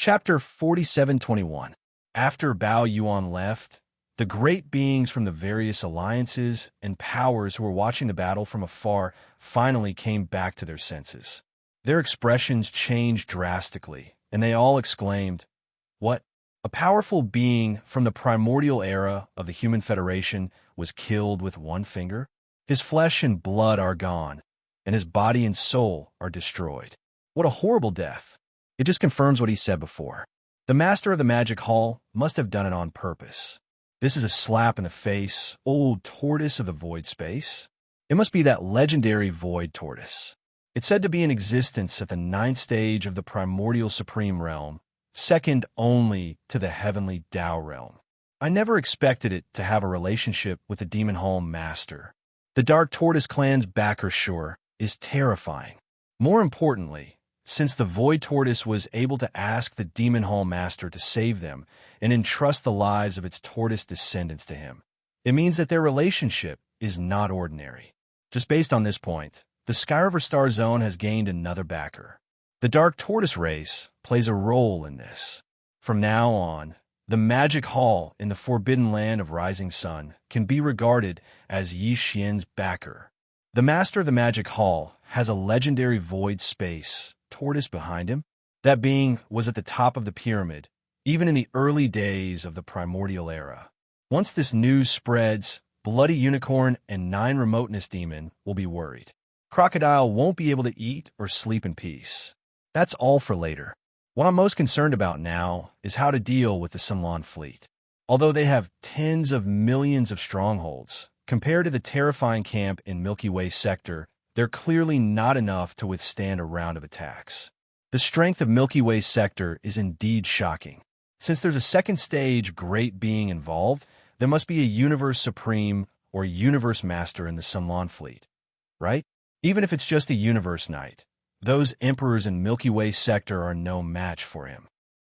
Chapter 4721. After Bao Yuan left, the great beings from the various alliances and powers who were watching the battle from afar finally came back to their senses. Their expressions changed drastically, and they all exclaimed, "What? A powerful being from the primordial era of the Human Federation was killed with one finger? His flesh and blood are gone, and his body and soul are destroyed. What a horrible death!" It just confirms what he said before. The master of the magic hall must have done it on purpose. This is a slap in the face, old tortoise of the void space. It must be that legendary void tortoise. It's said to be in existence at the 9th stage of the primordial supreme realm, second only to the heavenly Tao realm. I never expected it to have a relationship with the Demon Hall Master. The Dark Tortoise clan's backer sure is terrifying. More importantly, since the Void Tortoise was able to ask the Demon Hall Master to save them and entrust the lives of its tortoise descendants to him, it means that their relationship is not ordinary. Just based on this point, the Skyriver Star Zone has gained another backer. The Dark Tortoise race plays a role in this. From now on, the Magic Hall in the Forbidden Land of Rising Sun can be regarded as Yi Xian's backer. The Master of the Magic Hall has a legendary void space tortoise behind him. That being was at the top of the pyramid, even in the early days of the primordial era. Once this news spreads, Bloody Unicorn and 9 Remoteness Demon will be worried. Crocodile won't be able to eat or sleep in peace. That's all for later. What I'm most concerned about now is how to deal with the Sunlan fleet. Although they have tens of millions of strongholds, compared to the terrifying camp in Milky Way sector, they're clearly not enough to withstand a round of attacks. The strength of Milky Way sector is indeed shocking. Since there's a second stage great being involved, there must be a Universe Supreme or Universe Master in the Sunlan fleet, right? Even if it's just a Universe Knight, those emperors in Milky Way sector are no match for him.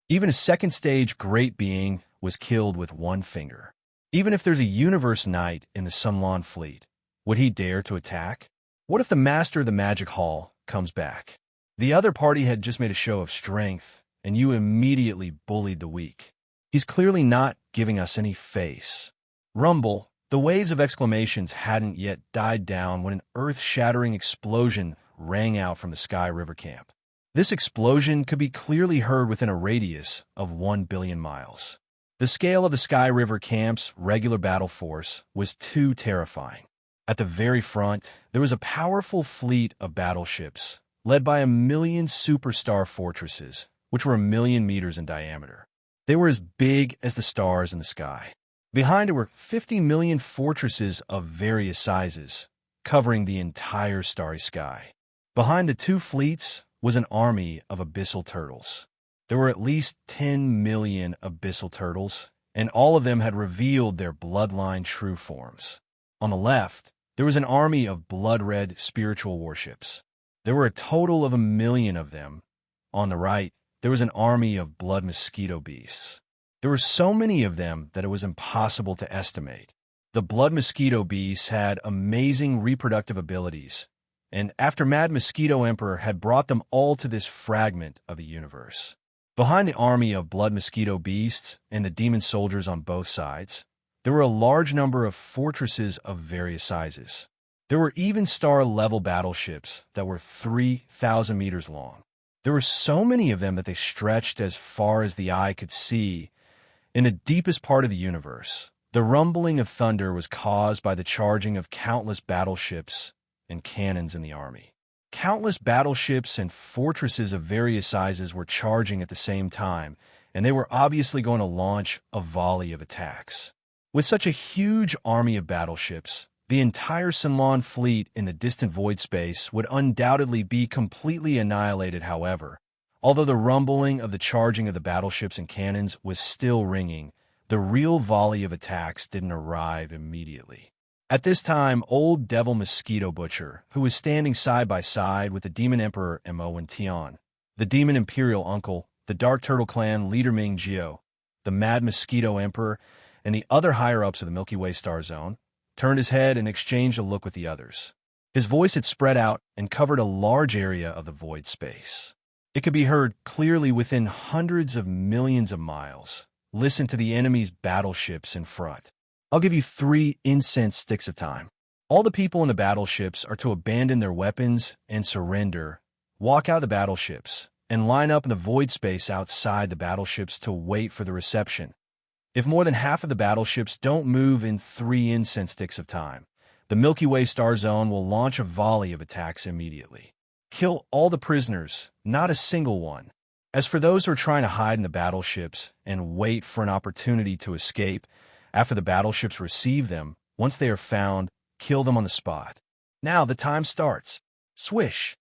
Even a second stage great being was killed with one finger. Even if there's a Universe Knight in the Sunlan fleet, would he dare to attack? What if the Master of the Magic Hall comes back? The other party had just made a show of strength, and you immediately bullied the weak. He's clearly not giving us any face. Rumble, the waves of exclamations hadn't yet died down when an earth-shattering explosion rang out from the Sky River camp. This explosion could be clearly heard within a radius of 1 billion miles. The scale of the Sky River camp's regular battle force was too terrifying. At the very front, there was a powerful fleet of battleships, led by 1 million superstar fortresses, which were 1 million meters in diameter. They were as big as the stars in the sky. Behind it were 50 million fortresses of various sizes, covering the entire starry sky. Behind the two fleets was an army of abyssal turtles. There were at least 10 million abyssal turtles, and all of them had revealed their bloodline true forms. On the left, there was an army of blood-red spiritual warships. There were a total of 1 million of them. On the right, there was an army of blood mosquito beasts. There were so many of them that it was impossible to estimate. The blood mosquito beasts had amazing reproductive abilities, and after Mad Mosquito Emperor had brought them all to this fragment of the universe. Behind the army of blood mosquito beasts and the demon soldiers on both sides, there were a large number of fortresses of various sizes. There were even star-level battleships that were 3,000 meters long. There were so many of them that they stretched as far as the eye could see. In the deepest part of the universe, the rumbling of thunder was caused by the charging of countless battleships and cannons in the army. Countless battleships and fortresses of various sizes were charging at the same time, and they were obviously going to launch a volley of attacks. With such a huge army of battleships, the entire Sunlan fleet in the distant void space would undoubtedly be completely annihilated. However, although the rumbling of the charging of the battleships and cannons was still ringing, the real volley of attacks didn't arrive immediately. At this time, old Devil Mosquito Butcher, who was standing side by side with the Demon Emperor Mo and Tian, the Demon Imperial Uncle, the Dark Turtle Clan leader Ming Jiao, the Mad Mosquito Emperor, and the other higher-ups of the Milky Way Star Zone, turned his head and exchanged a look with the others. His voice had spread out and covered a large area of the void space. It could be heard clearly within hundreds of millions of miles. Listen to the enemy's battleships in front. I'll give you 3 incense sticks of time. All the people in the battleships are to abandon their weapons and surrender, walk out of the battleships, and line up in the void space outside the battleships to wait for the reception. If more than half of the battleships don't move in 3 incense sticks of time, the Milky Way star zone will launch a volley of attacks immediately. Kill all the prisoners, not a single one. As for those who are trying to hide in the battleships and wait for an opportunity to escape, after the battleships receive them, once they are found, kill them on the spot. Now the time starts. Swish!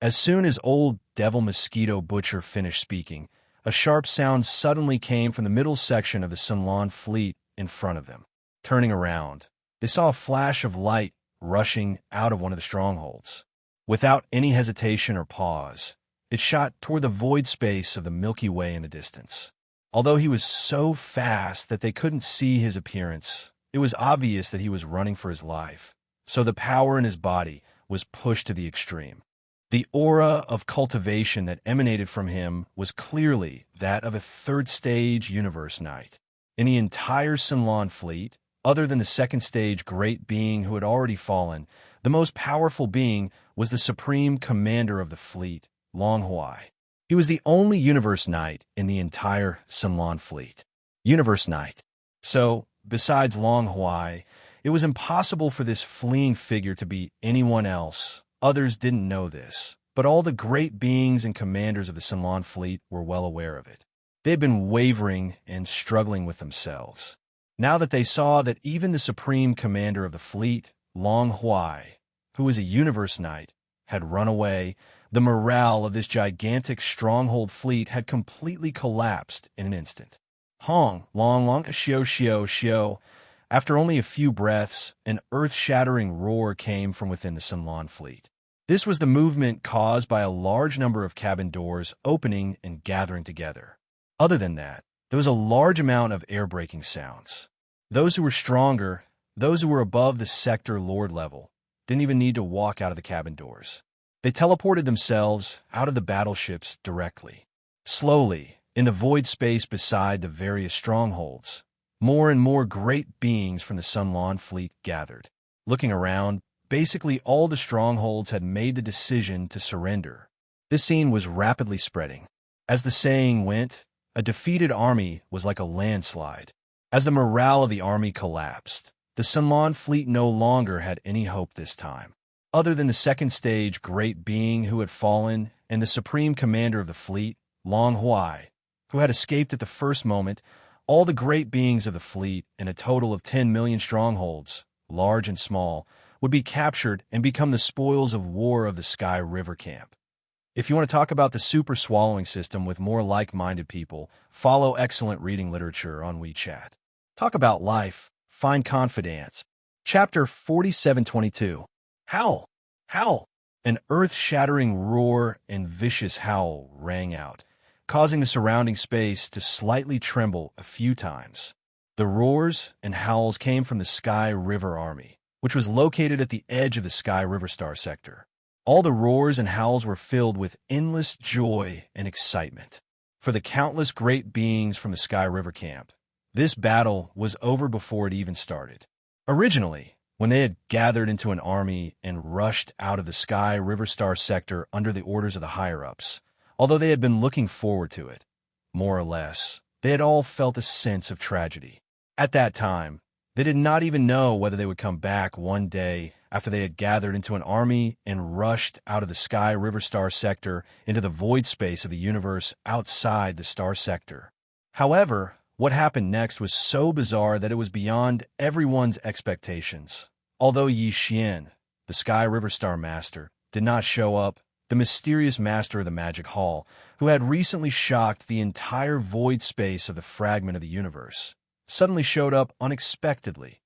As soon as old Devil Mosquito Butcher finished speaking, a sharp sound suddenly came from the middle section of the Sunlan fleet in front of them. Turning around, they saw a flash of light rushing out of one of the strongholds. Without any hesitation or pause, it shot toward the void space of the Milky Way in the distance. Although he was so fast that they couldn't see his appearance, it was obvious that he was running for his life, so the power in his body was pushed to the extreme. The aura of cultivation that emanated from him was clearly that of a third-stage universe knight. In the entire Sunlan fleet, other than the second-stage great being who had already fallen, the most powerful being was the supreme commander of the fleet, Long Huai. He was the only universe knight in the entire Sunlan fleet. Universe knight. So, besides Long Huai, it was impossible for this fleeing figure to be anyone else. Others didn't know this, but all the great beings and commanders of the Sunlan fleet were well aware of it. They had been wavering and struggling with themselves. Now that they saw that even the supreme commander of the fleet, Long Huai, who was a universe knight, had run away, the morale of this gigantic stronghold fleet had completely collapsed in an instant. Hong, long, shio. After only a few breaths, an earth-shattering roar came from within the Sunlan fleet. This was the movement caused by a large number of cabin doors opening and gathering together. Other than that, there was a large amount of air-breaking sounds. Those who were stronger, those who were above the sector lord level, didn't even need to walk out of the cabin doors. They teleported themselves out of the battleships directly. Slowly, in the void space beside the various strongholds, more and more great beings from the Sunlan fleet gathered. Looking around, basically all the strongholds had made the decision to surrender. This scene was rapidly spreading. As the saying went, a defeated army was like a landslide. As the morale of the army collapsed, the Sunlan fleet no longer had any hope this time. Other than the second stage great being who had fallen and the supreme commander of the fleet, Long Huai, who had escaped at the first moment, all the great beings of the fleet, in a total of 10 million strongholds, large and small, would be captured and become the spoils of war of the Sky River camp. If you want to talk about the super swallowing system with more like-minded people, follow excellent reading literature on WeChat. Talk about life, find confidence. Chapter 4722. Howl! Howl! An earth-shattering roar and vicious howl rang out, causing the surrounding space to slightly tremble a few times. The roars and howls came from the Sky River Army, which was located at the edge of the Sky River Star sector. All the roars and howls were filled with endless joy and excitement. For the countless great beings from the Sky River camp, this battle was over before it even started. Originally, when they had gathered into an army and rushed out of the Sky River Star sector under the orders of the higher-ups, although they had been looking forward to it, more or less, they had all felt a sense of tragedy. At that time, they did not even know whether they would come back one day after they had gathered into an army and rushed out of the Sky River Star sector into the void space of the universe outside the star sector. However, what happened next was so bizarre that it was beyond everyone's expectations. Although Yi Xian, the Sky River Star Master, did not show up, the mysterious master of the Magic Hall, who had recently shocked the entire void space of the fragment of the universe, suddenly showed up unexpectedly,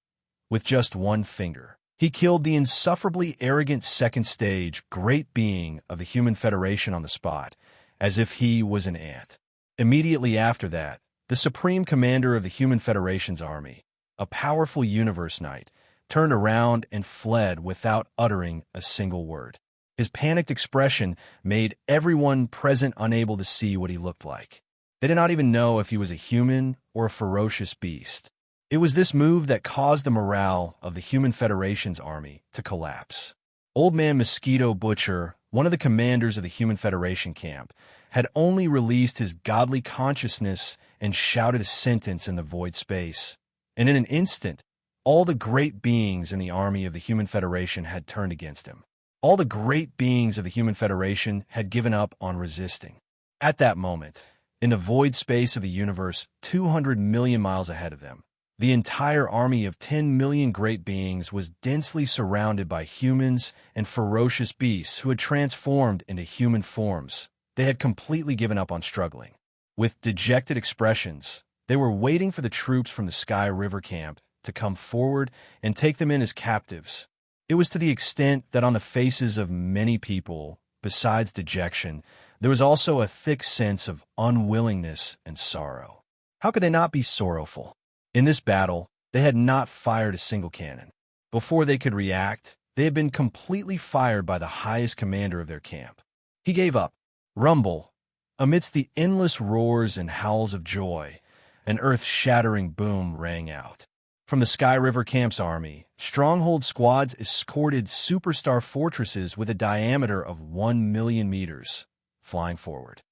with just one finger. He killed the insufferably arrogant second stage great being of the Human Federation on the spot, as if he was an ant. Immediately after that, the Supreme Commander of the Human Federation's army, a powerful universe knight, turned around and fled without uttering a single word. His panicked expression made everyone present unable to see what he looked like. They did not even know if he was a human or a ferocious beast. It was this move that caused the morale of the Human Federation's army to collapse. Old Man Mosquito Butcher, one of the commanders of the Human Federation camp, had only released his godly consciousness and shouted a sentence in the void space. And in an instant, all the great beings in the army of the Human Federation had turned against him. All the great beings of the Human Federation had given up on resisting. At that moment, in the void space of the universe 200 million miles ahead of them, the entire army of 10 million great beings was densely surrounded by humans and ferocious beasts who had transformed into human forms. They had completely given up on struggling. With dejected expressions, they were waiting for the troops from the Sky River camp to come forward and take them in as captives. It was to the extent that on the faces of many people, besides dejection, there was also a thick sense of unwillingness and sorrow. How could they not be sorrowful? In this battle, they had not fired a single cannon. Before they could react, they had been completely fired by the highest commander of their camp. He gave up. Rumble. Amidst the endless roars and howls of joy, an earth-shattering boom rang out. From the Sky River camp's army, stronghold squads escorted superstar fortresses with a diameter of 1 million meters, flying forward.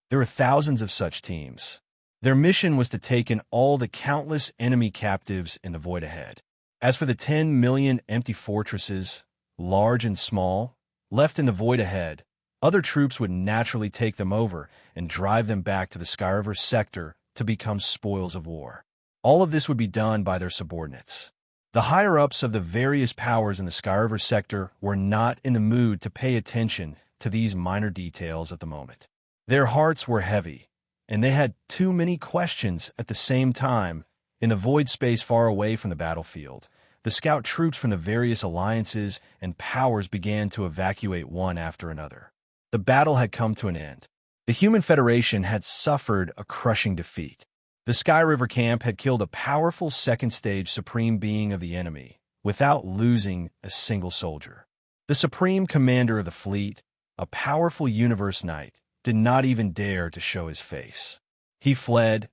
There were thousands of such teams. Their mission was to take in all the countless enemy captives in the void ahead. As for the 10 million empty fortresses, large and small, left in the void ahead, other troops would naturally take them over and drive them back to the Sky River sector to become spoils of war. All of this would be done by their subordinates. The higher-ups of the various powers in the Sky River sector were not in the mood to pay attention to these minor details at the moment. Their hearts were heavy, and they had too many questions at the same time. In the void space far away from the battlefield, the scout troops from the various alliances and powers began to evacuate one after another. The battle had come to an end. The Human Federation had suffered a crushing defeat. The Sky River camp had killed a powerful second-stage supreme being of the enemy without losing a single soldier. The supreme commander of the fleet, a powerful universe knight, did not even dare to show his face. He fled.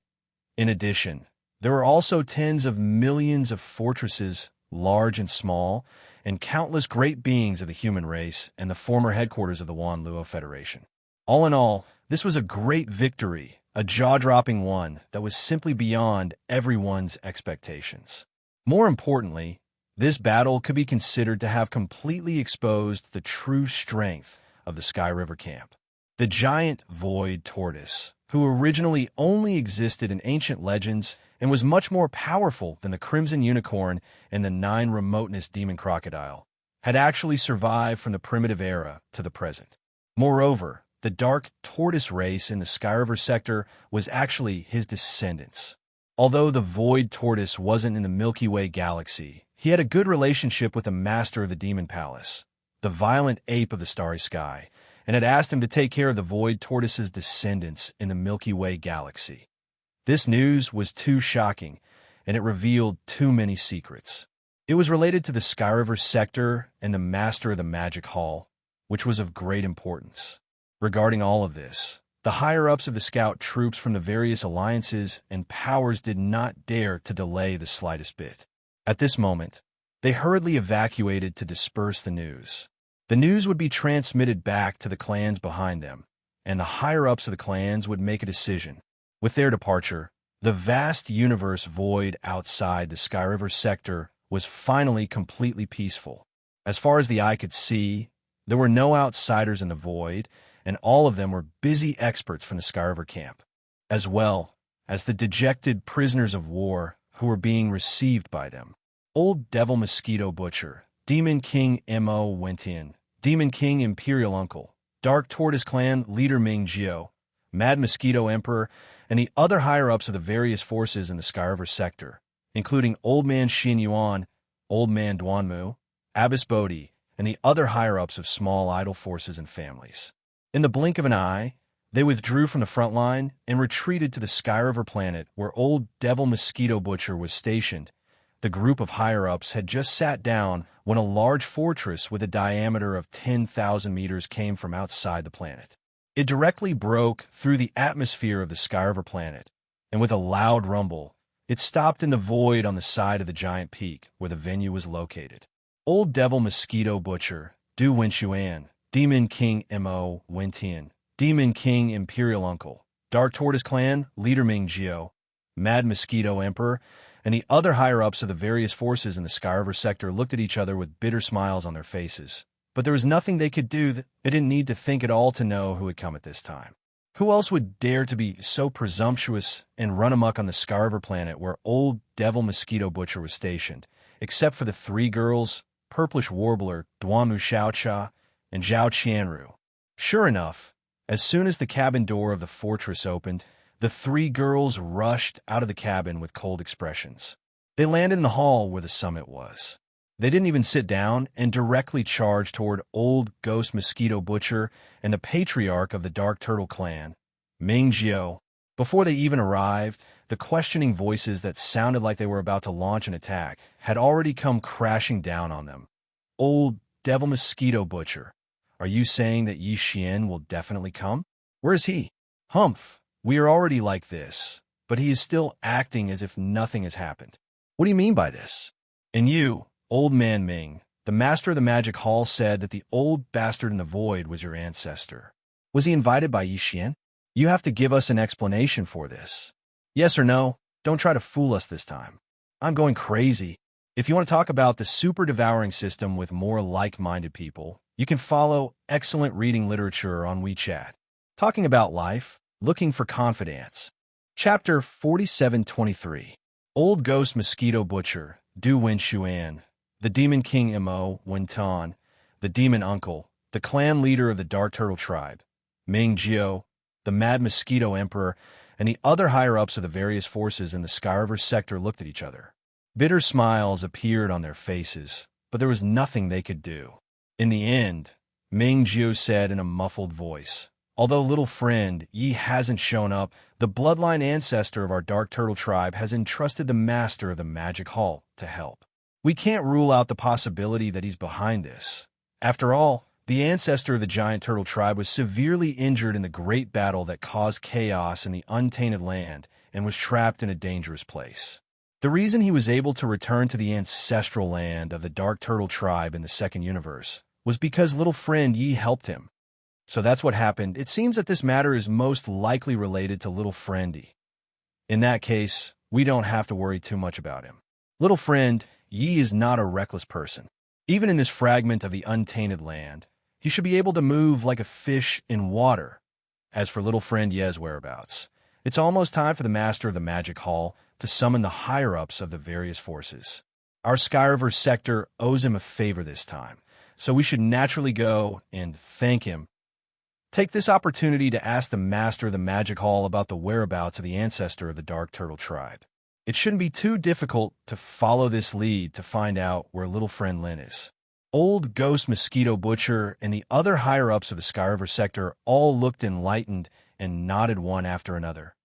In addition, there were also tens of millions of fortresses, large and small, and countless great beings of the human race and the former headquarters of the Wan Luo Federation. All in all, this was a great victory, a jaw-dropping one that was simply beyond everyone's expectations. More importantly, this battle could be considered to have completely exposed the true strength of the Sky River camp. The giant void tortoise, who originally only existed in ancient legends and was much more powerful than the crimson unicorn and the 9 remoteness demon crocodile, had actually survived from the primitive era to the present. Moreover, the dark tortoise race in the Sky River sector was actually his descendants. Although the void tortoise wasn't in the Milky Way galaxy, he had a good relationship with the master of the Demon Palace, the violent ape of the starry sky, and had asked him to take care of the void tortoise's descendants in the Milky Way galaxy. This news was too shocking, and it revealed too many secrets. It was related to the Sky River sector and the master of the Magic Hall, which was of great importance. Regarding all of this, the higher-ups of the scout troops from the various alliances and powers did not dare to delay the slightest bit. At this moment, they hurriedly evacuated to disperse the news. The news would be transmitted back to the clans behind them, and the higher-ups of the clans would make a decision. With their departure, the vast universe void outside the Sky River sector was finally completely peaceful. As far as the eye could see, there were no outsiders in the void, and all of them were busy experts from the Sky River camp, as well as the dejected prisoners of war who were being received by them. Old Devil Mosquito Butcher, Demon King Mo Wentian, Demon King Imperial Uncle, Dark Tortoise Clan Leader Ming Jiao, Mad Mosquito Emperor, and the other higher-ups of the various forces in the Sky River sector, including Old Man Xin Yuan, Old Man Duanmu, Abbess Bodhi, and the other higher-ups of small idle forces and families. In the blink of an eye, they withdrew from the front line and retreated to the Sky River planet where Old Devil Mosquito Butcher was stationed. the group of higher-ups had just sat down when a large fortress with a diameter of 10,000 meters came from outside the planet. It directly broke through the atmosphere of the Skyriver planet, and with a loud rumble, it stopped in the void on the side of the giant peak where the venue was located. Old Devil Mosquito Butcher, Du Wenxuan, Demon King Mo Wentian, Demon King Imperial Uncle, Dark Tortoise Clan, Leader Ming Jiao, Mad Mosquito Emperor, and the other higher-ups of the various forces in the Skyriver sector looked at each other with bitter smiles on their faces. But there was nothing they could do. They didn't need to think at all to know who had come at this time. Who else would dare to be so presumptuous and run amok on the Skyriver planet where old Devil Mosquito Butcher was stationed, except for the three girls, Purplish Warbler, Duanmu Xiaocha, and Zhao Qianru? Sure enough, as soon as the cabin door of the fortress opened, the three girls rushed out of the cabin with cold expressions. They landed in the hall where the summit was. They didn't even sit down and directly charged toward old Ghost Mosquito Butcher and the patriarch of the Dark Turtle Clan, Ming Jiao. Before they even arrived, the questioning voices that sounded like they were about to launch an attack had already come crashing down on them. Old Devil Mosquito Butcher, are you saying that Yi Xian will definitely come? Where is he? Humph. We are already like this, but he is still acting as if nothing has happened. What do you mean by this? And you, Old Man Ming, the master of the magic hall, said that the old bastard in the void was your ancestor. Was he invited by Yi Xian? You have to give us an explanation for this. Yes or no? Don't try to fool us this time. I'm going crazy. If you want to talk about the super devouring system with more like-minded people, you can follow excellent reading literature on WeChat. Talking about life, looking for confidence. Chapter 4723. Old Ghost Mosquito Butcher, Du Wenxuan, the Demon King Mo Wentian, the Demon Uncle, the clan leader of the Dark Turtle Tribe, Ming Jiao, the Mad Mosquito Emperor, and the other higher-ups of the various forces in the Skyriver sector looked at each other. Bitter smiles appeared on their faces, but there was nothing they could do. In the end, Ming Jiao said in a muffled voice, "Although little friend Yi hasn't shown up, the bloodline ancestor of our Dark Turtle Tribe has entrusted the master of the Magic Hall to help. We can't rule out the possibility that he's behind this. After all, the ancestor of the Giant Turtle Tribe was severely injured in the great battle that caused chaos in the untainted land and was trapped in a dangerous place. The reason he was able to return to the ancestral land of the Dark Turtle Tribe in the second universe was because little friend Yi helped him. So that's what happened. It seems that this matter is most likely related to little friend Yi. In that case, we don't have to worry too much about him. Little friend Yi is not a reckless person. Even in this fragment of the untainted land, he should be able to move like a fish in water. As for little friend Ye's whereabouts, it's almost time for the master of the Magic Hall to summon the higher-ups of the various forces. Our Skyriver sector owes him a favor this time, so we should naturally go and thank him. Take this opportunity to ask the master of the Magic Hall about the whereabouts of the ancestor of the Dark Turtle Tribe. It shouldn't be too difficult to follow this lead to find out where little friend Lin is." Old Ghost Mosquito Butcher and the other higher-ups of the Skyriver sector all looked enlightened and nodded one after another.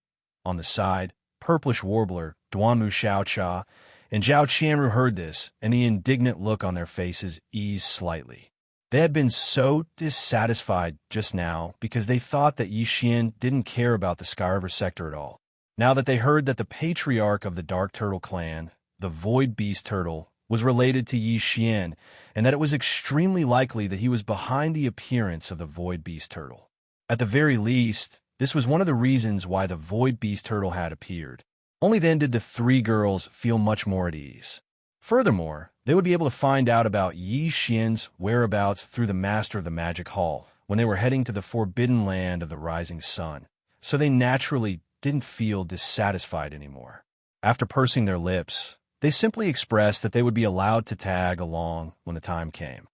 On the side, Purplish Warbler, Duanmu Xiaocha, and Zhao Qianru heard this, and the indignant look on their faces eased slightly. They had been so dissatisfied just now because they thought that Yi Xian didn't care about the Skyriver sector at all. Now that they heard that the patriarch of the Dark Turtle Clan, the Void Beast Turtle, was related to Yi Xian, and that it was extremely likely that he was behind the appearance of the Void Beast Turtle. At the very least, this was one of the reasons why the Void Beast Turtle had appeared. Only then did the three girls feel much more at ease. Furthermore, they would be able to find out about Yi Xian's whereabouts through the master of the Magic Hall when they were heading to the forbidden land of the rising sun, so they naturally didn't feel dissatisfied anymore. After pursing their lips, they simply expressed that they would be allowed to tag along when the time came.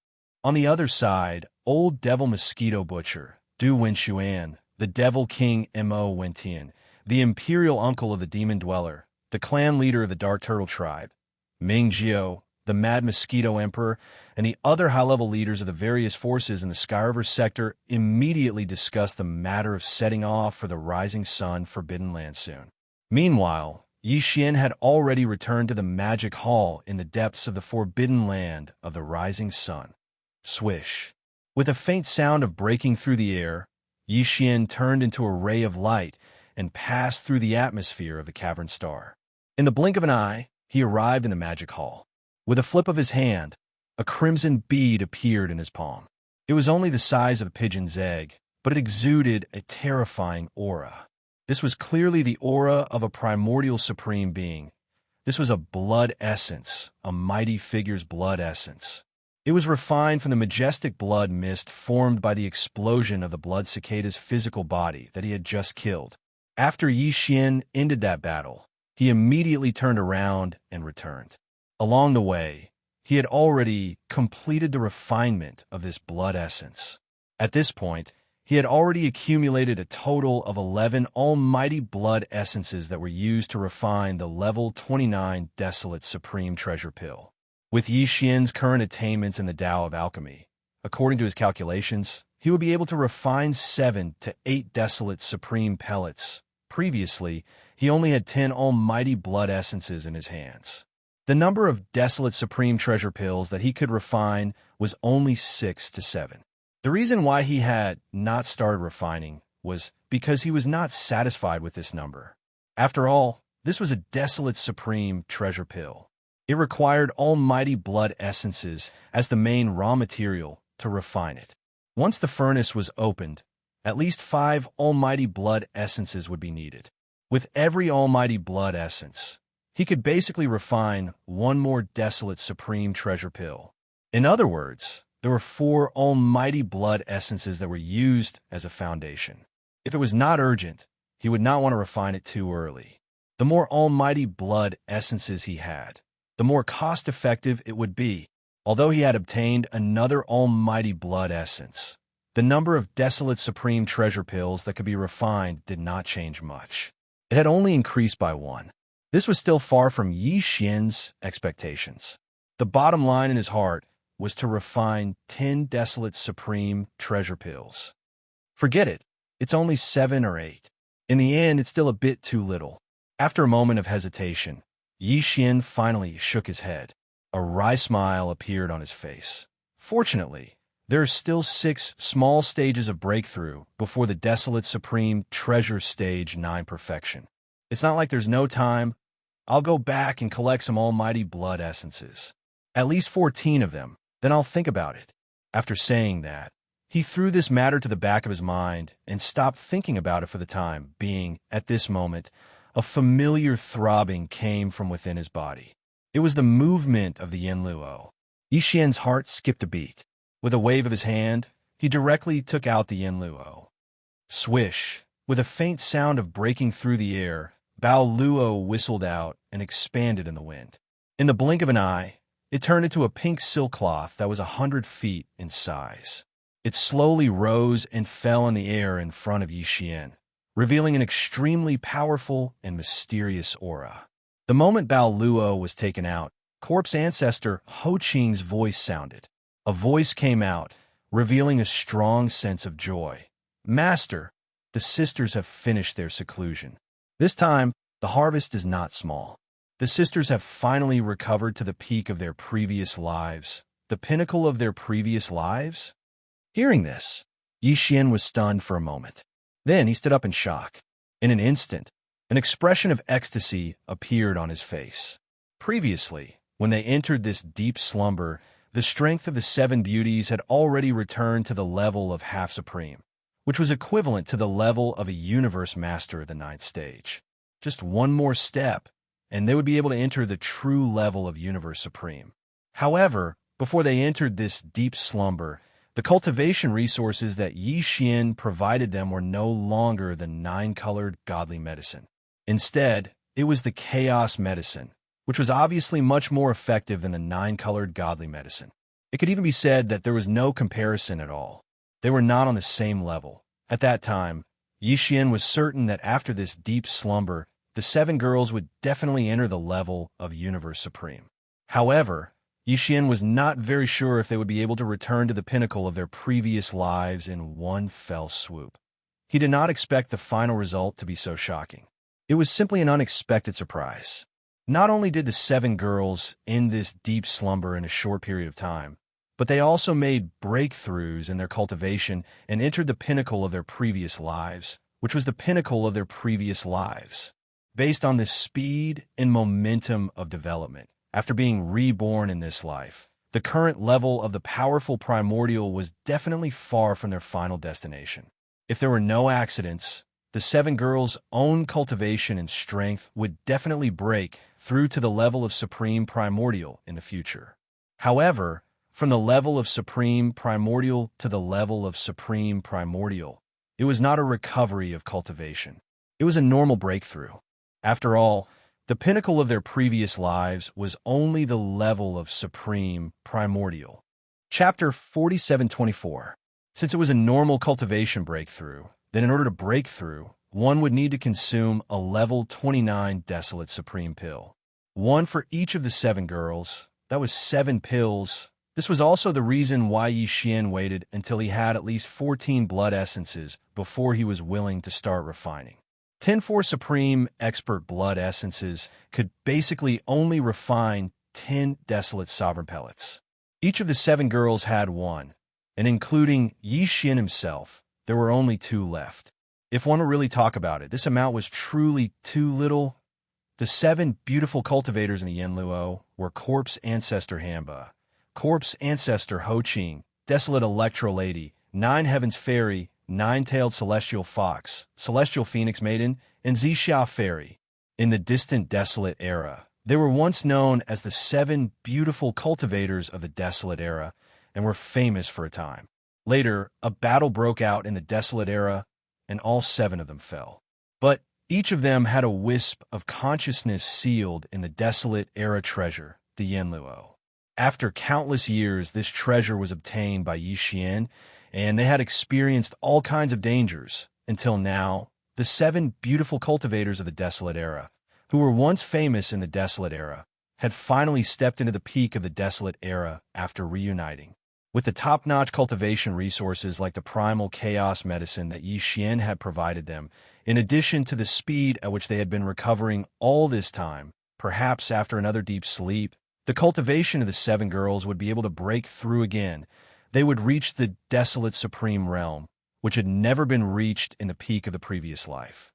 On the other side, Old Devil Mosquito Butcher, Du Wenxuan, the Devil King Mo Wentian, the Imperial Uncle of the Demon Dweller, the clan leader of the Dark Turtle Tribe, Ming Jiao, the Mad Mosquito Emperor, and the other high-level leaders of the various forces in the Skyriver sector immediately discussed the matter of setting off for the Rising Sun Forbidden Land soon. Meanwhile, Yi Xian had already returned to the magic hall in the depths of the forbidden land of the rising sun. Swish. With a faint sound of breaking through the air, Yi Xian turned into a ray of light and passed through the atmosphere of the cavern star. In the blink of an eye, he arrived in the magic hall. With a flip of his hand, a crimson bead appeared in his palm. It was only the size of a pigeon's egg, but it exuded a terrifying aura. This was clearly the aura of a primordial supreme being. This was a blood essence, a mighty figure's blood essence. It was refined from the majestic blood mist formed by the explosion of the blood cicada's physical body that he had just killed. After Yi Xian ended that battle, he immediately turned around and returned. Along the way, he had already completed the refinement of this blood essence. At this point, he had already accumulated a total of 11 almighty blood essences that were used to refine the level 29 Desolate Supreme Treasure Pill. With Yi Xian's current attainments in the Tao of Alchemy, according to his calculations, he would be able to refine 7 to 8 Desolate Supreme Pellets. Previously, he only had 10 almighty blood essences in his hands. The number of Desolate Supreme Treasure Pills that he could refine was only 6 to 7. The reason why he had not started refining was because he was not satisfied with this number. After all, this was a Desolate Supreme Treasure Pill. It required almighty blood essences as the main raw material to refine it. Once the furnace was opened, at least 5 almighty blood essences would be needed. With every almighty blood essence, he could basically refine 1 more Desolate Supreme Treasure Pill. In other words, there were 4 almighty blood essences that were used as a foundation. If it was not urgent, he would not want to refine it too early. The more almighty blood essences he had, the more cost-effective it would be. Although he had obtained another almighty blood essence, the number of Desolate Supreme Treasure Pills that could be refined did not change much. It had only increased by 1. This was still far from Yi Xian's expectations. The bottom line in his heart was to refine 10 Desolate Supreme Treasure Pills. Forget it, it's only 7 or 8. In the end, it's still a bit too little. After a moment of hesitation, Yi Xian finally shook his head. A wry smile appeared on his face. Fortunately, there are still 6 small stages of breakthrough before the Desolate Supreme Treasure Stage 9 perfection. It's not like there's no time. I'll go back and collect some almighty blood essences. At least 14 of them. Then I'll think about it. After saying that, he threw this matter to the back of his mind and stopped thinking about it for the time being. At this moment, a familiar throbbing came from within his body. It was the movement of the Yanluo. Yi Xian's heart skipped a beat. With a wave of his hand, he directly took out the Yanluo. Swish! With a faint sound of breaking through the air, Bao Luo whistled out and expanded in the wind. In the blink of an eye, it turned into a pink silk cloth that was 100 feet in size. It slowly rose and fell in the air in front of Yi Xian, revealing an extremely powerful and mysterious aura. The moment Bao Luo was taken out, corpse ancestor Ho Qing's voice sounded. A voice came out, revealing a strong sense of joy. Master, the sisters have finished their seclusion. This time, the harvest is not small. The sisters have finally recovered to the peak of their previous lives, the pinnacle of their previous lives. Hearing this, Yi Xian was stunned for a moment. Then he stood up in shock. In an instant, an expression of ecstasy appeared on his face. Previously, when they entered this deep slumber, the strength of the 7 beauties had already returned to the level of half supreme, which was equivalent to the level of a universe master of the 9th stage. Just 1 more step, and they would be able to enter the true level of universe supreme. However, before they entered this deep slumber, the cultivation resources that Yi Xian provided them were no longer the 9-colored godly medicine. Instead, it was the chaos medicine, which was obviously much more effective than the 9-colored godly medicine. It could even be said that there was no comparison at all. They were not on the same level. At that time, Yi Xian was certain that after this deep slumber, the 7 girls would definitely enter the level of Universe Supreme. However, Yi Xian was not very sure if they would be able to return to the pinnacle of their previous lives in one fell swoop. He did not expect the final result to be so shocking. It was simply an unexpected surprise. Not only did the 7 girls end this deep slumber in a short period of time, but they also made breakthroughs in their cultivation and entered the pinnacle of their previous lives, which was the pinnacle of their previous lives. Based on this speed and momentum of development, after being reborn in this life, the current level of the powerful primordial was definitely far from their final destination. If there were no accidents, the 7 girls' own cultivation and strength would definitely break through to the level of supreme primordial in the future. However, from the level of supreme primordial to the level of supreme primordial, it was not a recovery of cultivation. It was a normal breakthrough. After all, the pinnacle of their previous lives was only the level of supreme primordial. Chapter 4724. Since it was a normal cultivation breakthrough, then in order to break through, one would need to consume a level 29 desolate supreme pill. One for each of the 7 girls. That was 7 pills. This was also the reason why Yi Xian waited until he had at least 14 blood essences before he was willing to start refining. 10 for Supreme Expert blood essences could basically only refine 10 desolate sovereign pellets. Each of the 7 girls had one, and including Yi Xian himself, there were only 2 left. If one would really talk about it, this amount was truly too little. The 7 beautiful cultivators in the Yanluo were Corpse Ancestor Hamba, Corpse Ancestor Ho Qing, Desolate Electro Lady, 9 Heavens Fairy, 9-tailed Celestial Fox, Celestial Phoenix Maiden, and Zixia Fairy. In the distant Desolate Era, they were once known as the 7 beautiful cultivators of the Desolate Era and were famous for a time. Later, a battle broke out in the Desolate Era, and all 7 of them fell. But each of them had a wisp of consciousness sealed in the Desolate Era treasure, the Yanluo. After countless years, this treasure was obtained by Yi Xian, and they had experienced all kinds of dangers, until now, the 7 beautiful cultivators of the Desolate Era, who were once famous in the Desolate Era, had finally stepped into the peak of the Desolate Era after reuniting. With the top-notch cultivation resources like the primal chaos medicine that Yi Xian had provided them, in addition to the speed at which they had been recovering all this time, perhaps after another deep sleep, the cultivation of the 7 girls would be able to break through again. They would reach the desolate supreme realm, which had never been reached in the peak of the previous life.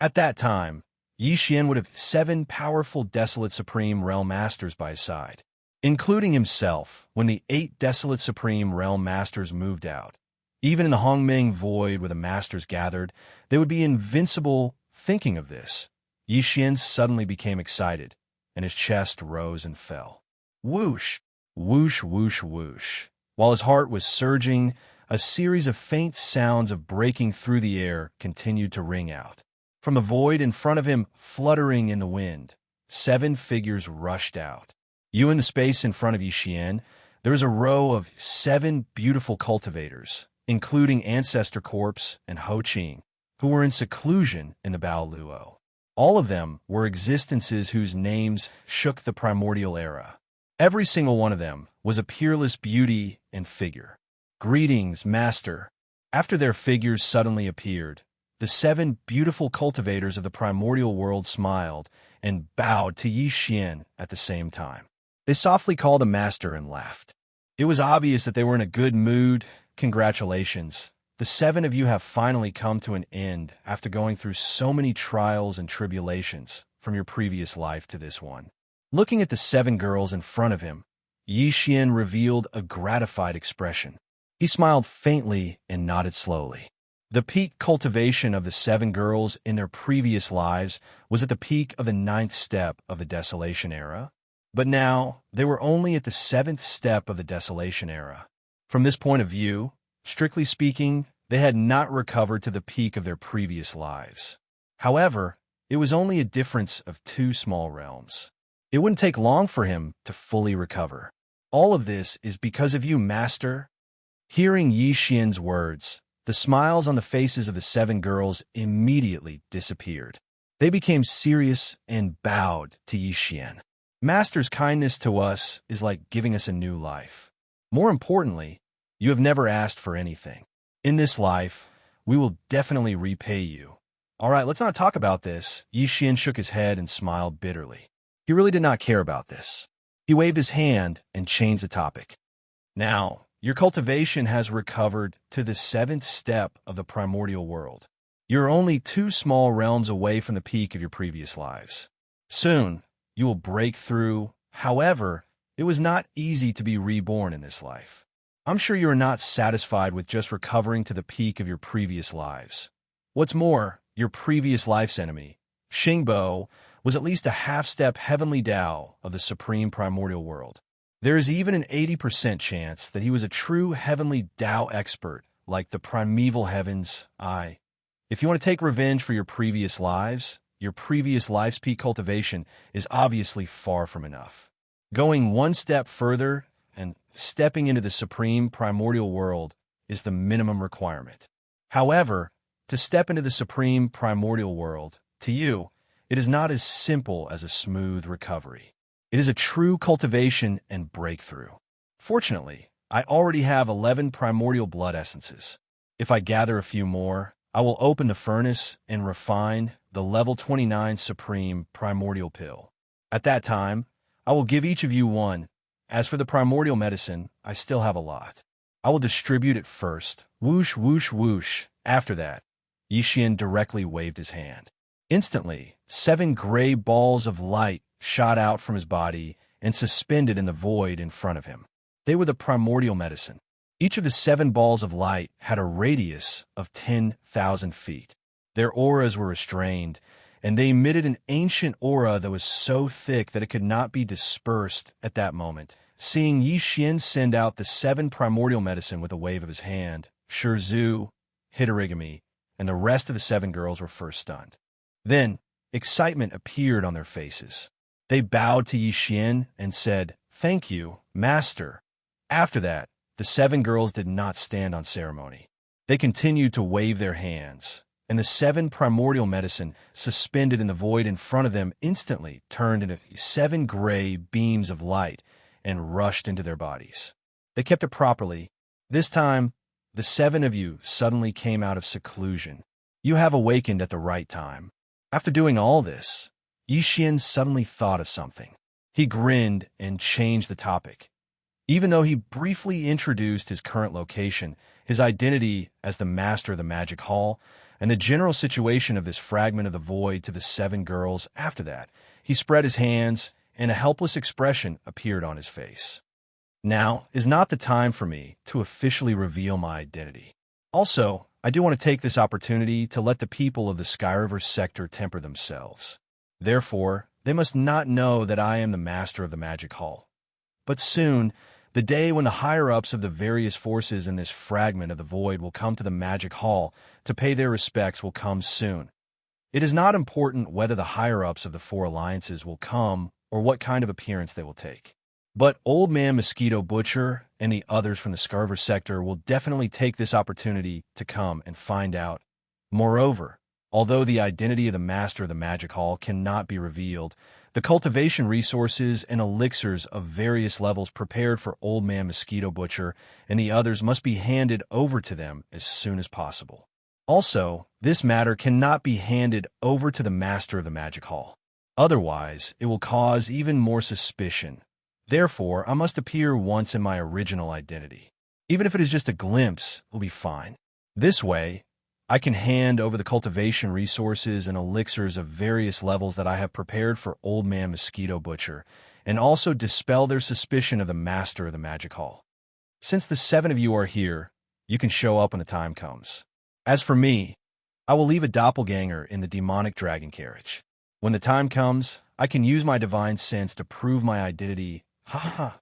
At that time, Yi Xian would have 7 powerful desolate supreme realm masters by his side, including himself when the 8 desolate supreme realm masters moved out. Even in the Hongming void where the masters gathered, they would be invincible. Thinking of this, Yi Xian suddenly became excited, and his chest rose and fell. Whoosh, whoosh, whoosh, whoosh. While his heart was surging, a series of faint sounds of breaking through the air continued to ring out. From the void in front of him, fluttering in the wind, 7 figures rushed out. In the space in front of Yi Xian, there was a row of 7 beautiful cultivators, including Ancestor Corpse and Ho Qing, who were in seclusion in the Bao Luo. All of them were existences whose names shook the primordial era. Every single one of them was a peerless beauty and figure. Greetings, Master. After their figures suddenly appeared, the 7 beautiful cultivators of the primordial world smiled and bowed to Yi Xian at the same time. They softly called a master and laughed. It was obvious that they were in a good mood. Congratulations. The 7 of you have finally come to an end after going through so many trials and tribulations from your previous life to this one. Looking at the 7 girls in front of him, Yi Xian revealed a gratified expression. He smiled faintly and nodded slowly. The peak cultivation of the 7 girls in their previous lives was at the peak of the 9th step of the Desolation Era, but now they were only at the 7th step of the Desolation Era. From this point of view, strictly speaking, they had not recovered to the peak of their previous lives. However, it was only a difference of 2 small realms. It wouldn't take long for him to fully recover. All of this is because of you, Master. Hearing Yi Xian's words, the smiles on the faces of the 7 girls immediately disappeared. They became serious and bowed to Yi Xian. Master's kindness to us is like giving us a new life. More importantly, you have never asked for anything. In this life, we will definitely repay you. All right, let's not talk about this. Yi Xian shook his head and smiled bitterly. He really did not care about this. He waved his hand and changed the topic. Now, your cultivation has recovered to the 7th step of the primordial world. You're only 2 small realms away from the peak of your previous lives. Soon, you will break through. However, it was not easy to be reborn in this life. I'm sure you are not satisfied with just recovering to the peak of your previous lives. What's more, your previous life's enemy, Xingbo, was at least a half-step heavenly Tao of the supreme primordial world. There is even an 80% chance that he was a true heavenly Tao expert, like the primeval heavens. If you want to take revenge for your previous life's peak cultivation is obviously far from enough. Going one step further and stepping into the supreme primordial world is the minimum requirement. However, to step into the supreme primordial world, to you, it is not as simple as a smooth recovery. It is a true cultivation and breakthrough. Fortunately, I already have 11 primordial blood essences. If I gather a few more, I will open the furnace and refine the level 29 supreme primordial pill. At that time, I will give each of you one. As for the primordial medicine, I still have a lot. I will distribute it first. Whoosh, whoosh, whoosh. After that, Yi Xian directly waved his hand. Instantly, 7 gray balls of light shot out from his body and suspended in the void in front of him. They were the primordial medicine. Each of the 7 balls of light had a radius of 10,000 feet. Their auras were restrained, and they emitted an ancient aura that was so thick that it could not be dispersed at that moment. Seeing Yi Xian send out the 7 primordial medicine with a wave of his hand, Shizu, Hitorigami, and the rest of the 7 girls were first stunned. Then, excitement appeared on their faces. They bowed to Yi Xian and said, "Thank you, Master." After that, the 7 girls did not stand on ceremony. They continued to wave their hands, and the 7 primordial medicine suspended in the void in front of them instantly turned into 7 gray beams of light and rushed into their bodies. They kept it properly. This time, the 7 of you suddenly came out of seclusion. You have awakened at the right time. After doing all this, Yi Xian suddenly thought of something. He grinned and changed the topic. Even though he briefly introduced his current location, his identity as the master of the magic hall, and the general situation of this fragment of the void to the 7 girls after that, he spread his hands, and a helpless expression appeared on his face. Now is not the time for me to officially reveal my identity. Also, I do want to take this opportunity to let the people of the Skyriver sector temper themselves. Therefore, they must not know that I am the master of the magic hall. But soon, the day when the higher-ups of the various forces in this fragment of the void will come to the magic hall to pay their respects will come soon. It is not important whether the higher-ups of the 4 alliances will come or what kind of appearance they will take. But Old Man Mosquito Butcher and the others from the Skyriver sector will definitely take this opportunity to come and find out. Moreover, although the identity of the master of the magic hall cannot be revealed, the cultivation resources and elixirs of various levels prepared for Old Man Mosquito Butcher and the others must be handed over to them as soon as possible. Also, this matter cannot be handed over to the master of the magic hall. Otherwise, it will cause even more suspicion. Therefore, I must appear once in my original identity. Even if it is just a glimpse, it will be fine. This way, I can hand over the cultivation resources and elixirs of various levels that I have prepared for Old Man Mosquito Butcher, and also dispel their suspicion of the master of the magic hall. Since the 7 of you are here, you can show up when the time comes. As for me, I will leave a doppelganger in the demonic dragon carriage. When the time comes, I can use my divine sense to prove my identity. Ha ha.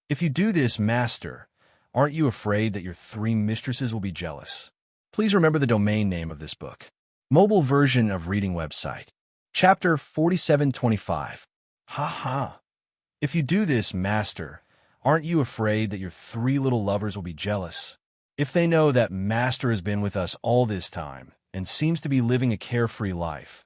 If you do this, Master, aren't you afraid that your 3 mistresses will be jealous? Please remember the domain name of this book. Mobile version of reading website. Chapter 4725. Ha ha. If you do this, Master, aren't you afraid that your 3 little lovers will be jealous? If they know that Master has been with us all this time and seems to be living a carefree life,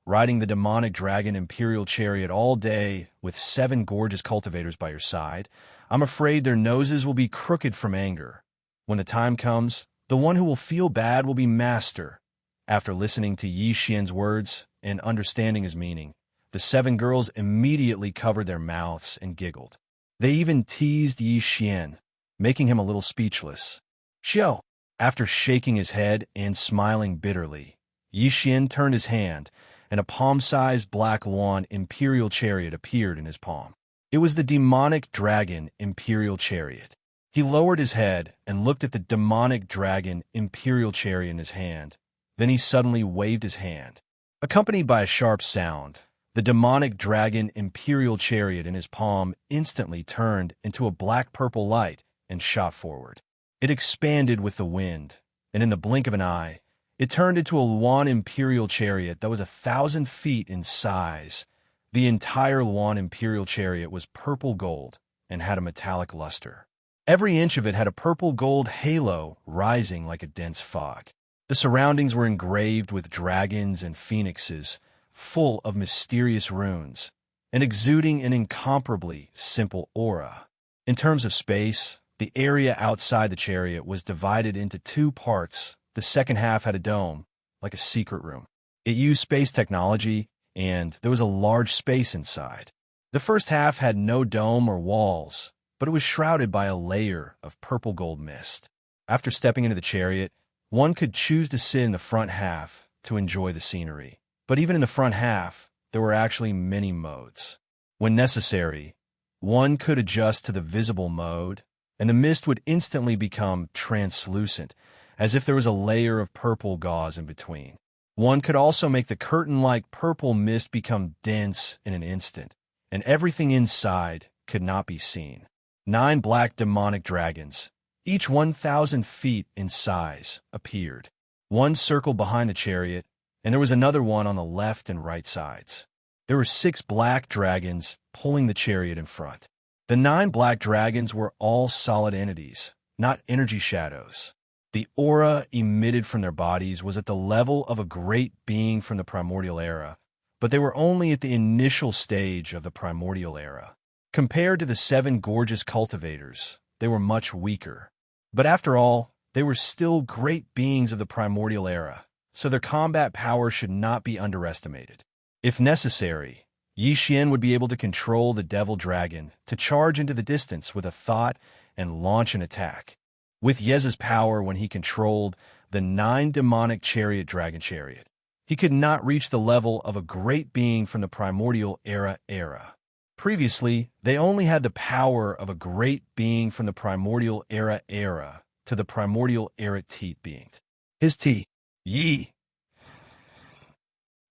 riding the demonic dragon imperial chariot all day with 7 gorgeous cultivators by your side, I'm afraid their noses will be crooked from anger. When the time comes, the one who will feel bad will be Master. After listening to Yi Xian's words and understanding his meaning, the 7 girls immediately covered their mouths and giggled. They even teased Yi Xian, making him a little speechless. Xiao, after shaking his head and smiling bitterly, Yi Xian turned his hand, and a palm-sized black Luan imperial chariot appeared in his palm. It was the demonic dragon imperial chariot. He lowered his head and looked at the demonic dragon imperial chariot in his hand. Then he suddenly waved his hand. Accompanied by a sharp sound, the demonic dragon imperial chariot in his palm instantly turned into a black-purple light and shot forward. It expanded with the wind, and in the blink of an eye, it turned into a Luan imperial chariot that was 1,000 feet in size. The entire Luan imperial chariot was purple gold and had a metallic luster. Every inch of it had a purple-gold halo rising like a dense fog. The surroundings were engraved with dragons and phoenixes, full of mysterious runes, and exuding an incomparably simple aura. In terms of space, the area outside the chariot was divided into 2 parts. The second half had a dome, like a secret room. It used space technology, and there was a large space inside. The first half had no dome or walls, but it was shrouded by a layer of purple gold mist. After stepping into the chariot, one could choose to sit in the front half to enjoy the scenery. But even in the front half, there were actually many modes. When necessary, one could adjust to the visible mode, and the mist would instantly become translucent, as if there was a layer of purple gauze in between. One could also make the curtain-like purple mist become dense in an instant, and everything inside could not be seen. 9 black demonic dragons, each 1,000 feet in size, appeared. One circled behind the chariot, and there was another one on the left and right sides. There were 6 black dragons pulling the chariot in front. The 9 black dragons were all solid entities, not energy shadows. The aura emitted from their bodies was at the level of a great being from the primordial era, but they were only at the initial stage of the primordial era. Compared to the 7 gorgeous cultivators, they were much weaker. But after all, they were still great beings of the primordial era, so their combat power should not be underestimated. If necessary, Yi Xian would be able to control the devil dragon to charge into the distance with a thought and launch an attack. With Yeza's power when he controlled the 9 demonic chariot dragon chariot, he could not reach the level of a great being from the primordial era. Previously, they only had the power of a great being from the primordial era to the primordial era teat being. His T. Yi.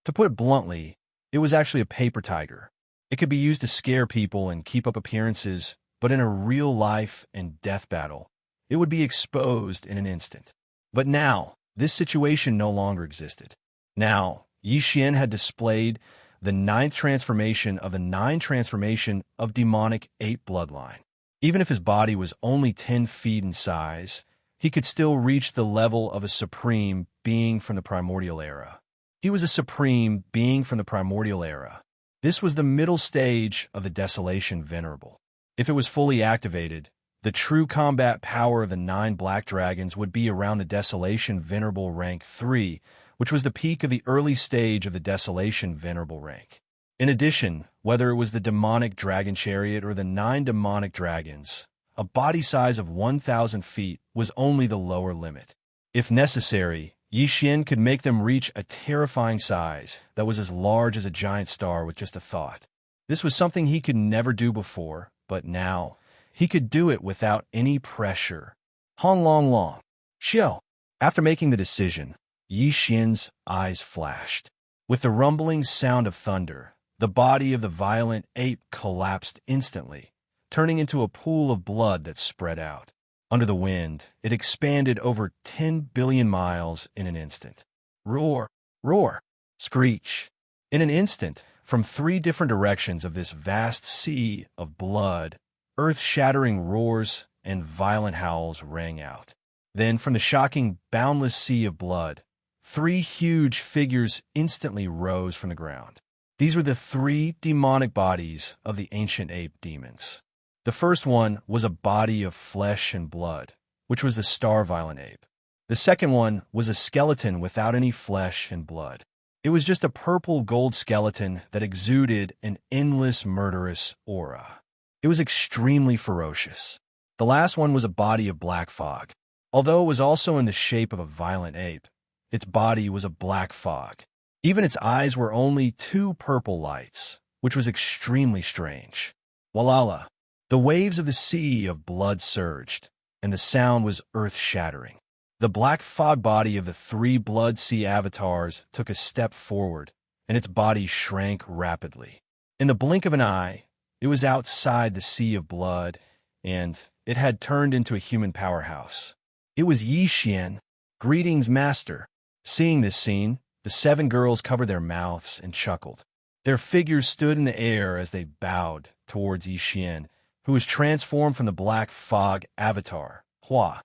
To put it bluntly, it was actually a paper tiger. It could be used to scare people and keep up appearances, but in a real life and death battle, it would be exposed in an instant. But now, this situation no longer existed. Now, Yi Xian had displayed the 9th transformation of the 9 transformation of demonic ape bloodline. Even if his body was only 10 feet in size, he could still reach the level of a supreme being from the primordial era. He was a supreme being from the primordial era. This was the middle stage of the Desolation Venerable. If it was fully activated, the true combat power of the 9 black dragons would be around the Desolation Venerable rank 3, which was the peak of the early stage of the Desolation Venerable rank. In addition, whether it was the demonic dragon chariot or the 9 demonic dragons, a body size of 1,000 feet was only the lower limit. If necessary, Yi Xian could make them reach a terrifying size that was as large as a giant star with just a thought. This was something he could never do before, but now he could do it without any pressure. Hong Long Long. Xiao. After making the decision, Yi Xian's eyes flashed. With the rumbling sound of thunder, the body of the violent ape collapsed instantly, turning into a pool of blood that spread out. Under the wind, it expanded over 10 billion miles in an instant. Roar, roar, screech. In an instant, from 3 different directions of this vast sea of blood, earth-shattering roars and violent howls rang out. Then, from the shocking, boundless sea of blood, 3 huge figures instantly rose from the ground. These were the 3 demonic bodies of the ancient ape demons. The first one was a body of flesh and blood, which was the star-violent ape. The second one was a skeleton without any flesh and blood. It was just a purple gold skeleton that exuded an endless murderous aura. It was extremely ferocious. The last one was a body of black fog. Although it was also in the shape of a violent ape, its body was a black fog. Even its eyes were only two purple lights, which was extremely strange. Walala! The waves of the sea of blood surged, and the sound was earth-shattering. The black fog body of the three blood sea avatars took a step forward, and its body shrank rapidly. In the blink of an eye, it was outside the sea of blood, and it had turned into a human powerhouse. It was Yi Xian. Greetings, Master. Seeing this scene, the seven girls covered their mouths and chuckled. Their figures stood in the air as they bowed towards Yi Xian, who was transformed from the black fog avatar, Hua.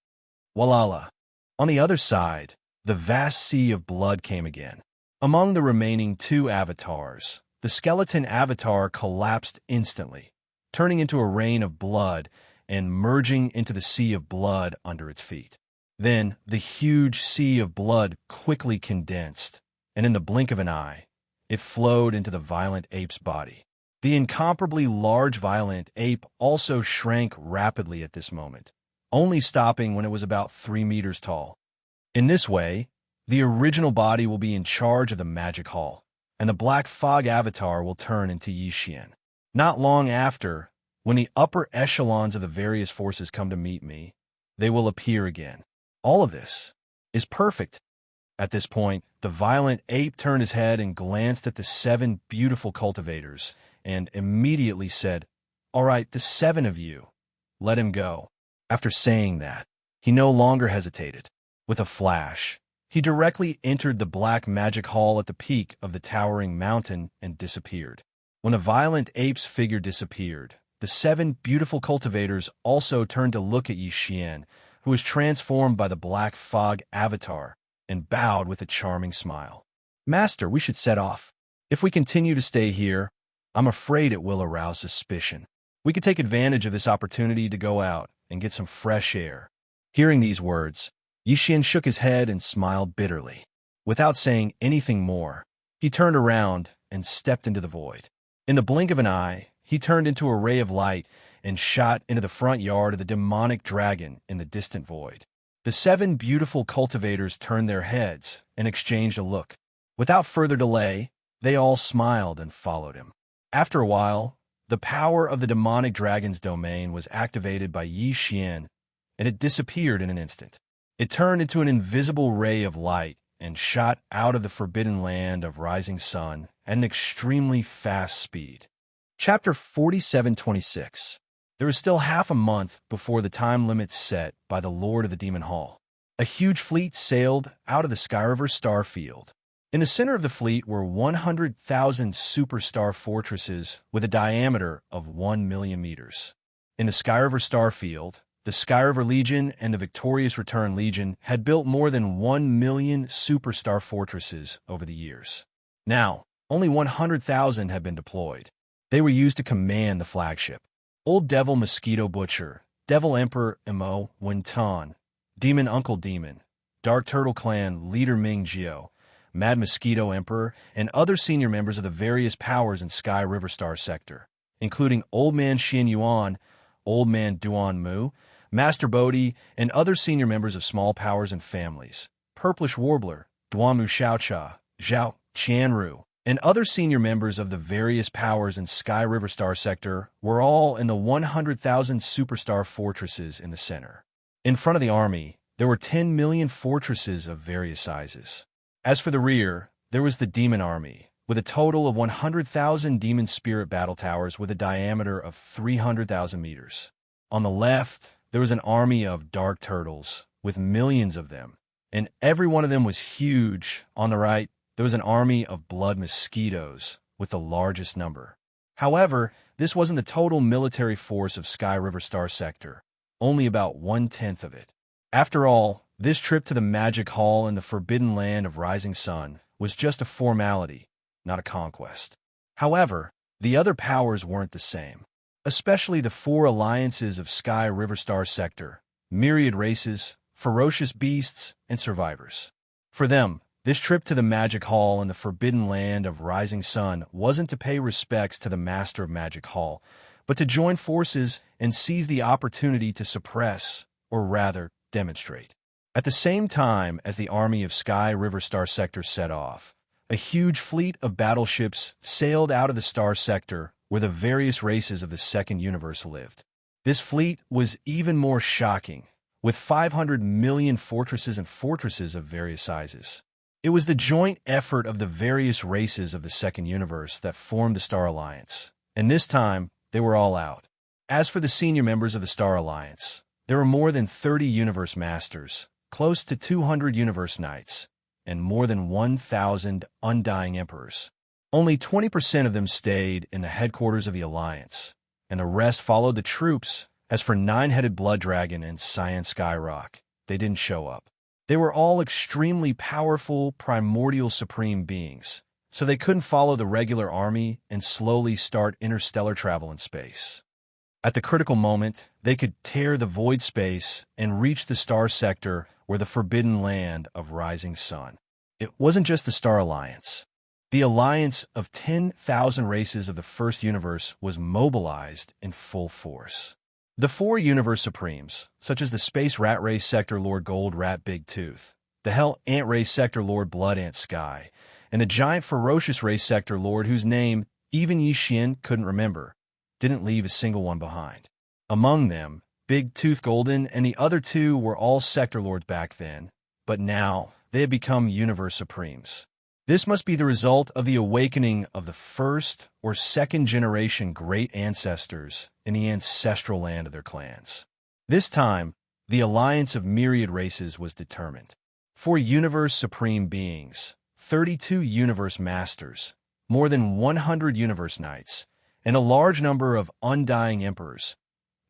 Walala. On the other side, the vast sea of blood came again. Among the remaining two avatars, the skeleton avatar collapsed instantly, turning into a rain of blood and merging into the sea of blood under its feet. Then the huge sea of blood quickly condensed, and in the blink of an eye, it flowed into the violent ape's body. The incomparably large violent ape also shrank rapidly at this moment, only stopping when it was about 3 meters tall. In this way, the original body will be in charge of the magic hall, and the black fog avatar will turn into Yi Xian. Not long after, when the upper echelons of the various forces come to meet me, they will appear again. All of this is perfect. At this point, the violent ape turned his head and glanced at the 7 beautiful cultivators, and immediately said, "All right, the 7 of you, let him go." After saying that, he no longer hesitated. With a flash, he directly entered the black magic hall at the peak of the towering mountain and disappeared. When the violent ape's figure disappeared, the 7 beautiful cultivators also turned to look at Yi Xian, who was transformed by the black fog avatar, and bowed with a charming smile. "Master, we should set off. If we continue to stay here, I'm afraid it will arouse suspicion. We could take advantage of this opportunity to go out and get some fresh air." Hearing these words, Yi Xian shook his head and smiled bitterly. Without saying anything more, he turned around and stepped into the void. In the blink of an eye, he turned into a ray of light and shot into the front yard of the demonic dragon in the distant void. The 7 beautiful cultivators turned their heads and exchanged a look. Without further delay, they all smiled and followed him. After a while, the power of the demonic dragon's domain was activated by Yi Xian, and it disappeared in an instant. It turned into an invisible ray of light and shot out of the forbidden land of rising sun at an extremely fast speed. Chapter 4726. There was still half a month before the time limit set by the Lord of the Demon Hall. A huge fleet sailed out of the Skyriver star field. In the center of the fleet were 100,000 superstar fortresses with a diameter of 1 million meters. In the Skyriver star field, the Skyriver Legion and the Victorious Return Legion had built more than 1 million superstar fortresses over the years. Now, only 100,000 had been deployed. They were used to command the flagship. Old Devil Mosquito Butcher, Devil Emperor Mo Winton, Demon Uncle Demon, Dark Turtle Clan Leader Ming Jiao, Mad Mosquito Emperor, and other senior members of the various powers in Sky River Star Sector, including Old Man Xin Yuan, Old Man Duan Mu, Master Bodhi, and other senior members of small powers and families, Purplish Warbler, Duanmu Xiaocha, Zhao Qianru, and other senior members of the various powers in Sky River Star Sector were all in the 100,000 superstar fortresses in the center. In front of the army, there were 10 million fortresses of various sizes. As for the rear, there was the Demon Army, with a total of 100,000 Demon Spirit Battle Towers with a diameter of 300,000 meters. On the left, there was an army of Dark Turtles, with millions of them, and every one of them was huge. On the right, there was an army of Blood Mosquitoes, with the largest number. However, this wasn't the total military force of Sky River Star Sector, only about 1/10 of it. After all, this trip to the Magic Hall in the Forbidden Land of Rising Sun was just a formality, not a conquest. However, the other powers weren't the same, especially the 4 alliances of Sky River Star Sector, myriad races, ferocious beasts, and survivors. For them, this trip to the Magic Hall in the forbidden land of Rising Sun wasn't to pay respects to the Master of Magic Hall, but to join forces and seize the opportunity to suppress, or rather, demonstrate. At the same time as the army of Sky River Star Sector set off, a huge fleet of battleships sailed out of the Star Sector where the various races of the Second Universe lived. This fleet was even more shocking, with 500 million fortresses and fortresses of various sizes. It was the joint effort of the various races of the Second Universe that formed the Star Alliance, and this time they were all out. As for the senior members of the Star Alliance, there were more than 30 Universe Masters, close to 200 Universe Knights, and more than 1,000 Undying Emperors. Only 20% of them stayed in the headquarters of the Alliance, and the rest followed the troops. As for Nine-Headed Blood Dragon and Cyan Skyrock, they didn't show up. They were all extremely powerful, primordial supreme beings, so they couldn't follow the regular army and slowly start interstellar travel in space. At the critical moment, they could tear the void space and reach the Star Sector where the forbidden land of Rising Sun. It wasn't just the Star Alliance. The alliance of 10,000 races of the First Universe was mobilized in full force. The four Universe Supremes, such as the Space Rat Race Sector Lord Gold Rat Big Tooth, the Hell Ant Race Sector Lord Blood Ant Sky, and the Giant Ferocious Race Sector Lord whose name even Yi Xian couldn't remember, didn't leave a single one behind. Among them, Big Tooth Golden and the other two were all Sector Lords back then, but now they had become Universe Supremes. This must be the result of the awakening of the first or second generation great ancestors in the ancestral land of their clans. This time, the alliance of myriad races was determined. 4 Universe Supreme Beings, 32 Universe Masters, more than 100 Universe Knights, and a large number of Undying Emperors.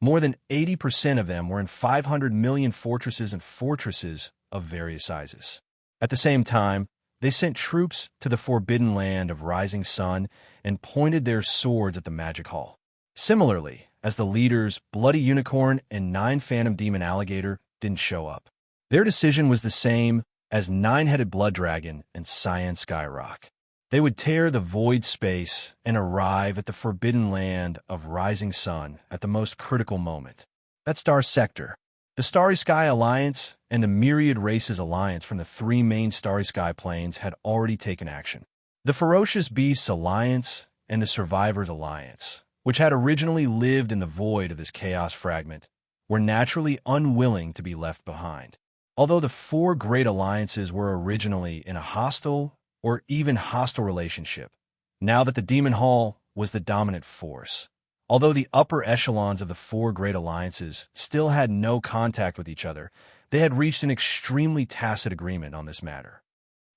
More than 80% of them were in 500 million fortresses and fortresses of various sizes. At the same time, they sent troops to the forbidden land of Rising Sun and pointed their swords at the Magic Hall. Similarly, as the leaders Bloody Unicorn and 9 Phantom Demon Alligator didn't show up. Their decision was the same as Nine-Headed Blood Dragon and Cyan Skyrock. They would tear the void space and arrive at the forbidden land of Rising Sun at the most critical moment. That Star Sector. The Starry Sky Alliance and the Myriad Races Alliance from the 3 main Starry Sky planes had already taken action. The Ferocious Beasts Alliance and the Survivors Alliance, which had originally lived in the void of this chaos fragment, were naturally unwilling to be left behind. Although the 4 great alliances were originally in a hostile or even hostile relationship, now that the Demon Hall was the dominant force. Although the upper echelons of the 4 great alliances still had no contact with each other, they had reached an extremely tacit agreement on this matter.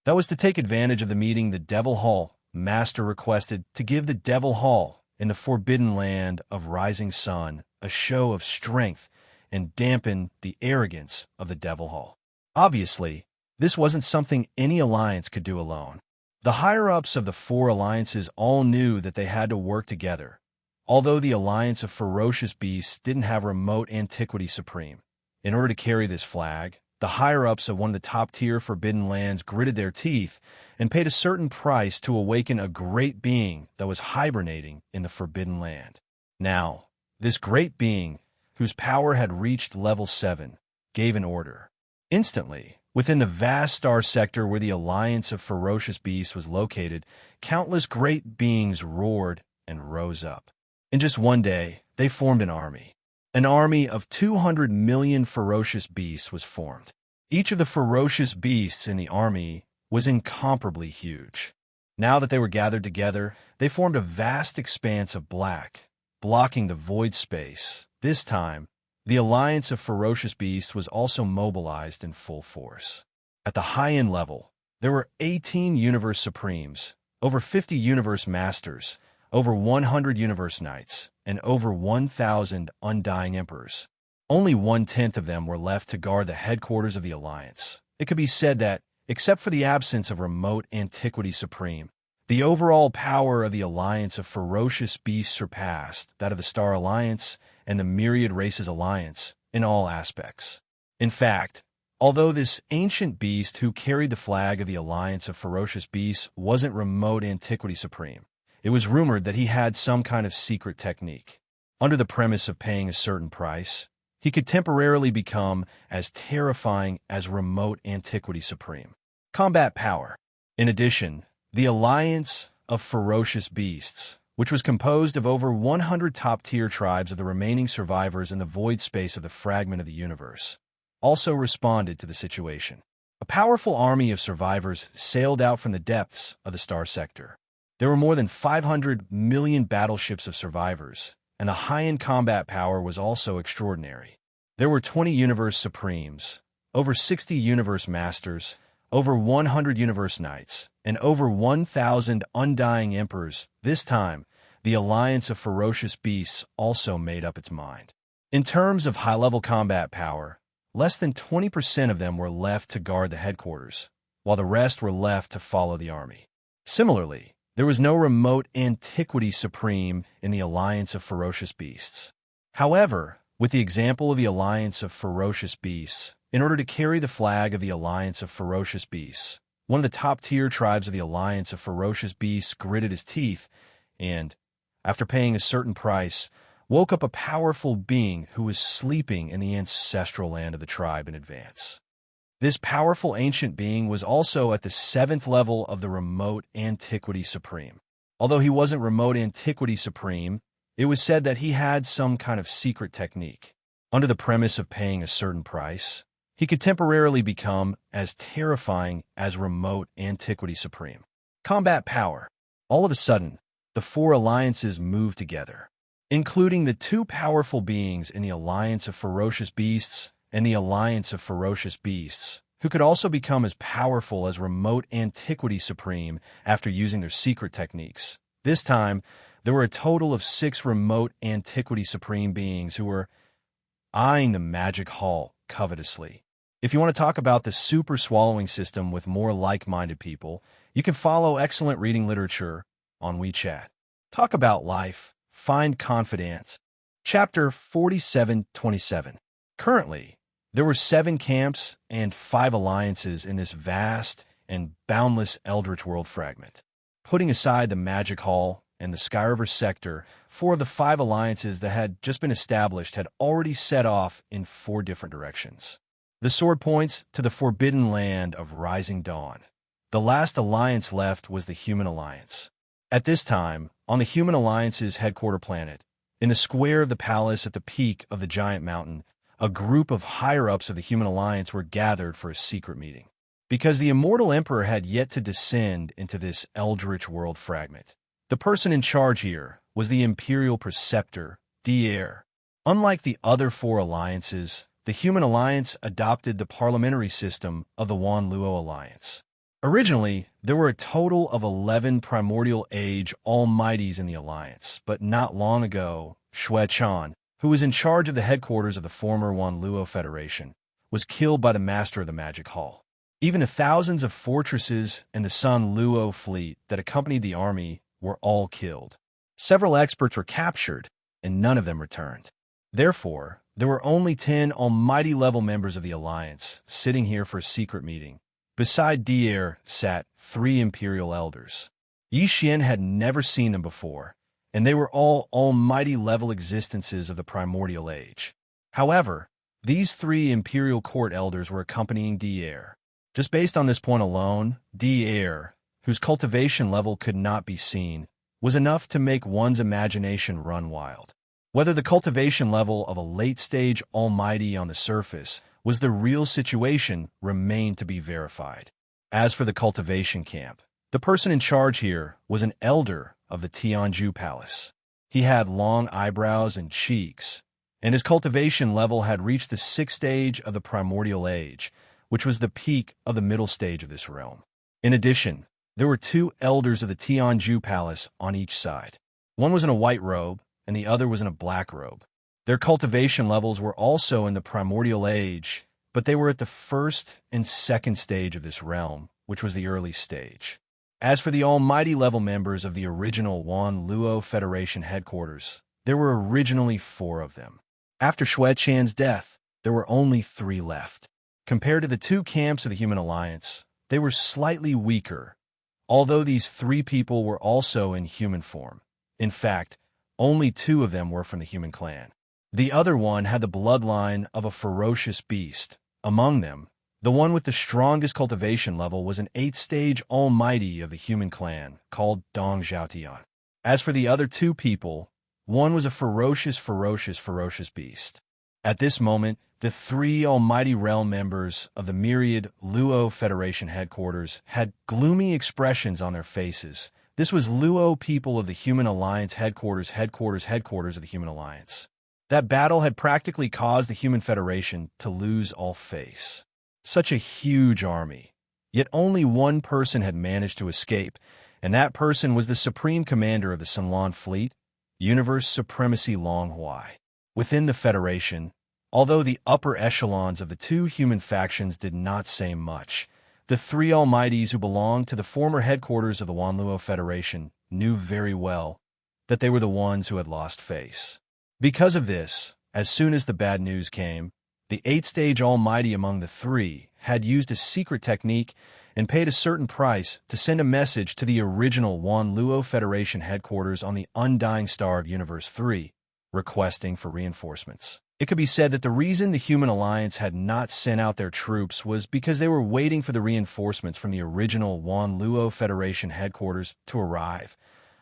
That was to take advantage of the meeting the Devil Hall Master requested to give the Devil Hall in the forbidden land of Rising Sun a show of strength and dampen the arrogance of the Devil Hall. Obviously, this wasn't something any alliance could do alone. The higher-ups of the 4 alliances all knew that they had to work together. Although the alliance of ferocious beasts didn't have remote antiquity supreme, in order to carry this flag, the higher-ups of one of the top-tier forbidden lands gritted their teeth and paid a certain price to awaken a great being that was hibernating in the forbidden land. Now, this great being, whose power had reached level 7, gave an order. Instantly, within the vast star sector where the alliance of ferocious beasts was located, countless great beings roared and rose up. In just one day, they formed an army. An army of 200 million ferocious beasts was formed. Each of the ferocious beasts in the army was incomparably huge. Now that they were gathered together, they formed a vast expanse of black, blocking the void space. This time, the alliance of ferocious beasts was also mobilized in full force. At the high-end level, there were 18 Universe Supremes, over 50 Universe Masters, over 100 Universe Knights, and over 1,000 Undying Emperors. Only 1/10 of them were left to guard the headquarters of the Alliance. It could be said that, except for the absence of remote antiquity supreme, the overall power of the Alliance of ferocious beasts surpassed that of the Star Alliance and the Myriad Races Alliance in all aspects. In fact, Although this ancient beast who carried the flag of the Alliance of Ferocious Beasts wasn't remote antiquity supreme, it was rumored that he had some kind of secret technique. Under the premise of paying a certain price, he could temporarily become as terrifying as remote antiquity supreme. Combat power. In addition, the Alliance of Ferocious Beasts, which was composed of over 100 top-tier tribes of the remaining survivors in the void space of the fragment of the universe, also responded to the situation. A powerful army of survivors sailed out from the depths of the star sector. There were more than 500 million battleships of survivors, and the high-end combat power was also extraordinary. There were 20 Universe Supremes, over 60 Universe Masters, over 100 Universe Knights, and over 1,000 Undying Emperors. This time, the Alliance of Ferocious Beasts also made up its mind. In terms of high-level combat power, less than 20% of them were left to guard the headquarters, while the rest were left to follow the army. Similarly, there was no remote antiquity supreme in the Alliance of Ferocious Beasts. However, with the example of the Alliance of Ferocious Beasts, in order to carry the flag of the Alliance of Ferocious Beasts, one of the top-tier tribes of the Alliance of Ferocious Beasts gritted his teeth and, after paying a certain price, woke up a powerful being who was sleeping in the ancestral land of the tribe in advance. This powerful ancient being was also at the 7th level of the Remote Antiquity Supreme. Although he wasn't Remote Antiquity Supreme, it was said that he had some kind of secret technique. Under the premise of paying a certain price, he could temporarily become as terrifying as Remote Antiquity Supreme. Combat power. All of a sudden, the 4 alliances moved together, including the 2 powerful beings in the Alliance of Ferocious Beasts and the Alliance of Ferocious Beasts, who could also become as powerful as Remote Antiquity Supreme after using their secret techniques. This time, there were a total of 6 Remote Antiquity Supreme beings who were eyeing the magic hall covetously. If you want to talk about the super swallowing system with more like-minded people, you can follow excellent reading literature on WeChat. Talk about life. Find confidence. Chapter 4727. Currently, there were 7 camps and 5 alliances in this vast and boundless Eldritch world fragment. Putting aside the Magic Hall and the Skyriver sector, 4 of the 5 alliances that had just been established had already set off in 4 different directions. The sword points to the forbidden land of Rising Dawn. The last alliance left was the Human Alliance. At this time, on the Human Alliance's headquarter planet, in the square of the palace at the peak of the giant mountain, a group of higher-ups of the Human Alliance were gathered for a secret meeting. Because the Immortal Emperor had yet to descend into this Eldritch world fragment, the person in charge here was the Imperial Preceptor, Dier. Unlike the other 4 alliances, the Human Alliance adopted the parliamentary system of the Wan Luo Alliance. Originally, there were a total of 11 Primordial Age Almighties in the Alliance, but not long ago, Xue Chan, who was in charge of the headquarters of the former Wan Luo Federation, was killed by the Master of the Magic Hall. Even the thousands of fortresses and the Sun Luo fleet that accompanied the army were all killed. Several experts were captured, and none of them returned. Therefore, there were only 10 Almighty-level members of the Alliance sitting here for a secret meeting. Beside Dier sat 3 Imperial Elders. Yi Xian had never seen them before, and they were all Almighty-level existences of the Primordial Age. However, these 3 Imperial Court Elders were accompanying Dier. Just based on this point alone, Dier, whose cultivation level could not be seen, was enough to make one's imagination run wild. Whether the cultivation level of a late-stage Almighty on the surface was the real situation remained to be verified. As for the cultivation camp, the person in charge here was an elder of the Tianju Palace. He had long eyebrows and cheeks, and his cultivation level had reached the 6th stage of the Primordial Age, which was the peak of the middle stage of this realm. In addition, there were 2 elders of the Tianju Palace on each side. One was in a white robe, and the other was in a black robe. Their cultivation levels were also in the Primordial Age, but they were at the 1st and 2nd stage of this realm, which was the early stage. As for the Almighty-level members of the original Wan Luo Federation headquarters, there were originally 4 of them. After Xue Chan's death, there were only 3 left. Compared to the two camps of the human alliance, they were slightly weaker, although these three people were also in human form. In fact, only two of them were from the human clan. The other one had the bloodline of a ferocious beast. Among them, the one with the strongest cultivation level was an 8th-stage almighty of the human clan, called Dong Zhaotian. As for the other two people, one was a ferocious beast. At this moment, the three almighty realm members of the myriad Luo Federation headquarters had gloomy expressions on their faces. This was Luo people of the Human Alliance headquarters of the Human Alliance. That battle had practically caused the Human Federation to lose all face. Such a huge army. Yet only one person had managed to escape, and that person was the Supreme Commander of the Sunlan Fleet, Universe Supremacy Long Huai. Within the Federation, although the upper echelons of the two human factions did not say much, the three almighties who belonged to the former headquarters of the Wanluo Federation knew very well that they were the ones who had lost face. Because of this, as soon as the bad news came, the 8th-stage almighty among the three had used a secret technique and paid a certain price to send a message to the original Wanluo Federation headquarters on the undying star of Universe 3, requesting for reinforcements. It could be said that the reason the Human Alliance had not sent out their troops was because they were waiting for the reinforcements from the original Wanluo Federation headquarters to arrive.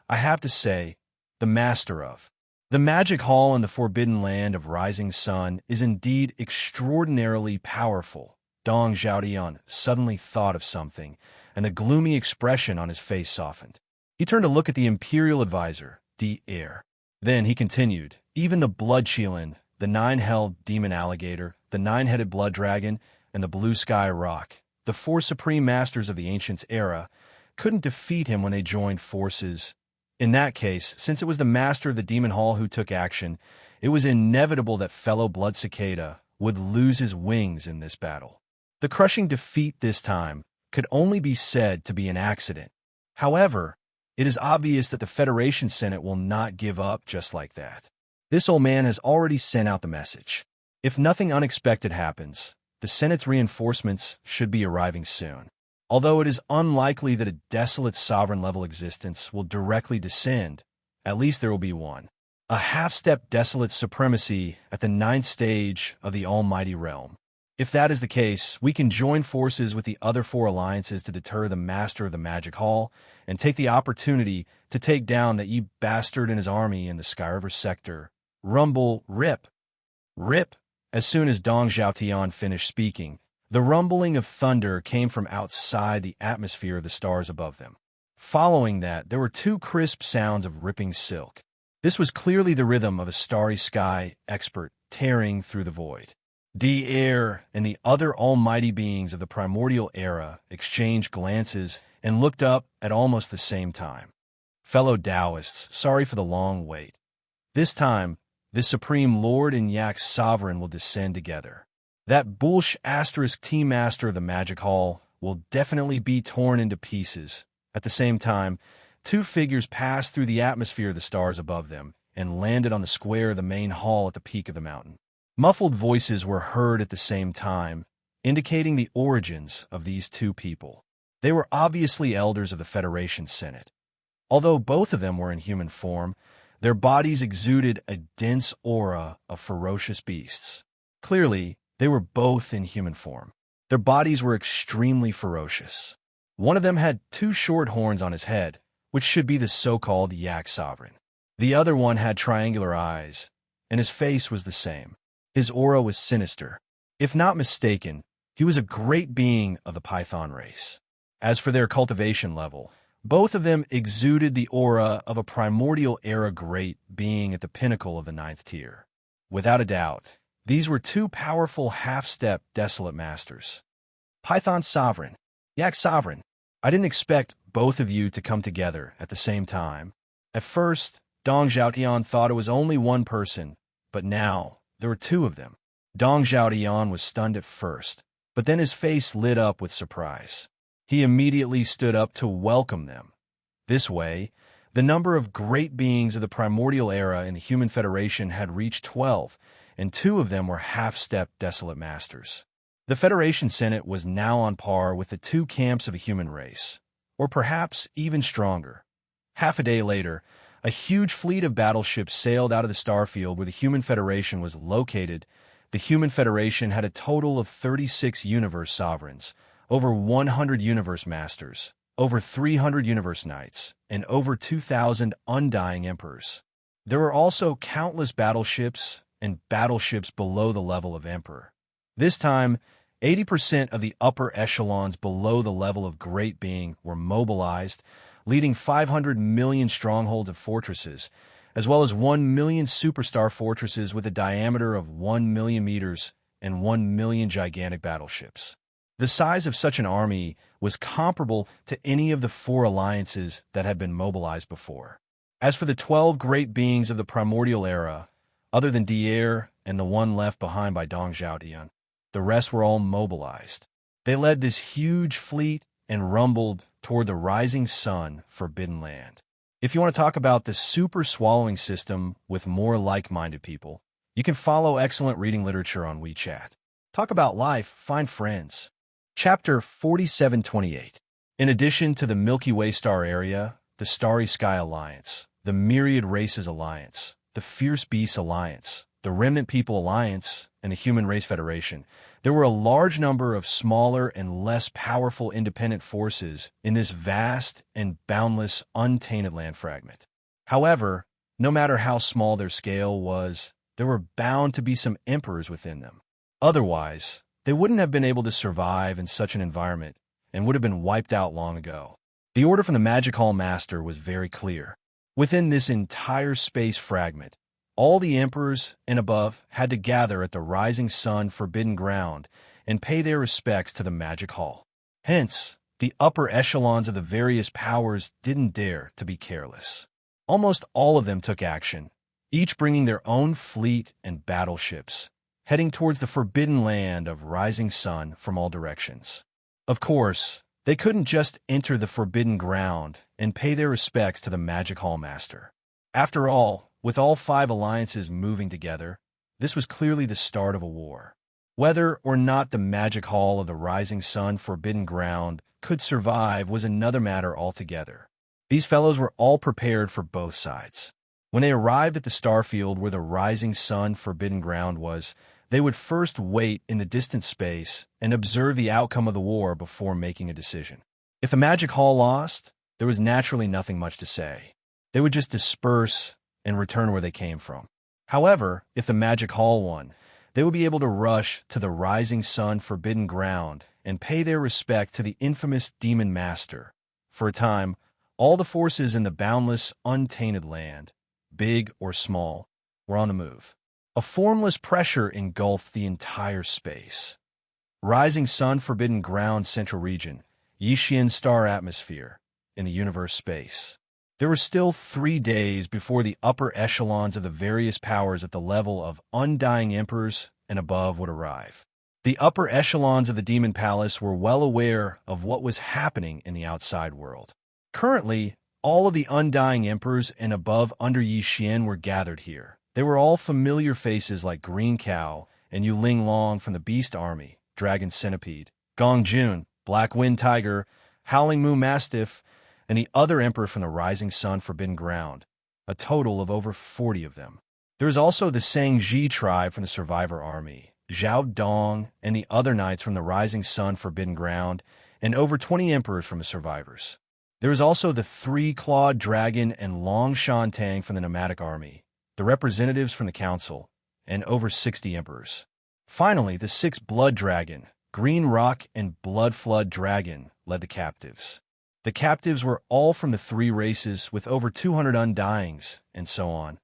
I have to say, the master of the Magic Hall in the Forbidden Land of Rising Sun is indeed extraordinarily powerful. Dong Zhaotian suddenly thought of something, and the gloomy expression on his face softened. He turned to look at the Imperial Advisor, D-Air. Then he continued, even the Blood Cheelin, the 9-held demon alligator, the 9-headed blood dragon, and the blue sky rock, the 4 supreme masters of the Ancients era, couldn't defeat him when they joined forces. In that case, since it was the master of the Demon Hall who took action, it was inevitable that fellow Blood Cicada would lose his wings in this battle. The crushing defeat this time could only be said to be an accident. However, it is obvious that the Federation Senate will not give up just like that. This old man has already sent out the message. If nothing unexpected happens, the Senate's reinforcements should be arriving soon. Although it is unlikely that a desolate sovereign-level existence will directly descend, at least there will be one. A half-step desolate supremacy at the 9th stage of the almighty realm. If that is the case, we can join forces with the other 4 alliances to deter the master of the Magic Hall and take the opportunity to take down that ye bastard and his army in the Skyriver sector. Rumble, rip. Rip. As soon as Dong Zhaotian finished speaking, the rumbling of thunder came from outside the atmosphere of the stars above them. Following that, there were 2 crisp sounds of ripping silk. This was clearly the rhythm of a starry sky expert tearing through the void. D-Air and the other almighty beings of the primordial era exchanged glances and looked up at almost the same time. Fellow Taoists, sorry for the long wait. This time, the Supreme Lord and Yak Sovereign will descend together. That bullsh asterisk team master of the Magic Hall will definitely be torn into pieces. At the same time, 2 figures passed through the atmosphere of the stars above them and landed on the square of the main hall at the peak of the mountain. Muffled voices were heard at the same time, indicating the origins of these 2 people. They were obviously elders of the Federation Senate. Although both of them were in human form, their bodies exuded a dense aura of ferocious beasts. Clearly, they were both in human form. Their bodies were extremely ferocious. One of them had 2 short horns on his head, which should be the so-called Yak Sovereign. The other one had triangular eyes, and his face was the same. His aura was sinister. If not mistaken, he was a great being of the Python race. As for their cultivation level, both of them exuded the aura of a primordial era great being at the pinnacle of the 9th tier. Without a doubt, these were 2 powerful half-step desolate masters. Python Sovereign, Yak Sovereign, I didn't expect both of you to come together at the same time. At first, Dong Zhaotian thought it was only one person, but now there were 2 of them. Dong Zhaotian was stunned at first, but then his face lit up with surprise. He immediately stood up to welcome them. This way, the number of great beings of the primordial era in the Human Federation had reached 12, and 2 of them were half-step desolate masters. The Federation Senate was now on par with the two camps of a human race, or perhaps even stronger. Half a day later, a huge fleet of battleships sailed out of the starfield where the Human Federation was located. The Human Federation had a total of 36 universe sovereigns, over 100 universe masters, over 300 universe knights, and over 2,000 undying emperors. There were also countless battleships and battleships below the level of emperor. This time, 80% of the upper echelons below the level of great being were mobilized, leading 500 million strongholds of fortresses, as well as 1 million superstar fortresses with a diameter of 1 million meters and 1 million gigantic battleships. The size of such an army was comparable to any of the 4 alliances that had been mobilized before. As for the 12 great beings of the primordial era, other than Dier and the one left behind by Dong Zhaodian, the rest were all mobilized. They led this huge fleet and rumbled toward the rising sun, Forbidden Land. If you want to talk about the super swallowing system with more like-minded people, you can follow excellent reading literature on WeChat. Talk about life, find friends. Chapter 4728. In addition to the Milky Way star area, the Starry Sky Alliance, the Myriad Races Alliance, the Fierce Beasts Alliance, the Remnant People Alliance, and the Human Race Federation, there were a large number of smaller and less powerful independent forces in this vast and boundless untainted land fragment. However, no matter how small their scale was, there were bound to be some emperors within them. Otherwise, they wouldn't have been able to survive in such an environment and would have been wiped out long ago. The order from the Magic Hall Master was very clear. Within this entire space fragment, all the emperors and above had to gather at the rising sun Forbidden Ground and pay their respects to the Magic Hall. Hence, the upper echelons of the various powers didn't dare to be careless. Almost all of them took action, each bringing their own fleet and battleships, heading towards the Forbidden Land of Rising Sun from all directions. Of course, they couldn't just enter the Forbidden Ground and pay their respects to the Magic Hall Master. After all, with all 5 alliances moving together, this was clearly the start of a war. Whether or not the Magic Hall of the Rising Sun Forbidden Ground could survive was another matter altogether. These fellows were all prepared for both sides. When they arrived at the starfield where the Rising Sun Forbidden Ground was, they would first wait in the distant space and observe the outcome of the war before making a decision. If the Magic Hall lost, there was naturally nothing much to say. They would just disperse and return where they came from. However, if the Magic Hall won, they would be able to rush to the Rising Sun Forbidden Ground and pay their respect to the infamous Demon Master. For a time, all the forces in the boundless, untainted land, big or small, were on the move. A formless pressure engulfed the entire space. Rising Sun Forbidden Ground Central Region, Yixian Star Atmosphere, in the universe space. There were still 3 days before the upper echelons of the various powers at the level of undying emperors and above would arrive. The upper echelons of the Demon Palace were well aware of what was happening in the outside world. Currently, all of the undying emperors and above under Yixian were gathered here. They were all familiar faces like Green Cow and Yuling Long from the Beast Army, Dragon Centipede, Gong Jun, Black Wind Tiger, Howling Moo Mastiff, and the other emperor from the Rising Sun Forbidden Ground, a total of over 40 of them. There is also the Sangji tribe from the Survivor Army, Zhao Dong, and the other knights from the Rising Sun Forbidden Ground, and over 20 emperors from the survivors. There is also the 3-clawed dragon and Long Shan Tang from the Nomadic Army, the representatives from the Council, and over 60 emperors. Finally, the 6-blood dragon, Green Rock and Blood Flood Dragon, led the captives. The captives were all from the 3 races with over 200 undyings, and so on.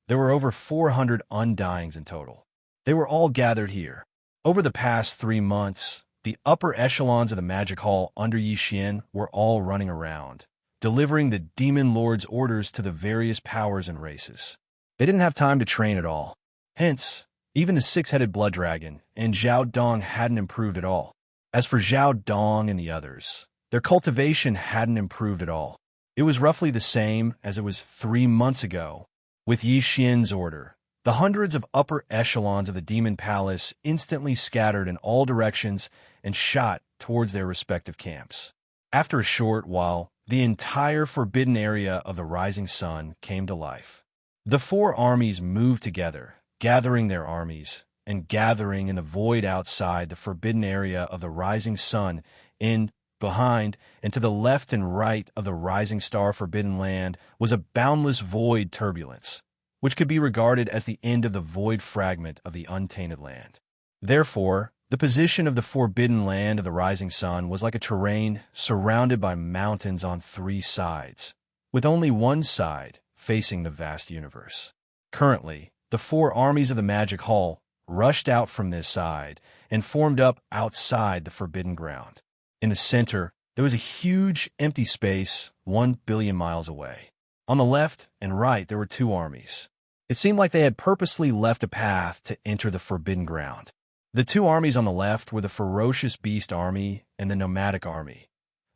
There were over 400 undyings in total. They were all gathered here. Over the past 3 months, the upper echelons of the Magic Hall under Yixian were all running around, delivering the Demon Lord's orders to the various powers and races. They didn't have time to train at all. Hence, even the 6-headed blood dragon and Zhao Dong hadn't improved at all. As for Zhao Dong and the others, their cultivation hadn't improved at all. It was roughly the same as it was 3 months ago. With Yixian's order, the The hundreds of upper echelons of the Demon Palace instantly scattered in all directions and shot towards their respective camps. After a short while, the entire forbidden area of the Rising Sun came to life. The four armies moved together, gathering their armies, and gathering in the void outside the forbidden area of the Rising Sun, in, behind, and to the left and right of the Rising Star Forbidden Land was a boundless void turbulence, which could be regarded as the end of the void fragment of the untainted land. Therefore, the position of the forbidden land of the Rising Sun was like a terrain surrounded by mountains on three sides, with only one side facing the vast universe. Currently, the four armies of the Magic Hall rushed out from this side and formed up outside the forbidden ground. In the center, there was a huge empty space 1 billion miles away. On the left and right, there were two armies. It seemed like they had purposely left a path to enter the forbidden ground. The two armies on the left were the Ferocious Beast Army and the Nomadic Army.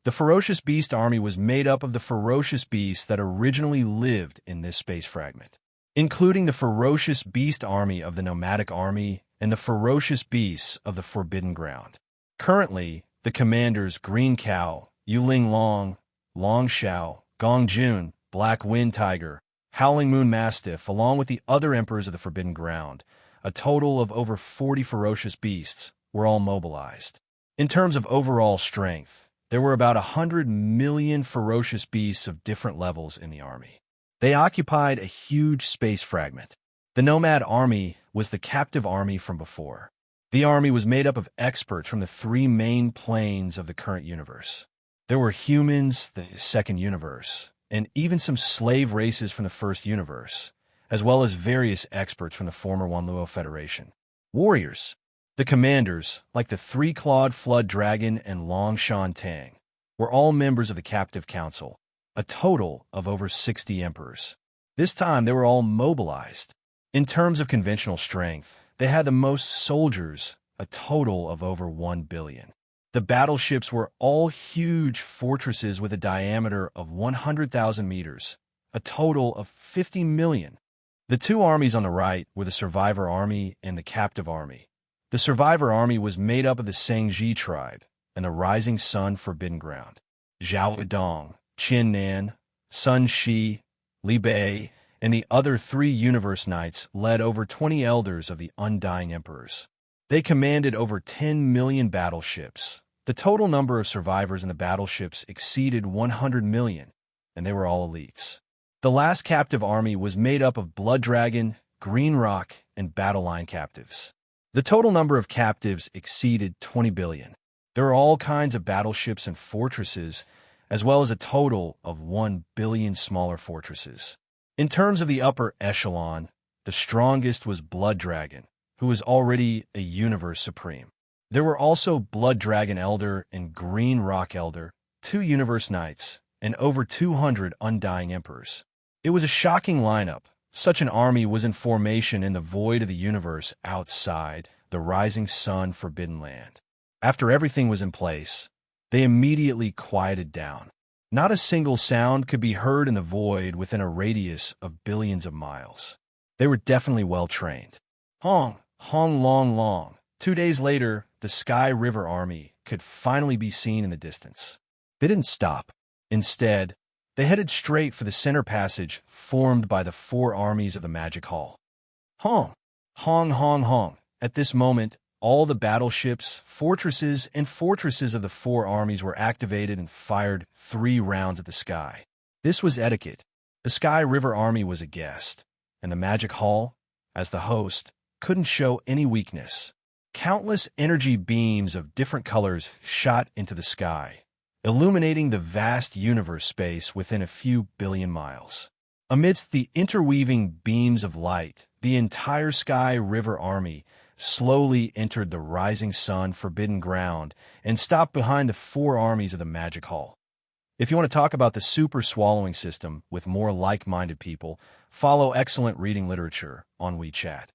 The Ferocious Beast Army was made up of the ferocious beasts that originally lived in this space fragment, including the Ferocious Beast Army of the Nomadic Army and the Ferocious Beasts of the Forbidden Ground. Currently, the commanders Green Cow, Yuling Long, Long Xiao, Gong Jun, Black Wind Tiger, Howling Moon Mastiff, along with the other emperors of the Forbidden Ground, a total of over 40 ferocious beasts, were all mobilized. In terms of overall strength, there were about 100 million ferocious beasts of different levels in the army. They occupied a huge space fragment. The Nomad Army was the captive army from before. The army was made up of experts from the three main planes of the current universe. There were humans, the second universe, and even some slave races from the first universe, as well as various experts from the former Wanluo Federation. Warriors. The commanders, like the three-clawed Flood Dragon and Long Shan Tang, were all members of the Captive Council, a total of over 60 emperors. This time, they were all mobilized. In terms of conventional strength, they had the most soldiers, a total of over 1 billion. The battleships were all huge fortresses with a diameter of 100,000 meters, a total of 50 million. The two armies on the right were the Survivor Army and the Captive Army. The Survivor Army was made up of the Sangji tribe and the Rising Sun Forbidden Ground. Zhao Dong, Qin Nan, Sun Shi, Li Bei, and the other three Universe Knights led over 20 elders of the Undying Emperors. They commanded over 10 million battleships. The total number of survivors in the battleships exceeded 100 million, and they were all elites. The last captive army was made up of Blood Dragon, Green Rock, and Battle Line captives. The total number of captives exceeded 20 billion. There are all kinds of battleships and fortresses, as well as a total of 1 billion smaller fortresses. In terms of the upper echelon, the strongest was Blood Dragon, who was already a Universe Supreme. There were also Blood Dragon Elder and Green Rock Elder, two Universe Knights, and over 200 Undying Emperors. It was a shocking lineup. Such an army was in formation in the void of the universe outside the Rising Sun Forbidden Land. After everything was in place, they immediately quieted down. Not a single sound could be heard in the void within a radius of billions of miles. They were definitely well trained. Hong, long, long. 2 days later, the Sky River Army could finally be seen in the distance. They didn't stop. Instead, they headed straight for the center passage formed by the four armies of the Magic Hall. Hong. At this moment, all the battleships, fortresses of the four armies were activated and fired 3 rounds at the sky. This was etiquette. The Sky River Army was a guest, and the Magic Hall, as the host, couldn't show any weakness. Countless energy beams of different colors shot into the sky, illuminating the vast universe space within a few billion miles. Amidst the interweaving beams of light, the entire Sky River Army slowly entered the Rising Sun Forbidden Ground and stopped behind the four armies of the Magic Hall. If you want to talk about the super swallowing system with more like-minded people, follow excellent reading literature on WeChat.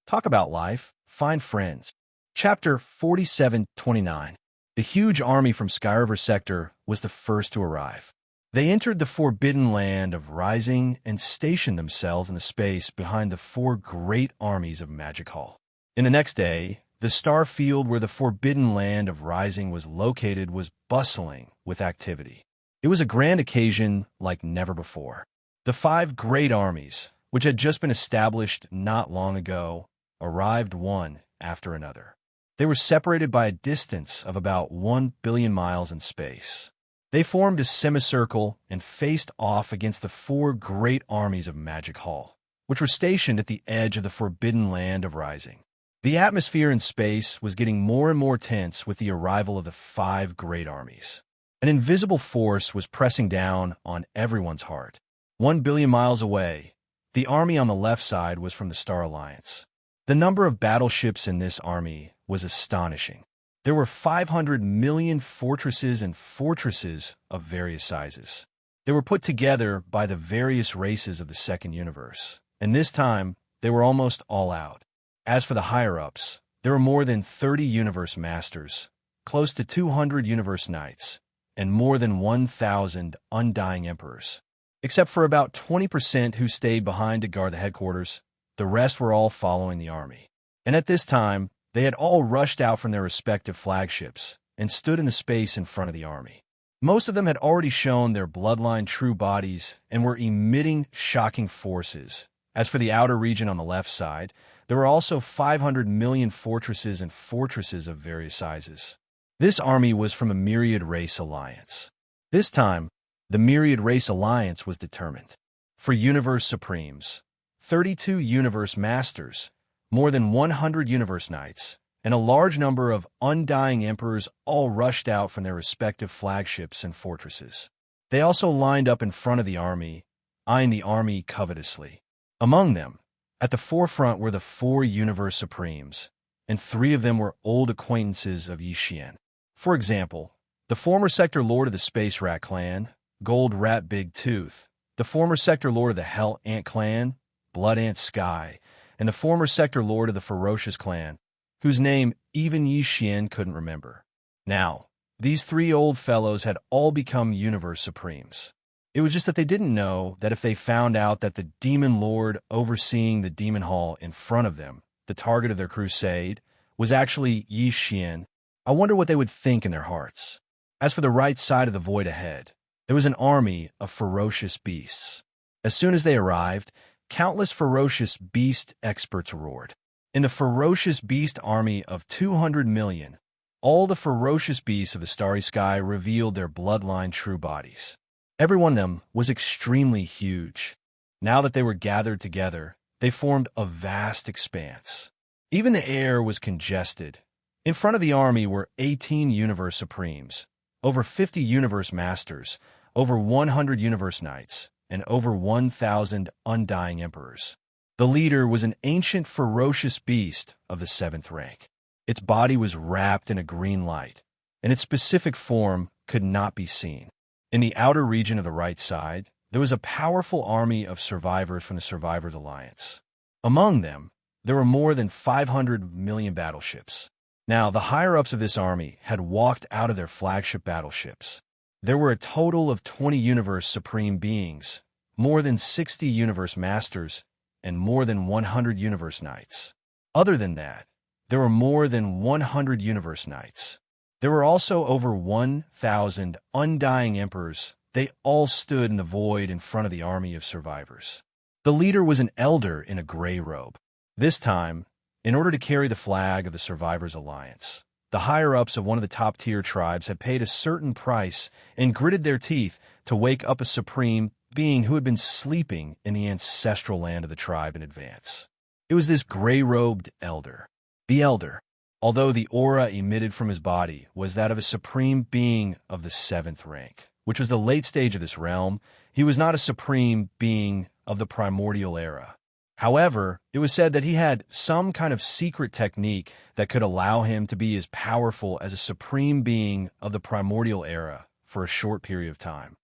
Talk about life, find friends. Chapter 4729. The huge army from Skyriver Sector was the first to arrive. They entered the forbidden land of Rising and stationed themselves in the space behind the four great armies of Magic Hall. In the next day, the star field where the forbidden land of Rising was located was bustling with activity. It was a grand occasion like never before. The five great armies, which had just been established not long ago, arrived one after another. They were separated by a distance of about 1 billion miles in space. They formed a semicircle and faced off against the four great armies of Magic Hall, which were stationed at the edge of the forbidden land of Rising. The atmosphere in space was getting more and more tense with the arrival of the five great armies. An invisible force was pressing down on everyone's heart. 1 billion miles away, the army on the left side was from the Star Alliance. The number of battleships in this army was astonishing. There were 500 million fortresses and fortresses of various sizes. They were put together by the various races of the second universe, and this time they were almost all out. As for the higher-ups, there were more than 30 universe masters, close to 200 universe knights, and more than 1,000 undying emperors. Except for about 20% who stayed behind to guard the headquarters, the rest were all following the army. And at this time, they had all rushed out from their respective flagships and stood in the space in front of the army. Most of them had already shown their bloodline true bodies and were emitting shocking forces. As for the outer region on the left side, there were also 500 million fortresses and fortresses of various sizes. This army was from a Myriad Race Alliance. This time, the Myriad Race Alliance was determined. For Universe Supremes, 32 Universe Masters, more than 100 Universe Knights, and a large number of undying emperors all rushed out from their respective flagships and fortresses. They also lined up in front of the army, eyeing the army covetously. Among them, at the forefront were the 4 Universe Supremes, and 3 of them were old acquaintances of Yi Xian. For example, the former Sector Lord of the Space Rat Clan, Gold Rat Big Tooth, the former Sector Lord of the Hell Ant Clan, Blood Ant Sky, and the former Sector Lord of the Ferocious Clan, whose name even Yi Xian couldn't remember. Now, these 3 old fellows had all become Universe Supremes. It was just that they didn't know that if they found out that the Demon Lord overseeing the Demon Hall in front of them, the target of their crusade, was actually Yi Xian, I wonder what they would think in their hearts. As for the right side of the void ahead, there was an army of ferocious beasts. As soon as they arrived, countless ferocious beast experts roared. In the ferocious beast army of 200 million, all the ferocious beasts of the starry sky revealed their bloodline true bodies. Every one of them was extremely huge. Now that they were gathered together, they formed a vast expanse. Even the air was congested. In front of the army were 18 Universe Supremes, over 50 Universe Masters, over 100 Universe Knights, and over 1,000 undying emperors. The leader was an ancient ferocious beast of the 7th rank. Its body was wrapped in a green light, and its specific form could not be seen. In the outer region of the right side, there was a powerful army of survivors from the Survivors Alliance. Among them, there were more than 500 million battleships. Now, the higher-ups of this army had walked out of their flagship battleships. There were a total of 20 Universe Supreme Beings, more than 60 Universe Masters, and more than 100 Universe Knights. Other than that, there were more than 100 Universe Knights. There were also over 1,000 undying emperors. They all stood in the void in front of the army of survivors. The leader was an elder in a gray robe. This time, in order to carry the flag of the Survivors Alliance, the higher-ups of one of the top-tier tribes had paid a certain price and gritted their teeth to wake up a supreme being who had been sleeping in the ancestral land of the tribe in advance. It was this gray-robed elder. The elder, although the aura emitted from his body was that of a supreme being of the 7th rank, which was the late stage of this realm, he was not a supreme being of the primordial era. However, it was said that he had some kind of secret technique that could allow him to be as powerful as a supreme being of the primordial era for a short period of time.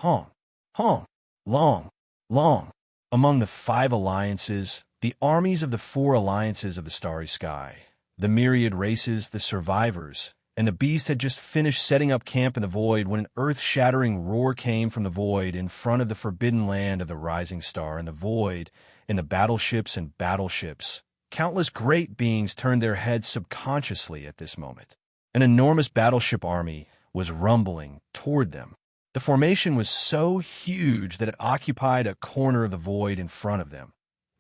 Long. Among the 5 alliances, the armies of the 4 alliances of the starry sky, the myriad races, the survivors, and the beast had just finished setting up camp in the void when an earth-shattering roar came from the void in front of the forbidden land of the rising star. In the void, in the battleships, countless great beings turned their heads subconsciously at this moment. An enormous battleship army was rumbling toward them. The formation was so huge that it occupied a corner of the void in front of them.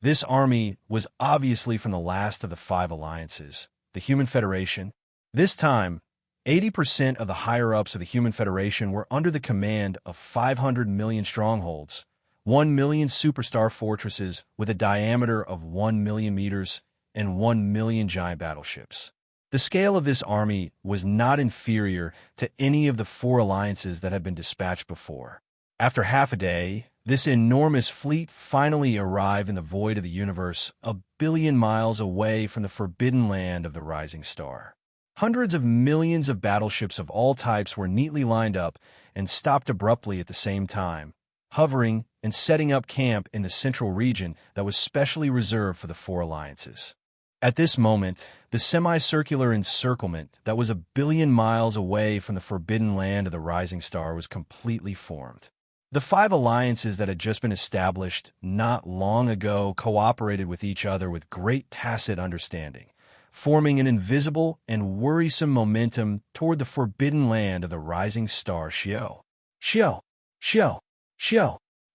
This army was obviously from the last of the 5 alliances, the Human Federation. This time, 80% of the higher-ups of the Human Federation were under the command of 500 million strongholds, 1 million superstar fortresses with a diameter of 1 million meters, and 1 million giant battleships. The scale of this army was not inferior to any of the 4 alliances that had been dispatched before. After half a day, this enormous fleet finally arrived in the void of the universe, a billion miles away from the forbidden land of the rising star. Hundreds of millions of battleships of all types were neatly lined up and stopped abruptly at the same time, hovering and setting up camp in the central region that was specially reserved for the 4 alliances. At this moment, the semicircular encirclement that was a billion miles away from the forbidden land of the rising star was completely formed. The 5 alliances that had just been established not long ago cooperated with each other with great tacit understanding, forming an invisible and worrisome momentum toward the forbidden land of the rising star Xiao.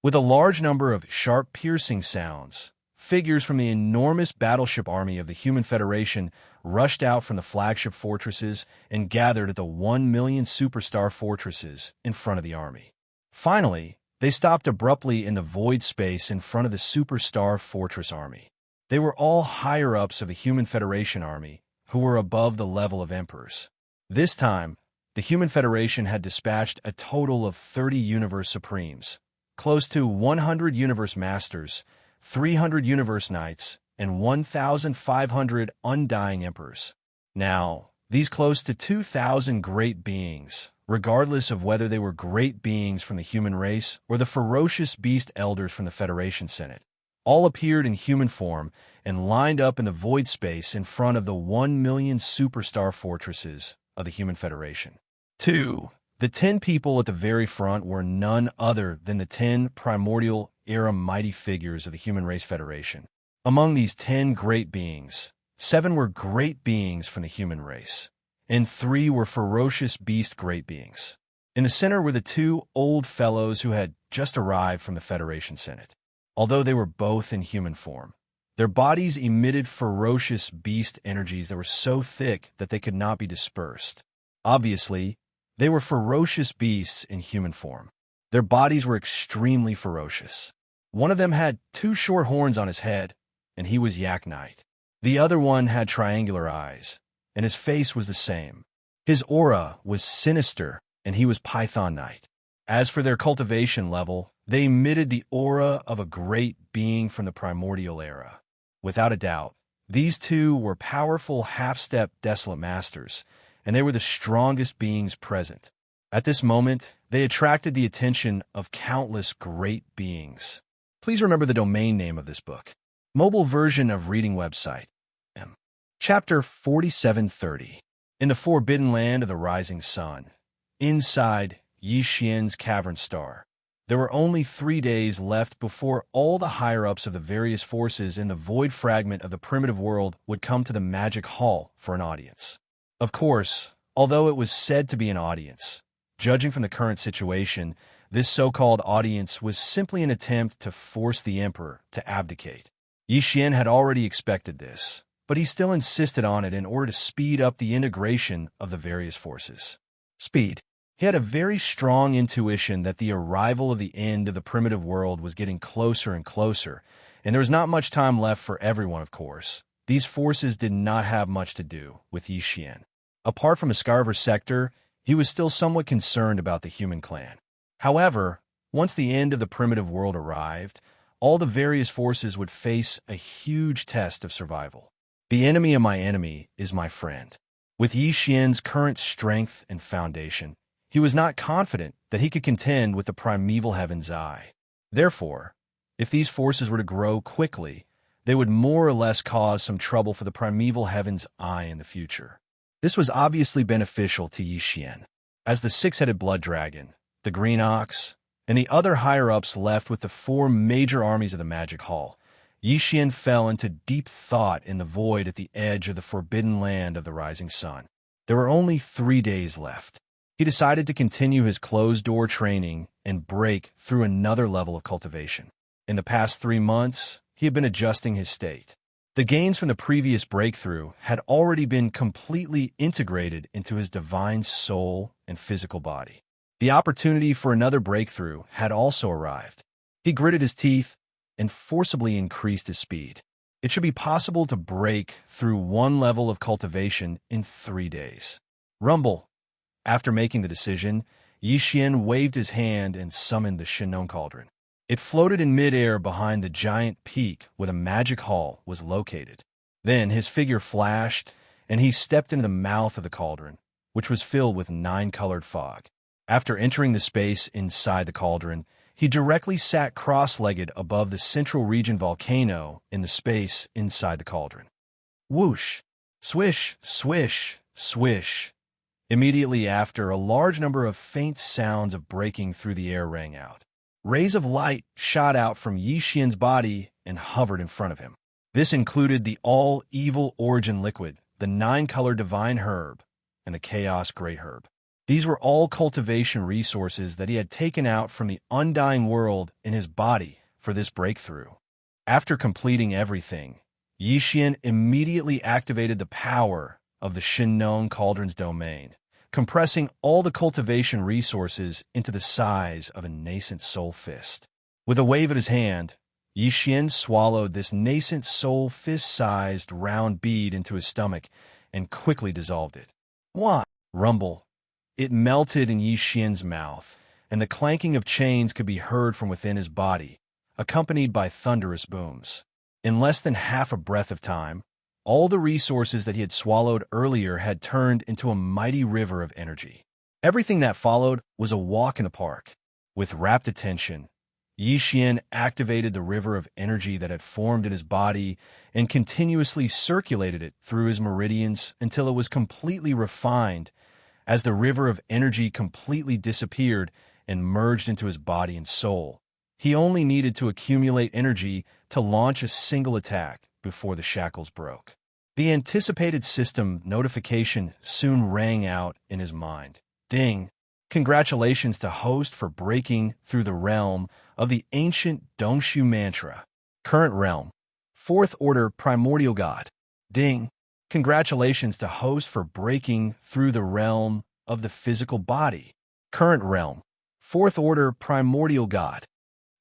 With a large number of sharp piercing sounds, figures from the enormous battleship army of the Human Federation rushed out from the flagship fortresses and gathered at the 1 million superstar fortresses in front of the army. Finally, they stopped abruptly in the void space in front of the superstar fortress army. They were all higher-ups of the Human Federation army, who were above the level of emperors. This time, the Human Federation had dispatched a total of 30 Universe Supremes, close to 100 Universe Masters, 300 Universe Knights, and 1,500 Undying Emperors. Now, these close to 2,000 great beings, regardless of whether they were great beings from the human race or the ferocious beast elders from the Federation Senate, all appeared in human form and lined up in the void space in front of the 1 million superstar fortresses of the Human Federation. 2. The 10 people at the very front were none other than the 10 primordial-era mighty figures of the Human Race Federation. Among these 10 great beings, 7 were great beings from the human race, and 3 were ferocious beast great beings. In the center were the 2 old fellows who had just arrived from the Federation Senate. Although they were both in human form, their bodies emitted ferocious beast energies that were so thick that they could not be dispersed. Obviously, they were ferocious beasts in human form. Their bodies were extremely ferocious. One of them had 2 short horns on his head, and he was Yak Knight. The other one had triangular eyes, and his face was the same. His aura was sinister, and he was Python Knight. As for their cultivation level, they emitted the aura of a great being from the primordial era. Without a doubt, these 2 were powerful half-step desolate masters, and they were the strongest beings present. At this moment, they attracted the attention of countless great beings. Please remember the domain name of this book. Mobile version of reading website. Chapter 4730. In the forbidden land of the rising sun, inside Yi Xian's cavern star, there were only 3 days left before all the higher-ups of the various forces in the void fragment of the primitive world would come to the magic hall for an audience. Of course, although it was said to be an audience, judging from the current situation, this so-called audience was simply an attempt to force the emperor to abdicate. Yi Xian had already expected this, but he still insisted on it in order to speed up the integration of the various forces. Speed. He had a very strong intuition that the arrival of the end of the primitive world was getting closer and closer, and there was not much time left for everyone, of course. These forces did not have much to do with Yi Xian. Apart from Escarver's sector, he was still somewhat concerned about the human clan. However, once the end of the primitive world arrived, all the various forces would face a huge test of survival. The enemy of my enemy is my friend. With Yi Xian's current strength and foundation, he was not confident that he could contend with the primeval heaven's eye. Therefore, if these forces were to grow quickly, they would more or less cause some trouble for the primeval heaven's eye in the future. This was obviously beneficial to Yi Xian, as the six-headed blood dragon, the green ox, and the other higher-ups left with the four major armies of the Magic Hall. Yi Xian fell into deep thought in the void at the edge of the forbidden land of the rising sun. There were only 3 days left. He decided to continue his closed-door training and break through another level of cultivation. In the past 3 months, he had been adjusting his state. The gains from the previous breakthrough had already been completely integrated into his divine soul and physical body. The opportunity for another breakthrough had also arrived. He gritted his teeth and forcibly increased his speed. It should be possible to break through one level of cultivation in 3 days. Rumble. After making the decision, Yi Xian waved his hand and summoned the Shinnong Cauldron. It floated in midair behind the giant peak where the Magic Hall was located. Then his figure flashed, and he stepped into the mouth of the cauldron, which was filled with 9-colored fog. After entering the space inside the cauldron, he directly sat cross-legged above the central region volcano in the space inside the cauldron. Whoosh! Swish! Swish! Swish! Immediately after, a large number of faint sounds of breaking through the air rang out. Rays of light shot out from Yi Xian's body and hovered in front of him. This included the all-evil origin liquid, the 9-colored divine herb, and the chaos great herb. These were all cultivation resources that he had taken out from the undying world in his body for this breakthrough. After completing everything, Yi Xian immediately activated the power of the Shinnong Cauldron's domain, compressing all the cultivation resources into the size of a nascent soul fist. With a wave of his hand, Yi Xian swallowed this nascent soul fist-sized round bead into his stomach and quickly dissolved it. Why? Rumble. It melted in Yi Xian's mouth, and the clanking of chains could be heard from within his body, accompanied by thunderous booms. In less than half a breath of time, all the resources that he had swallowed earlier had turned into a mighty river of energy. Everything that followed was a walk in the park. With rapt attention, Yi Xian activated the river of energy that had formed in his body and continuously circulated it through his meridians until it was completely refined. As the river of energy completely disappeared and merged into his body and soul, he only needed to accumulate energy to launch a single attack before the shackles broke. The anticipated system notification soon rang out in his mind. Ding! Congratulations to host for breaking through the realm of the ancient Dongshu mantra. Current realm, 4th Order Primordial God. Ding! Congratulations to host for breaking through the realm of the physical body. Current realm, 4th Order Primordial God.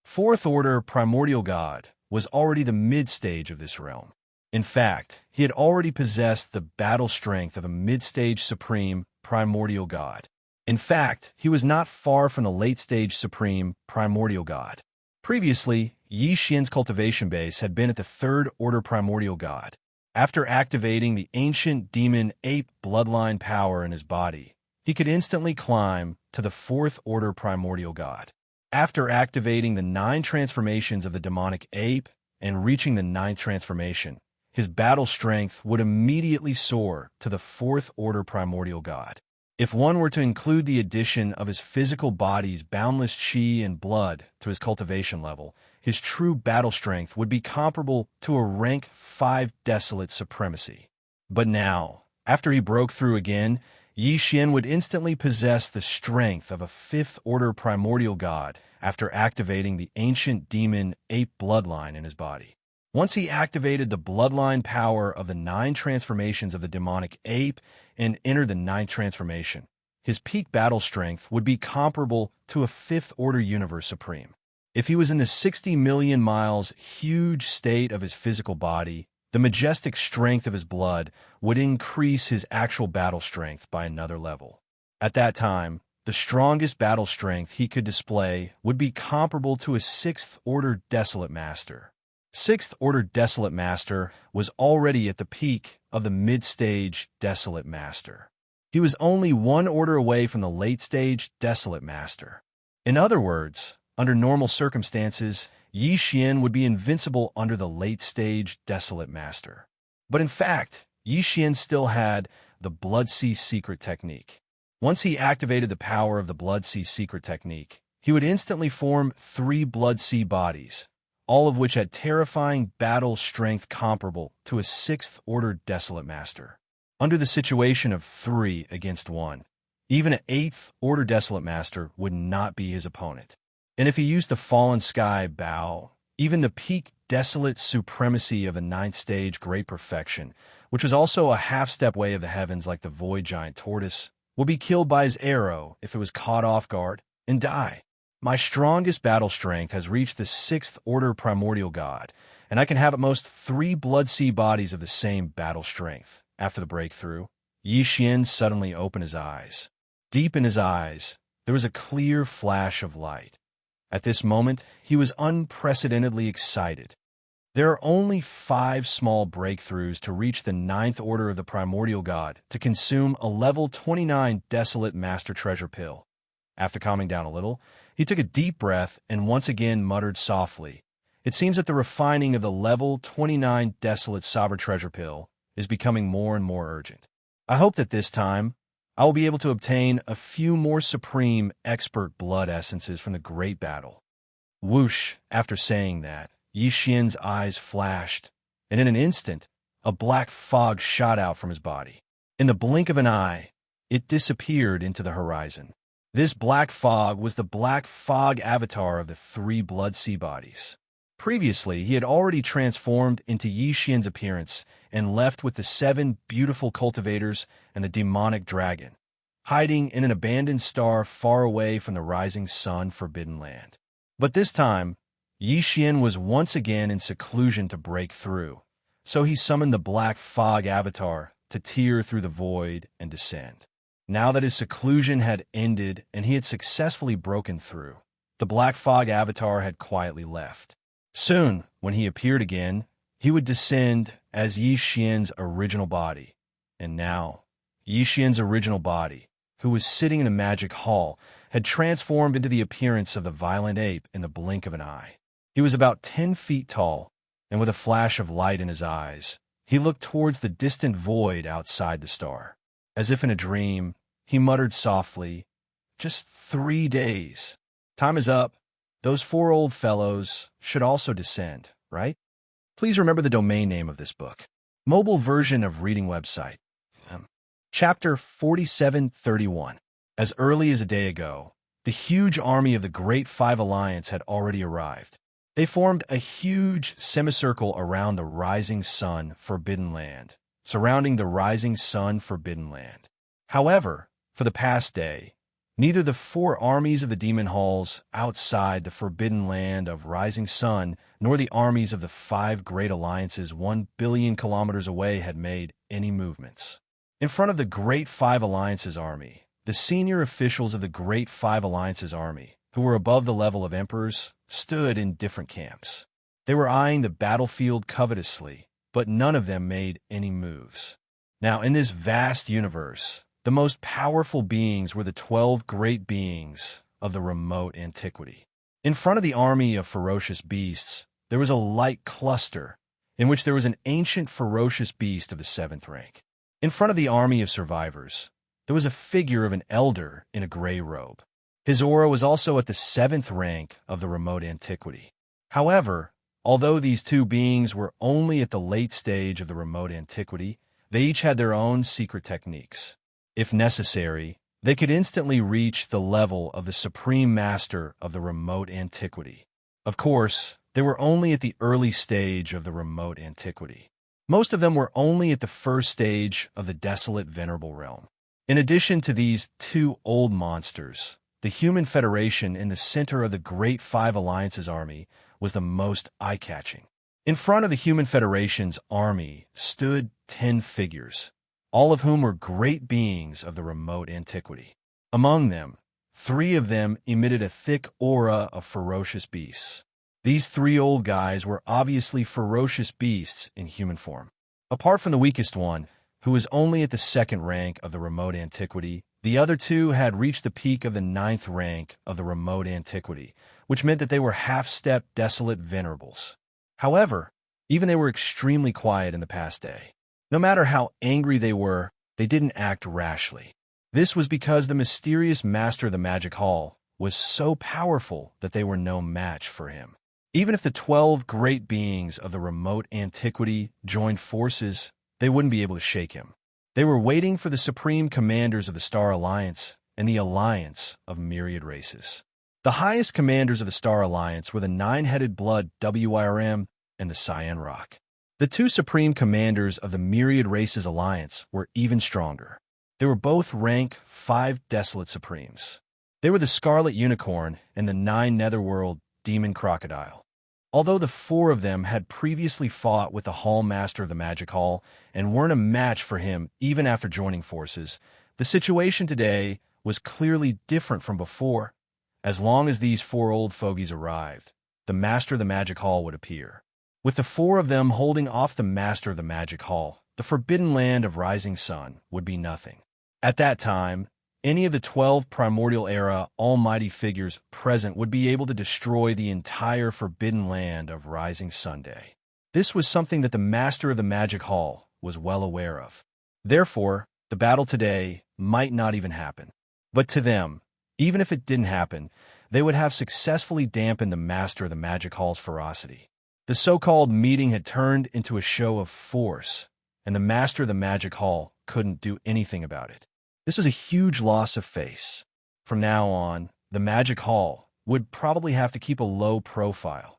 4th Order Primordial God was already the mid-stage of this realm. In fact, he had already possessed the battle strength of a mid-stage Supreme Primordial God. In fact, he was not far from the late-stage Supreme Primordial God. Previously, Yi Xian's cultivation base had been at the 3rd Order Primordial God. After activating the ancient demon ape bloodline power in his body, he could instantly climb to the 4th Order Primordial God. After activating the 9 transformations of the demonic ape and reaching the 9th transformation, his battle strength would immediately soar to the 4th Order Primordial God. If one were to include the addition of his physical body's boundless chi and blood to his cultivation level, his true battle strength would be comparable to a rank 5 desolate supremacy. But now, after he broke through again, Yi Xian would instantly possess the strength of a 5th Order Primordial God after activating the ancient demon ape bloodline in his body. Once he activated the bloodline power of the 9 transformations of the demonic ape and entered the 9th transformation, his peak battle strength would be comparable to a 5th Order Universe Supreme. If he was in the 60 million miles huge state of his physical body, the majestic strength of his blood would increase his actual battle strength by another level. At that time, the strongest battle strength he could display would be comparable to a 6th Order Desolate Master. 6th Order Desolate Master was already at the peak of the mid-stage Desolate Master. He was only 1 order away from the late-stage Desolate Master. In other words, under normal circumstances, Yi Xian would be invincible under the late-stage Desolate Master. But in fact, Yi Xian still had the Blood Sea secret technique. Once he activated the power of the Blood Sea secret technique, he would instantly form 3 Blood Sea bodies, all of which had terrifying battle strength comparable to a 6th-order Desolate Master. Under the situation of 3 against 1, even an 8th-order Desolate Master would not be his opponent. And if he used the Fallen Sky Bao, even the peak Desolate supremacy of a 9th stage Great Perfection, which was also a half-step way of the heavens like the Void Giant Tortoise, would be killed by his arrow if it was caught off guard and die. My strongest battle strength has reached the 6th-order Primordial God, and I can have at most 3 Blood Sea bodies of the same battle strength. After the breakthrough, Yi Xian suddenly opened his eyes. Deep in his eyes, there was a clear flash of light. At this moment, he was unprecedentedly excited. There are only 5 small breakthroughs to reach the 9th order of the Primordial God to consume a level 29 Desolate Master Treasure Pill. After calming down a little, he took a deep breath and once again muttered softly, "It seems that the refining of the level 29 Desolate Sovereign Treasure Pill is becoming more and more urgent. I hope that this time I will be able to obtain a few more supreme expert blood essences from the great battle." Whoosh! After saying that, Yi Xian's eyes flashed, and in an instant, a black fog shot out from his body. In the blink of an eye, it disappeared into the horizon. This black fog was the black fog avatar of the 3 Blood Sea bodies. Previously, he had already transformed into Yi Xian's appearance and left with the 7 beautiful cultivators and the demonic dragon, hiding in an abandoned star far away from the rising sun Forbidden Land. But this time, Yi Xian was once again in seclusion to break through, so he summoned the black fog avatar to tear through the void and descend. Now that his seclusion had ended and he had successfully broken through, the black fog avatar had quietly left. Soon, when he appeared again, he would descend as Yi Xian's original body. And now, Yi Xian's original body, who was sitting in the magic hall, had transformed into the appearance of the violent ape in the blink of an eye. He was about 10 feet tall, and with a flash of light in his eyes, he looked towards the distant void outside the star. As if in a dream, he muttered softly, "Just 3 days. Time is up. Those 4 old fellows should also descend, right?" Please remember the domain name of this book. Mobile version of reading website. Chapter 4731. As early as a day ago, the huge army of the Great Five Alliance had already arrived. They formed a huge semicircle around the rising sun Forbidden Land, surrounding the rising sun Forbidden Land. However, for the past day, neither the 4 armies of the demon halls outside the Forbidden Land of Rising Sun nor the armies of the 5 great alliances 1 billion kilometers away had made any movements. In front of the Great Five Alliances army, the senior officials of the Great Five Alliances army, who were above the level of emperors, stood in different camps. They were eyeing the battlefield covetously, but none of them made any moves. Now, in this vast universe, the most powerful beings were the 12 great beings of the remote antiquity. In front of the army of ferocious beasts, there was a light cluster, in which there was an ancient ferocious beast of the 7th rank. In front of the army of survivors, there was a figure of an elder in a gray robe. His aura was also at the 7th rank of the remote antiquity. However, although these 2 beings were only at the late stage of the remote antiquity, they each had their own secret techniques. If necessary, they could instantly reach the level of the Supreme Master of the remote antiquity. Of course, they were only at the early stage of the remote antiquity. Most of them were only at the first stage of the desolate venerable realm. In addition to these 2 old monsters, the Human Federation in the center of the Great Five Alliances army was the most eye-catching. In front of the Human Federation's army stood 10 figures, all of whom were great beings of the remote antiquity. Among them, 3 of them emitted a thick aura of ferocious beasts. These 3 old guys were obviously ferocious beasts in human form. Apart from the weakest one, who was only at the 2nd rank of the remote antiquity, the other 2 had reached the peak of the 9th rank of the remote antiquity, which meant that they were half-step desolate venerables. However, even they were extremely quiet in the past day. No matter how angry they were, they didn't act rashly. This was because the mysterious master of the magic hall was so powerful that they were no match for him. Even if the 12 great beings of the remote antiquity joined forces, they wouldn't be able to shake him. They were waiting for the supreme commanders of the Star Alliance and the Alliance of Myriad Races. The highest commanders of the Star Alliance were the Nine-Headed Blood WIRM and the Cyan Rock. The two supreme commanders of the Myriad Races Alliance were even stronger. They were both rank 5 Desolate Supremes. They were the Scarlet Unicorn and the 9 Netherworld Demon Crocodile. Although the 4 of them had previously fought with the Hall Master of the Magic Hall and weren't a match for him even after joining forces, the situation today was clearly different from before. As long as these 4 old fogies arrived, the Master of the Magic Hall would appear. With the 4 of them holding off the Master of the Magic Hall, the Forbidden Land of Rising Sun would be nothing. At that time, any of the 12 Primordial Era almighty figures present would be able to destroy the entire Forbidden Land of Rising Sunday. This was something that the Master of the Magic Hall was well aware of. Therefore, the battle today might not even happen. But to them, even if it didn't happen, they would have successfully dampened the Master of the Magic Hall's ferocity. The so-called meeting had turned into a show of force, and the Master of the Magic Hall couldn't do anything about it. This was a huge loss of face. From now on, the Magic Hall would probably have to keep a low profile.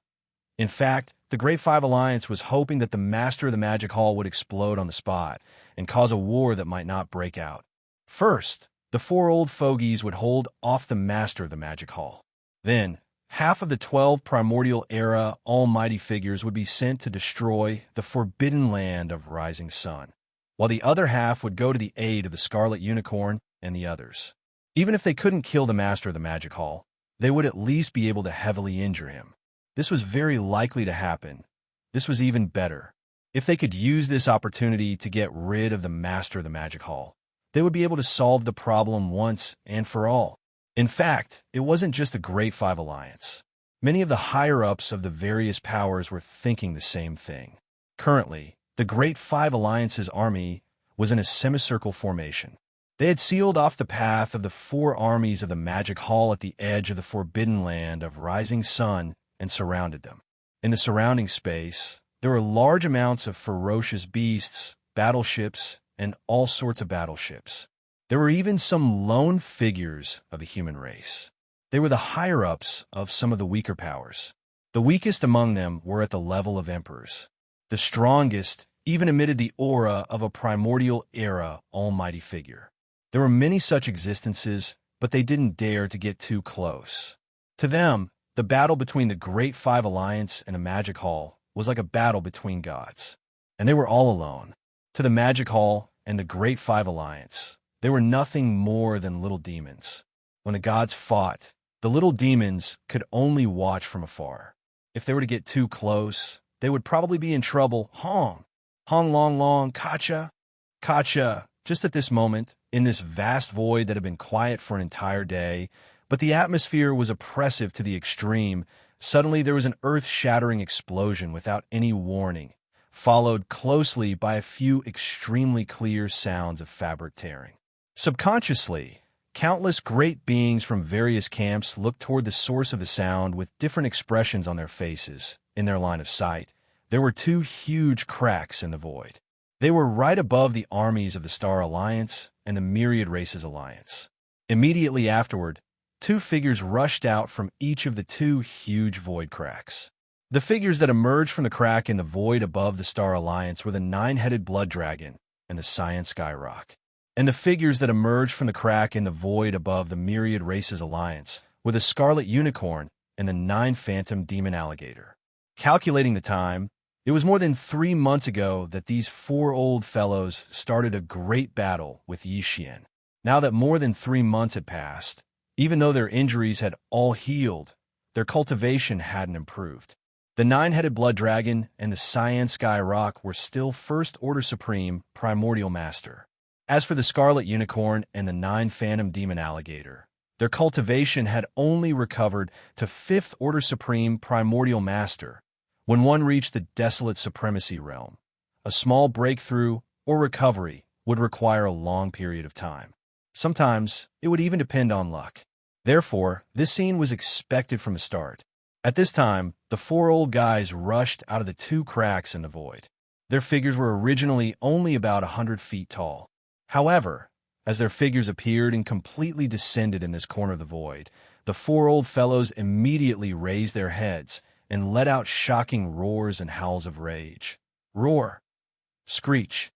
In fact, the Great Five Alliance was hoping that the Master of the Magic Hall would explode on the spot and cause a war that might not break out. First, the 4 old fogies would hold off the Master of the Magic Hall. Then, half of the 12 Primordial Era almighty figures would be sent to destroy the Forbidden Land of Rising Sun, while the other half would go to the aid of the Scarlet Unicorn and the others. Even if they couldn't kill the Master of the Magic Hall, they would at least be able to heavily injure him. This was very likely to happen. This was even better. If they could use this opportunity to get rid of the Master of the Magic Hall, they would be able to solve the problem once and for all. In fact, it wasn't just the Great Five Alliance. Many of the higher-ups of the various powers were thinking the same thing. Currently, the Great Five Alliance's army was in a semicircle formation. They had sealed off the path of the 4 armies of the Magic Hall at the edge of the Forbidden Land of Rising Sun and surrounded them. In the surrounding space, there were large amounts of ferocious beasts, battleships, and all sorts of battleships. There were even some lone figures of the human race. They were the higher-ups of some of the weaker powers. The weakest among them were at the level of emperors. The strongest even emitted the aura of a Primordial Era almighty figure. There were many such existences, but they didn't dare to get too close. To them, the battle between the Great Five Alliance and a Magic Hall was like a battle between gods. And they were all alone. To the Magic Hall and the Great Five Alliance, they were nothing more than little demons. When the gods fought, the little demons could only watch from afar. If they were to get too close, they would probably be in trouble. Hong long long, Kacha. Just at this moment, in this vast void that had been quiet for an entire day, but the atmosphere was oppressive to the extreme, suddenly there was an earth-shattering explosion without any warning, followed closely by a few extremely clear sounds of fabric tearing. Subconsciously, countless great beings from various camps looked toward the source of the sound with different expressions on their faces. In their line of sight, there were 2 huge cracks in the void. They were right above the armies of the Star Alliance and the Myriad Races Alliance. Immediately afterward, 2 figures rushed out from each of the 2 huge void cracks. The figures that emerged from the crack in the void above the Star Alliance were the 9-Headed Blood Dragon and the Cyan Skyrock. And the figures that emerged from the crack in the void above the Myriad Races Alliance were the Scarlet Unicorn and the 9 Phantom Demon Alligator. Calculating the time, it was more than 3 months ago that these 4 old fellows started a great battle with Yi Xian. Now that more than 3 months had passed, even though their injuries had all healed, their cultivation hadn't improved. The 9-Headed Blood Dragon and the Cyan Skyrock were still First Order Supreme Primordial Master. As for the Scarlet Unicorn and the 9 Phantom Demon Alligator, their cultivation had only recovered to 5th Order Supreme Primordial Master when one reached the Desolate Supremacy realm. A small breakthrough or recovery would require a long period of time. Sometimes, it would even depend on luck. Therefore, this scene was expected from the start. At this time, the four old guys rushed out of the two cracks in the void. Their figures were originally only about 100 feet tall. However, as their figures appeared and completely descended in this corner of the void, the four old fellows immediately raised their heads and let out shocking roars and howls of rage. Roar! Screech!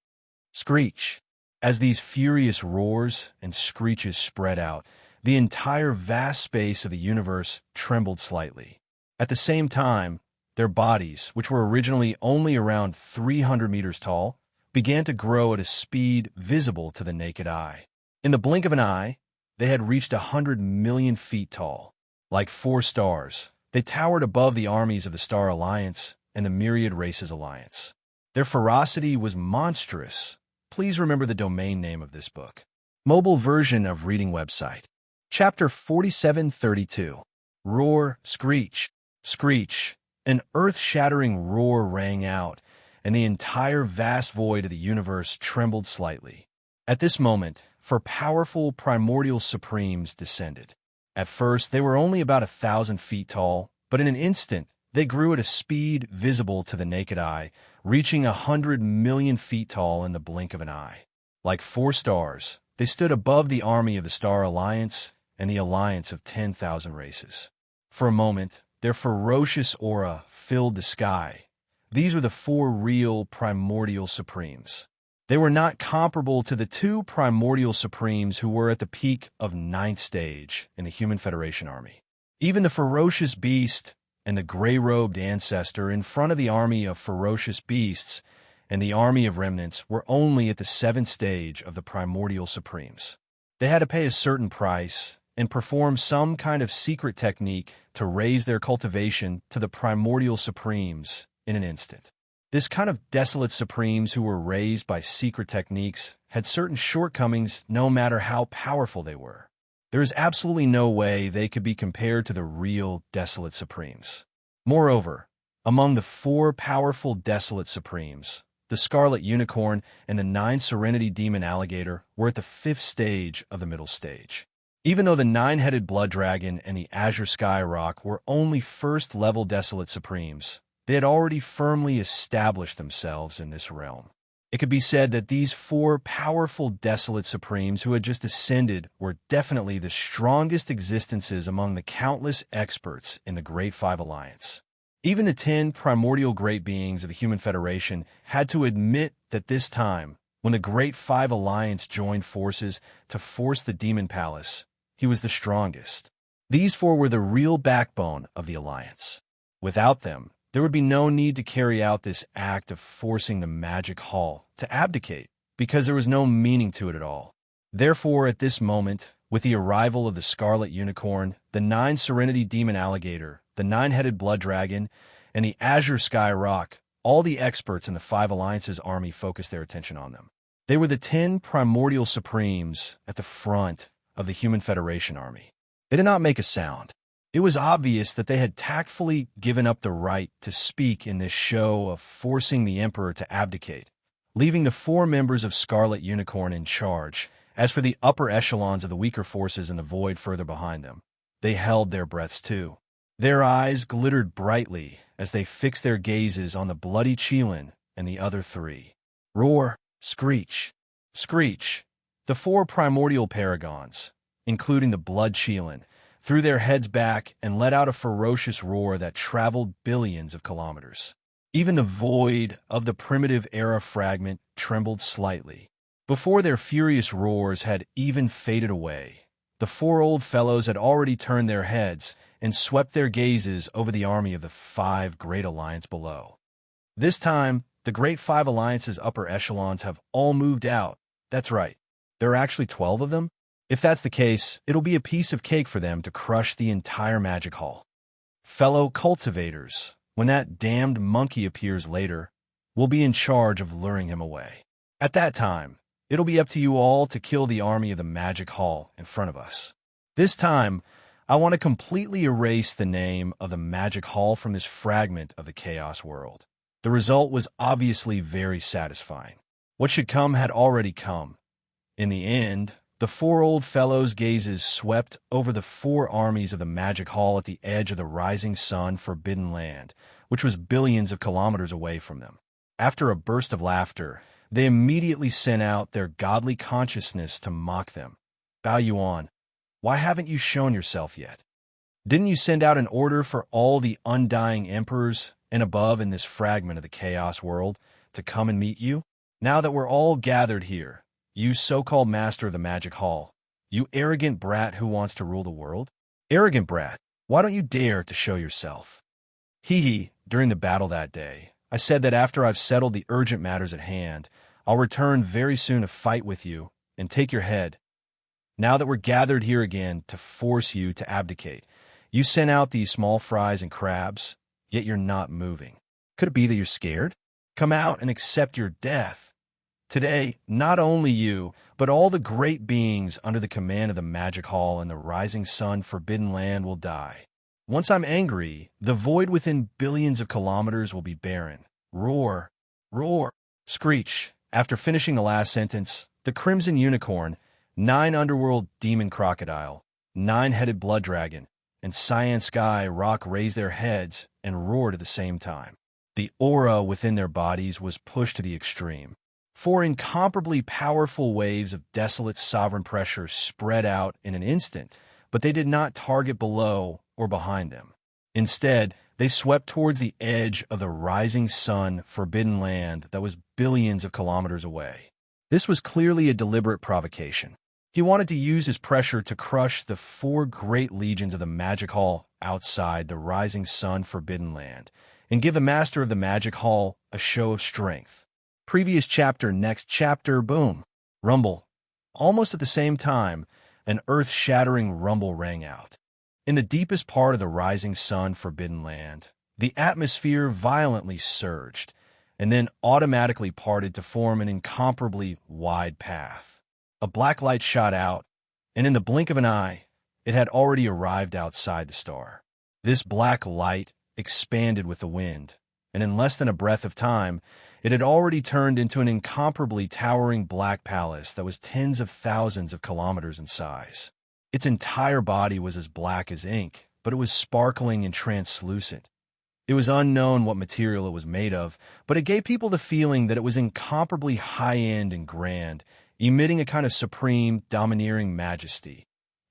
Screech! As these furious roars and screeches spread out, the entire vast space of the universe trembled slightly. At the same time, their bodies, which were originally only around 300 meters tall, began to grow at a speed visible to the naked eye. In the blink of an eye, they had reached 100 million feet tall. Like four stars, they towered above the armies of the Star Alliance and the Myriad Races Alliance. Their ferocity was monstrous. Please remember the domain name of this book. Mobile version of reading website. Chapter 4732. Roar, screech, screech. An earth-shattering roar rang out, and the entire vast void of the universe trembled slightly. At this moment, four powerful primordial supremes descended. At first, they were only about 1,000 feet tall, but in an instant, they grew at a speed visible to the naked eye, reaching 100 million feet tall in the blink of an eye. Like four stars, they stood above the army of the Star Alliance and the alliance of 10,000 races. For a moment, their ferocious aura filled the sky. These were the four real primordial supremes. They were not comparable to the two primordial supremes who were at the peak of 9th stage in the Human Federation army. Even the ferocious beast and the gray-robed ancestor in front of the army of ferocious beasts and the army of remnants were only at the 7th stage of the primordial supremes. They had to pay a certain price and perform some kind of secret technique to raise their cultivation to the primordial supremes in an instant. This kind of desolate supremes who were raised by secret techniques had certain shortcomings no matter how powerful they were. There is absolutely no way they could be compared to the real desolate supremes. Moreover, among the four powerful desolate supremes, the Scarlet Unicorn and the 9 Serenity Demon Alligator were at the 5th stage of the middle stage. Even though the 9-headed Blood Dragon and the Azure Sky Rock were only first-level Desolate Supremes, they had already firmly established themselves in this realm. It could be said that these four powerful Desolate Supremes who had just ascended were definitely the strongest existences among the countless experts in the Great Five Alliance. Even the 10 primordial great beings of the Human Federation had to admit that this time, when the Great Five Alliance joined forces to force the Demon Palace, he was the strongest. These four were the real backbone of the Alliance. Without them, there would be no need to carry out this act of forcing the Magic Hall to abdicate, because there was no meaning to it at all. Therefore, at this moment, with the arrival of the Scarlet Unicorn, the 9 Serenity Demon Alligator, the 9-headed Blood Dragon, and the Azure Sky Rock, all the experts in the Five Alliance's army focused their attention on them. They were the 10 primordial supremes at the front of the Human Federation army. They did not make a sound. It was obvious that they had tactfully given up the right to speak in this show of forcing the Emperor to abdicate, leaving the 4 members of Scarlet Unicorn in charge. As for the upper echelons of the weaker forces in the void further behind them, they held their breaths too. Their eyes glittered brightly as they fixed their gazes on the bloody Qilin and the other 3. Roar, screech, screech. The 4 primordial paragons, including the blood Qilin, threw their heads back and let out a ferocious roar that traveled billions of kilometers. Even the void of the primitive era fragment trembled slightly. Before their furious roars had even faded away, the 4 old fellows had already turned their heads and swept their gazes over the army of the 5 Great Alliance below. This time, the Great Five Alliance's upper echelons have all moved out. That's right. There are actually 12 of them. If that's the case, it'll be a piece of cake for them to crush the entire Magic Hall. Fellow cultivators, when that damned monkey appears later, we'll be in charge of luring him away. At that time, it'll be up to you all to kill the army of the Magic Hall in front of us. This time, I want to completely erase the name of the Magic Hall from this fragment of the Chaos world. The result was obviously very satisfying. What should come had already come. In the end, the four old fellows' gazes swept over the four armies of the magic hall at the edge of the rising sun forbidden land, which was billions of kilometers away from them. After a burst of laughter, they immediately sent out their godly consciousness to mock them. Bao Yuan, why haven't you shown yourself yet? Didn't you send out an order for all the undying emperors and above in this fragment of the chaos world to come and meet you? Now that we're all gathered here, you so-called master of the magic hall, you arrogant brat who wants to rule the world? Arrogant brat, why don't you dare to show yourself? Hee, during the battle that day, I said that after I've settled the urgent matters at hand, I'll return very soon to fight with you and take your head. Now that we're gathered here again to force you to abdicate, you sent out these small fries and crabs, yet you're not moving. Could it be that you're scared? Come out and accept your death. Today, not only you, but all the great beings under the command of the magic hall and the rising sun forbidden land will die. Once I'm angry, the void within billions of kilometers will be barren. Roar, roar, screech. After finishing the last sentence, the crimson unicorn, 9 underworld demon crocodile, 9-headed blood dragon, and cyan sky rock raised their heads and roared at the same time. The aura within their bodies was pushed to the extreme. 4 incomparably powerful waves of desolate sovereign pressure spread out in an instant, but they did not target below or behind them. Instead, they swept towards the edge of the rising sun forbidden land that was billions of kilometers away. This was clearly a deliberate provocation. He wanted to use his pressure to crush the 4 great legions of the magic hall outside the rising sun forbidden land, and give the master of the magic hall a show of strength. Previous chapter, next chapter, boom. Rumble. Almost at the same time, an earth-shattering rumble rang out. In the deepest part of the rising sun forbidden land, the atmosphere violently surged, and then automatically parted to form an incomparably wide path. A black light shot out, and in the blink of an eye, it had already arrived outside the star. This black light expanded with the wind, and in less than a breath of time, it had already turned into an incomparably towering black palace that was tens of thousands of kilometers in size. Its entire body was as black as ink, but it was sparkling and translucent. It was unknown what material it was made of, but it gave people the feeling that it was incomparably high-end and grand, emitting a kind of supreme, domineering majesty.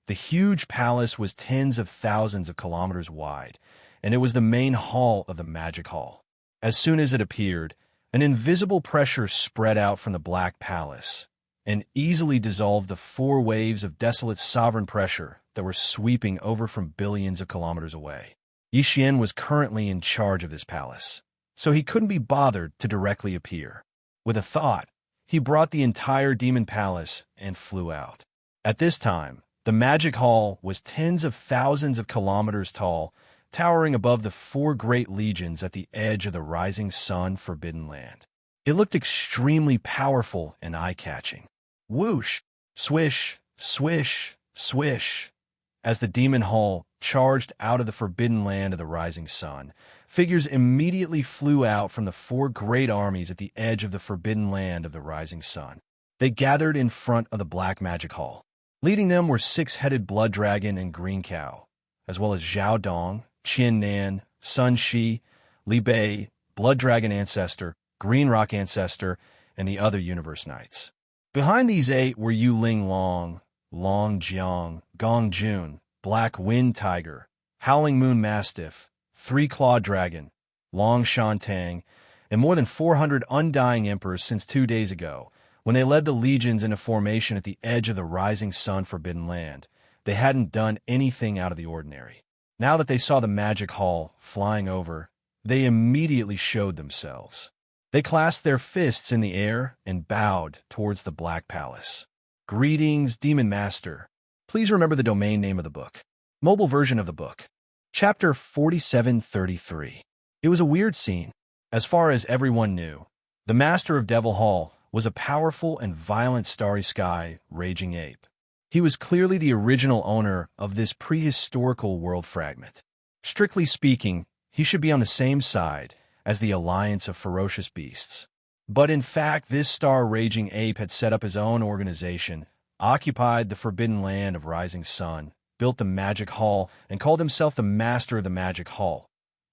The huge palace was tens of thousands of kilometers wide, and it was the main hall of the magic hall. As soon as it appeared, an invisible pressure spread out from the black palace and easily dissolved the 4 waves of desolate sovereign pressure that were sweeping over from billions of kilometers away. Yi Xian was currently in charge of this palace, so he couldn't be bothered to directly appear. With a thought, he brought the entire demon palace and flew out. At this time, the magic hall was tens of thousands of kilometers tall, towering above the 4 great legions at the edge of the rising sun forbidden land. It looked extremely powerful and eye-catching. Whoosh, swish, swish, swish. As the demon hall charged out of the forbidden land of the rising sun, figures immediately flew out from the 4 great armies at the edge of the forbidden land of the rising sun. They gathered in front of the black magic hall. Leading them were 6-headed blood dragon and green cow, as well as Zhao Dong, Qin Nan, Sun Shi, Li Bei, Blood Dragon Ancestor, Green Rock Ancestor, and the other Universe Knights. Behind these 8 were Yu Ling Long, Long Jiang, Gong Jun, Black Wind Tiger, Howling Moon Mastiff, 3-Clawed Dragon, Long Shan Tang, and more than 400 undying emperors since 2 days ago, when they led the legions into formation at the edge of the rising sun forbidden land. They hadn't done anything out of the ordinary. Now that they saw the magic hall flying over, they immediately showed themselves. They clasped their fists in the air and bowed towards the Black Palace. Greetings, Demon Master. Please remember the domain name of the book. Mobile version of the book. Chapter 4733. It was a weird scene. As far as everyone knew, the Master of Devil Hall was a powerful and violent starry sky raging ape. He was clearly the original owner of this prehistorical world fragment. Strictly speaking, he should be on the same side as the alliance of ferocious beasts. But in fact, this star-raging ape had set up his own organization, occupied the forbidden land of Rising Sun, built the Magic Hall, and called himself the Master of the Magic Hall.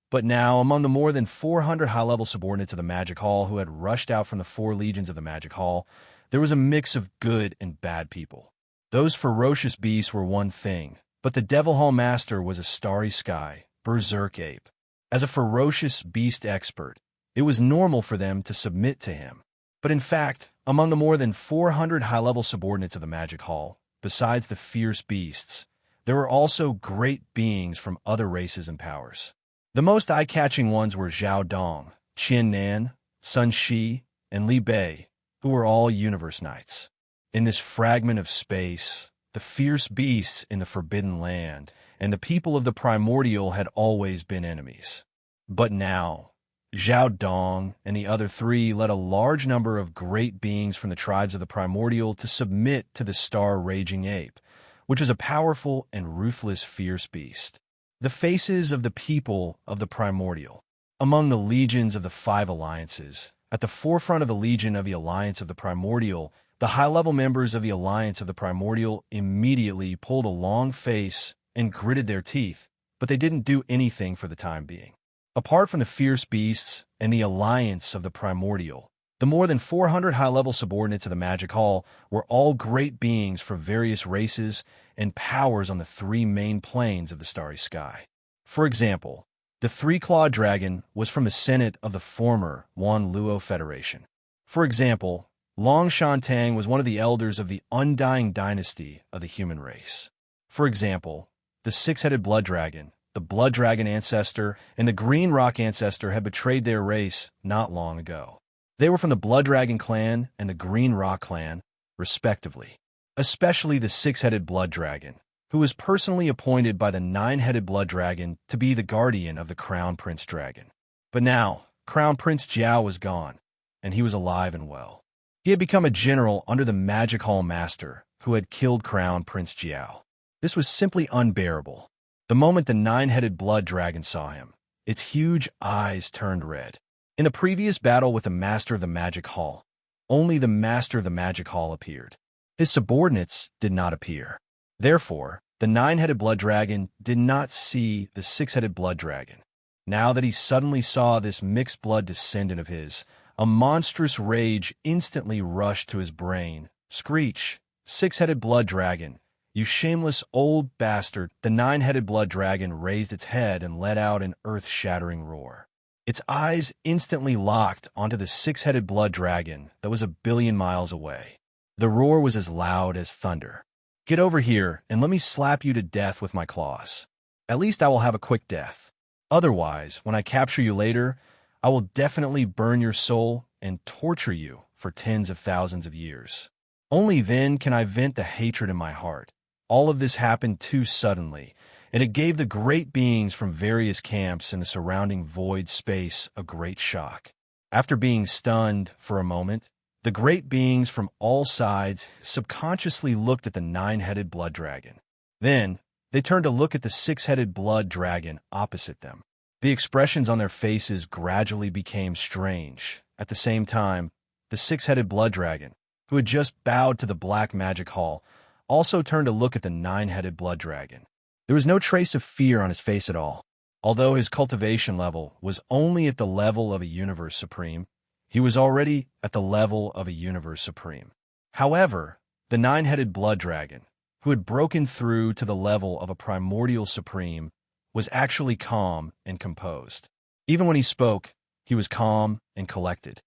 But now, among the more than 400 high-level subordinates of the Magic Hall who had rushed out from the 4 legions of the Magic Hall, there was a mix of good and bad people. Those ferocious beasts were one thing, but the Devil Hall Master was a starry sky, berserk ape. As a ferocious beast expert, it was normal for them to submit to him. But in fact, among the more than 400 high-level subordinates of the Magic Hall, besides the fierce beasts, there were also great beings from other races and powers. The most eye-catching ones were Zhao Dong, Qian Nan, Sun Shi, and Li Bei, who were all Universe Knights. In this fragment of space, the fierce beasts in the Forbidden Land and the people of the Primordial had always been enemies. But now, Zhao Dong and the other 3 led a large number of great beings from the tribes of the Primordial to submit to the star-raging ape, which was a powerful and ruthless fierce beast. The faces of the people of the Primordial. Among the legions of the 5 alliances, at the forefront of the legion of the Alliance of the Primordial, the high-level members of the Alliance of the Primordial immediately pulled a long face and gritted their teeth, but they didn't do anything for the time being. Apart from the fierce beasts and the Alliance of the Primordial, the more than 400 high-level subordinates of the Magic Hall were all great beings from various races and powers on the 3 main planes of the starry sky. For example, the 3-clawed dragon was from the Senate of the former Wan Luo Federation. For example, Long Shantang was one of the elders of the undying dynasty of the human race. For example, the 6-headed blood dragon, the blood dragon ancestor, and the green rock ancestor had betrayed their race not long ago. They were from the blood dragon clan and the green rock clan, respectively. Especially the 6-headed blood dragon, who was personally appointed by the 9-headed blood dragon to be the guardian of the Crown Prince Dragon. But now, Crown Prince Jiao was gone, and he was alive and well. He had become a general under the Magic Hall Master, who had killed Crown Prince Jiao. This was simply unbearable. The moment the 9-headed blood dragon saw him, its huge eyes turned red. In the previous battle with the Master of the Magic Hall, only the Master of the Magic Hall appeared. His subordinates did not appear. Therefore, the 9-headed blood dragon did not see the 6-headed blood dragon. Now that he suddenly saw this mixed blood descendant of his, a monstrous rage instantly rushed to his brain. Screech, 6-headed blood dragon, you shameless old bastard! The 9-headed blood dragon raised its head and let out an earth-shattering roar. Its eyes instantly locked onto the 6-headed blood dragon that was 1 billion miles away. The roar was as loud as thunder. Get over here and let me slap you to death with my claws. At least I will have a quick death. Otherwise, when I capture you later, I will definitely burn your soul and torture you for tens of thousands of years. Only then can I vent the hatred in my heart. All of this happened too suddenly, and it gave the great beings from various camps in the surrounding void space a great shock. After being stunned for a moment, the great beings from all sides subconsciously looked at the 9-headed blood dragon. Then, they turned to look at the 6-headed blood dragon opposite them. The expressions on their faces gradually became strange. At the same time, the 6-headed blood dragon, who had just bowed to the Black Magic Hall, also turned to look at the 9-headed blood dragon. There was no trace of fear on his face at all. Although his cultivation level was only at the level of a Universe Supreme, he was already at the level of a Universe Supreme. However, the 9-headed blood dragon, who had broken through to the level of a Primordial Supreme, was actually calm and composed. Even when he spoke, he was calm and collected.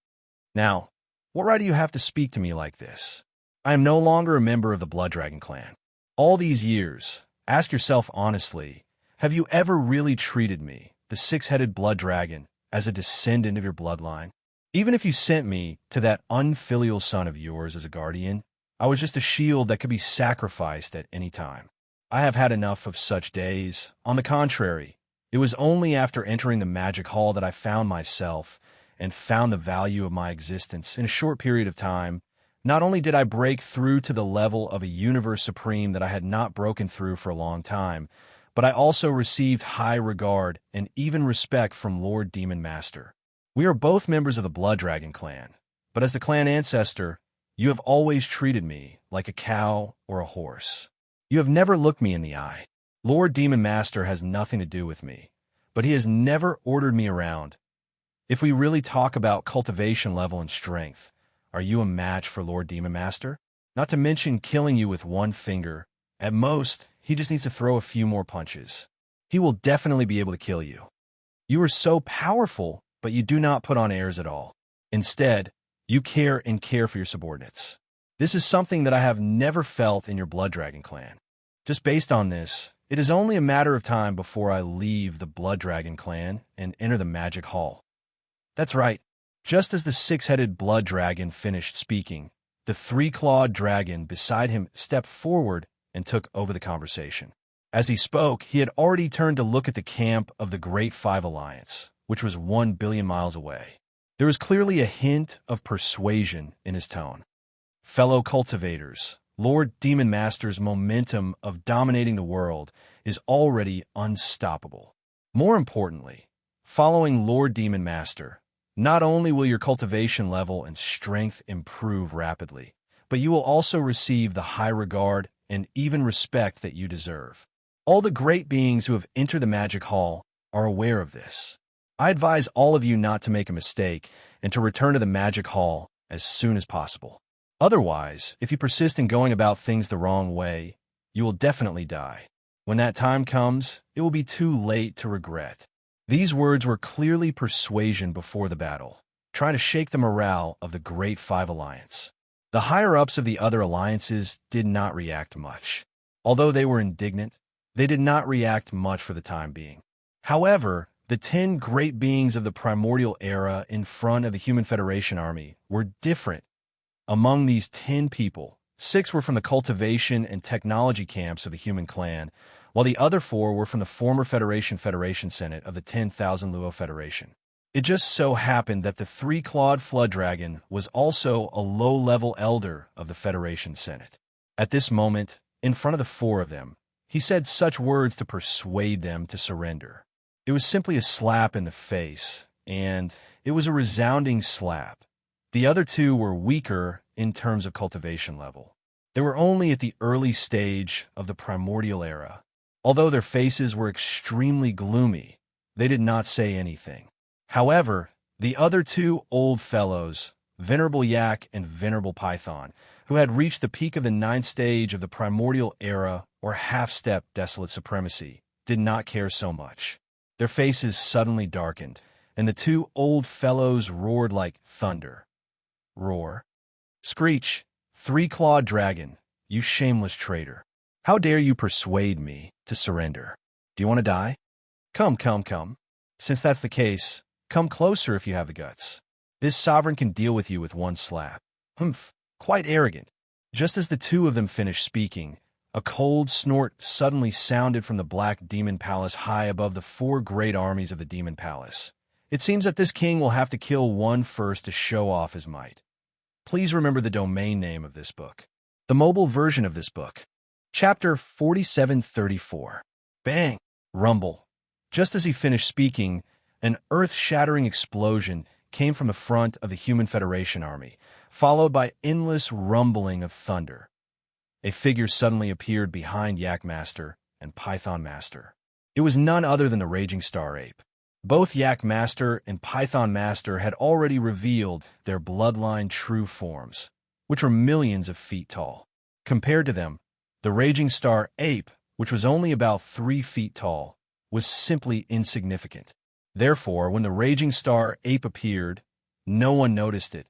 Now, what right do you have to speak to me like this? I am no longer a member of the Blood Dragon clan. All these years, ask yourself honestly, have you ever really treated me, the 6-headed blood dragon, as a descendant of your bloodline? Even if you sent me to that unfilial son of yours as a guardian, I was just a shield that could be sacrificed at any time. I have had enough of such days. On the contrary, it was only after entering the Magic Hall that I found myself and found the value of my existence in a short period of time. Not only did I break through to the level of a Universe Supreme that I had not broken through for a long time, but I also received high regard and even respect from Lord Demon Master. We are both members of the Blood Dragon clan, but as the clan ancestor, you have always treated me like a cow or a horse. You have never looked me in the eye. Lord Demon Master has nothing to do with me, but he has never ordered me around. If we really talk about cultivation level and strength, are you a match for Lord Demon Master? Not to mention killing you with one finger. At most, he just needs to throw a few more punches. He will definitely be able to kill you. You are so powerful, but you do not put on airs at all. Instead, you care for your subordinates. This is something that I have never felt in your Blood Dragon clan. Just based on this, it is only a matter of time before I leave the Blood Dragon clan and enter the Magic Hall. That's right. Just as the six-headed Blood Dragon finished speaking, the three-clawed dragon beside him stepped forward and took over the conversation. As he spoke, he had already turned to look at the camp of the Great Five Alliance, which was 1 billion miles away. There was clearly a hint of persuasion in his tone. Fellow cultivators, Lord Demon Master's momentum of dominating the world is already unstoppable. More importantly, following Lord Demon Master, not only will your cultivation level and strength improve rapidly, but you will also receive the high regard and even respect that you deserve. All the great beings who have entered the Magic Hall are aware of this. I advise all of you not to make a mistake and to return to the Magic Hall as soon as possible. Otherwise, if you persist in going about things the wrong way, you will definitely die. When that time comes, it will be too late to regret. These words were clearly persuasion before the battle, trying to shake the morale of the Great Five Alliance. The higher-ups of the other alliances did not react much. Although they were indignant, they did not react much for the time being. However, the 10 great beings of the primordial era in front of the Human Federation army were different. Among these 10 people, 6 were from the cultivation and technology camps of the human clan, while the other 4 were from the former Federation Senate of the 10,000 Luo Federation. It just so happened that the three-clawed flood dragon was also a low-level elder of the Federation Senate. At this moment, in front of the 4 of them, he said such words to persuade them to surrender. It was simply a slap in the face, and it was a resounding slap. The other 2 were weaker in terms of cultivation level. They were only at the early stage of the primordial era. Although their faces were extremely gloomy, they did not say anything. However, the other 2 old fellows, Venerable Yak and Venerable Python, who had reached the peak of the 9th stage of the primordial era or half-step desolate supremacy, did not care so much. Their faces suddenly darkened, and the 2 old fellows roared like thunder. Roar. Screech, three-clawed dragon, you shameless traitor. How dare you persuade me to surrender? Do you want to die? Come. Since that's the case, come closer if you have the guts. This sovereign can deal with you with one slap. Humph, quite arrogant. Just as the 2 of them finished speaking, a cold snort suddenly sounded from the Black Demon Palace high above the 4 great armies of the Demon Palace. It seems that this king will have to kill one first to show off his might. Please remember the domain name of this book. The mobile version of this book. Chapter 4734. Bang! Rumble. Just as he finished speaking, an earth-shattering explosion came from the front of the Human Federation army, followed by endless rumbling of thunder. A figure suddenly appeared behind Yak Master and Python Master. It was none other than the Raging Star Ape. Both Yak Master and Python Master had already revealed their bloodline true forms, which were millions of feet tall. Compared to them, the Raging Star Ape, which was only about 3 feet tall, was simply insignificant. Therefore, when the Raging Star Ape appeared, no one noticed it.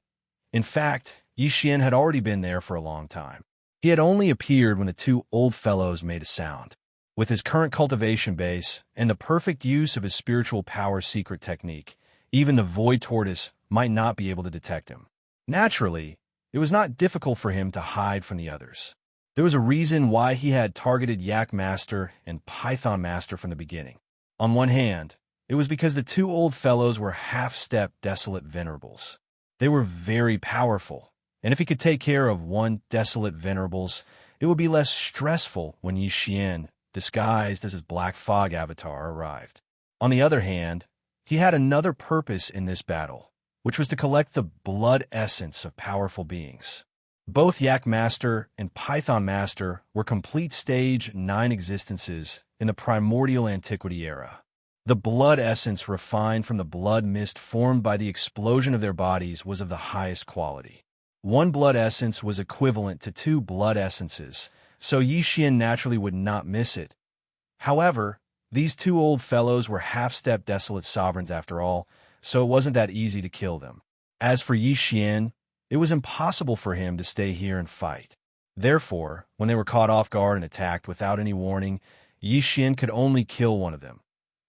In fact, Yi Xian had already been there for a long time. He had only appeared when the 2 old fellows made a sound. With his current cultivation base and the perfect use of his spiritual power secret technique, even the Void Tortoise might not be able to detect him. Naturally, it was not difficult for him to hide from the others. There was a reason why he had targeted Yak Master and Python Master from the beginning. On one hand, it was because the 2 old fellows were half-step desolate venerables. They were very powerful, and if he could take care of one desolate venerables, it would be less stressful when Yi Xian, disguised as his Black Fog avatar, arrived. On the other hand, he had another purpose in this battle, which was to collect the blood essence of powerful beings. Both Yak Master and Python Master were complete stage 9 existences in the primordial antiquity era. The blood essence refined from the blood mist formed by the explosion of their bodies was of the highest quality. One blood essence was equivalent to 2 blood essences, so Yi Xian naturally would not miss it. However, these 2 old fellows were half-step desolate sovereigns after all, so it wasn't that easy to kill them. As for Yi Xian, it was impossible for him to stay here and fight. Therefore, when they were caught off guard and attacked without any warning, Yi Xian could only kill one of them.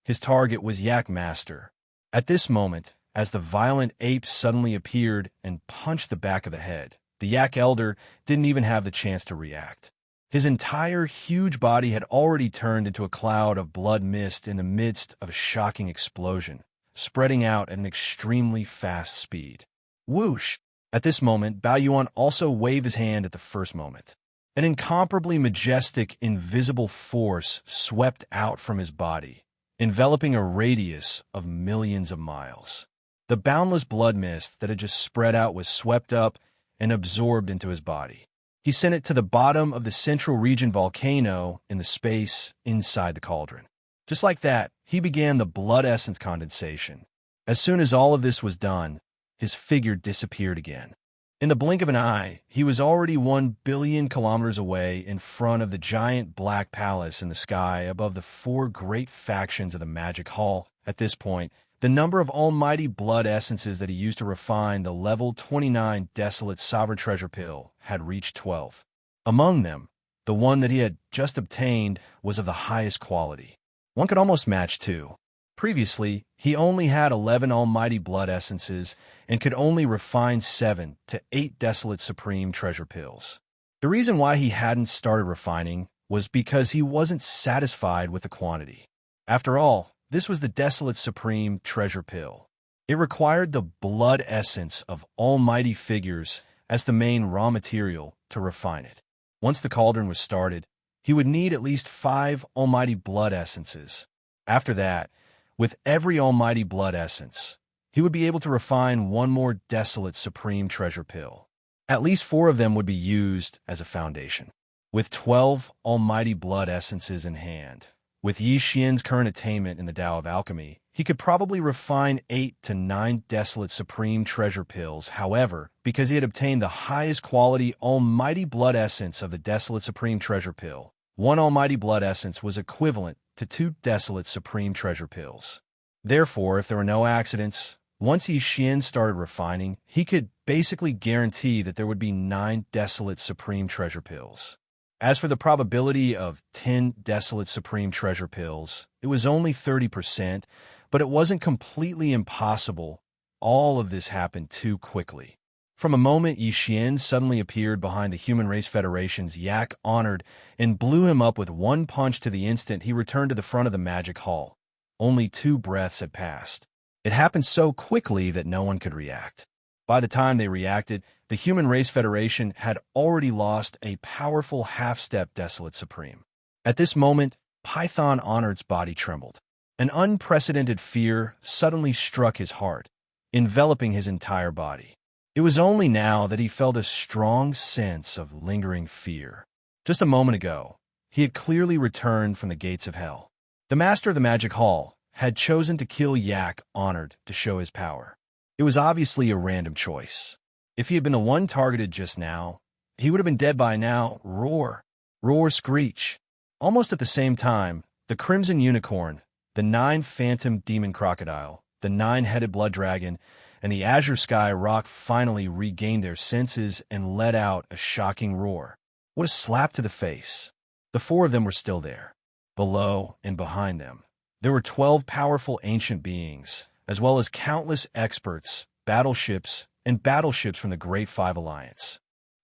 His target was Yak Master. At this moment, as the violent ape suddenly appeared and punched the back of the head, the Yak Elder didn't even have the chance to react. His entire huge body had already turned into a cloud of blood mist in the midst of a shocking explosion, spreading out at an extremely fast speed. Whoosh! At this moment, Bao Yuan also waved his hand at the first moment. An incomparably majestic, invisible force swept out from his body, enveloping a radius of millions of miles. The boundless blood mist that had just spread out was swept up and absorbed into his body. He sent it to the bottom of the central region volcano in the space inside the cauldron. Just like that, he began the blood essence condensation. As soon as all of this was done, his figure disappeared again. In the blink of an eye, he was already 1 billion kilometers away in front of the giant black palace in the sky above the 4 great factions of the Magic Hall. At this point, the number of almighty blood essences that he used to refine the level 29 desolate sovereign treasure pill had reached 12. Among them, the one that he had just obtained was of the highest quality. One could almost match 2. Previously, he only had 11 almighty blood essences and could only refine 7 to 8 desolate supreme treasure pills. The reason why he hadn't started refining was because he wasn't satisfied with the quantity. After all, this was the desolate supreme treasure pill. It required the blood essence of almighty figures as the main raw material to refine it. Once the cauldron was started, he would need at least 5 almighty blood essences. After that, with every almighty blood essence, he would be able to refine 1 more desolate supreme treasure pill. At least 4 of them would be used as a foundation. With 12 almighty blood essences in hand, with Yi Xian's current attainment in the Tao of Alchemy, he could probably refine 8 to 9 desolate supreme treasure pills. However, because he had obtained the highest quality almighty blood essence of the desolate supreme treasure pill, 1 almighty blood essence was equivalent to 2 desolate supreme treasure pills. Therefore, if there were no accidents, once Yi Xian started refining, he could basically guarantee that there would be 9 desolate supreme treasure pills. As for the probability of 10 desolate supreme treasure pills, it was only 30%, but it wasn't completely impossible. All of this happened too quickly. From a moment Yi Xian suddenly appeared behind the Human Race Federation's Yak Honored and blew him up with 1 punch. To the instant he returned to the front of the Magic Hall. Only 2 breaths had passed. It happened so quickly that no one could react. By the time they reacted, the Human Race Federation had already lost a powerful half-step Desolate Supreme. At this moment, Python Honored's body trembled. An unprecedented fear suddenly struck his heart, enveloping his entire body. It was only now that he felt a strong sense of lingering fear. Just a moment ago, he had clearly returned from the gates of hell. The Master of the Magic Hall had chosen to kill Yak Honored to show his power. It was obviously a random choice. If he had been the one targeted just now, he would have been dead by now. Roar, roar, screech. Almost at the same time, the Crimson Unicorn, the 9 Phantom Demon Crocodile, the 9-headed Blood Dragon, and the Azure Sky Rock finally regained their senses and let out a shocking roar. What a slap to the face. The 4 of them were still there. Below and behind them, there were 12 powerful ancient beings, as well as countless experts, battleships from the Great 5 Alliance.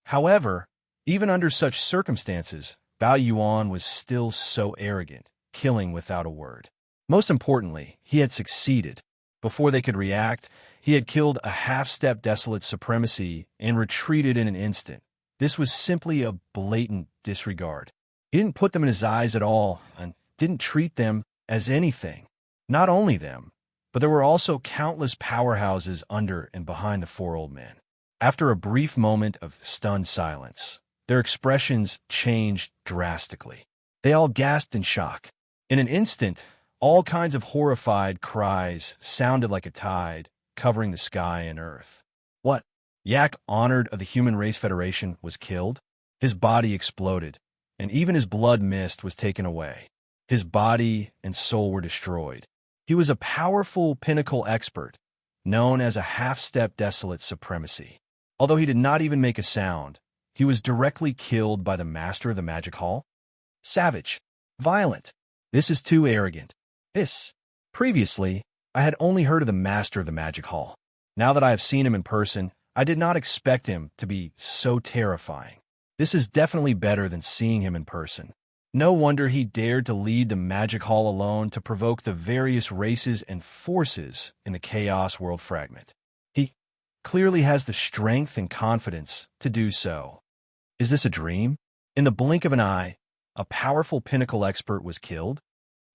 However, even under such circumstances, Bao Yuan was still so arrogant, killing without a word. Most importantly, he had succeeded. Before they could react, he had killed a half-step Desolate Supremacy and retreated in an instant. This was simply a blatant disregard. He didn't put them in his eyes at all and didn't treat them as anything. Not only them, but there were also countless powerhouses under and behind the four old men. After a brief moment of stunned silence, their expressions changed drastically. They all gasped in shock. In an instant, all kinds of horrified cries sounded like a tide, covering the sky and earth. What? Yak, honored of the Human Race Federation, was killed? His body exploded, and even his blood mist was taken away. His body and soul were destroyed. He was a powerful pinnacle expert, known as a half-step desolate supremacy. Although he did not even make a sound, he was directly killed by the master of the magic hall. Savage. Violent. This is too arrogant. Previously, I had only heard of the master of the magic hall. Now that I have seen him in person, I did not expect him to be so terrifying. This is definitely better than seeing him in person. No wonder he dared to lead the magic hall alone to provoke the various races and forces in the Chaos World Fragment. He clearly has the strength and confidence to do so. Is this a dream? In the blink of an eye, a powerful pinnacle expert was killed.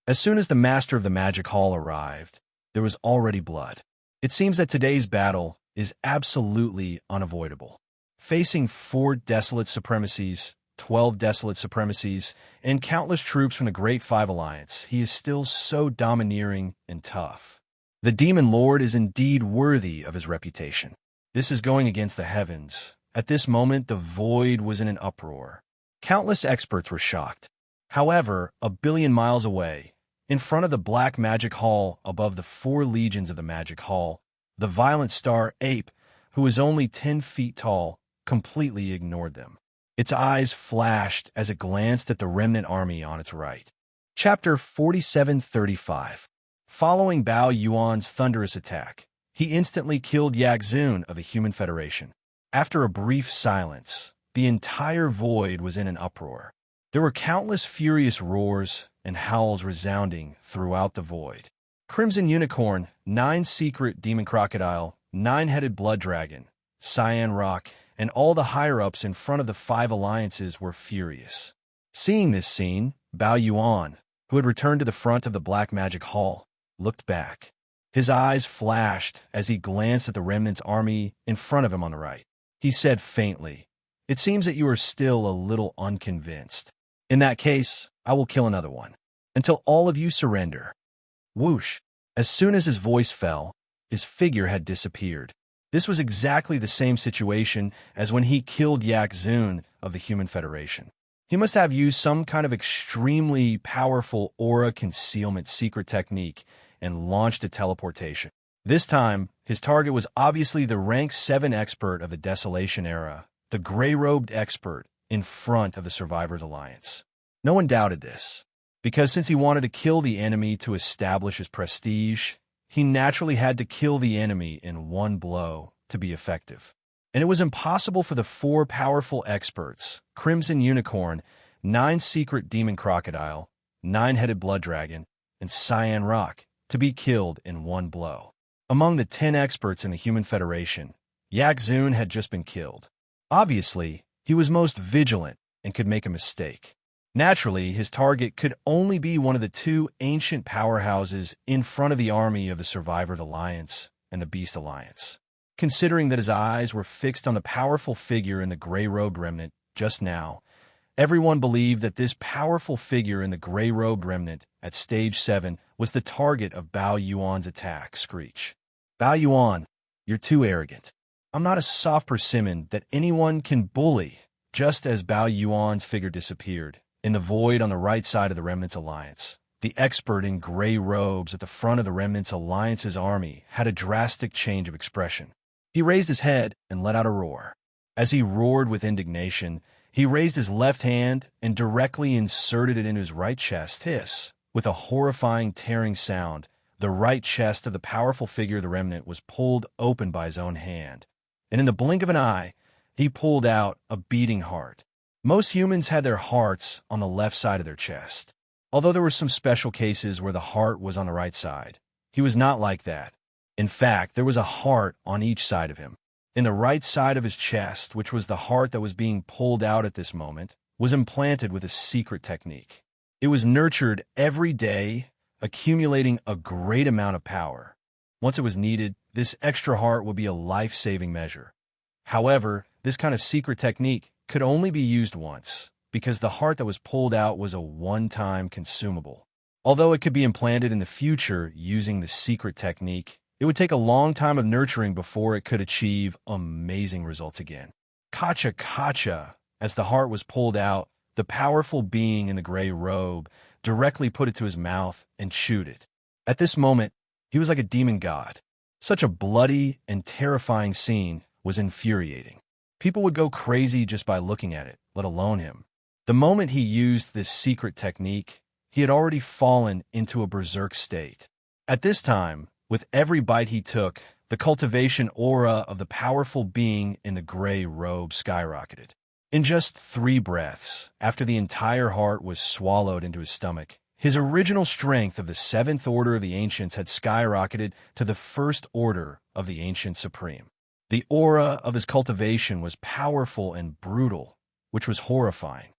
As soon as the master of the magic hall arrived, there was already blood. It seems that today's battle is absolutely unavoidable. Facing 4 desolate supremacies, 12 desolate supremacies, and countless troops from the Great Five Alliance, he is still so domineering and tough. The Demon Lord is indeed worthy of his reputation. This is going against the heavens. At this moment, the void was in an uproar. Countless experts were shocked. However, a billion miles away, in front of the Black Magic Hall above the 4 legions of the Magic Hall, the violent star ape, who was only 10 feet tall, completely ignored them. Its eyes flashed as it glanced at the remnant army on its right. Chapter 4735. Following Bao Yuan's thunderous attack, he instantly killed Yak Zun of the Human Federation. After a brief silence, the entire void was in an uproar. There were countless furious roars and howls resounding throughout the void. Crimson Unicorn, 9 Secret Demon Crocodile, 9-Headed Blood Dragon, Cyan Rock, and all the higher-ups in front of the 5 alliances were furious. Seeing this scene, Bao Yuan, who had returned to the front of the Black Magic Hall, looked back. His eyes flashed as he glanced at the remnant's army in front of him on the right. He said faintly, "It seems that you are still a little unconvinced. In that case, I will kill another one, until all of you surrender." Whoosh! As soon as his voice fell, his figure had disappeared. This was exactly the same situation as when he killed Yak Zun of the Human Federation. He must have used some kind of extremely powerful aura concealment secret technique and launched a teleportation. This time, his target was obviously the rank 7 expert of the Desolation era, the gray-robed expert in front of the Survivors Alliance. No one doubted this, because since he wanted to kill the enemy to establish his prestige, he naturally had to kill the enemy in one blow to be effective. And it was impossible for the 4 powerful experts, Crimson Unicorn, 9 Secret Demon Crocodile, 9-Headed Blood Dragon, and Cyan Rock, to be killed in one blow. Among the 10 experts in the Human Federation, Yak Zun had just been killed. Obviously, he was most vigilant and could make a mistake. Naturally, his target could only be one of the 2 ancient powerhouses in front of the army of the Survivors Alliance and the Beast Alliance. Considering that his eyes were fixed on the powerful figure in the gray-robed remnant just now, everyone believed that this powerful figure in the gray-robed remnant at Stage 7 was the target of Bao Yuan's attack, Screech. Bao Yuan, you're too arrogant. I'm not a soft persimmon that anyone can bully. Just as Bao Yuan's figure disappeared, in the void on the right side of the Remnant's Alliance, the expert in gray robes at the front of the Remnant's Alliance's army had a drastic change of expression. He raised his head and let out a roar. As he roared with indignation, he raised his left hand and directly inserted it into his right chest. With a horrifying tearing sound, the right chest of the powerful figure of the Remnant was pulled open by his own hand, and in the blink of an eye, he pulled out a beating heart. Most humans had their hearts on the left side of their chest, although there were some special cases where the heart was on the right side. He was not like that. In fact, there was a heart on each side of him. In the right side of his chest, which was the heart that was being pulled out at this moment, was implanted with a secret technique. It was nurtured every day, accumulating a great amount of power. Once it was needed, this extra heart would be a life-saving measure. However, this kind of secret technique could only be used once, because the heart that was pulled out was a one-time consumable. Although it could be implanted in the future using the secret technique, it would take a long time of nurturing before it could achieve amazing results again. Kacha kacha! As the heart was pulled out, the powerful being in the gray robe directly put it to his mouth and chewed it. At this moment, he was like a demon god. Such a bloody and terrifying scene was infuriating. People would go crazy just by looking at it, let alone him. The moment he used this secret technique, he had already fallen into a berserk state. At this time, with every bite he took, the cultivation aura of the powerful being in the gray robe skyrocketed. In just 3 breaths, after the entire heart was swallowed into his stomach, his original strength of the 7th Order of the Ancients had skyrocketed to the 1st Order of the Ancient Supreme. The aura of his cultivation was powerful and brutal, which was horrifying.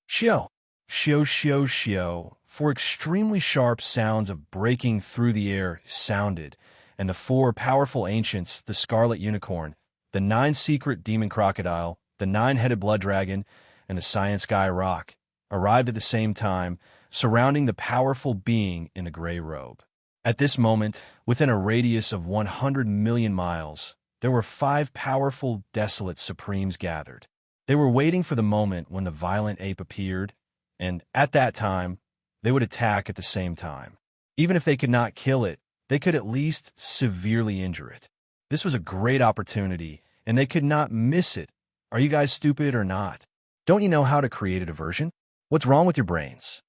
Shio, shio, shio, shio, 4 extremely sharp sounds of breaking through the air sounded, and the 4 powerful ancients, the Scarlet Unicorn, the 9 secret demon crocodile, the 9-headed blood dragon, and the Cyan Sky Rock, arrived at the same time, surrounding the powerful being in the gray robe. At this moment, within a radius of 100 million miles, there were 5 powerful, desolate supremes gathered. They were waiting for the moment when the violent ape appeared, and at that time, they would attack at the same time. Even if they could not kill it, they could at least severely injure it. This was a great opportunity, and they could not miss it. Are you guys stupid or not? Don't you know how to create a diversion? What's wrong with your brains?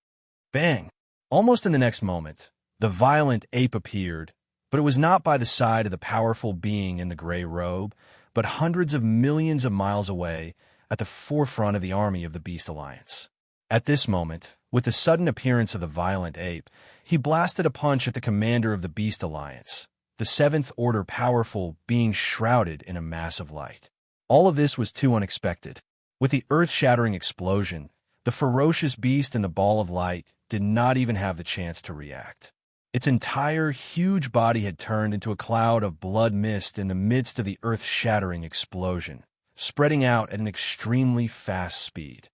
Bang! Almost in the next moment, the violent ape appeared, but it was not by the side of the powerful being in the gray robe, but hundreds of millions of miles away at the forefront of the army of the Beast Alliance. At this moment, with the sudden appearance of the violent ape, he blasted a punch at the commander of the Beast Alliance, the 7th Order powerful being shrouded in a mass of light. All of this was too unexpected. With the earth-shattering explosion, the ferocious beast in the ball of light did not even have the chance to react. Its entire huge body had turned into a cloud of blood mist in the midst of the earth-shattering explosion, spreading out at an extremely fast speed.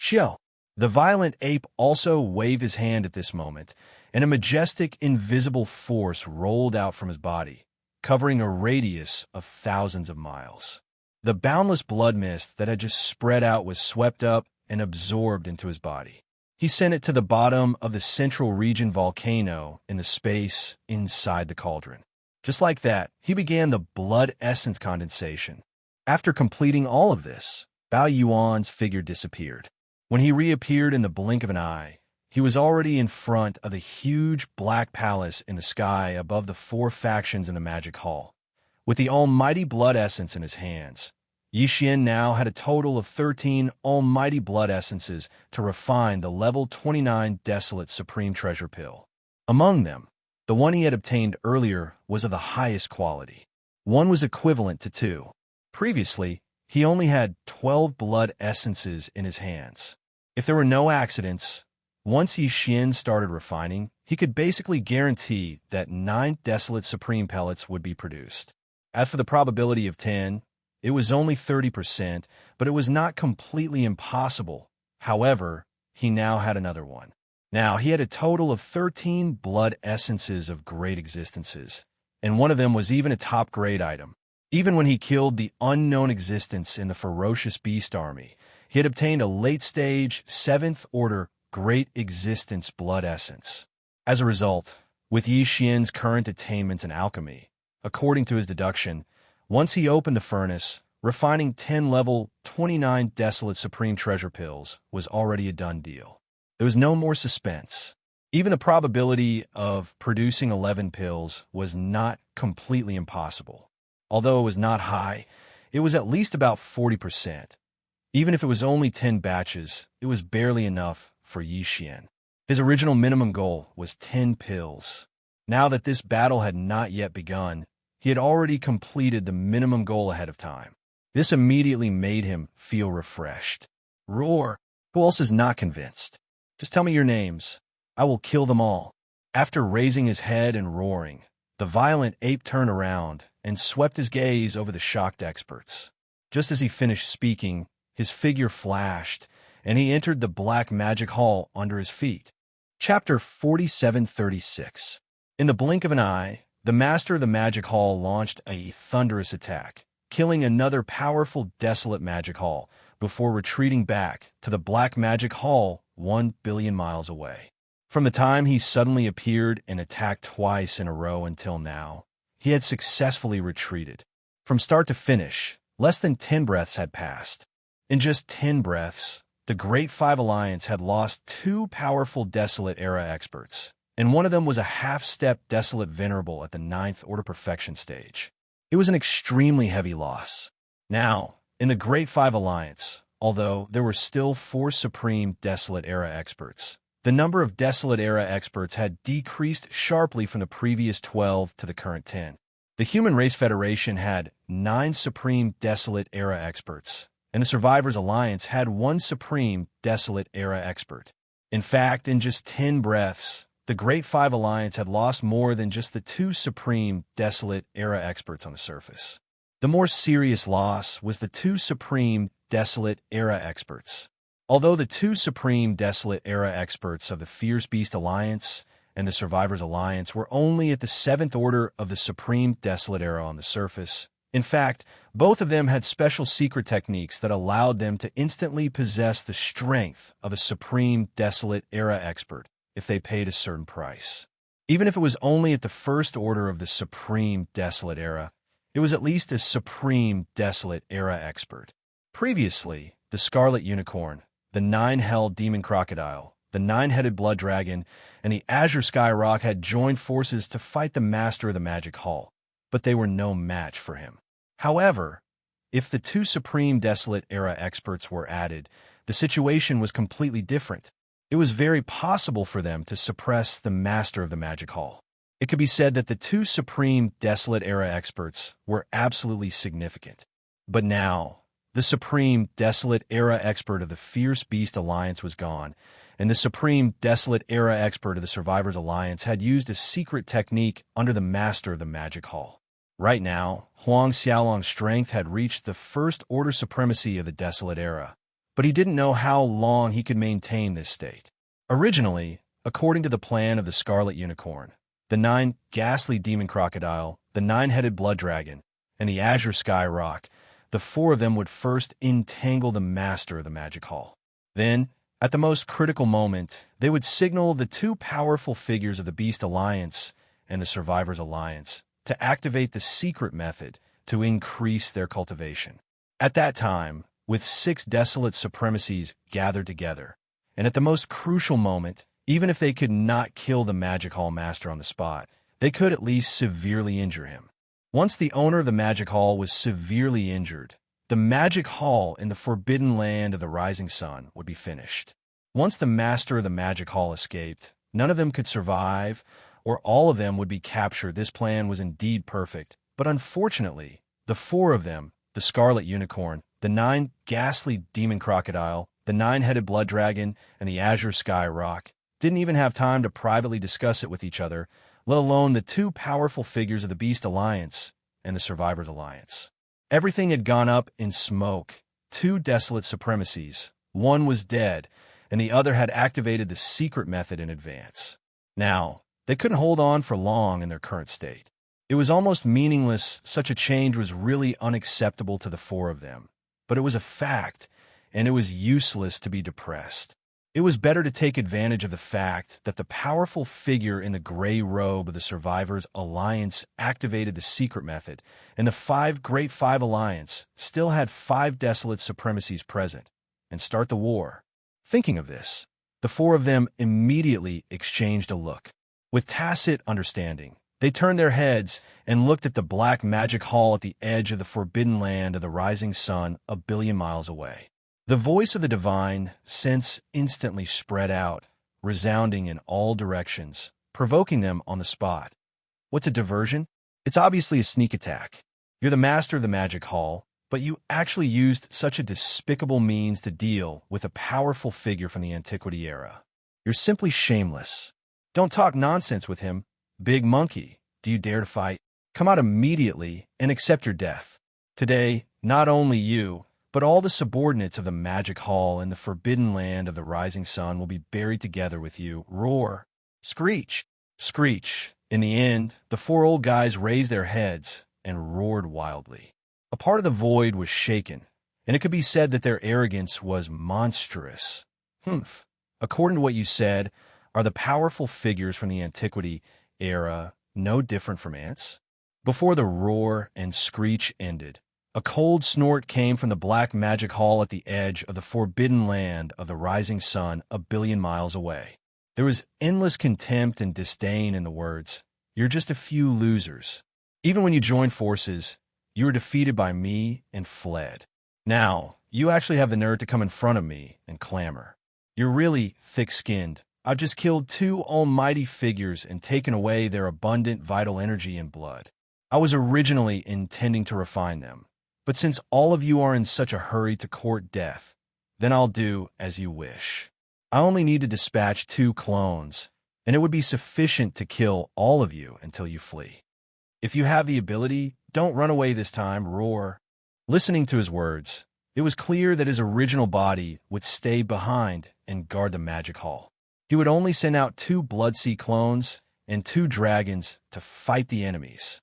Shio! The violent ape also waved his hand at this moment, and a majestic, invisible force rolled out from his body, covering a radius of thousands of miles. The boundless blood mist that had just spread out was swept up and absorbed into his body. He sent it to the bottom of the central region volcano in the space inside the cauldron. Just like that, he began the blood essence condensation. After completing all of this, Bao Yuan's figure disappeared. When he reappeared in the blink of an eye, he was already in front of the huge black palace in the sky above the 4 factions in the magic hall. With the almighty blood essence in his hands, Yi Xian now had a total of 13 almighty blood essences to refine the level 29 desolate supreme treasure pill. Among them, the one he had obtained earlier was of the highest quality. One was equivalent to 2. Previously, he only had 12 blood essences in his hands. If there were no accidents, once Yi Xian started refining, he could basically guarantee that 9 desolate supreme pellets would be produced. As for the probability of 10, it was only 30%, but it was not completely impossible. However, he now had another one. Now, he had a total of 13 blood essences of great existences, and one of them was even a top-grade item. Even when he killed the unknown existence in the ferocious beast army, he had obtained a late-stage 7th Order Great Existence blood essence. As a result, with Yi Xian's current attainments in alchemy, according to his deduction, once he opened the furnace, refining 10 level 29 desolate supreme treasure pills was already a done deal. There was no more suspense. Even the probability of producing 11 pills was not completely impossible. Although it was not high, it was at least about 40%. Even if it was only 10 batches, it was barely enough for Yi Xian. His original minimum goal was 10 pills. Now that this battle had not yet begun, he had already completed the minimum goal ahead of time. This immediately made him feel refreshed. Roar! Who else is not convinced? Just tell me your names. I will kill them all. After raising his head and roaring, The violent ape turned around and swept his gaze over the shocked experts. Just as he finished speaking, his figure flashed, and he entered the black magic hall under his feet. Chapter 4736. In the blink of an eye, the master of the magic hall launched a thunderous attack, killing another powerful desolate magic hall before retreating back to the black magic hall 1 billion miles away. From the time he suddenly appeared and attacked twice in a row until now, he had successfully retreated. From start to finish, less than 10 breaths had passed. In just 10 breaths, the Great Five Alliance had lost 2 powerful Desolate-era experts, and one of them was a half-step Desolate Venerable at the 9th Order Perfection stage. It was an extremely heavy loss. Now, in the Great Five Alliance, although there were still 4 Supreme Desolate-era experts, the number of Desolate-era experts had decreased sharply from the previous 12 to the current 10. The Human Race Federation had 9 Supreme Desolate-era experts, and the Survivors Alliance had 1 Supreme Desolate-era expert. In fact, in just 10 breaths, the Great Five Alliance had lost more than just the 2 Supreme Desolate-era experts on the surface. The more serious loss was the 2 Supreme Desolate-era experts. Although the 2 Supreme Desolate-era experts of the Fierce Beast Alliance and the Survivors Alliance were only at the 7th order of the Supreme Desolate era on the surface, in fact, both of them had special secret techniques that allowed them to instantly possess the strength of a Supreme Desolate-era expert if they paid a certain price. Even if it was only at the 1st order of the Supreme Desolate era, it was at least a Supreme Desolate-era expert. Previously, the Scarlet Unicorn, the 9-Hell Demon Crocodile, the 9-Headed Blood Dragon, and the Azure Sky Rock had joined forces to fight the Master of the Magic Hall, but they were no match for him. However, if the 2 Supreme Desolate-era experts were added, the situation was completely different. It was very possible for them to suppress the Master of the Magic Hall. It could be said that the 2 Supreme Desolate-era experts were absolutely significant. But now, the Supreme Desolate-era expert of the Fierce Beast Alliance was gone, and the Supreme Desolate-era expert of the Survivors Alliance had used a secret technique under the Master of the Magic Hall. Right now, Huang Xiaolong's strength had reached the 1st Order supremacy of the Desolate era, but he didn't know how long he could maintain this state. Originally, according to the plan of the Scarlet Unicorn, the 9 Ghastly Demon Crocodile, the 9-Headed Blood Dragon, and the Azure Sky Rock, the 4 of them would first entangle the Master of the Magic Hall. Then, at the most critical moment, they would signal the 2 powerful figures of the Beast Alliance and the Survivors Alliance to activate the secret method to increase their cultivation. At that time, with 6 desolate supremacies gathered together, and at the most crucial moment, even if they could not kill the Magic Hall Master on the spot, they could at least severely injure him. Once the owner of the Magic Hall was severely injured, the Magic Hall in the Forbidden Land of the Rising Sun would be finished. Once the Master of the Magic Hall escaped, none of them could survive, or all of them would be captured. This plan was indeed perfect, but unfortunately, the 4 of them, the Scarlet Unicorn, the 9 Ghastly Demon Crocodile, the 9-Headed Blood Dragon, and the Azure Sky Rock, didn't even have time to privately discuss it with each other, let alone the 2 powerful figures of the Beast Alliance and the Survivors Alliance. Everything had gone up in smoke. 2 desolate supremacies. One was dead, and the other had activated the secret method in advance. Now, they couldn't hold on for long in their current state. It was almost meaningless. Such a change was really unacceptable to the 4 of them. But it was a fact, and it was useless to be depressed. It was better to take advantage of the fact that the powerful figure in the gray robe of the Survivors Alliance activated the secret method, and the Great Five Alliance still had 5 desolate supremacies present, and start the war. Thinking of this, the 4 of them immediately exchanged a look. With tacit understanding, they turned their heads and looked at the black magic hall at the edge of the Forbidden Land of the Rising Sun 1 billion miles away. The voice of the divine sense instantly spread out, resounding in all directions, provoking them on the spot. What's a diversion? It's obviously a sneak attack. You're the master of the magic hall, but you actually used such a despicable means to deal with a powerful figure from the Antiquity era. You're simply shameless. Don't talk nonsense with him, big monkey. Do you dare to fight? Come out immediately and accept your death. Today, not only you, but all the subordinates of the magic hall and the forbidden land of the rising sun will be buried together with you. Roar. Screech. Screech. In the end, the four old guys raised their heads and roared wildly. A part of the void was shaken, and it could be said that their arrogance was monstrous. Humph. According to what you said, are the powerful figures from the antiquity era no different from ants? Before the roar and screech ended, a cold snort came from the black magic hall at the edge of the forbidden land of the rising sun 1,000,000,000 miles away. There was endless contempt and disdain in the words. You're just a few losers. Even when you joined forces, you were defeated by me and fled. Now, you actually have the nerve to come in front of me and clamor. You're really thick-skinned. I've just killed two almighty figures and taken away their abundant vital energy and blood. I was originally intending to refine them. But since all of you are in such a hurry to court death, then I'll do as you wish. I only need to dispatch 2 clones, and it would be sufficient to kill all of you until you flee. If you have the ability, don't run away this time, roar. Listening to his words, it was clear that his original body would stay behind and guard the magic hall. He would only send out 2 Bloodsea clones and 2 dragons to fight the enemies.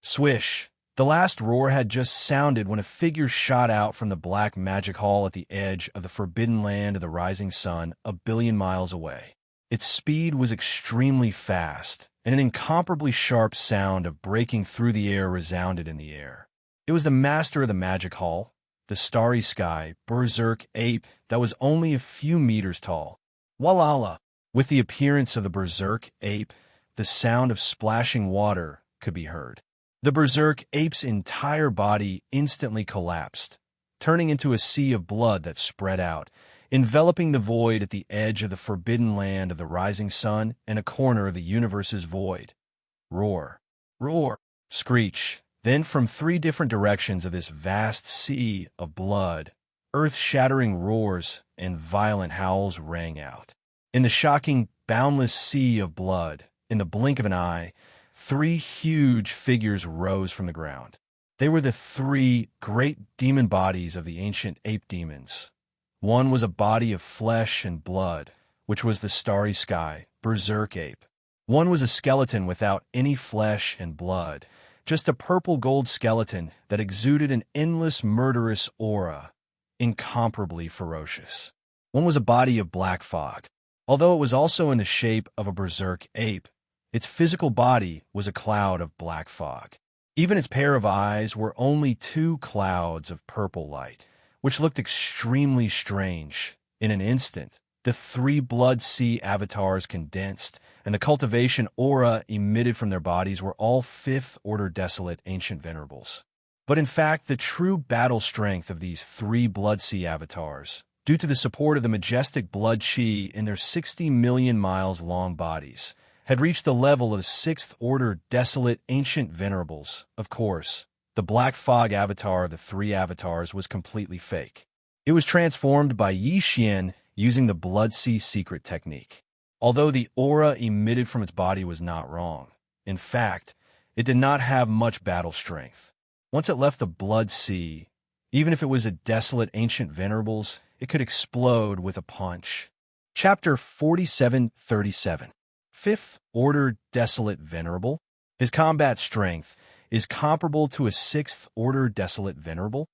Swish! The last roar had just sounded when a figure shot out from the black magic hall at the edge of the forbidden land of the rising sun 1,000,000,000 miles away. Its speed was extremely fast, and an incomparably sharp sound of breaking through the air resounded in the air. It was the master of the magic hall, the starry sky, berserk ape that was only a few meters tall. Walala! With the appearance of the berserk ape, the sound of splashing water could be heard. The berserk ape's entire body instantly collapsed, turning into a sea of blood that spread out, enveloping the void at the edge of the forbidden land of the rising sun and a corner of the universe's void. Roar, roar, screech. Then from 3 different directions of this vast sea of blood, earth-shattering roars and violent howls rang out. In the shocking, boundless sea of blood, in the blink of an eye, 3 huge figures rose from the ground. They were the 3 great demon bodies of the ancient ape demons. One was a body of flesh and blood, which was the starry sky, berserk ape. One was a skeleton without any flesh and blood, just a purple-gold skeleton that exuded an endless murderous aura, incomparably ferocious. One was a body of black fog. Although it was also in the shape of a berserk ape, its physical body was a cloud of black fog. Even its pair of eyes were only 2 clouds of purple light, which looked extremely strange. In an instant, the 3 Bloodsea avatars condensed, and the cultivation aura emitted from their bodies were all 5th-order desolate ancient venerables. But in fact, the true battle strength of these 3 Bloodsea avatars, due to the support of the majestic blood chi in their 60 million miles long bodies, had reached the level of 6th-order desolate ancient venerables. Of course, the black fog avatar of the 3 avatars was completely fake. It was transformed by Yi Xian using the Bloodsea secret technique. Although the aura emitted from its body was not wrong, in fact, it did not have much battle strength. Once it left the Bloodsea, even if it was a desolate ancient venerables, it could explode with a punch. Chapter 4737. 5th-order desolate venerable. His combat strength is comparable to a 6th-order desolate venerable.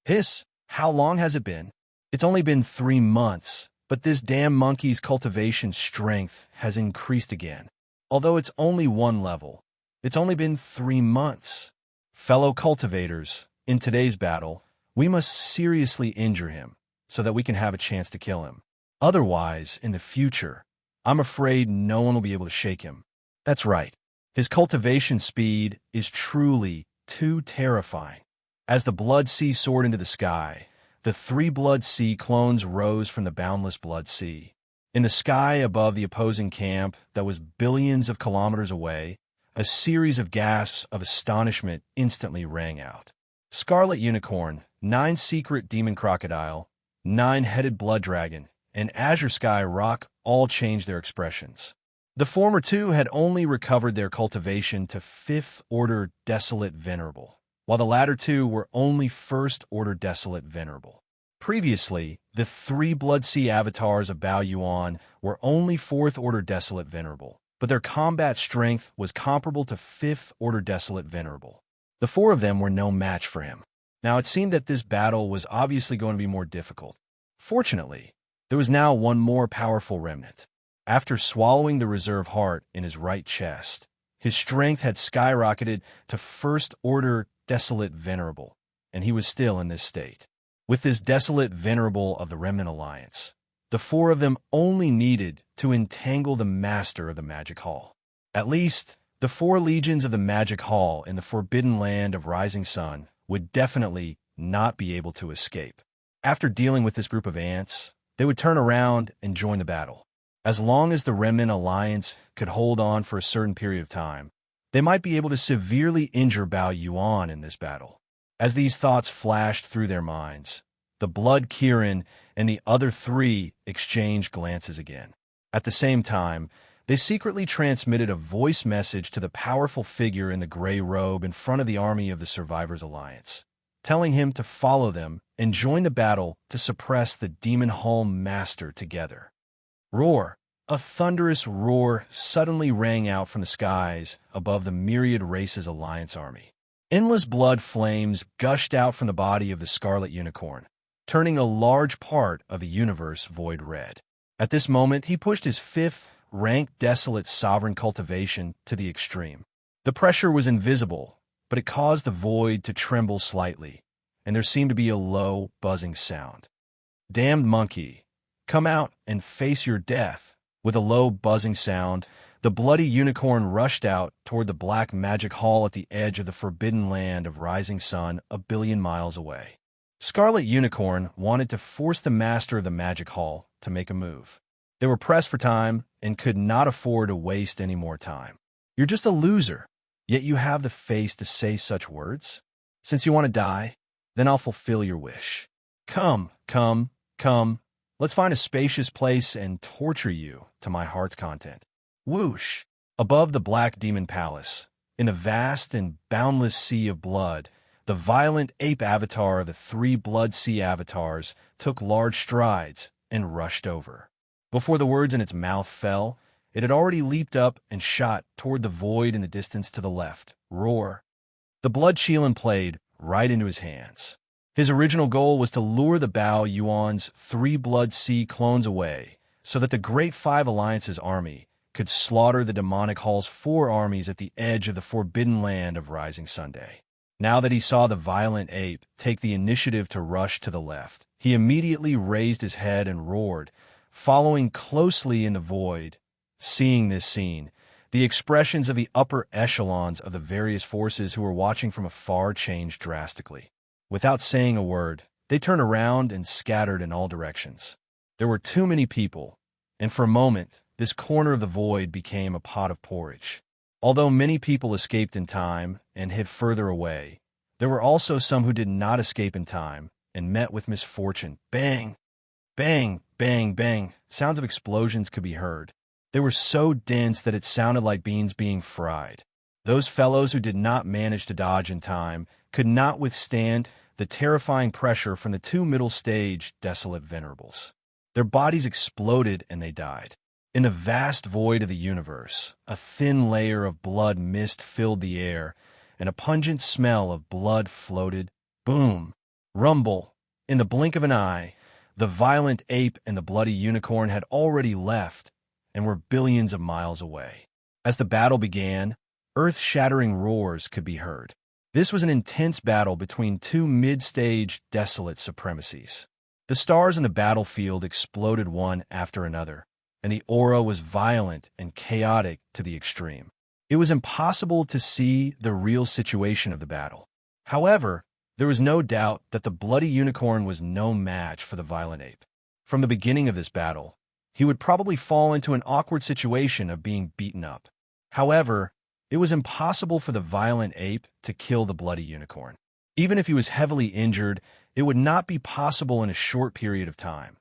Hiss, how long has it been? It's only been 3 months, but this damn monkey's cultivation strength has increased again. Although it's only 1 level, it's only been 3 months. Fellow cultivators, in today's battle, we must seriously injure him so that we can have a chance to kill him. Otherwise, in the future, I'm afraid no one will be able to shake him. That's right. His cultivation speed is truly too terrifying. As the Bloodsea soared into the sky, the 3 Bloodsea clones rose from the boundless Bloodsea. In the sky above the opposing camp that was billions of kilometers away, a series of gasps of astonishment instantly rang out. Scarlet Unicorn, 9 Secret Demon Crocodile, 9-Headed Blood Dragon, and Azure Sky Rock all changed their expressions. The former two had only recovered their cultivation to 5th Order Desolate Venerable, while the latter two were only 1st Order Desolate Venerable. Previously, the 3 Blood Sea avatars of Bao Yuan were only 4th Order Desolate Venerable, but their combat strength was comparable to 5th Order Desolate Venerable. The 4 of them were no match for him. Now, it seemed that this battle was obviously going to be more difficult. Fortunately, there was now one more powerful remnant. After swallowing the reserve heart in his right chest, his strength had skyrocketed to 1st Order Desolate Venerable, and he was still in this state. With this Desolate Venerable of the Remnant Alliance, the 4 of them only needed to entangle the Master of the Magic Hall. At least, the 4 legions of the Magic Hall in the Forbidden Land of Rising Sun would definitely not be able to escape. After dealing with this group of ants, they would turn around and join the battle. As long as the Remnant Alliance could hold on for a certain period of time, they might be able to severely injure Bao Yuan in this battle. As these thoughts flashed through their minds, the Blood Kirin and the other 3 exchanged glances again. At the same time, they secretly transmitted a voice message to the powerful figure in the gray robe in front of the army of the Survivors Alliance, telling him to follow them and join the battle to suppress the Demon Hall Master together. Roar! A thunderous roar suddenly rang out from the skies above the Myriad Races Alliance army. Endless blood flames gushed out from the body of the Scarlet Unicorn, turning a large part of the universe void red. At this moment, he pushed his 5th rank Desolate Sovereign cultivation to the extreme. The pressure was invisible, but it caused the void to tremble slightly, and there seemed to be a low, buzzing sound. Damned monkey, come out and face your death. With a low, buzzing sound, the bloody unicorn rushed out toward the black magic hall at the edge of the forbidden land of Rising Sun 1 billion miles away. Scarlet Unicorn wanted to force the master of the magic hall to make a move. They were pressed for time and could not afford to waste any more time. You're just a loser, yet you have the face to say such words? Since you want to die, then I'll fulfill your wish. Come, come, come. Let's find a spacious place and torture you to my heart's content. Whoosh! Above the Black Demon Palace, in a vast and boundless sea of blood, the violent ape avatar of the 3 Blood Sea avatars took large strides and rushed over. Before the words in its mouth fell, it had already leaped up and shot toward the void in the distance to the left. Roar! The blood Qilin played right into his hands. His original goal was to lure the Bao Yuan's 3 Blood Sea clones away so that the Great 5 Alliance's army could slaughter the Demonic Hall's 4 armies at the edge of the Forbidden Land of Rising Sunday. Now that he saw the violent ape take the initiative to rush to the left, he immediately raised his head and roared, following closely in the void. Seeing this scene, the expressions of the upper echelons of the various forces who were watching from afar changed drastically. Without saying a word, they turned around and scattered in all directions. There were too many people, and for a moment, this corner of the void became a pot of porridge. Although many people escaped in time and hid further away, there were also some who did not escape in time and met with misfortune. Bang! Bang! Bang! Bang! Sounds of explosions could be heard. They were so dense that it sounded like beans being fried. Those fellows who did not manage to dodge in time could not withstand the terrifying pressure from the 2 middle-stage Desolate Venerables. Their bodies exploded and they died. In a vast void of the universe, a thin layer of blood mist filled the air, and a pungent smell of blood floated. Boom! Rumble! In the blink of an eye, the violent ape and the bloody unicorn had already left and were billions of miles away. As the battle began, earth-shattering roars could be heard. This was an intense battle between 2 mid-stage Desolate supremacies. The stars in the battlefield exploded one after another, and the aura was violent and chaotic to the extreme. It was impossible to see the real situation of the battle. However, there was no doubt that the bloody unicorn was no match for the violent ape. From the beginning of this battle, he would probably fall into an awkward situation of being beaten up. However, it was impossible for the violent ape to kill the bloody unicorn. Even if he was heavily injured, it would not be possible in a short period of time.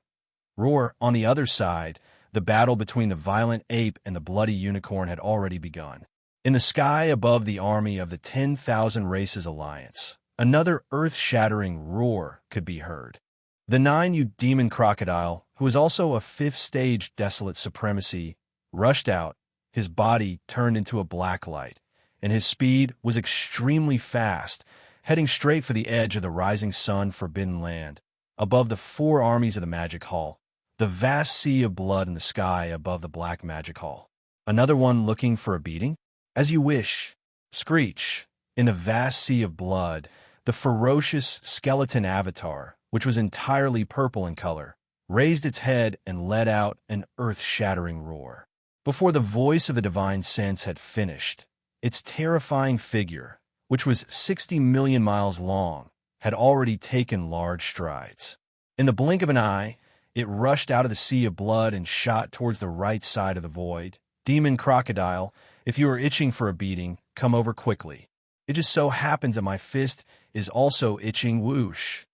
Roar, on the other side, The battle between the violent ape and the bloody unicorn had already begun. In the sky above the army of the 10,000 Races Alliance, another earth-shattering roar could be heard. The 9 demon crocodile, who was also a 5th-stage desolate supremacy, rushed out, his body turned into a black light, and his speed was extremely fast, heading straight for the edge of the rising sun forbidden land, above the 4 armies of the Magic Hall, the vast sea of blood in the sky above the Black Magic Hall. Another one looking for a beating? As you wish. Screech. In a vast sea of blood, the ferocious skeleton avatar, which was entirely purple in color, raised its head and let out an earth-shattering roar. Before the voice of the divine sense had finished, its terrifying figure, which was 60 million miles long, had already taken large strides. In the blink of an eye, it rushed out of the sea of blood and shot towards the right side of the void. Demon crocodile, if you are itching for a beating, come over quickly. It just so happens that my fist is also itching. Whoosh.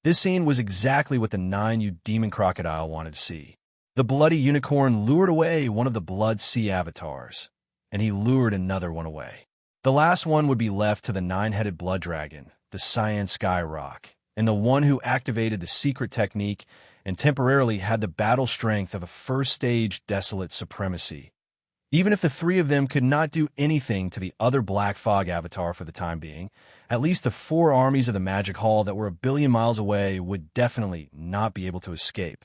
This scene was exactly what the 9 demon crocodile wanted to see. The bloody unicorn lured away one of the blood sea avatars, and he lured another one away. The last one would be left to the 9-headed blood dragon, the cyan sky rock, and the one who activated the secret technique and temporarily had the battle strength of a 1st-stage desolate supremacy. Even if the 3 of them could not do anything to the other black fog avatar for the time being, at least the 4 armies of the Magic Hall that were 1 billion miles away would definitely not be able to escape.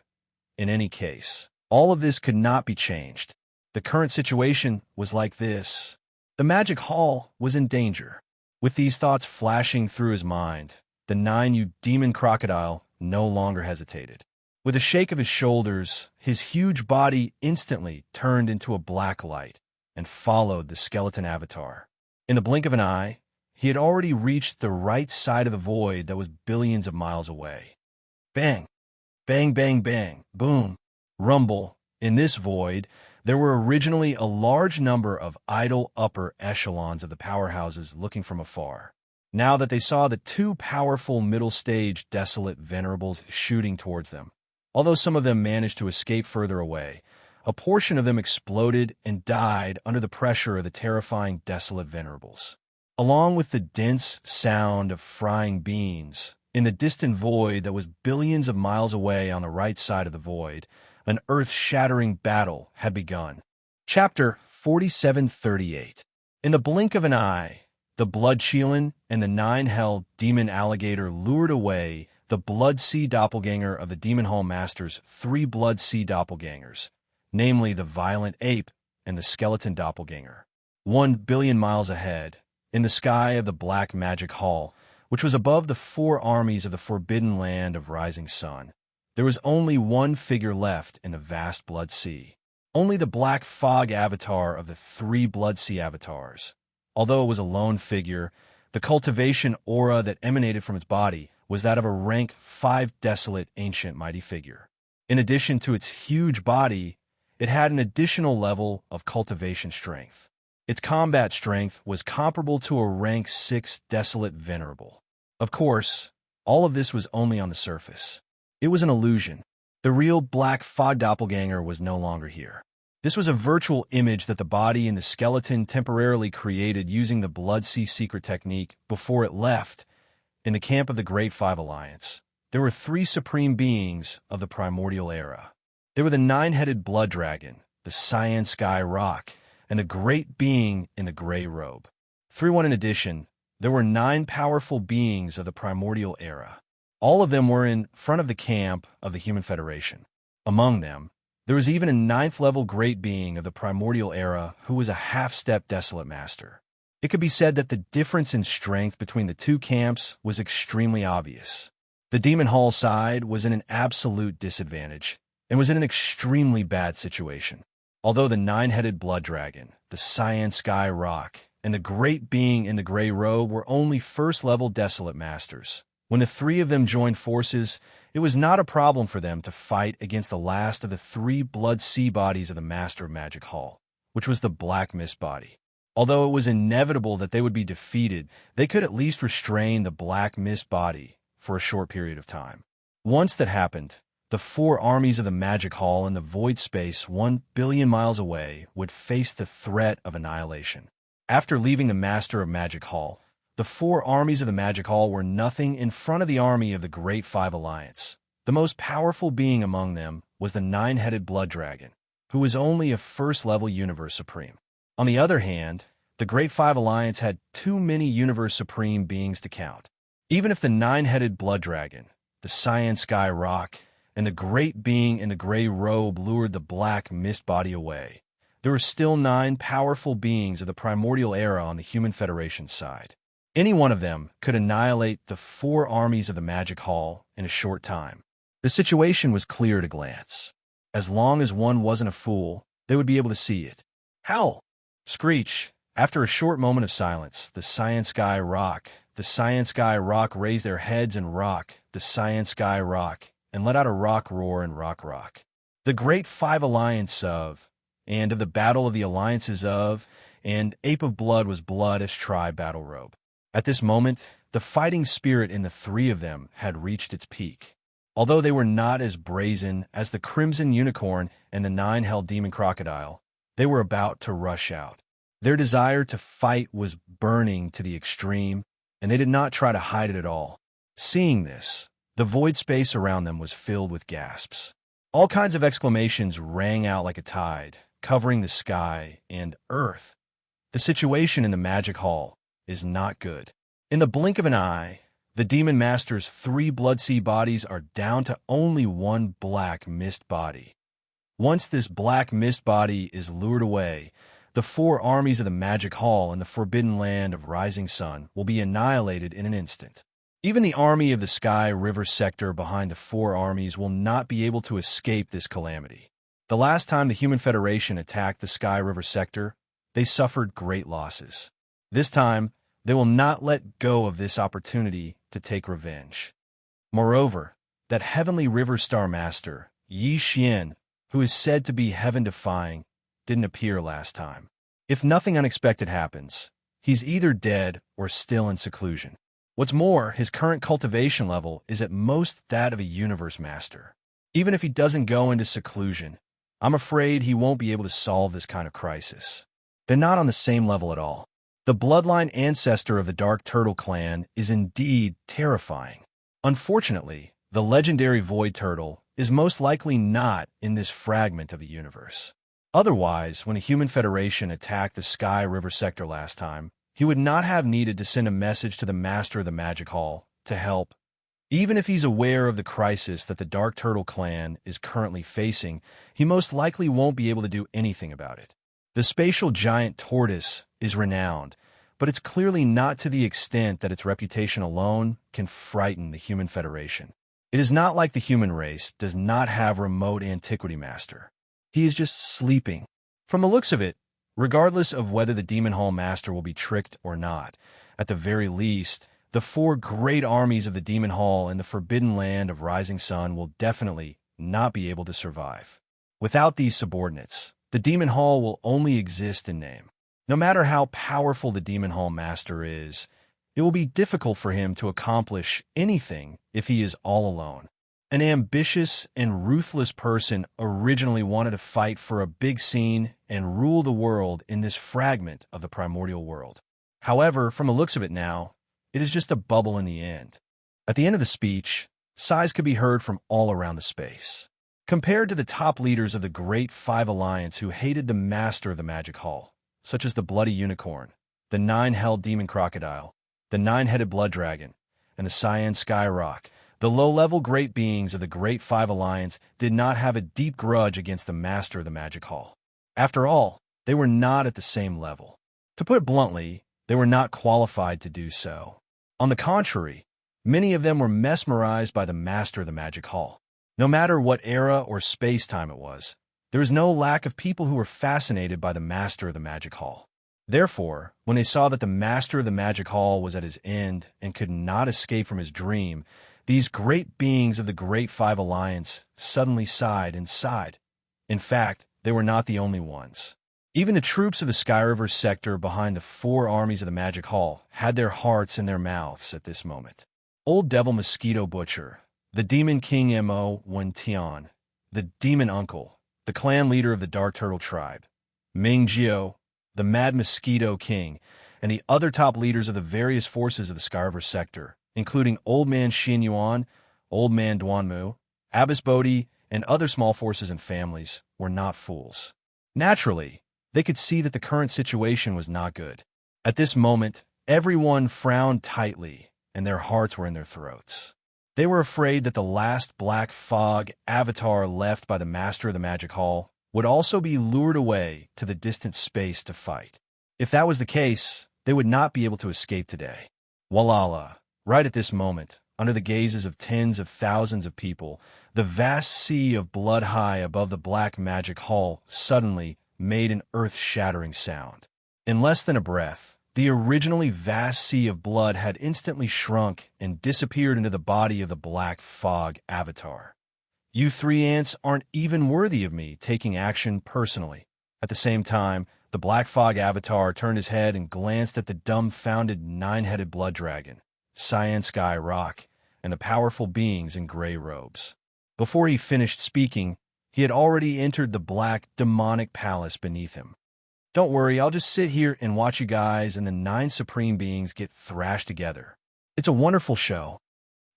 In any case, all of this could not be changed. The current situation was like this. The Magic Hall was in danger. With these thoughts flashing through his mind, the 9 demon crocodile no longer hesitated. With a shake of his shoulders, his huge body instantly turned into a black light and followed the skeleton avatar. In the blink of an eye, he had already reached the right side of the void that was billions of miles away. Bang! Bang, bang, bang, boom, rumble. In this void, there were originally a large number of idle upper echelons of the powerhouses looking from afar. Now that they saw the 2 powerful middle-stage desolate venerables shooting towards them, although some of them managed to escape further away, a portion of them exploded and died under the pressure of the terrifying desolate venerables. Along with the dense sound of frying beans, in the distant void that was billions of miles away on the right side of the void, an earth-shattering battle had begun. Chapter 4738. In the blink of an eye, the Blood-Cheelin and the 9-hell demon alligator lured away the Blood Sea doppelganger of the Demon Hall Master's 3 Blood Sea doppelgangers, namely the violent ape and the skeleton doppelganger. 1 billion miles ahead, in the sky of the Black Magic Hall, which was above the 4 armies of the forbidden land of rising sun, there was only one figure left in the vast Blood Sea. Only the black fog avatar of the 3 Blood Sea avatars. Although it was a lone figure, the cultivation aura that emanated from its body was that of a rank 5 desolate ancient mighty figure. In addition to its huge body, it had an additional level of cultivation strength. Its combat strength was comparable to a rank 6 desolate venerable. Of course, all of this was only on the surface. It was an illusion. The real black fog doppelganger was no longer here. This was a virtual image that the body and the skeleton temporarily created using the Blood Sea secret technique before it left. In the camp of the Great 5 Alliance, there were 3 supreme beings of the primordial era. They were the 9-headed blood dragon, the cyan sky rock, and the great being in the gray robe. 3-1 in addition, there were 9 powerful beings of the primordial era. All of them were in front of the camp of the Human Federation. Among them, there was even a 9th-level great being of the primordial era who was a half-step desolate master. It could be said that the difference in strength between the 2 camps was extremely obvious. The Demon Hall side was in an absolute disadvantage and was in an extremely bad situation. Although the 9-headed blood dragon, the cyan sky rock, and the great being in the gray robe were only 1st-level desolate masters, when the 3 of them joined forces, it was not a problem for them to fight against the last of the 3 blood sea bodies of the Master of Magic Hall, which was the Black Mist body. Although it was inevitable that they would be defeated, they could at least restrain the Black Mist body for a short period of time. Once that happened, the four armies of the Magic Hall in the void space 1 billion miles away would face the threat of annihilation. After leaving the Master of Magic Hall, the four armies of the Magic Hall were nothing in front of the army of the Great Five Alliance. The most powerful being among them was the nine-headed Blood Dragon, who was only a first-level Universe Supreme. On the other hand, the Great Five Alliance had too many Universe Supreme beings to count. Even if the nine-headed Blood Dragon, the Cyan Sky Rock, and the great being in the gray robe lured the black mist body away, there were still 9 powerful beings of the primordial era on the Human Federation's side. Any one of them could annihilate the 4 armies of the Magic Hall in a short time. The situation was clear at a glance. As long as one wasn't a fool, they would be able to see it. Howl! Screech! After a short moment of silence, the Cyan Sky Rock raised their heads and the Cyan Sky Rock, and let out a rock roar and rock. The Great Five Alliance of, and of the Battle of the Alliances of, and Ape of Blood was blood as tribe battle robe. At this moment, the fighting spirit in the 3 of them had reached its peak. Although they were not as brazen as the Crimson Unicorn and the 9-held Demon Crocodile, they were about to rush out. Their desire to fight was burning to the extreme, and they did not try to hide it at all. Seeing this, the void space around them was filled with gasps. All kinds of exclamations rang out like a tide, covering the sky and earth. The situation in the Magic Hall is not good. In the blink of an eye, the Demon Master's 3 Blood Sea bodies are down to only 1 black mist body. Once this black mist body is lured away, the 4 armies of the Magic Hall in the Forbidden Land of Rising Sun will be annihilated in an instant. Even the army of the Sky River sector behind the 4 armies will not be able to escape this calamity. The last time the Human Federation attacked the Sky River sector, they suffered great losses. This time, they will not let go of this opportunity to take revenge. Moreover, that heavenly River Star Master, Yi Xian, who is said to be heaven-defying, didn't appear last time. If nothing unexpected happens, he's either dead or still in seclusion. What's more, his current cultivation level is at most that of a Universe Master. Even if he doesn't go into seclusion, I'm afraid he won't be able to solve this kind of crisis. They're not on the same level at all. The bloodline ancestor of the Dark Turtle clan is indeed terrifying. Unfortunately, the legendary Void Turtle is most likely not in this fragment of the universe. Otherwise, when the Human Federation attacked the Sky River sector last time, he would not have needed to send a message to the Master of the Magic Hall to help. Even if he's aware of the crisis that the Dark Turtle clan is currently facing, he most likely won't be able to do anything about it. The spatial giant tortoise is renowned, but it's clearly not to the extent that its reputation alone can frighten the Human Federation. It is not like the human race does not have remote antiquity master. He is just sleeping. From the looks of it, regardless of whether the Demon Hall Master will be tricked or not, at the very least, the 4 great armies of the Demon Hall in the Forbidden Land of Rising Sun will definitely not be able to survive. Without these subordinates, the Demon Hall will only exist in name. No matter how powerful the Demon Hall Master is, it will be difficult for him to accomplish anything if he is all alone. An ambitious and ruthless person originally wanted to fight for a big scene and rule the world in this fragment of the primordial world. However, from the looks of it now, it is just a bubble in the end. At the end of the speech, sighs could be heard from all around the space. Compared to the top leaders of the Great Five Alliance who hated the Master of the Magic Hall, such as the Bloody Unicorn, the 9-held Demon Crocodile, the 9-headed Blood Dragon, and the Cyan Sky Rock, the low-level great beings of the Great Five Alliance did not have a deep grudge against the Master of the Magic Hall. After all, they were not at the same level. To put it bluntly, they were not qualified to do so. On the contrary, many of them were mesmerized by the Master of the Magic Hall. No matter what era or space-time it was, there was no lack of people who were fascinated by the Master of the Magic Hall. Therefore, when they saw that the Master of the Magic Hall was at his end and could not escape from his dream, these great beings of the Great Five Alliance suddenly sighed and sighed. In fact, they were not the only ones. Even the troops of the Sky River sector behind the 4 armies of the Magic Hall had their hearts in their mouths at this moment. Old Devil Mosquito Butcher, the Demon King Mo Wen Tian, the Demon Uncle, the clan leader of the Dark Turtle tribe, Ming Jiao, the Mad Mosquito King, and the other top leaders of the various forces of the Skyriver sector, including Old Man Xin Yuan, Old Man Duanmu, Abbas Bodhi, and other small forces and families, were not fools. Naturally, they could see that the current situation was not good. At this moment, everyone frowned tightly, and their hearts were in their throats. They were afraid that the last black fog avatar left by the Master of the Magic Hall would also be lured away to the distant space to fight. If that was the case, they would not be able to escape today. Walala, right at this moment, under the gazes of tens of thousands of people, the vast sea of blood high above the Black Magic Hall suddenly made an earth-shattering sound. In less than a breath, the originally vast sea of blood had instantly shrunk and disappeared into the body of the Black Fog avatar. You three ants aren't even worthy of me taking action personally. At the same time, the Black Fog avatar turned his head and glanced at the dumbfounded nine-headed blood dragon, Cyan Sky Rock, and the powerful beings in gray robes. Before he finished speaking, he had already entered the black demonic palace beneath him. Don't worry, I'll just sit here and watch you guys and the 9 supreme beings get thrashed together. It's a wonderful show.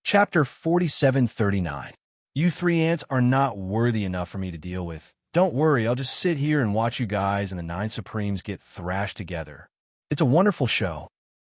Chapter 4739. You three ants are not worthy enough for me to deal with. Don't worry, I'll just sit here and watch you guys and the 9 supremes get thrashed together. It's a wonderful show.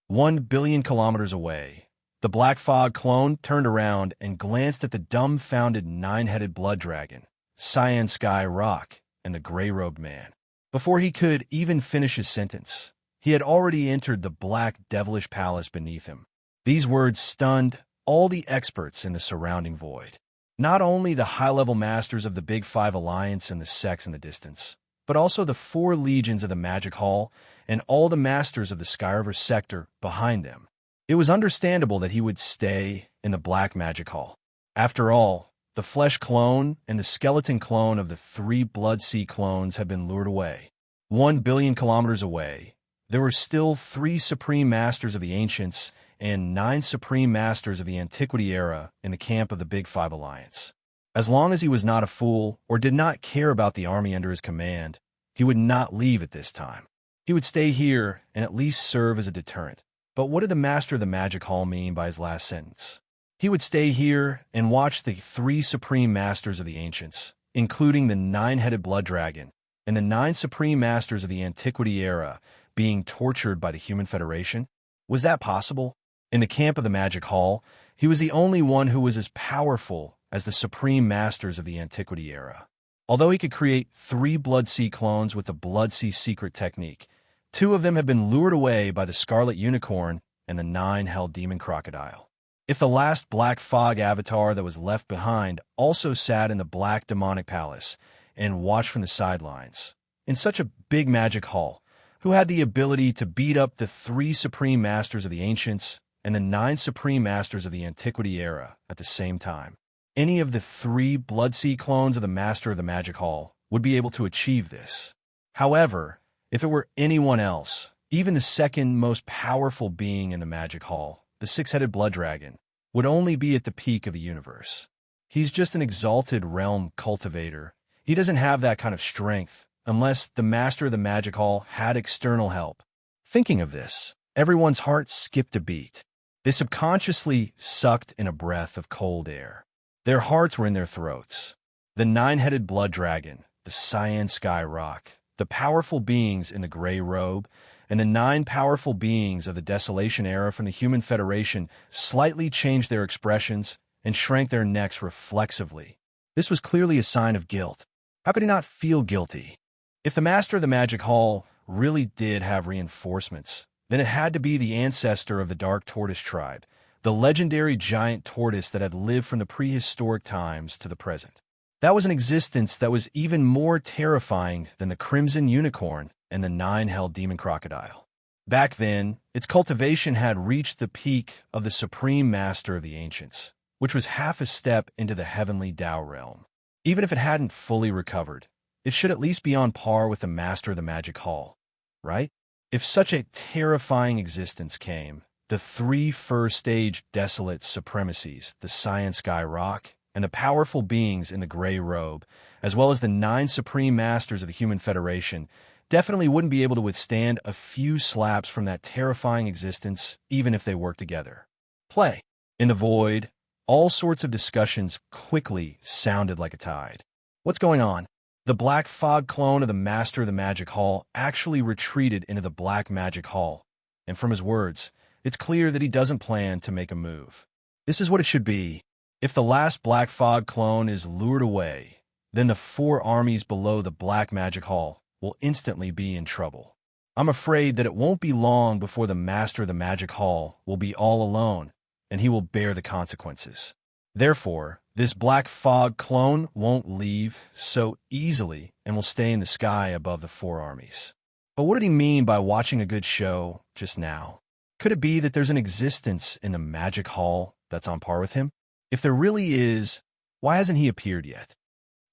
1 billion kilometers away, the Black Fog clone turned around and glanced at the dumbfounded 9-headed blood dragon, Cyan Sky Rock, and the gray-robed man. Before he could even finish his sentence, he had already entered the black devilish palace beneath him. These words stunned all the experts in the surrounding void. Not only the high-level masters of the Big Five Alliance and the sects in the distance, but also the 4 legions of the Magic Hall and all the masters of the Skyriver sector behind them. It was understandable that he would stay in the Black Magic Hall. After all, the flesh clone and the skeleton clone of the 3 Blood Sea clones had been lured away. 1 billion kilometers away, there were still 3 supreme masters of the Ancients and 9 supreme masters of the Antiquity era in the camp of the Big Five Alliance. As long as he was not a fool or did not care about the army under his command, he would not leave at this time. He would stay here and at least serve as a deterrent. But what did the Master of the Magic Hall mean by his last sentence? He would stay here and watch the 3 supreme masters of the Ancients, including the 9-headed blood dragon, and the 9 supreme masters of the Antiquity era, being tortured by the Human Federation? Was that possible? In the camp of the Magic Hall, he was the only one who was as powerful as the supreme masters of the Antiquity era. Although he could create 3 Blood Sea clones with the Blood Sea secret technique, 2 of them had been lured away by the Scarlet Unicorn and the 9-held Demon Crocodile. If the last Black Fog avatar that was left behind also sat in the Black Demonic Palace and watched from the sidelines, in such a big magic hall, who had the ability to beat up the 3 supreme masters of the Ancients and the 9 supreme masters of the Antiquity era at the same time, any of the 3 Blood Sea clones of the Master of the Magic Hall would be able to achieve this. However, if it were anyone else, even the second most powerful being in the Magic Hall, the 6-headed blood dragon, would only be at the peak of the universe. He's just an exalted realm cultivator. He doesn't have that kind of strength, unless the Master of the Magic Hall had external help. Thinking of this, everyone's heart skipped a beat. They subconsciously sucked in a breath of cold air. Their hearts were in their throats. The 9-headed blood dragon, the Cyan Sky Rock, the powerful beings in the gray robe, and the 9 powerful beings of the Desolation era from the Human Federation slightly changed their expressions and shrank their necks reflexively. This was clearly a sign of guilt. How could he not feel guilty? If the Master of the Magic Hall really did have reinforcements, then it had to be the ancestor of the Dark Tortoise tribe, the legendary giant tortoise that had lived from the prehistoric times to the present. That was an existence that was even more terrifying than the Crimson Unicorn and the 9-held Demon Crocodile. Back then, its cultivation had reached the peak of the Supreme Master of the Ancients, which was half a step into the heavenly Tao realm. Even if it hadn't fully recovered, it should at least be on par with the Master of the Magic Hall, right? If such a terrifying existence came, the three first-stage desolate supremacies, the Cyan Sky Rock, and the powerful beings in the gray robe, as well as the 9 supreme masters of the Human Federation, definitely wouldn't be able to withstand a few slaps from that terrifying existence, even if they worked together. Play. In the void, all sorts of discussions quickly sounded like a tide. What's going on? The black fog clone of the Master of the Magic Hall actually retreated into the Black Magic Hall, and from his words, it's clear that he doesn't plan to make a move. This is what it should be. If the last Black Fog clone is lured away, then the 4 armies below the Black Magic Hall will instantly be in trouble. I'm afraid that it won't be long before the Master of the Magic Hall will be all alone, and he will bear the consequences. Therefore, this Black Fog clone won't leave so easily and will stay in the sky above the 4 armies. But what did he mean by watching a good show just now? Could it be that there's an existence in the Magic Hall that's on par with him? If there really is, why hasn't he appeared yet?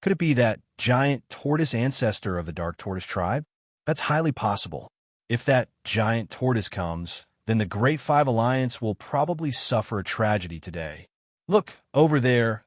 Could it be that giant tortoise ancestor of the Dark Tortoise tribe? That's highly possible. If that giant tortoise comes, then the Great Five Alliance will probably suffer a tragedy today. Look, over there.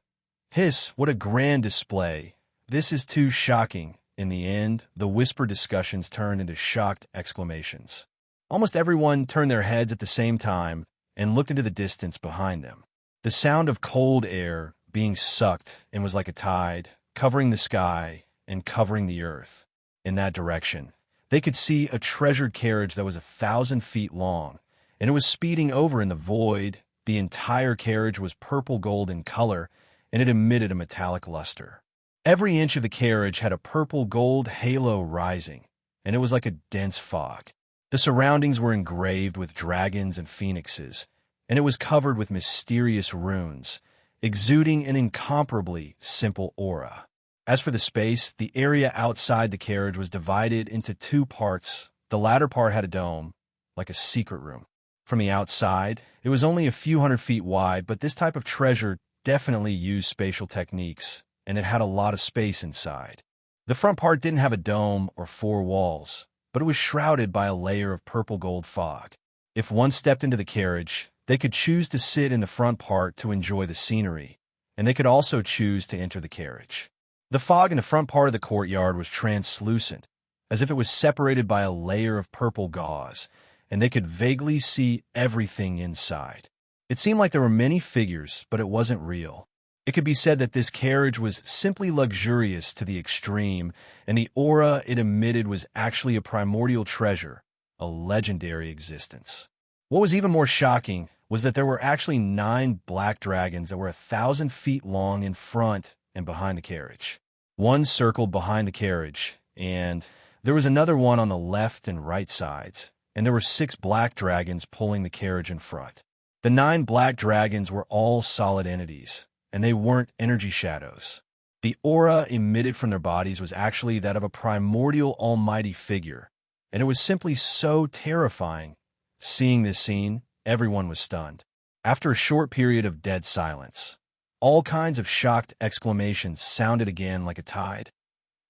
Hiss, what a grand display. This is too shocking. In the end, the whispered discussions turned into shocked exclamations. Almost everyone turned their heads at the same time and looked into the distance behind them. The sound of cold air being sucked in was like a tide, covering the sky and covering the earth. In that direction, they could see a treasured carriage that was 1,000 feet long, and it was speeding over in the void. The entire carriage was purple gold in color, and it emitted a metallic luster. Every inch of the carriage had a purple gold halo rising, and it was like a dense fog. The surroundings were engraved with dragons and phoenixes, and it was covered with mysterious runes, exuding an incomparably simple aura. As for the space, the area outside the carriage was divided into 2 parts. The latter part had a dome, like a secret room. From the outside, it was only a few hundred feet wide, but this type of treasure definitely used spatial techniques, and it had a lot of space inside. The front part didn't have a dome or 4 walls, but it was shrouded by a layer of purple gold fog. If one stepped into the carriage, they could choose to sit in the front part to enjoy the scenery, and they could also choose to enter the carriage. The fog in the front part of the courtyard was translucent, as if it was separated by a layer of purple gauze, and they could vaguely see everything inside. It seemed like there were many figures, but it wasn't real. It could be said that this carriage was simply luxurious to the extreme, and the aura it emitted was actually a primordial treasure, a legendary existence. What was even more shocking was that there were actually 9 black dragons that were 1,000 feet long in front and behind the carriage. One circled behind the carriage, and there was another one on the left and right sides, and there were 6 black dragons pulling the carriage in front. The 9 black dragons were all solid entities, and they weren't energy shadows. The aura emitted from their bodies was actually that of a primordial almighty figure, and it was simply so terrifying. Seeing this scene, everyone was stunned. After a short period of dead silence, all kinds of shocked exclamations sounded again like a tide.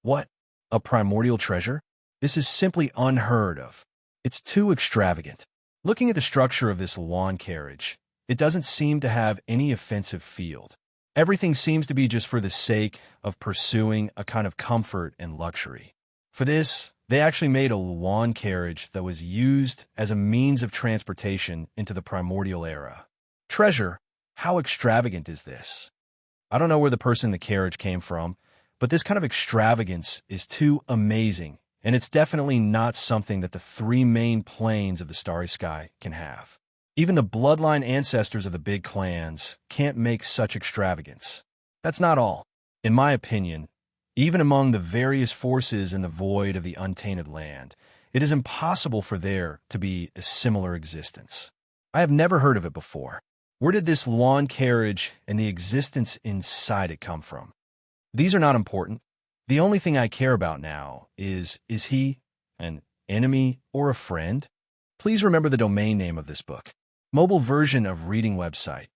What? A primordial treasure? This is simply unheard of. It's too extravagant. Looking at the structure of this lawn carriage, it doesn't seem to have any offensive field. Everything seems to be just for the sake of pursuing a kind of comfort and luxury. For this, they actually made a lawn carriage that was used as a means of transportation into the primordial era. Treasure? How extravagant is this? I don't know where the person in the carriage came from, but this kind of extravagance is too amazing, and it's definitely not something that the 3 main planes of the starry sky can have. Even the bloodline ancestors of the big clans can't make such extravagance. That's not all. In my opinion, even among the various forces in the void of the untainted land, it is impossible for there to be a similar existence. I have never heard of it before. Where did this lawn carriage and the existence inside it come from? These are not important. The only thing I care about now is he an enemy or a friend? Please remember the domain name of this book. Mobile version of reading website.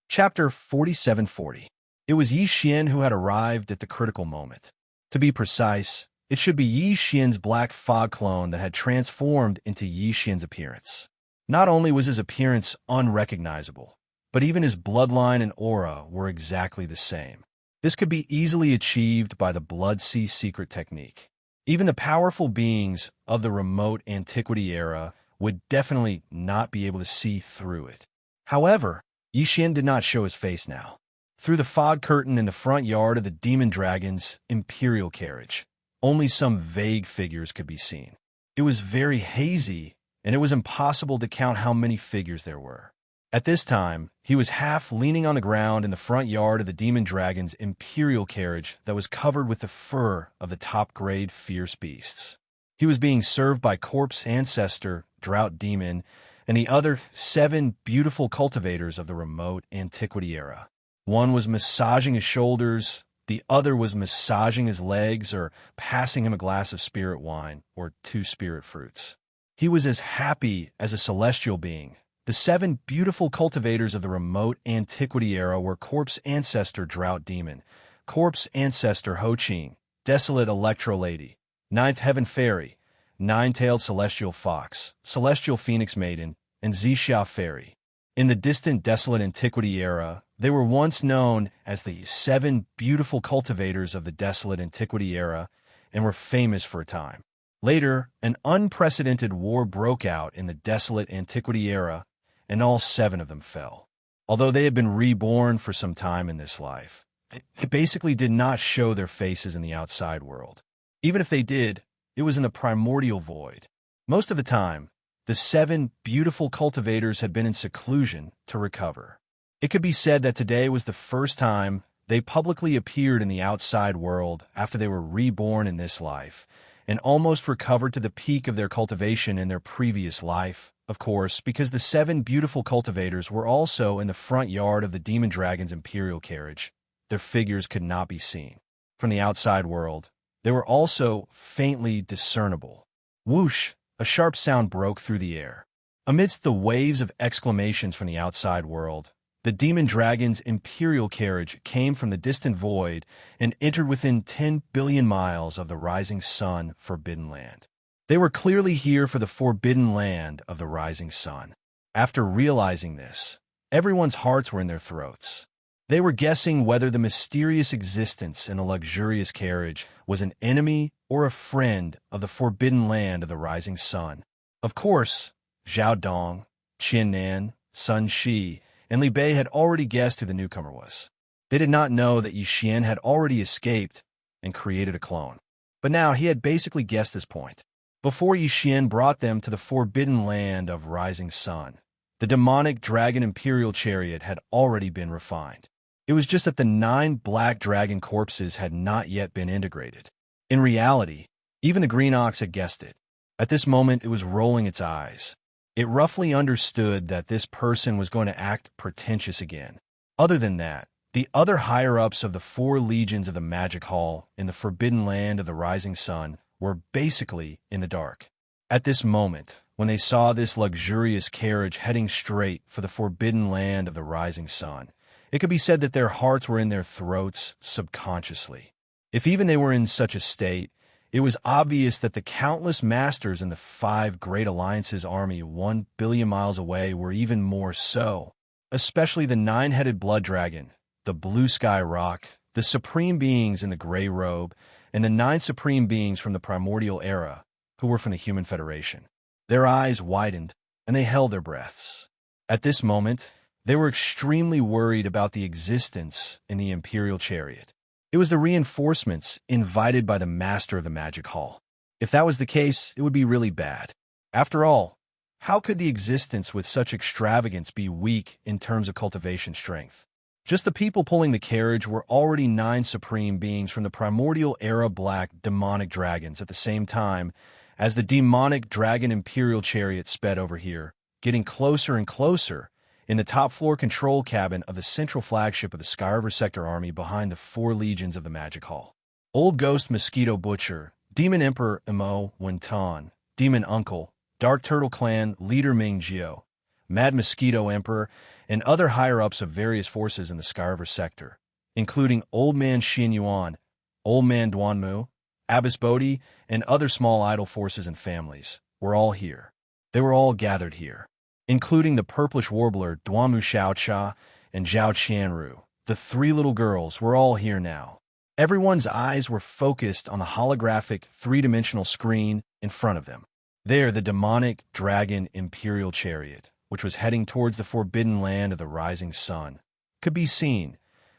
Chapter 4740. It was Yi Xian who had arrived at the critical moment. To be precise, it should be Yi Xian's black fog clone that had transformed into Yi Xian's appearance. Not only was his appearance unrecognizable, but even his bloodline and aura were exactly the same. This could be easily achieved by the Blood Sea secret technique. Even the powerful beings of the remote antiquity era would definitely not be able to see through it. However, Yi Xian did not show his face now. Through the fog curtain in the front yard of the Demon Dragon's imperial carriage, only some vague figures could be seen. It was very hazy, and it was impossible to count how many figures there were. At this time, he was half leaning on the ground in the front yard of the Demon Dragon's imperial carriage that was covered with the fur of the top-grade fierce beasts. He was being served by Corpse Ancestor, Drought Demon, and the other 7 beautiful cultivators of the remote antiquity era. One was massaging his shoulders, the other was massaging his legs or passing him a glass of spirit wine or 2 spirit fruits. He was as happy as a celestial being. The 7 beautiful cultivators of the remote antiquity era were Corpse Ancestor Drought Demon, Corpse Ancestor Ho Ching, Desolate Electro Lady, 9th Heaven Fairy, 9-tailed Celestial Fox, Celestial Phoenix Maiden, and Zixia Fairy. In the distant Desolate Antiquity era, they were once known as the 7 beautiful cultivators of the Desolate Antiquity era and were famous for a time. Later, an unprecedented war broke out in the Desolate Antiquity era, and all 7 of them fell. Although they had been reborn for some time in this life, they basically did not show their faces in the outside world. Even if they did, it was in the primordial void. Most of the time, the 7 beautiful cultivators had been in seclusion to recover. It could be said that today was the first time they publicly appeared in the outside world after they were reborn in this life, and almost recovered to the peak of their cultivation in their previous life, of course, because the 7 beautiful cultivators were also in the front yard of the Demon Dragon's imperial carriage. Their figures could not be seen. From the outside world, they were also faintly discernible. Whoosh! A sharp sound broke through the air. Amidst the waves of exclamations from the outside world, the Demon Dragon's imperial carriage came from the distant void and entered within 10 billion miles of the rising sun Forbidden Land. They were clearly here for the Forbidden Land of the rising sun. After realizing this, everyone's hearts were in their throats. They were guessing whether the mysterious existence in a luxurious carriage was an enemy or a friend of the Forbidden Land of the rising sun. Of course, Zhao Dong, Qian Nan, Sun Shi, and Li Bei had already guessed who the newcomer was. They did not know that Yi Xian had already escaped and created a clone. But now he had basically guessed this point. Before Yi Xian brought them to the Forbidden Land of Rising Sun, the demonic dragon imperial chariot had already been refined. It was just that the 9 black dragon corpses had not yet been integrated. In reality, even the green ox had guessed it. At this moment, it was rolling its eyes. It roughly understood that this person was going to act pretentious again. Other than that, the other higher-ups of the 4 legions of the Magic Hall in the Forbidden Land of the Rising Sun were basically in the dark. At this moment, when they saw this luxurious carriage heading straight for the Forbidden Land of the Rising Sun, it could be said that their hearts were in their throats subconsciously. If even they were in such a state, it was obvious that the countless masters in the 5 Great Alliance's army 1 billion miles away were even more so, especially the 9-headed blood dragon, the blue sky rock, the supreme beings in the gray robe, and the 9 supreme beings from the primordial era, who were from the Human Federation. Their eyes widened, and they held their breaths. At this moment, they were extremely worried about the existence in the Imperial Chariot. It was the reinforcements invited by the Master of the Magic Hall. If that was the case, it would be really bad. After all, how could the existence with such extravagance be weak in terms of cultivation strength? Just the people pulling the carriage were already 9 supreme beings from the primordial era black demonic dragons at the same time as the demonic dragon imperial chariot sped over here, getting closer and closer in the top-floor control cabin of the central flagship of the Sky River Sector Army behind the 4 legions of the Magic Hall. Old Ghost Mosquito Butcher, Demon Emperor Imo Wentan, Demon Uncle, Dark Turtle Clan Leader Ming Jiao, Mad Mosquito Emperor, and other higher-ups of various forces in the Sky River Sector, including Old Man Xin Yuan, Old Man Duanmu, Abbas Bodhi, and other small idol forces and families, were all here. They were all gathered here. including the purplish warbler Duanmu Xiaocha and Zhao Qianru. The three little girls were all here now. Everyone's eyes were focused on the holographic three-dimensional screen in front of them. There, the demonic dragon imperial chariot, which was heading towards the forbidden land of the rising sun, could be seen.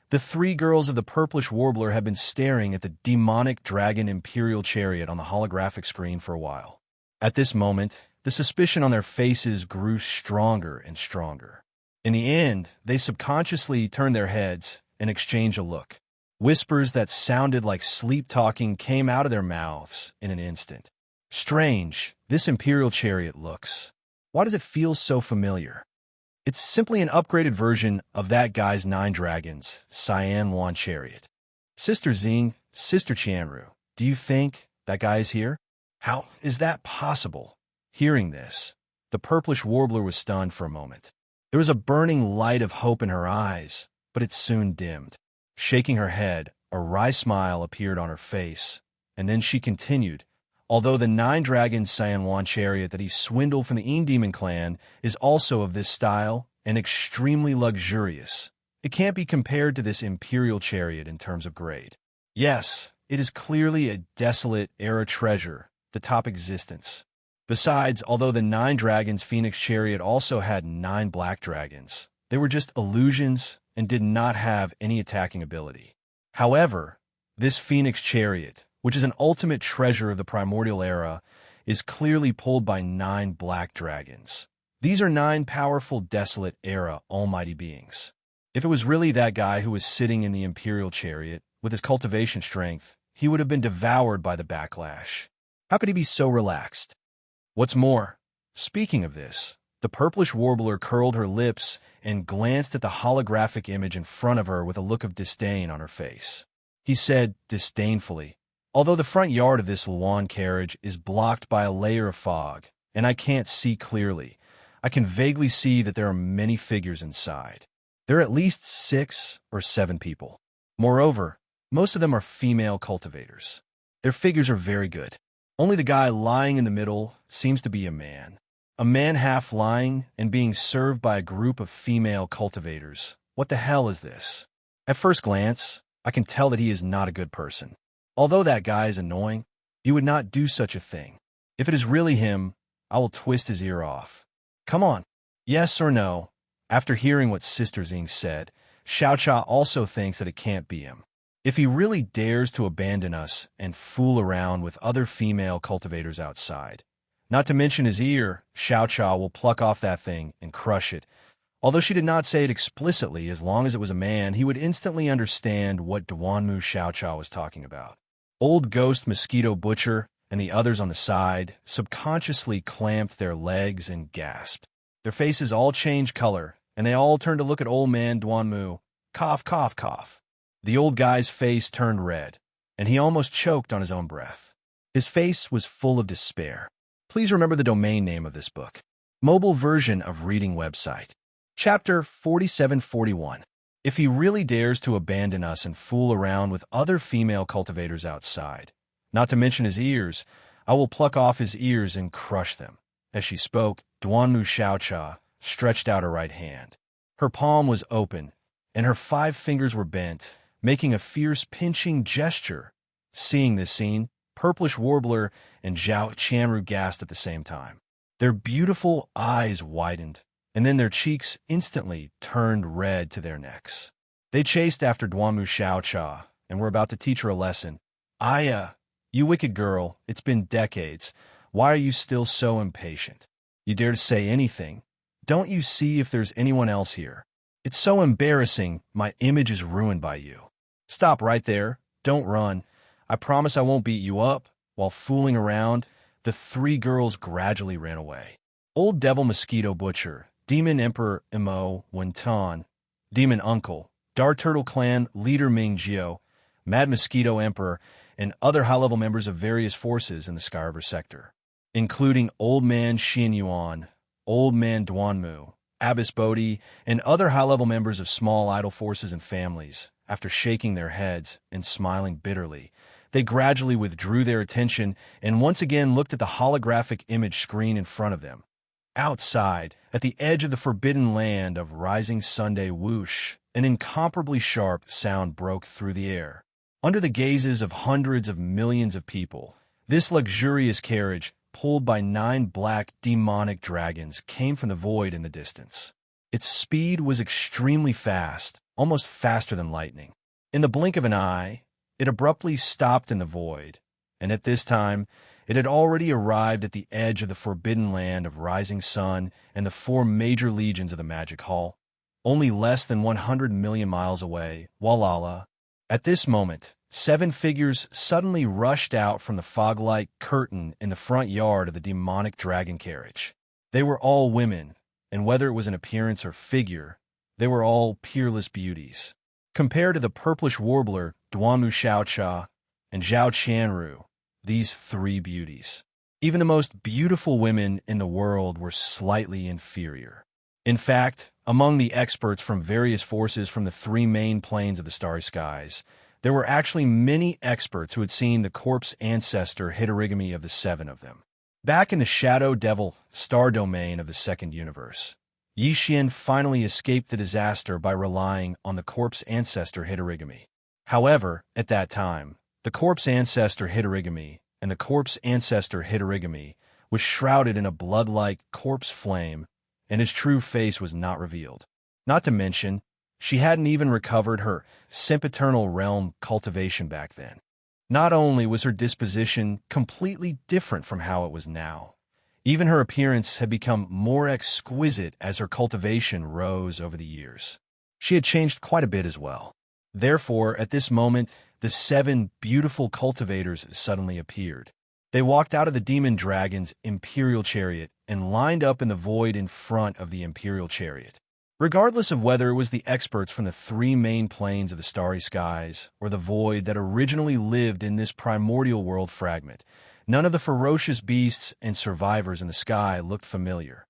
The three girls of the purplish warbler had been staring at the demonic dragon imperial chariot on the holographic screen for a while. At this moment, the suspicion on their faces grew stronger and stronger. In the end, they subconsciously turned their heads and exchanged a look. Whispers that sounded like sleep-talking came out of their mouths in an instant. Strange, this imperial chariot looks. Why does it feel so familiar? It's simply an upgraded version of that guy's 9 dragons, Cyan Wan chariot. Sister Xing, Sister Qianru, do you think that guy is here? How is that possible? Hearing this, the purplish warbler was stunned for a moment. There was a burning light of hope in her eyes, but it soon dimmed. Shaking her head, a wry smile appeared on her face, and then she continued, although the 9 dragons Cyan Wan chariot that he swindled from the Yin Demon clan is also of this style and extremely luxurious, it can't be compared to this imperial chariot in terms of grade. Yes, it is clearly a desolate era treasure, the top existence. Besides, although the 9 dragons Phoenix chariot also had 9 black dragons, they were just illusions and did not have any attacking ability. However, this Phoenix chariot, which is an ultimate treasure of the primordial era, is clearly pulled by 9 black dragons. These are 9 powerful desolate era almighty beings. If it was really that guy who was sitting in the imperial chariot, with his cultivation strength, he would have been devoured by the backlash. How could he be so relaxed? What's more, speaking of this, the purplish warbler curled her lips and glanced at the holographic image in front of her with a look of disdain on her face. He said disdainfully, although the front yard of this lawn carriage is blocked by a layer of fog, and I can't see clearly, I can vaguely see that there are many figures inside. There are at least 6 or 7 people. Moreover, most of them are female cultivators. Their figures are very good. Only the guy lying in the middle seems to be a man. A man half lying and being served by a group of female cultivators. What the hell is this? At first glance, I can tell that he is not a good person. Although that guy is annoying, he would not do such a thing. If it is really him, I will twist his ear off. Come on, yes or no? After hearing what Sister Xing said, Xiaocha also thinks that it can't be him. If he really dares to abandon us and fool around with other female cultivators outside, not to mention his ear, Xiaocha will pluck off that thing and crush it. Although she did not say it explicitly, as long as it was a man, he would instantly understand what Duanmu Xiaocha was talking about. Old Ghost Mosquito Butcher and the others on the side subconsciously clamped their legs and gasped. Their faces all changed color, and they all turned to look at old man Duanmu. Cough, cough, cough. The old guy's face turned red, and he almost choked on his own breath. His face was full of despair. Please remember the domain name of this book. Mobile version of reading website. Chapter 4741. If he really dares to abandon us and fool around with other female cultivators outside, not to mention his ears, I will pluck off his ears and crush them. As she spoke, Duanmu Xiaocha stretched out her right hand. Her palm was open, and her 5 fingers were bent, making a fierce pinching gesture. Seeing this scene, Purplish Warbler and Zhao Qianru gasped at the same time. Their beautiful eyes widened, and then their cheeks instantly turned red to their necks. They chased after Duanmu Xiaocha and were about to teach her a lesson. Aya, you wicked girl, it's been decades. Why are you still so impatient? You dare to say anything? Don't you see if there's anyone else here? It's so embarrassing, my image is ruined by you. Stop right there, don't run. I promise I won't beat you up. While fooling around, the 3 girls gradually ran away. Old Devil Mosquito Butcher, Demon Emperor Imo Wentan, Demon Uncle, Dark Turtle Clan Leader Ming Jiao, Mad Mosquito Emperor, and other high-level members of various forces in the Sky River sector, including Old Man Xin Yuan, Old Man Duanmu, Abbess Bodhi, and other high-level members of small idle forces and families. After shaking their heads and smiling bitterly, they gradually withdrew their attention and once again looked at the holographic image screen in front of them. Outside, at the edge of the forbidden land of rising Sunday whoosh, an incomparably sharp sound broke through the air. Under the gazes of hundreds of millions of people, this luxurious carriage, pulled by 9 black demonic dragons, came from the void in the distance. Its speed was extremely fast, almost faster than lightning. In the blink of an eye, it abruptly stopped in the void, and at this time, it had already arrived at the edge of the forbidden land of rising sun and the 4 major legions of the Magic Hall, only less than 100 million miles away, Walhalla. At this moment, 7 figures suddenly rushed out from the fog-like curtain in the front yard of the demonic dragon carriage. They were all women, and whether it was in appearance or figure, they were all peerless beauties. Compared to the purplish warbler, Duanmu Xiaocha, and Zhao Qianru, these 3 beauties, even the most beautiful women in the world, were slightly inferior. In fact, among the experts from various forces from the 3 main planes of the starry skies, there were actually many experts who had seen the corpse ancestor heterogamy of the 7 of them. Back in the Shadow Devil star domain of the second universe, Yi Xian finally escaped the disaster by relying on the corpse ancestor heterogamy. However, at that time, the corpse ancestor heterogamy and the corpse ancestor heterogamy was shrouded in a blood-like corpse flame, and his true face was not revealed. Not to mention, she hadn't even recovered her sempiternal realm cultivation back then. Not only was her disposition completely different from how it was now, even her appearance had become more exquisite as her cultivation rose over the years. She had changed quite a bit as well. Therefore, at this moment, the 7 beautiful cultivators suddenly appeared. They walked out of the demon dragon's imperial chariot and lined up in the void in front of the imperial chariot. Regardless of whether it was the experts from the 3 main planes of the starry skies or the void that originally lived in this primordial world fragment, none of the ferocious beasts and survivors in the sky looked familiar.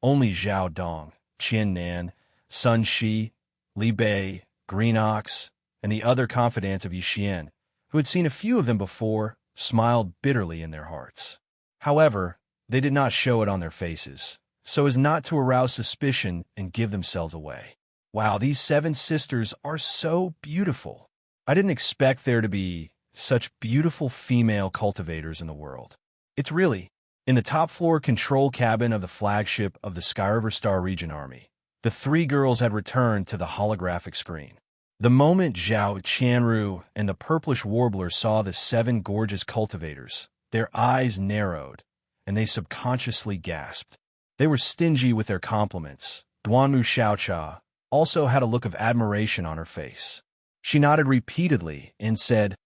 Only Zhao Dong, Qian Nan, Sun Shi, Li Bei, Green Ox, and the other confidants of Yi Xian, who had seen a few of them before, smiled bitterly in their hearts. However, they did not show it on their faces, so as not to arouse suspicion and give themselves away. Wow, these 7 sisters are so beautiful. I didn't expect there to be such beautiful female cultivators in the world. It's really, in the top floor control cabin of the flagship of the Skyriver Star Region Army, the 3 girls had returned to the holographic screen. The moment Zhao Qianru and the purplish warbler saw the 7 gorgeous cultivators, their eyes narrowed, and they subconsciously gasped. They were stingy with their compliments. Duanmu Xiaocha also had a look of admiration on her face. She nodded repeatedly and said,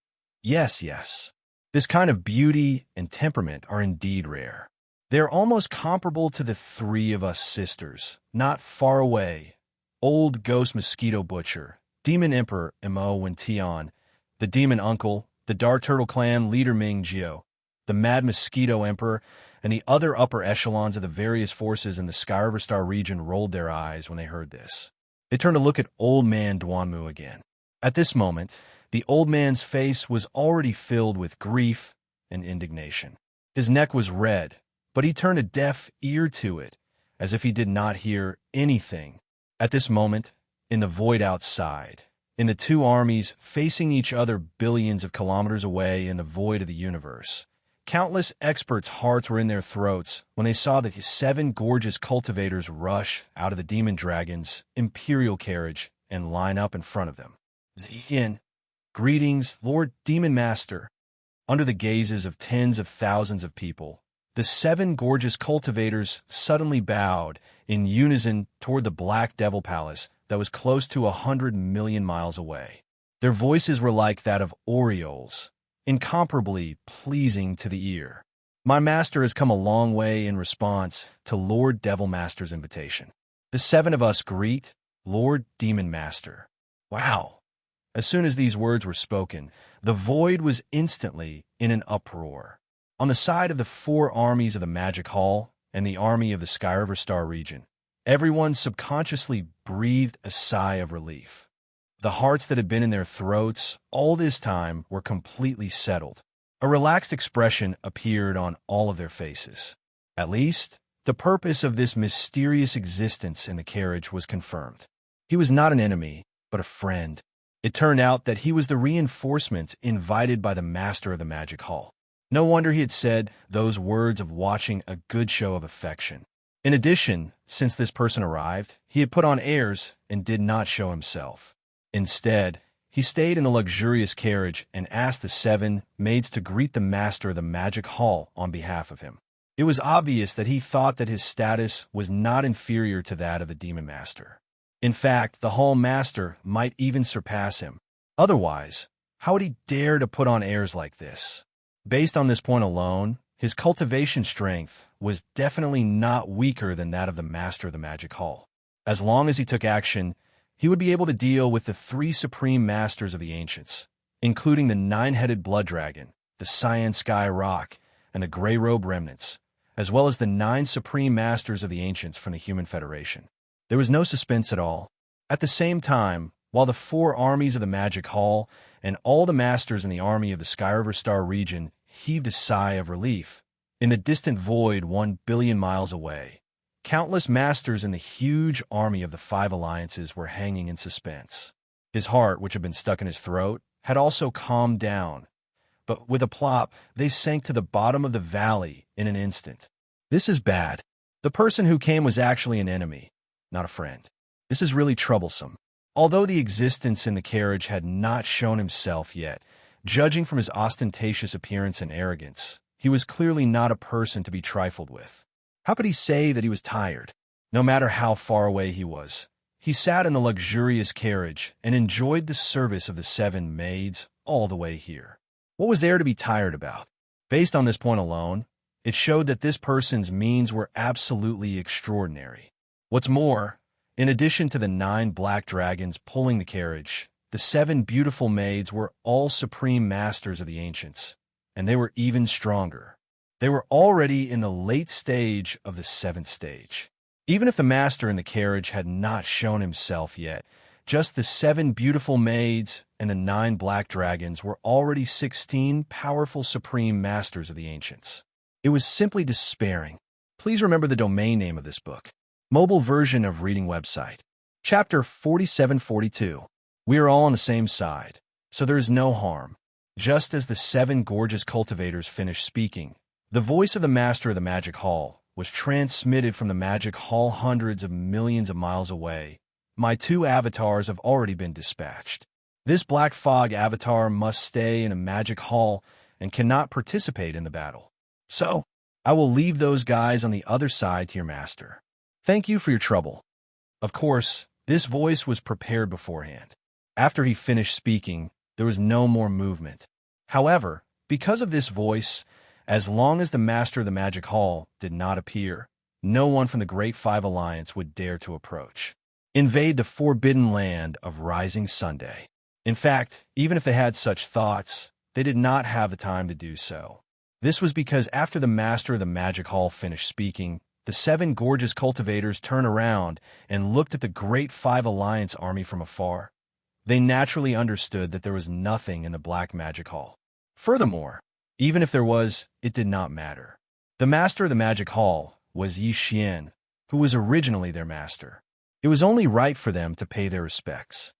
"Yes, yes. This kind of beauty and temperament are indeed rare. They are almost comparable to the 3 of us sisters, not far away. Old Ghost Mosquito Butcher, Demon Emperor Mo Wen Tian, the Demon Uncle, the Dark Turtle Clan leader Ming Jiao, the Mad Mosquito Emperor, and the other upper echelons of the various forces in the Skyriver Star region rolled their eyes when they heard this. They turned to look at Old Man Duanmu again. At this moment, the old man's face was already filled with grief and indignation. His neck was red, but he turned a deaf ear to it, as if he did not hear anything. At this moment, in the void outside, in the 2 armies facing each other billions of kilometers away in the void of the universe, countless experts' hearts were in their throats when they saw the 7 gorgeous cultivators rush out of the demon dragon's imperial carriage and line up in front of them. Ziyin, greetings, Lord Demon Master. Under the gazes of tens of thousands of people, the 7 gorgeous cultivators suddenly bowed in unison toward the Black Devil Palace that was close to 100 million miles away. Their voices were like that of orioles, incomparably pleasing to the ear. My master has come a long way in response to Lord Devil Master's invitation. The 7 of us greet Lord Demon Master. Wow. As soon as these words were spoken, the void was instantly in an uproar. On the side of the 4 armies of the Magic Hall and the army of the Skyriver Star region, everyone subconsciously breathed a sigh of relief. The hearts that had been in their throats all this time were completely settled. A relaxed expression appeared on all of their faces. At least, The purpose of this mysterious existence in the carriage was confirmed. He was not an enemy, but a friend. It turned out that he was the reinforcement invited by the master of the magic hall. No wonder he had said those words of watching a good show of affection. In addition, since this person arrived, he had put on airs and did not show himself. Instead, he stayed in the luxurious carriage and asked the 7 maids to greet the master of the magic hall on behalf of him. It was obvious that he thought that his status was not inferior to that of the demon master. In fact, the hall master might even surpass him. Otherwise, how would he dare to put on airs like this? Based on this point alone, his cultivation strength was definitely not weaker than that of the master of the magic hall. As long as he took action, he would be able to deal with the 3 supreme masters of the ancients, including the 9-headed blood dragon, the cyan sky rock, and the gray robe remnants, as well as the 9 supreme masters of the ancients from the Human Federation. There was no suspense at all. At the same time, while the 4 armies of the Magic Hall and all the masters in the army of the Skyriver Star region heaved a sigh of relief, in the distant void 1 billion miles away, countless masters in the huge army of the 5 alliances were hanging in suspense. His heart, which had been stuck in his throat, had also calmed down, but with a plop, they sank to the bottom of the valley in an instant. This is bad. The person who came was actually an enemy, not a friend. This is really troublesome. Although the existence in the carriage had not shown himself yet, judging from his ostentatious appearance and arrogance, he was clearly not a person to be trifled with. How could he say that he was tired? No matter how far away he was, he sat in the luxurious carriage and enjoyed the service of the 7 maids all the way here. What was there to be tired about? Based on this point alone, it showed that this person's means were absolutely extraordinary. What's more, in addition to the 9 black dragons pulling the carriage, the 7 beautiful maids were all supreme masters of the ancients, and they were even stronger. They were already in the late stage of the 7th stage. Even if the master in the carriage had not shown himself yet, just the 7 beautiful maids and the 9 black dragons were already 16 powerful supreme masters of the ancients. It was simply despairing. Please remember the domain name of this book. Mobile version of reading website. Chapter 4742. We are all on the same side, so there is no harm. Just as the 7 gorgeous cultivators finished speaking, the voice of the master of the magic hall was transmitted from the magic hall hundreds of millions of miles away. My 2 avatars have already been dispatched. This black fog avatar must stay in a magic hall and cannot participate in the battle. So, I will leave those guys on the other side to your master. Thank you for your trouble. Of course, this voice was prepared beforehand. After he finished speaking, there was no more movement. However, because of this voice, as long as the master of the magic hall did not appear, no one from the Great 5 Alliance would dare to approach. Invade the forbidden land of Rising Sunday. In fact, even if they had such thoughts, they did not have the time to do so. This was because after the master of the magic hall finished speaking, the 7 gorgeous cultivators turned around and looked at the Great 5 Alliance army from afar. They naturally understood that there was nothing in the Black Magic Hall. Furthermore, even if there was, it did not matter. The master of the Magic Hall was Yi Xian, who was originally their master. It was only right for them to pay their respects.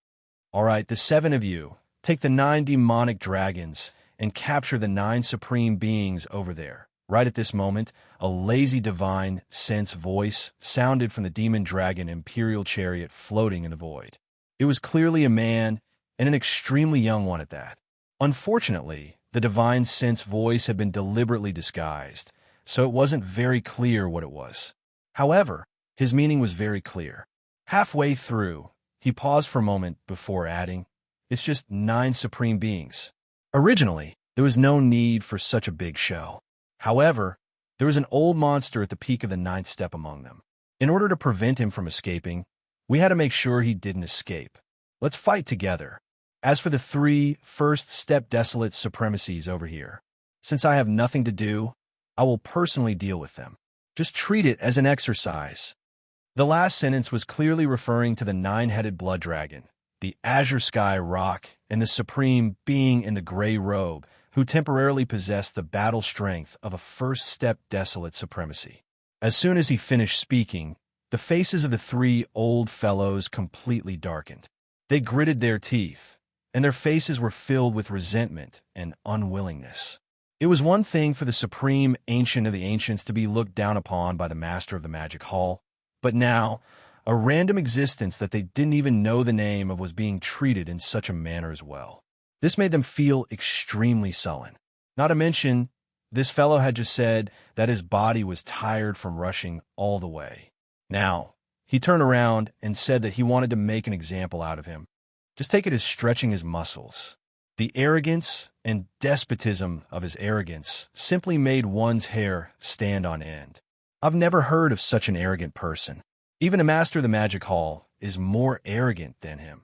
All right, the 7 of you, take the 9 demonic dragons and capture the 9 supreme beings over there. Right at this moment, a lazy divine sense voice sounded from the demon dragon imperial chariot floating in the void. It was clearly a man, and an extremely young one at that. Unfortunately, the divine sense voice had been deliberately disguised, so it wasn't very clear what it was. However, his meaning was very clear. Halfway through, he paused for a moment before adding, "It's just 9 supreme beings." Originally, there was no need for such a big show. However, there was an old monster at the peak of the 9th step among them. In order to prevent him from escaping, we had to make sure he didn't escape. Let's fight together. As for the 3 first-step desolate supremacies over here, since I have nothing to do, I will personally deal with them. Just treat it as an exercise. The last sentence was clearly referring to the 9-headed blood dragon, the azure sky rock, and the supreme being in the gray robe, who temporarily possessed the battle strength of a first-step desolate supremacy. As soon as he finished speaking, the faces of the three old fellows completely darkened. They gritted their teeth, and their faces were filled with resentment and unwillingness. It was one thing for the supreme ancient of the ancients to be looked down upon by the master of the magic hall, but now, a random existence that they didn't even know the name of was being treated in such a manner as well. This made them feel extremely sullen. Not to mention, this fellow had just said that his body was tired from rushing all the way. Now, he turned around and said that he wanted to make an example out of him. Just take it as stretching his muscles. The arrogance and despotism of his arrogance simply made one's hair stand on end. I've never heard of such an arrogant person. Even a master of the magic hall is more arrogant than him.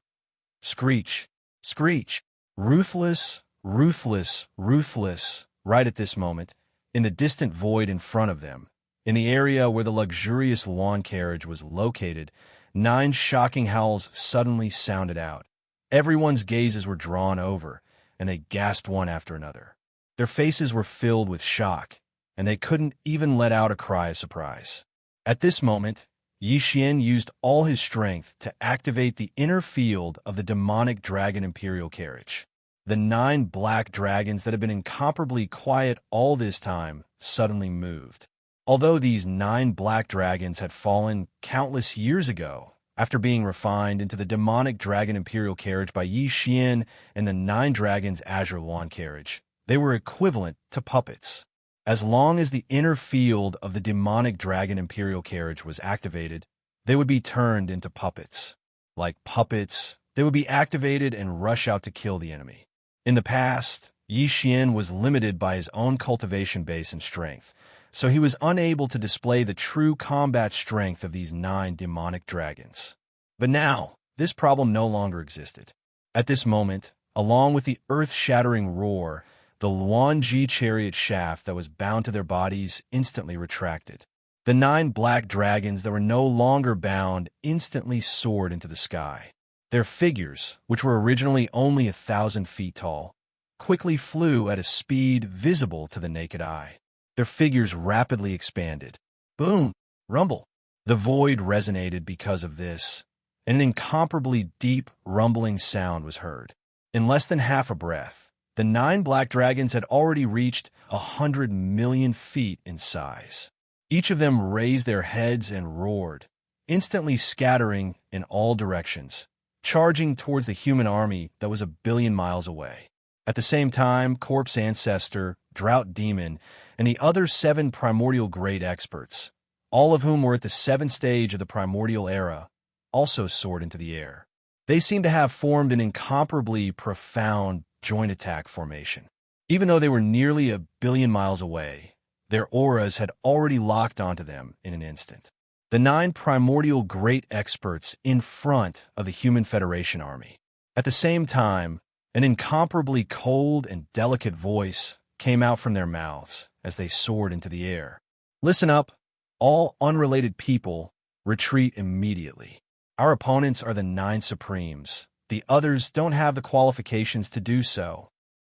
Screech, screech, ruthless, ruthless, ruthless. Right at this moment, in the distant void in front of them, in the area where the luxurious lawn carriage was located, 9 shocking howls suddenly sounded out. Everyone's gazes were drawn over, and they gasped one after another. Their faces were filled with shock, and they couldn't even let out a cry of surprise. At this moment, Yi Xian used all his strength to activate the inner field of the demonic dragon imperial carriage. The 9 black dragons that had been incomparably quiet all this time suddenly moved. Although these 9 black dragons had fallen countless years ago, after being refined into the demonic dragon imperial carriage by Yi Xian and the 9 dragons azure lawn carriage, they were equivalent to puppets. As long as the inner field of the demonic dragon imperial carriage was activated, they would be turned into puppets. Like puppets, they would be activated and rush out to kill the enemy. In the past, Yi Xian was limited by his own cultivation base and strength, so he was unable to display the true combat strength of these 9 demonic dragons. But now, this problem no longer existed. At this moment, along with the earth-shattering roar, the Luanji chariot shaft that was bound to their bodies instantly retracted. The 9 black dragons that were no longer bound instantly soared into the sky. Their figures, which were originally only 1,000 feet tall, quickly flew at a speed visible to the naked eye. Their figures rapidly expanded. Boom! Rumble! The void resonated because of this, and an incomparably deep, rumbling sound was heard. In less than half a breath, the 9 black dragons had already reached 100 million feet in size. Each of them raised their heads and roared, instantly scattering in all directions, charging towards the human army that was 1 billion miles away. At the same time, Corpse Ancestor, Drought Demon, and the other 7 primordial great experts, all of whom were at the 7th stage of the primordial era, also soared into the air. They seemed to have formed an incomparably profound joint attack formation. Even though they were nearly 1 billion miles away, their auras had already locked onto them in an instant. The 9 primordial great experts in front of the Human Federation army. At the same time, an incomparably cold and delicate voice came out from their mouths as they soared into the air. Listen up, all unrelated people, retreat immediately. Our opponents are the 9 Supremes. The others don't have the qualifications to do so.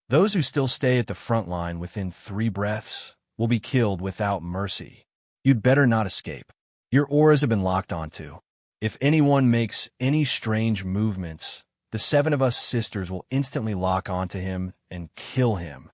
Those who still stay at the front line within 3 breaths will be killed without mercy. You'd better not escape. Your auras have been locked onto. If anyone makes any strange movements, the 7 of us sisters will instantly lock onto him and kill him.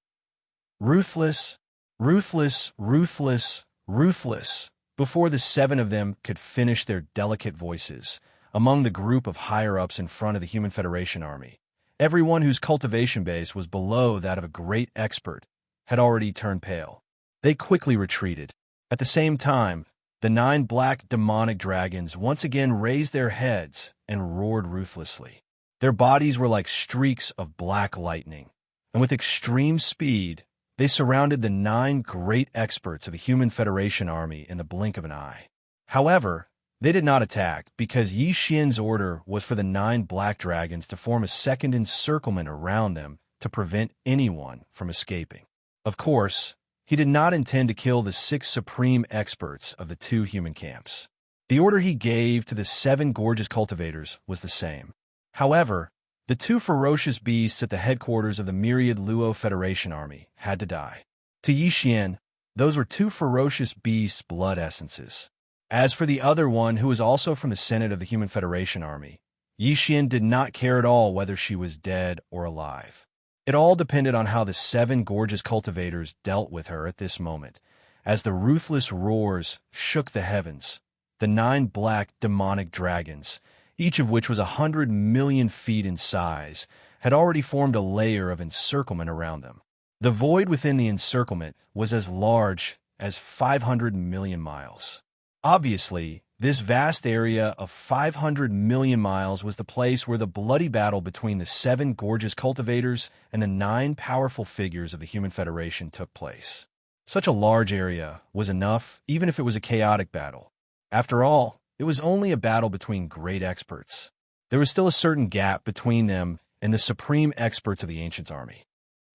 Ruthless, ruthless, ruthless, ruthless. Before the 7 of them could finish their delicate voices, among the group of higher-ups in front of the Human Federation army, everyone whose cultivation base was below that of a great expert had already turned pale. They quickly retreated. At the same time, the 9 black demonic dragons once again raised their heads and roared ruthlessly. Their bodies were like streaks of black lightning, and with extreme speed, they surrounded the 9 great experts of the Human Federation army in the blink of an eye. However, they did not attack because Yi Xian's order was for the 9 black dragons to form a second encirclement around them to prevent anyone from escaping. Of course, he did not intend to kill the 6 supreme experts of the 2 human camps. The order he gave to the 7 gorgeous cultivators was the same. However, the 2 ferocious beasts at the headquarters of the myriad Luo Federation army had to die. To Yi Xian, Those were two ferocious beasts' blood essences. As for the other one, who was also from the Senate of the Human Federation Army, Yi Xian did not care at all whether she was dead or alive. It all depended on how the 7 gorgeous cultivators dealt with her at this moment. As the ruthless roars shook the heavens, the 9 black demonic dragons, each of which was 100 million feet in size, had already formed a layer of encirclement around them. The void within the encirclement was as large as 500 million miles. Obviously, this vast area of 500 million miles was the place where the bloody battle between the 7 gorgeous cultivators and the 9 powerful figures of the Human Federation took place. Such a large area was enough, even if it was a chaotic battle. After all, it was only a battle between great experts. There was still a certain gap between them and the supreme experts of the Ancients' army.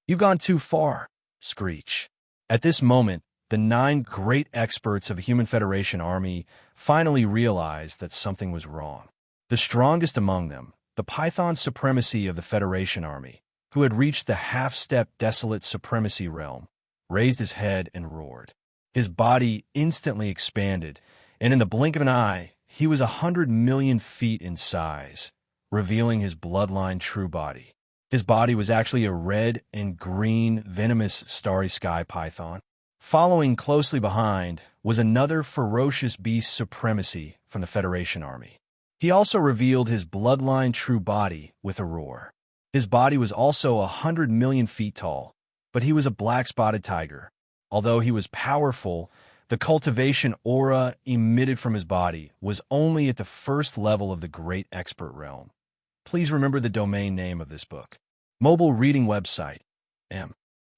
"You've gone too far," Screech. At this moment, the 9 great experts of the Human Federation army finally realized that something was wrong. The strongest among them, the Python supremacy of the Federation army, who had reached the half-step desolate supremacy realm, raised his head and roared. His body instantly expanded, and in the blink of an eye, he was 100 million feet in size, revealing his bloodline true body. His body was actually a red and green venomous starry sky python. Following closely behind was another ferocious beast supremacy from the Federation army. He also revealed his bloodline true body with a roar. His body was also 100 million feet tall, but he was a black-spotted tiger. Although he was powerful, the cultivation aura emitted from his body was only at the first level of the great expert realm. Please remember the domain name of this book. Mobile reading website. M.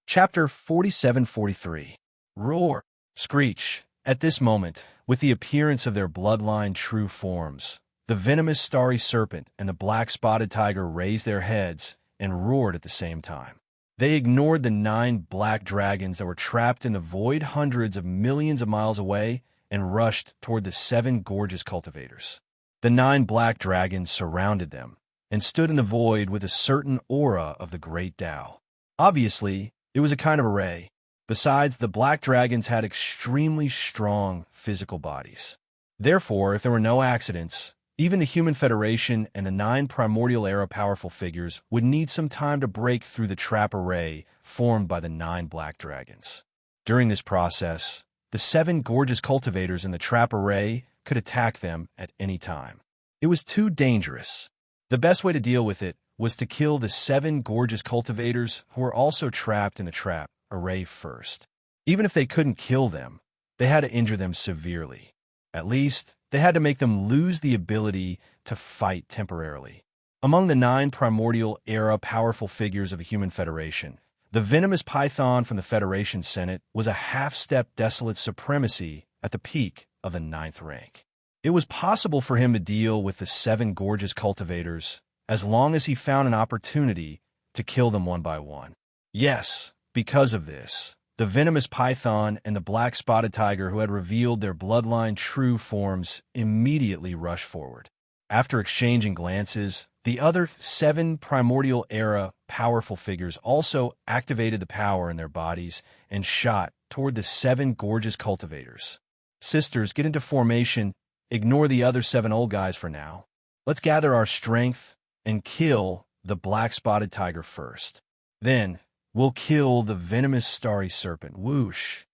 Chapter 4743. Roar. Screech. At this moment, with the appearance of their bloodline true forms, the venomous starry serpent and the black-spotted tiger raised their heads and roared at the same time. They ignored the 9 black dragons that were trapped in the void hundreds of millions of miles away and rushed toward the 7 gorgeous cultivators. The 9 black dragons surrounded them and stood in the void with a certain aura of the great Tao. Obviously, it was a kind of array. Besides, the black dragons had extremely strong physical bodies. Therefore, if there were no accidents, even the Human Federation and the 9 primordial era powerful figures would need some time to break through the trap array formed by the 9 black dragons. During this process, the 7 gorgeous cultivators in the trap array could attack them at any time. It was too dangerous. The best way to deal with it was to kill the 7 gorgeous cultivators who were also trapped in the trap array first. Even if they couldn't kill them, they had to injure them severely. At least, they had to make them lose the ability to fight temporarily. Among the 9 primordial era powerful figures of the Human Federation, the venomous python from the Federation Senate was a half-step desolate supremacy at the peak of the 9th rank. It was possible for him to deal with the 7 gorgeous cultivators as long as he found an opportunity to kill them one by one. Yes, because of this, the venomous python and the black-spotted tiger who had revealed their bloodline true forms immediately rushed forward. After exchanging glances, the other 7 primordial era powerful figures also activated the power in their bodies and shot toward the 7 gorgeous cultivators. Sisters, get into formation. Ignore the other 7 old guys for now. Let's gather our strength and kill the black-spotted tiger first. Then, we'll kill the venomous starry serpent. Whoosh,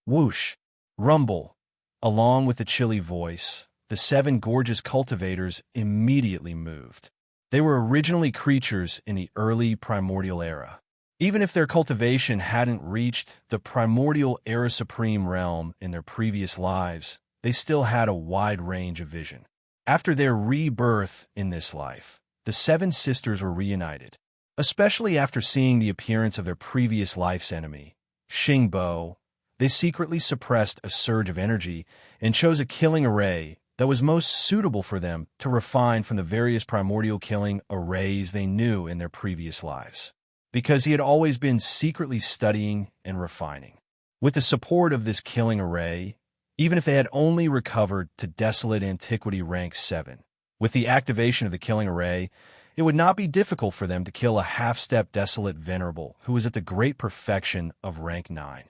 whoosh, rumble. Along with the chilly voice, the 7 gorgeous cultivators immediately moved. They were originally creatures in the early primordial era. Even if their cultivation hadn't reached the primordial era supreme realm in their previous lives, they still had a wide range of vision. After their rebirth in this life, the 7 sisters were reunited, especially after seeing the appearance of their previous life's enemy, Xingbo. They secretly suppressed a surge of energy and chose a killing array that was most suitable for them to refine from the various primordial killing arrays they knew in their previous lives, because he had always been secretly studying and refining. With the support of this killing array, even if they had only recovered to Desolate Antiquity rank 7. With the activation of the killing array, it would not be difficult for them to kill a half-step Desolate Venerable who was at the great perfection of rank 9.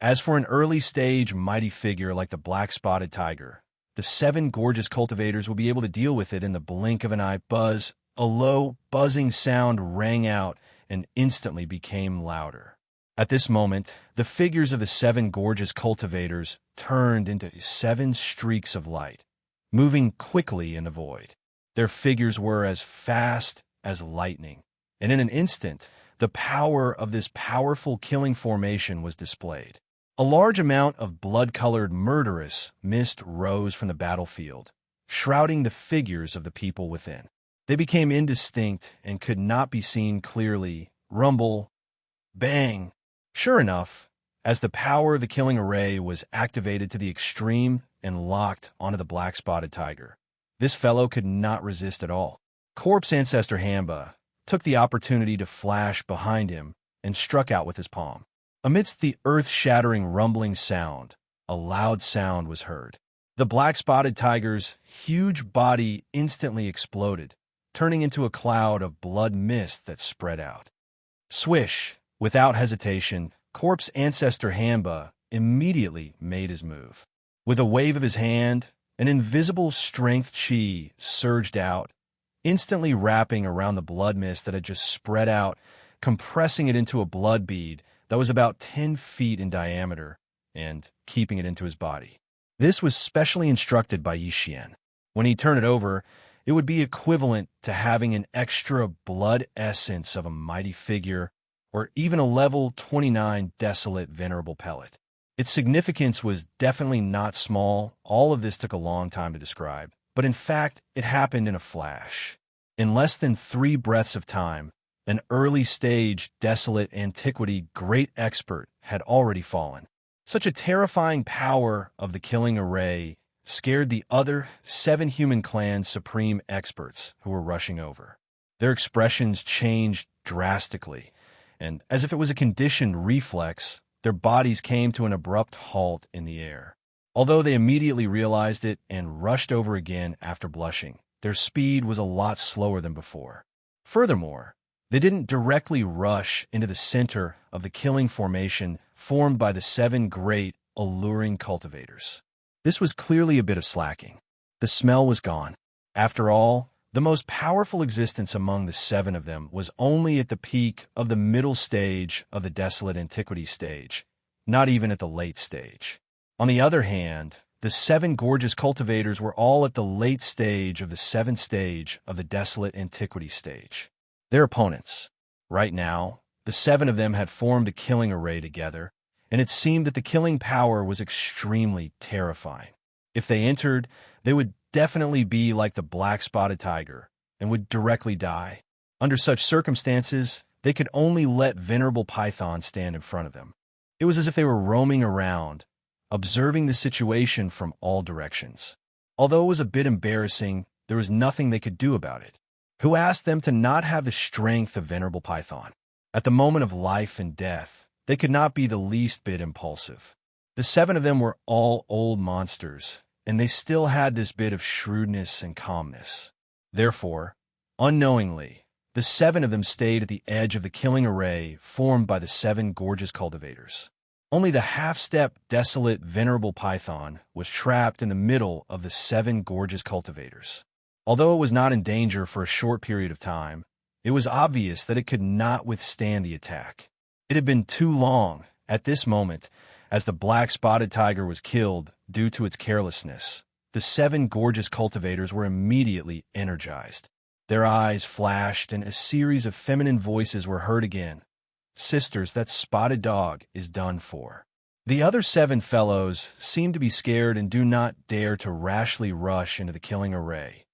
As for an early-stage mighty figure like the black-spotted tiger, the 7 gorgeous cultivators will be able to deal with it in the blink of an eye. Buzz, a low, buzzing sound rang out and instantly became louder. At this moment, the figures of the 7 gorgeous cultivators turned into 7 streaks of light, moving quickly in the void. Their figures were as fast as lightning, and in an instant, the power of this powerful killing formation was displayed. A large amount of blood-colored murderous mist rose from the battlefield, shrouding the figures of the people within. They became indistinct and could not be seen clearly. Rumble, bang. Sure enough, as the power of the killing array was activated to the extreme and locked onto the black-spotted tiger, this fellow could not resist at all. Corpse Ancestor Hamba took the opportunity to flash behind him and struck out with his palm. Amidst the earth-shattering rumbling sound, a loud sound was heard. The black-spotted tiger's huge body instantly exploded, turning into a cloud of blood mist that spread out. Swish! Without hesitation, Corpse Ancestor Hamba immediately made his move. With a wave of his hand, an invisible strength chi surged out, instantly wrapping around the blood mist that had just spread out, compressing it into a blood bead that was about 10 feet in diameter and keeping it into his body. This was specially instructed by Yixian. When he turned it over, it would be equivalent to having an extra blood essence of a mighty figure or even a level 29 desolate venerable pellet. Its significance was definitely not small. All of this took a long time to describe, but in fact, it happened in a flash. In less than 3 breaths of time, an early-stage, desolate antiquity great expert had already fallen. Such a terrifying power of the killing array scared the other 7 human clan's supreme experts who were rushing over. Their expressions changed drastically, and as if it was a conditioned reflex, their bodies came to an abrupt halt in the air. Although they immediately realized it and rushed over again after blushing, their speed was a lot slower than before. Furthermore, they didn't directly rush into the center of the killing formation formed by the 7 great, alluring cultivators. This was clearly a bit of slacking. The smell was gone. After all, the most powerful existence among the 7 of them was only at the peak of the middle stage of the desolate antiquity stage, not even at the late stage. On the other hand, the 7 gorgeous cultivators were all at the late stage of the 7th stage of the desolate antiquity stage. Their opponents. Right now, the 7 of them had formed a killing array together, and it seemed that the killing power was extremely terrifying. If they entered, they would definitely be like the black-spotted tiger and would directly die. Under such circumstances, they could only let Venerable Python stand in front of them. It was as if they were roaming around, observing the situation from all directions. Although it was a bit embarrassing, there was nothing they could do about it. Who asked them to not have the strength of Venerable Python? At the moment of life and death, they could not be the least bit impulsive. The 7 of them were all old monsters, and they still had this bit of shrewdness and calmness. Therefore, unknowingly, the 7 of them stayed at the edge of the killing array formed by the 7 gorgeous cultivators. Only the half-step, desolate, venerable Python was trapped in the middle of the 7 gorgeous cultivators. Although it was not in danger for a short period of time, it was obvious that it could not withstand the attack. It had been too long, at this moment, as the black-spotted tiger was killed due to its carelessness. The 7 gorgeous cultivators were immediately energized. Their eyes flashed, and a series of feminine voices were heard again. "Sisters, that spotted dog is done for." The other 7 fellows seem to be scared and do not dare to rashly rush into the killing array.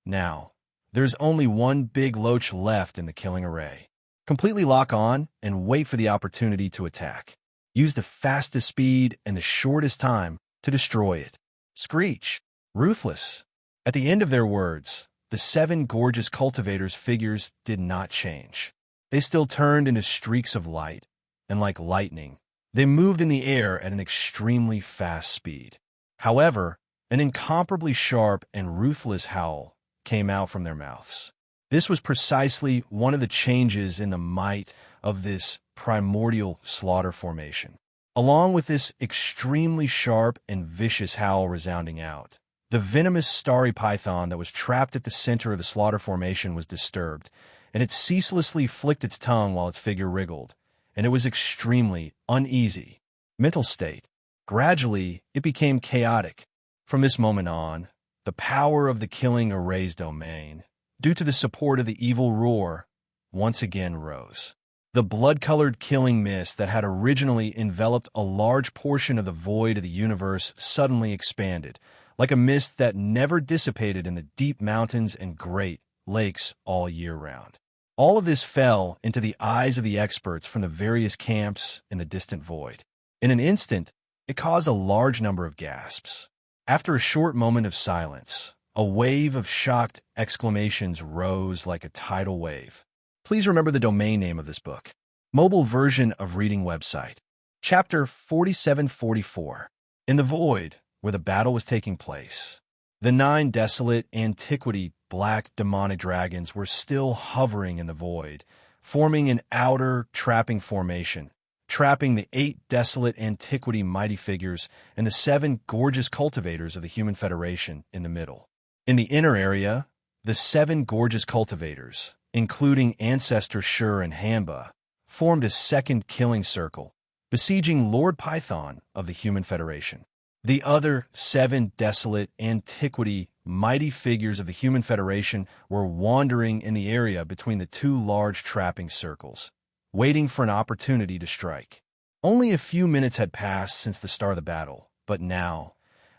Now, there's only one big loach left in the killing array. Completely lock on and wait for the opportunity to attack. Use the fastest speed and the shortest time to destroy it. Screech. Ruthless. At the end of their words, the 7 gorgeous cultivators' figures did not change. They still turned into streaks of light, and like lightning, they moved in the air at an extremely fast speed. However, an incomparably sharp and ruthless howl came out from their mouths. This was precisely one of the changes in the might of this primordial slaughter formation. along with this extremely sharp and vicious howl resounding out. The venomous starry python that was trapped at the center of the slaughter formation was disturbed, and it ceaselessly flicked its tongue while its figure wriggled, and it was extremely uneasy. Mental state. Gradually, it became chaotic. From this moment on, the power of the killing erased domain, due to the support of the evil roar, once again rose. The blood-colored killing mist that had originally enveloped a large portion of the void of the universe suddenly expanded, like a mist that never dissipated in the deep mountains and great lakes all year round. All of this fell into the eyes of the experts from the various camps in the distant void. In an instant, it caused a large number of gasps. After a short moment of silence, a wave of shocked exclamations rose like a tidal wave. Please remember the domain name of this book. Mobile version of reading website. Chapter 4744. In the void, where the battle was taking place, the 9 desolate antiquity black demonic dragons were still hovering in the void, forming an outer trapping formation, trapping the 8 desolate antiquity mighty figures and the 7 gorgeous cultivators of the Human Federation in the middle. In the inner area, the 7 gorgeous cultivators, including Ancestor Shur and Hamba, formed a second killing circle, besieging Lord Python of the Human Federation. The other 7 desolate antiquity mighty figures of the Human Federation were wandering in the area between the 2 large trapping circles, waiting for an opportunity to strike. Only a few minutes had passed since the start of the battle, but now,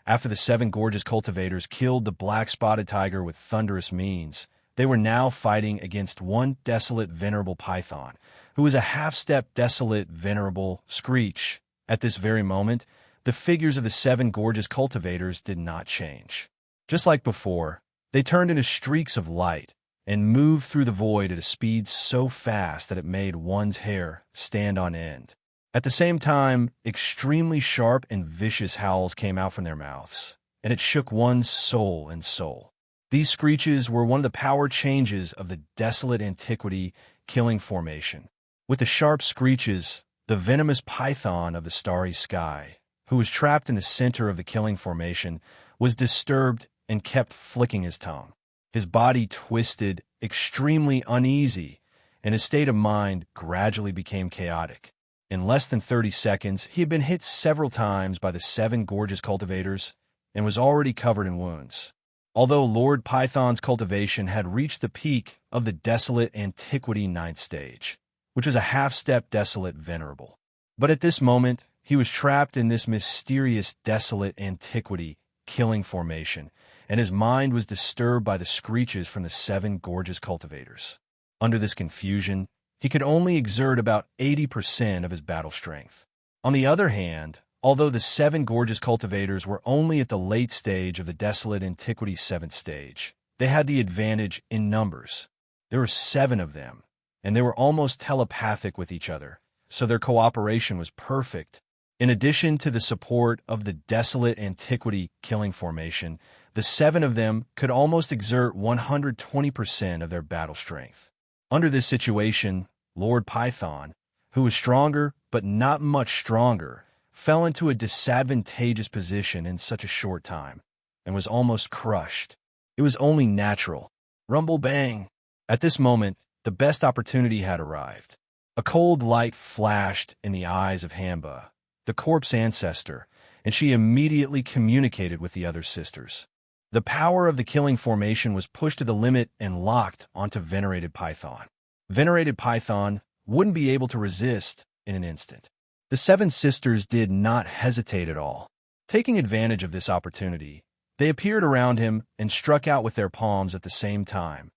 after the 7 gorgeous cultivators killed the black-spotted tiger with thunderous means, they were now fighting against 1 desolate venerable python, who was a half-step desolate venerable screech. At this very moment, the figures of the 7 gorgeous cultivators did not change. Just like before, they turned into streaks of light and moved through the void at a speed so fast that it made one's hair stand on end. At the same time, extremely sharp and vicious howls came out from their mouths, and it shook one's soul and soul. These screeches were one of the power changes of the desolate antiquity killing formation. With the sharp screeches, the venomous python of the starry sky, who was trapped in the center of the killing formation, was disturbed and kept flicking his tongue. His body twisted, extremely uneasy, and his state of mind gradually became chaotic. In less than 30 seconds, he had been hit several times by the 7 gorgeous cultivators and was already covered in wounds. Although Lord Python's cultivation had reached the peak of the desolate antiquity 9th stage, which was a half-step desolate venerable. But at this moment, he was trapped in this mysterious desolate antiquity killing formation, and his mind was disturbed by the screeches from the 7 gorgeous cultivators. Under this confusion, he could only exert about 80% of his battle strength. On the other hand, although the 7 gorgeous cultivators were only at the late stage of the desolate antiquity 7th stage, they had the advantage in numbers. There were 7 of them, and they were almost telepathic with each other, so their cooperation was perfect. In addition to the support of the desolate antiquity killing formation, the 7 of them could almost exert 120% of their battle strength. Under this situation, Lord Python, who was stronger but not much stronger, fell into a disadvantageous position in such a short time, and was almost crushed. It was only natural. Rumble bang! At this moment, the best opportunity had arrived. A cold light flashed in the eyes of Hamba, the corpse ancestor, and she immediately communicated with the other sisters. The power of the killing formation was pushed to the limit and locked onto Venerated Python. Venerated Python wouldn't be able to resist in an instant. The 7 sisters did not hesitate at all. Taking advantage of this opportunity, they appeared around him and struck out with their palms at the same time.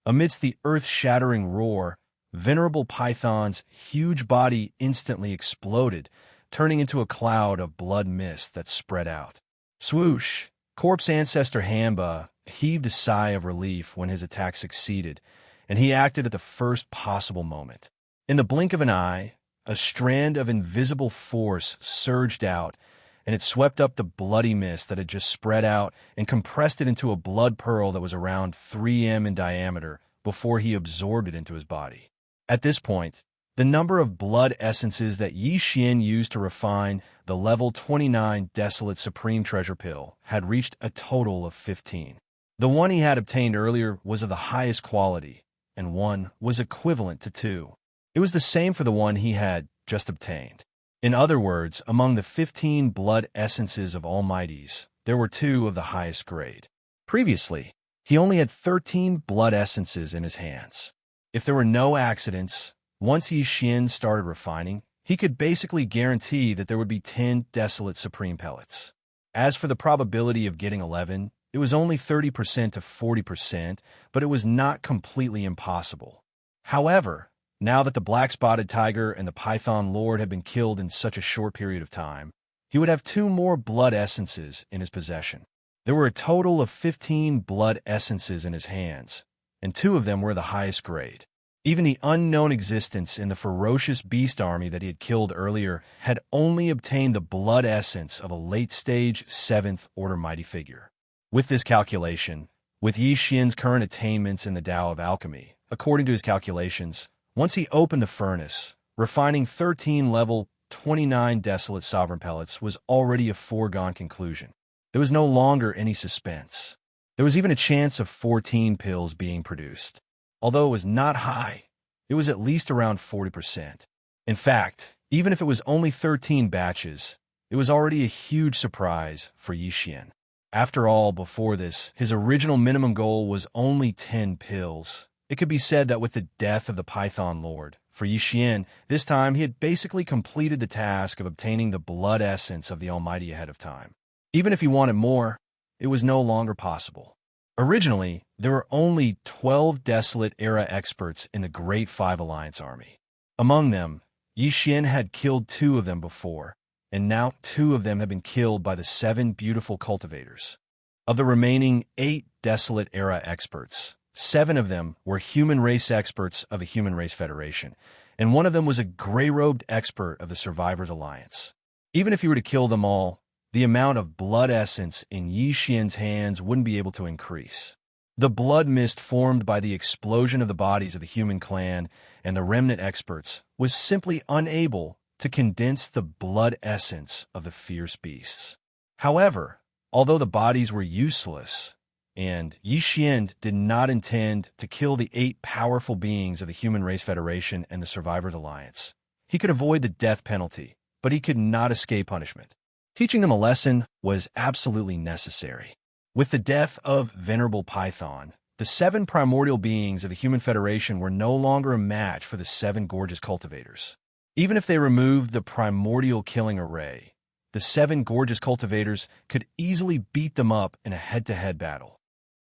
Amidst the earth-shattering roar, Venerable Python's huge body instantly exploded, turning into a cloud of blood mist that spread out. Swoosh! Corpse Ancestor Hamba heaved a sigh of relief when his attack succeeded, and he acted at the first possible moment. In the blink of an eye, a strand of invisible force surged out, and it swept up the bloody mist that had just spread out and compressed it into a blood pearl that was around 3 m in diameter before he absorbed it into his body. At this point, The number of blood essences that Yi Xian used to refine the level 29 Desolate Supreme Treasure Pill had reached a total of 15. The one he had obtained earlier was of the highest quality, and one was equivalent to 2. It was the same for the one he had just obtained. In other words, among the 15 blood essences of Almighties, there were 2 of the highest grade. Previously, he only had 13 blood essences in his hands. If there were no accidents, once Yi Xian started refining, he could basically guarantee that there would be 10 Desolate Supreme Pellets. As for the probability of getting 11, it was only 30% to 40%, but it was not completely impossible. However, now that the Black-Spotted Tiger and the Python Lord had been killed in such a short period of time, he would have 2 more blood essences in his possession. There were a total of 15 blood essences in his hands, and 2 of them were the highest grade. Even the unknown existence in the ferocious beast army that he had killed earlier had only obtained the blood essence of a late-stage 7th Order mighty figure. With this calculation, with Yi Xian's current attainments in the Tao of Alchemy, according to his calculations, once he opened the furnace, refining 13 level 29 Desolate Sovereign Pellets was already a foregone conclusion. There was no longer any suspense. There was even a chance of 14 pills being produced. Although it was not high, it was at least around 40%. In fact, even if it was only 13 batches, it was already a huge surprise for Yi Xian. After all, before this, his original minimum goal was only 10 pills. It could be said that with the death of the Python Lord, for Yi Xian, this time he had basically completed the task of obtaining the blood essence of the Almighty ahead of time. Even if he wanted more, it was no longer possible. Originally, there were only 12 Desolate Era experts in the Great Five Alliance army. Among them, Yi Xian had killed 2 of them before, and now 2 of them had been killed by the 7 beautiful cultivators. Of the remaining 8 Desolate Era experts, 7 of them were human race experts of the Human Race Federation, and 1 of them was a gray-robed expert of the Survivors Alliance. Even if he were to kill them all, the amount of blood essence in Yi Xian's hands wouldn't be able to increase. The blood mist formed by the explosion of the bodies of the human clan and the remnant experts was simply unable to condense the blood essence of the fierce beasts. However, although the bodies were useless, and Yi Xian did not intend to kill the 8 powerful beings of the Human Race Federation and the Survivors Alliance, he could avoid the death penalty, but he could not escape punishment. Teaching them a lesson was absolutely necessary. With the death of Venerable Python, the 7 primordial beings of the Human Federation were no longer a match for the 7 gorgeous cultivators. Even if they removed the primordial killing array, the 7 gorgeous cultivators could easily beat them up in a head-to-head battle.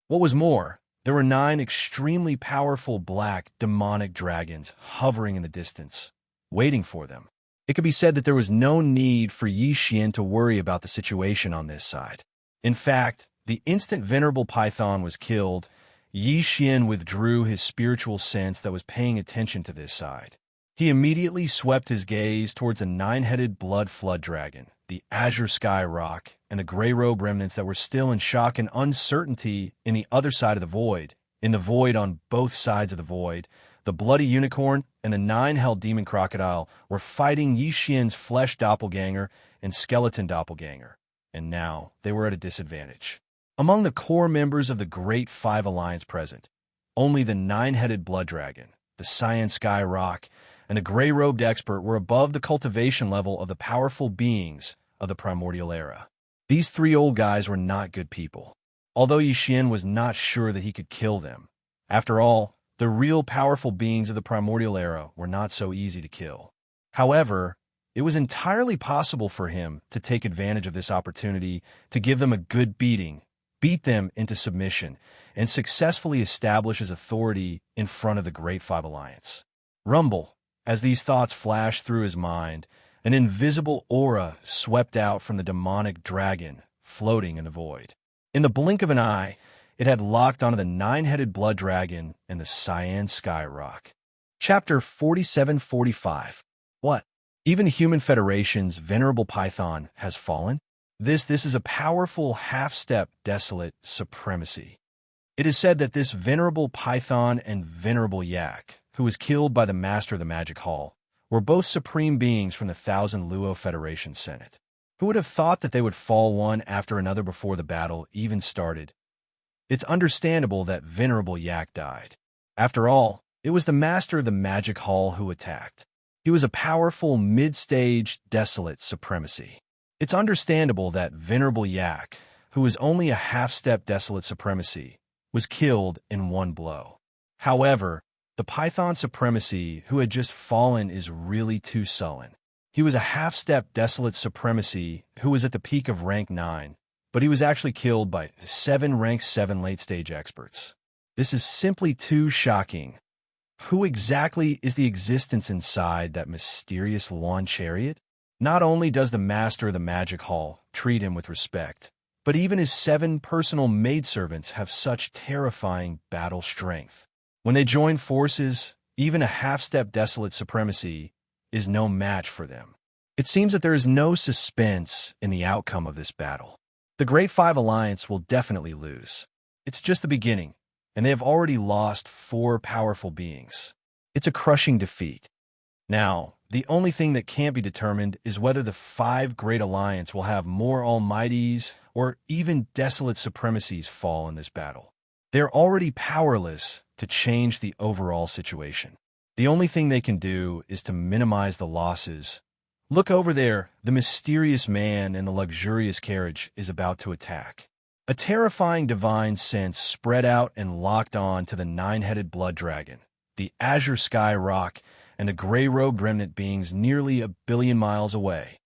What was more, there were 9 extremely powerful black demonic dragons hovering in the distance, waiting for them. It could be said that there was no need for Yi Xian to worry about the situation on this side. In fact, the instant Venerable Python was killed, Yi Xian withdrew his spiritual sense that was paying attention to this side. He immediately swept his gaze towards the 9-headed blood flood dragon, the azure sky rock, and the gray robe remnants that were still in shock and uncertainty in the other side of the void. In the void on both sides of the void, the bloody unicorn and the 9-held demon crocodile were fighting Yi Xian's flesh doppelganger and skeleton doppelganger, and now they were at a disadvantage. Among the core members of the Great Five Alliance present, only the 9-headed blood dragon, the cyan sky rock, and the gray-robed expert were above the cultivation level of the powerful beings of the primordial era. These 3 old guys were not good people, although Yi Xian was not sure that he could kill them. After all, the real powerful beings of the primordial era were not so easy to kill. However, it was entirely possible for him to take advantage of this opportunity to give them a good beating, beat them into submission, and successfully establish his authority in front of the Great Five Alliance. Rumble. As these thoughts flashed through his mind, an invisible aura swept out from the demonic dragon floating in the void. In the blink of an eye, it had locked onto the 9-headed blood dragon and the cyan sky rock. Chapter 4745. What? Even Human Federation's Venerable Python has fallen? This is a powerful half-step desolate supremacy. It is said that this Venerable Python and Venerable Yak, who was killed by the Master of the Magic Hall, were both supreme beings from the Thousand Luo Federation Senate. Who would have thought that they would fall one after another before the battle even started? It's understandable that Venerable Yak died. After all, it was the master of the Magic Hall who attacked. He was a powerful mid-stage desolate supremacy. It's understandable that Venerable Yak, who was only a half-step desolate supremacy, was killed in one blow. However, the Python supremacy who had just fallen is really too sullen. He was a half-step desolate supremacy who was at the peak of rank 9, but he was actually killed by 7 rank 7 late-stage experts. This is simply too shocking. Who exactly is the existence inside that mysterious lawn chariot? Not only does the master of the Magic Hall treat him with respect, but even his 7 personal maidservants have such terrifying battle strength. When they join forces, even a half-step desolate supremacy is no match for them. It seems that there is no suspense in the outcome of this battle. The Great Five Alliance will definitely lose. It's just the beginning, and they have already lost 4 powerful beings. It's a crushing defeat. Now, the only thing that can't be determined is whether the 5 Great Alliance will have more Almighties or even desolate supremacies fall in this battle. They're already powerless to change the overall situation. The only thing they can do is to minimize the losses. Look over there, the mysterious man in the luxurious carriage is about to attack. A terrifying divine sense spread out and locked on to the 9-headed blood dragon, the azure sky rock, and the gray-robed remnant beings nearly 1 billion miles away.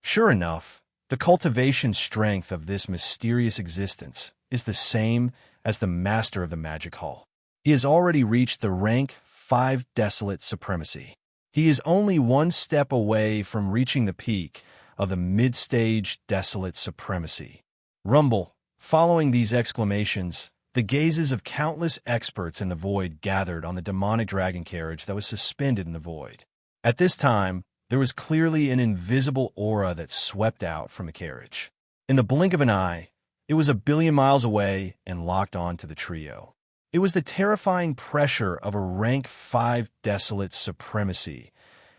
Sure enough, the cultivation strength of this mysterious existence is the same as the master of the Magic Hall. He has already reached the rank 5 desolate supremacy. He is only 1 step away from reaching the peak of the mid-stage desolate supremacy. Rumble. Following these exclamations, the gazes of countless experts in the void gathered on the demonic dragon carriage that was suspended in the void. At this time, there was clearly an invisible aura that swept out from the carriage. In the blink of an eye, it was 1 billion miles away and locked on to the trio. It was the terrifying pressure of a rank 5 desolate supremacy,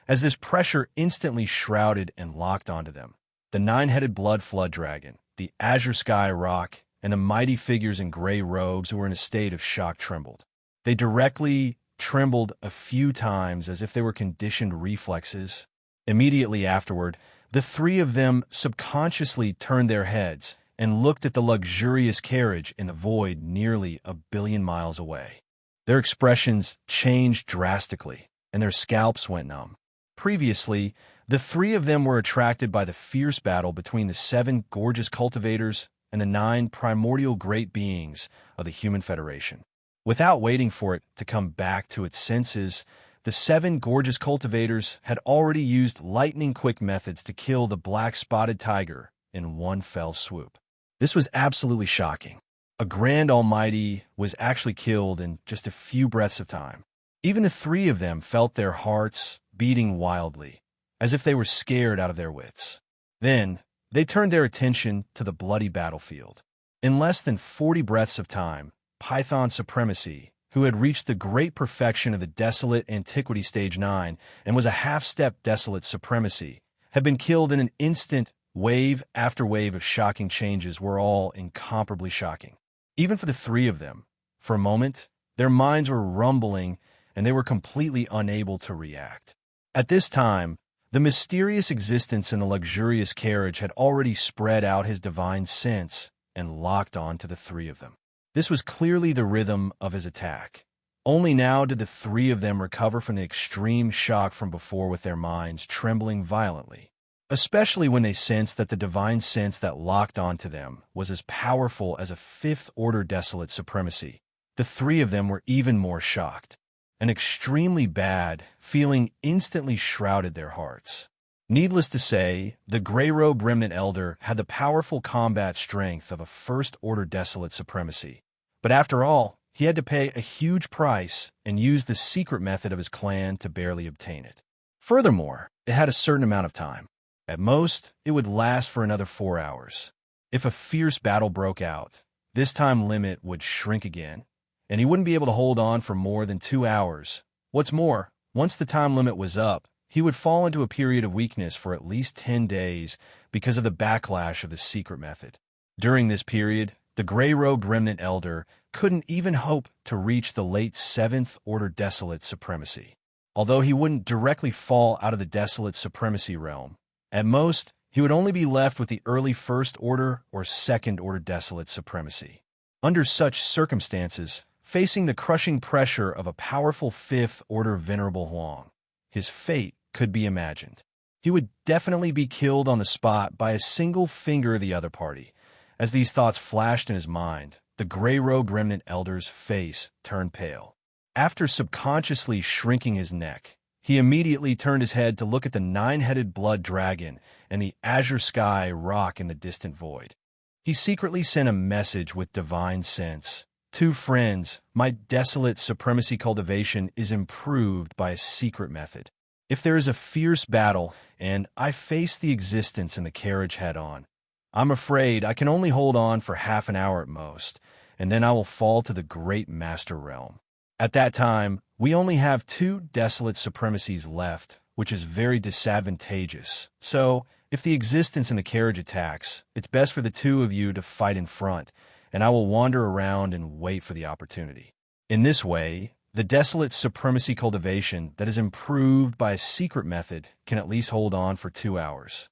as this pressure instantly shrouded and locked onto them. The 9-headed blood flood dragon, the azure sky rock, and the mighty figures in gray robes who were in a state of shock trembled. They directly trembled a few times as if they were conditioned reflexes. Immediately afterward, the 3 of them subconsciously turned their heads and looked at the luxurious carriage in the void nearly 1 billion miles away. Their expressions changed drastically, and their scalps went numb. Previously, the 3 of them were attracted by the fierce battle between the 7 gorgeous cultivators and the 9 primordial great beings of the Human Federation. Without waiting for it to come back to its senses, the 7 gorgeous cultivators had already used lightning-quick methods to kill the black-spotted tiger in one fell swoop. This was absolutely shocking. A grand almighty was actually killed in just a few breaths of time. Even the 3 of them felt their hearts beating wildly, as if they were scared out of their wits. Then, they turned their attention to the bloody battlefield. In less than 40 breaths of time, Python Supremacy, who had reached the great perfection of the Desolate Antiquity Stage 9 and was a half-step Desolate Supremacy, had been killed in an instant. Wave after wave of shocking changes were all incomparably shocking. Even for the 3 of them, for a moment, their minds were rumbling and they were completely unable to react. At this time, the mysterious existence in the luxurious carriage had already spread out his divine sense and locked on to the 3 of them. This was clearly the rhythm of his attack. Only now did the 3 of them recover from the extreme shock from before with their minds trembling violently. Especially when they sensed that the divine sense that locked onto them was as powerful as a 5th-order desolate supremacy. The 3 of them were even more shocked. An extremely bad feeling instantly shrouded their hearts. Needless to say, the gray-robed remnant elder had the powerful combat strength of a 1st-order desolate supremacy. But after all, he had to pay a huge price and use the secret method of his clan to barely obtain it. Furthermore, it had a certain amount of time. At most, it would last for another 4 hours. If a fierce battle broke out, this time limit would shrink again, and he wouldn't be able to hold on for more than 2 hours. What's more, Once the time limit was up, he would fall into a period of weakness for at least 10 days because of the backlash of the secret method. During this period, the gray-robed remnant elder couldn't even hope to reach the late 7th Order Desolate Supremacy. Although he wouldn't directly fall out of the Desolate Supremacy realm, at most, he would only be left with the early First Order or Second Order Desolate Supremacy. Under such circumstances, facing the crushing pressure of a powerful Fifth Order Venerable Huang, his fate could be imagined. He would definitely be killed on the spot by a single finger of the other party. As these thoughts flashed in his mind, the gray-robed remnant elder's face turned pale. After subconsciously shrinking his neck, he immediately turned his head to look at the 9-headed blood dragon and the azure sky rock in the distant void. He secretly sent a message with divine sense. "Two friends, my desolate supremacy cultivation is improved by a secret method. If there is a fierce battle and I face the existence in the carriage head-on, I'm afraid I can only hold on for half an hour at most, and then I will fall to the great master realm. At that time, we only have 2 desolate supremacies left, which is very disadvantageous. So, if the existence in the carriage attacks, it's best for the 2 of you to fight in front, and I will wander around and wait for the opportunity." In this way, the desolate supremacy cultivation that is improved by a secret method can at least hold on for 2 hours.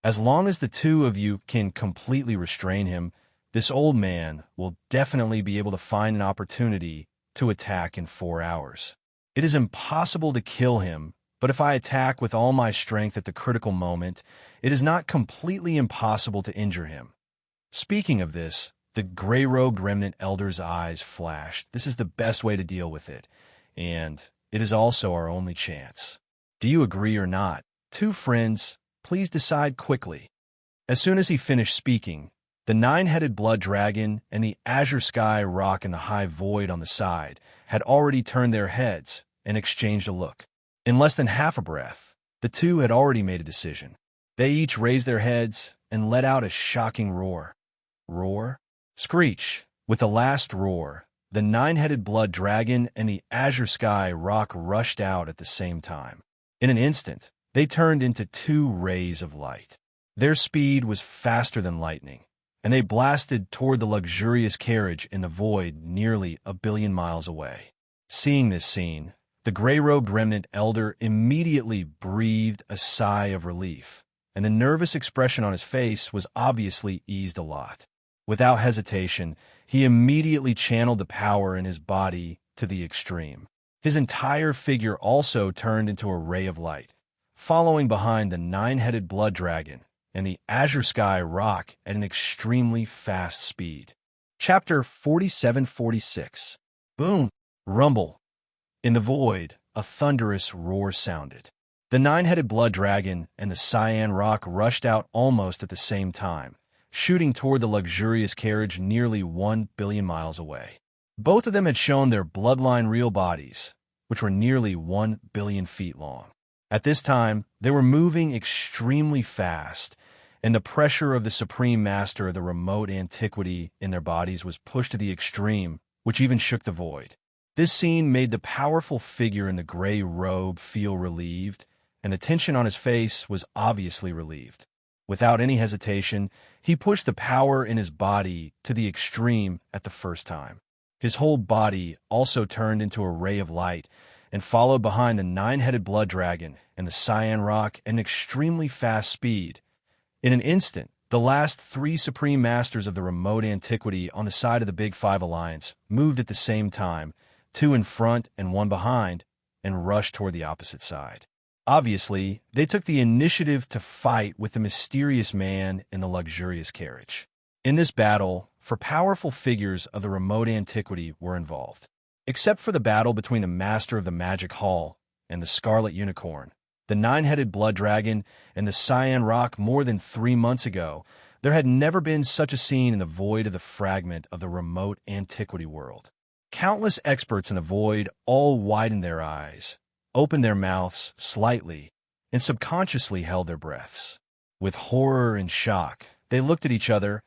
As long as the 2 of you can completely restrain him, this old man will definitely be able to find an opportunity to attack in 4 hours. It is impossible to kill him, but if I attack with all my strength at the critical moment, it is not completely impossible to injure him. Speaking of this, the gray-robed remnant elder's eyes flashed. This is the best way to deal with it, and it is also our only chance. Do you agree or not? 2 friends, please decide quickly. As soon as he finished speaking, the 9-headed blood dragon and the azure sky rock in the high void on the side had already turned their heads and exchanged a look. In less than half a breath, the 2 had already made a decision. They each raised their heads and let out a shocking roar. Roar? Screech. With the last roar, the 9-headed blood dragon and the azure sky rock rushed out at the same time. In an instant, they turned into 2 rays of light. Their speed was faster than lightning, and they blasted toward the luxurious carriage in the void nearly 1 billion miles away. Seeing this scene, the gray-robed remnant elder immediately breathed a sigh of relief, and the nervous expression on his face was obviously eased a lot. Without hesitation, he immediately channeled the power in his body to the extreme. His entire figure also turned into a ray of light, following behind the 9-headed blood dragon and the azure sky rock at an extremely fast speed. Chapter 47-46. Boom! Rumble. In the void, a thunderous roar sounded. The 9-headed blood dragon and the cyan rock rushed out almost at the same time, shooting toward the luxurious carriage nearly 1 billion miles away. Both of them had shown their bloodline real bodies, which were nearly 1 billion feet long. At this time, they were moving extremely fast, and the pressure of the Supreme Master of the remote antiquity in their bodies was pushed to the extreme, which even shook the void. This scene made the powerful figure in the gray robe feel relieved, and the tension on his face was obviously relieved. Without any hesitation, he pushed the power in his body to the extreme at the first time. His whole body also turned into a ray of light, and followed behind the 9-headed blood dragon and the cyan rock at an extremely fast speed. In an instant, the last 3 Supreme Masters of the remote antiquity on the side of the Big Five Alliance moved at the same time, 2 in front and 1 behind, and rushed toward the opposite side. Obviously, they took the initiative to fight with the mysterious man in the luxurious carriage. In this battle, for powerful figures of the remote antiquity were involved. Except for the battle between the Master of the Magic Hall and the Scarlet Unicorn, the 9-headed blood dragon, and the cyan rock more than 3 months ago, there had never been such a scene in the void of the fragment of the remote antiquity world. Countless experts in the void all widened their eyes, opened their mouths slightly, and subconsciously held their breaths. With horror and shock, they looked at each other.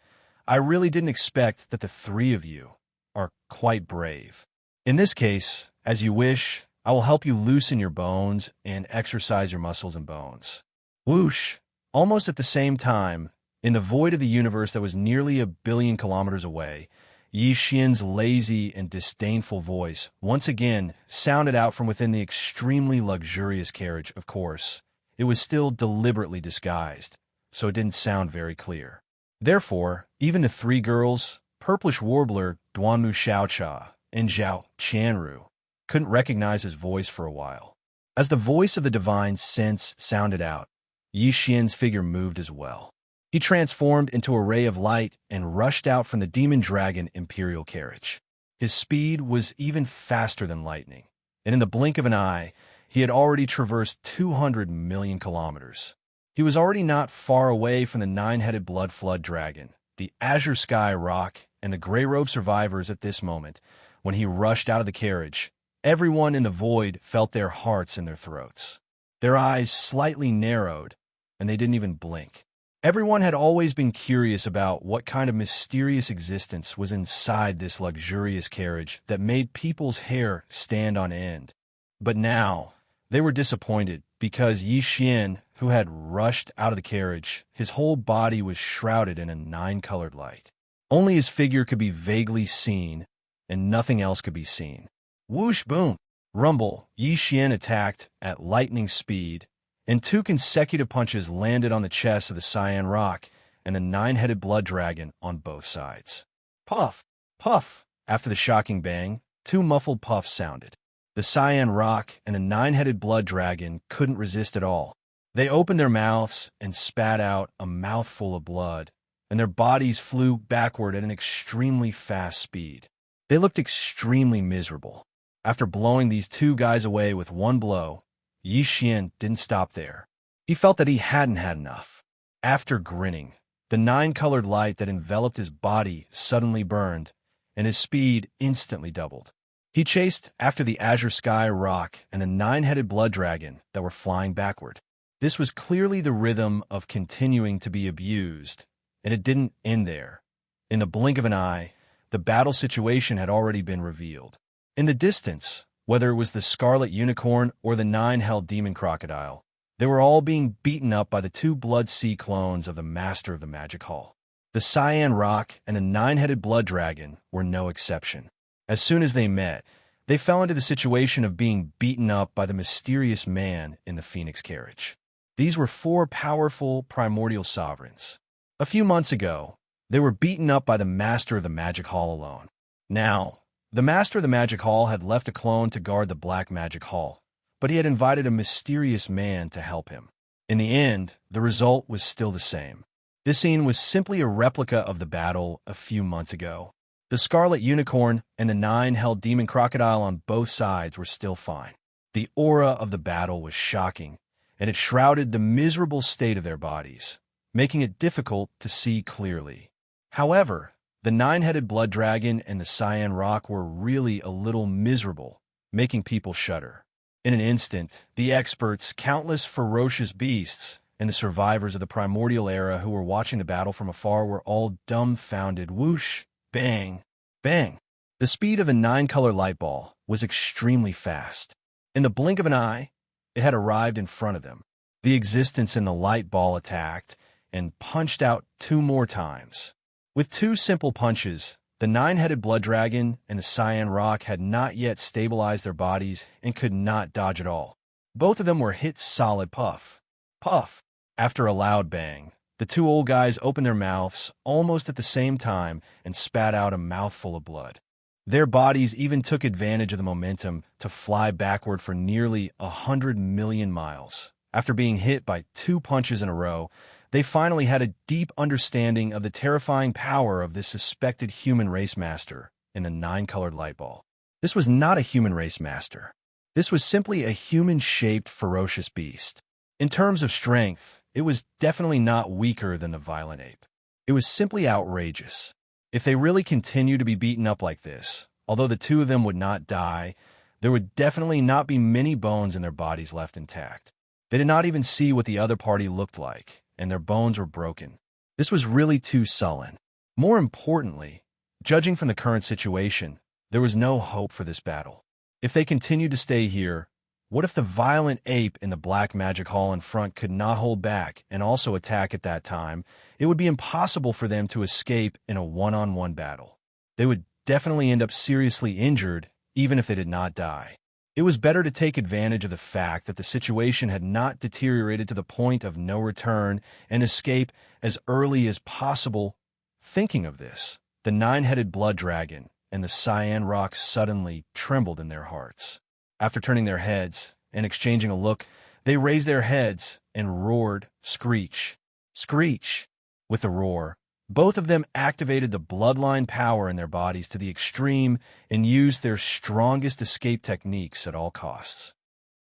I really didn't expect that the 3 of you are quite brave. In this case, as you wish, I will help you loosen your bones and exercise your muscles and bones. Whoosh! Almost at the same time, in the void of the universe that was nearly 1 billion kilometers away, Yi Xian's lazy and disdainful voice once again sounded out from within the extremely luxurious carriage. Of course, it was still deliberately disguised, so it didn't sound very clear. Therefore, even the three girls, Purplish Warbler, Duanmu Xiaocha, and Zhao Chanru, couldn't recognize his voice for a while. As the voice of the divine sense sounded out, Yi Xian's figure moved as well. He transformed into a ray of light and rushed out from the Demon Dragon Imperial carriage. His speed was even faster than lightning, and in the blink of an eye, he had already traversed 200 million kilometers. He was already not far away from the nine-headed blood flood dragon, the Azure Sky Rock, and the Grey Robe survivors at this moment. When he rushed out of the carriage, everyone in the void felt their hearts in their throats. Their eyes slightly narrowed, and they didn't even blink. Everyone had always been curious about what kind of mysterious existence was inside this luxurious carriage that made people's hair stand on end. But now, they were disappointed because Yi Xian, who had rushed out of the carriage, his whole body was shrouded in a nine-colored light. Only his figure could be vaguely seen, and nothing else could be seen. Whoosh, boom, rumble, Yi Xian attacked at lightning speed, and 2 consecutive punches landed on the chest of the Cyan Rock and the nine-headed blood dragon on both sides. Puff! Puff! After the shocking bang, 2 muffled puffs sounded. The Cyan Rock and the nine-headed blood dragon couldn't resist at all. They opened their mouths and spat out a mouthful of blood, and their bodies flew backward at an extremely fast speed. They looked extremely miserable. After blowing these 2 guys away with one blow, Yi Xian didn't stop there. He felt that he hadn't had enough. After grinning, the nine-colored light that enveloped his body suddenly burned, and his speed instantly doubled. He chased after the Azure Sky Rock and the nine-headed blood dragon that were flying backward. This was clearly the rhythm of continuing to be abused, and it didn't end there. In the blink of an eye, the battle situation had already been revealed. In the distance, whether it was the Scarlet Unicorn or the nine-held Demon Crocodile, they were all being beaten up by the 2 Blood Sea clones of the Master of the Magic Hall. The Cyan Rock and the nine-headed Blood Dragon were no exception. As soon as they met, they fell into the situation of being beaten up by the mysterious man in the Phoenix carriage. These were 4 powerful primordial sovereigns. A few months ago, they were beaten up by the Master of the Magic Hall alone. Now, the Master of the Magic Hall had left a clone to guard the Black Magic Hall, but he had invited a mysterious man to help him. In the end, the result was still the same. This scene was simply a replica of the battle a few months ago. The Scarlet Unicorn and the nine-held Demon Crocodile on both sides were still fine. The aura of the battle was shocking, and it shrouded the miserable state of their bodies, making it difficult to see clearly. However, the nine-headed blood dragon and the Cyan Rock were really a little miserable, making people shudder. In an instant, the experts, countless ferocious beasts, and the survivors of the primordial era who were watching the battle from afar were all dumbfounded. Whoosh, bang, bang. The speed of the nine-color light ball was extremely fast. In the blink of an eye, it had arrived in front of them. The existence in the light ball attacked and punched out 2 more times. With 2 simple punches, the nine-headed blood dragon and the Cyan Rock had not yet stabilized their bodies and could not dodge at all. Both of them were hit solid. Puff, puff. After a loud bang, the 2 old guys opened their mouths almost at the same time and spat out a mouthful of blood. Their bodies even took advantage of the momentum to fly backward for nearly 100 million miles. After being hit by 2 punches in a row, they finally had a deep understanding of the terrifying power of this suspected human race master in a nine-colored light ball. This was not a human race master. This was simply a human-shaped ferocious beast. In terms of strength, it was definitely not weaker than the violent ape. It was simply outrageous. If they really continued to be beaten up like this, although the 2 of them would not die, there would definitely not be many bones in their bodies left intact. They did not even see what the other party looked like, and their bones were broken. This was really too sullen. More importantly, judging from the current situation, there was no hope for this battle. If they continued to stay here, what if the violent ape in the black magic hall in front could not hold back and also attack at that time? It would be impossible for them to escape in a one-on-one battle. They would definitely end up seriously injured, even if they did not die. It was better to take advantage of the fact that the situation had not deteriorated to the point of no return and escape as early as possible. Thinking of this, the nine-headed blood dragon and the cyan rock suddenly trembled in their hearts. After turning their heads and exchanging a look, they raised their heads and roared, "Screech! Screech!" With a roar, both of them activated the bloodline power in their bodies to the extreme and used their strongest escape techniques at all costs.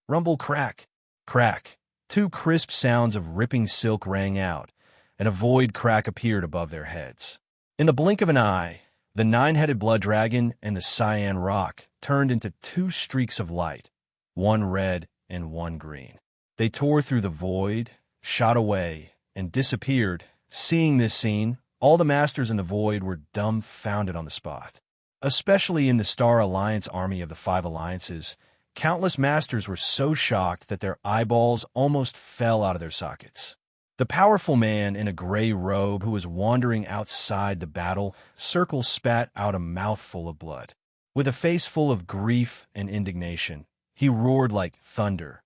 Rumble, crack, crack. Two crisp sounds of ripping silk rang out, and a void crack appeared above their heads. In the blink of an eye, the nine-headed blood dragon and the cyan rock turned into two streaks of light, one red and one green. They tore through the void, shot away, and disappeared. Seeing this scene, all the masters in the void were dumbfounded on the spot. Especially in the Star Alliance army of the Five Alliances, countless masters were so shocked that their eyeballs almost fell out of their sockets. The powerful man in a gray robe who was wandering outside the battle circle spat out a mouthful of blood. With a face full of grief and indignation, he roared like thunder.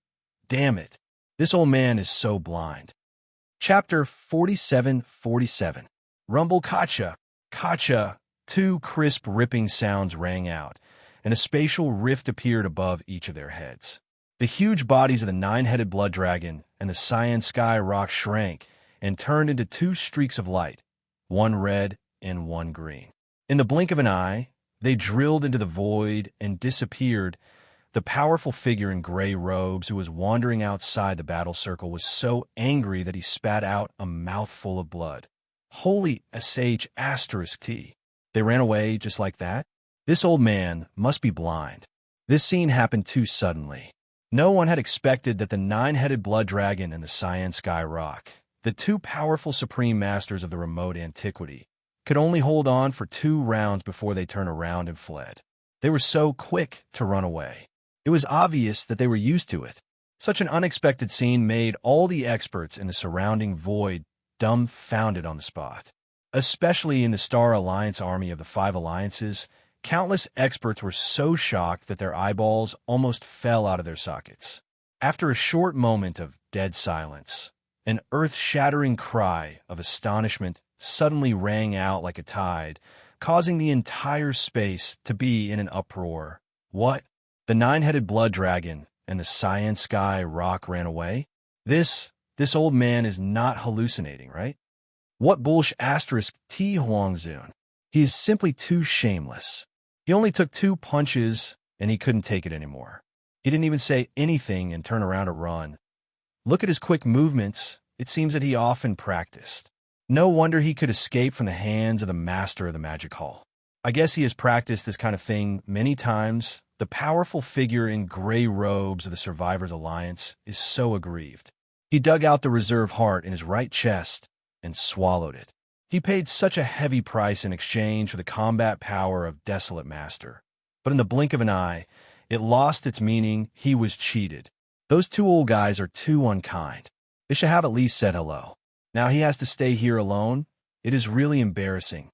"Damn it! This old man is so blind." Chapter 47:47. Rumble, Kacha! Kacha! Two crisp, ripping sounds rang out, and a spatial rift appeared above each of their heads. The huge bodies of the nine-headed blood dragon and the cyan sky rock shrank and turned into two streaks of light, one red and one green. In the blink of an eye, they drilled into the void and disappeared. The powerful figure in gray robes who was wandering outside the battle circle was so angry that he spat out a mouthful of blood. Holy sh**t. They ran away just like that? This old man must be blind. This scene happened too suddenly. No one had expected that the nine-headed blood dragon and the cyan sky rock, the two powerful supreme masters of the remote antiquity, could only hold on for 2 rounds before they turned around and fled. They were so quick to run away. It was obvious that they were used to it. Such an unexpected scene made all the experts in the surrounding void dumbfounded on the spot. Especially in the Star Alliance army of the Five Alliances, countless experts were so shocked that their eyeballs almost fell out of their sockets. After a short moment of dead silence, an earth-shattering cry of astonishment suddenly rang out like a tide, causing the entire space to be in an uproar. What? The nine-headed blood dragon and the cyan sky rock ran away? This old man is not hallucinating, right? What bullsh**t Huangzun? He is simply too shameless. He only took 2 punches, and he couldn't take it anymore. He didn't even say anything and turn around to run. Look at his quick movements. It seems that he often practiced. No wonder he could escape from the hands of the master of the magic hall. I guess he has practiced this kind of thing many times. The powerful figure in gray robes of the Survivors Alliance is so aggrieved. He dug out the reserve heart in his right chest and swallowed it. He paid such a heavy price in exchange for the combat power of Desolate Master. But in the blink of an eye, it lost its meaning. He was cheated. Those 2 old guys are too unkind. They should have at least said hello. Now he has to stay here alone. It is really embarrassing.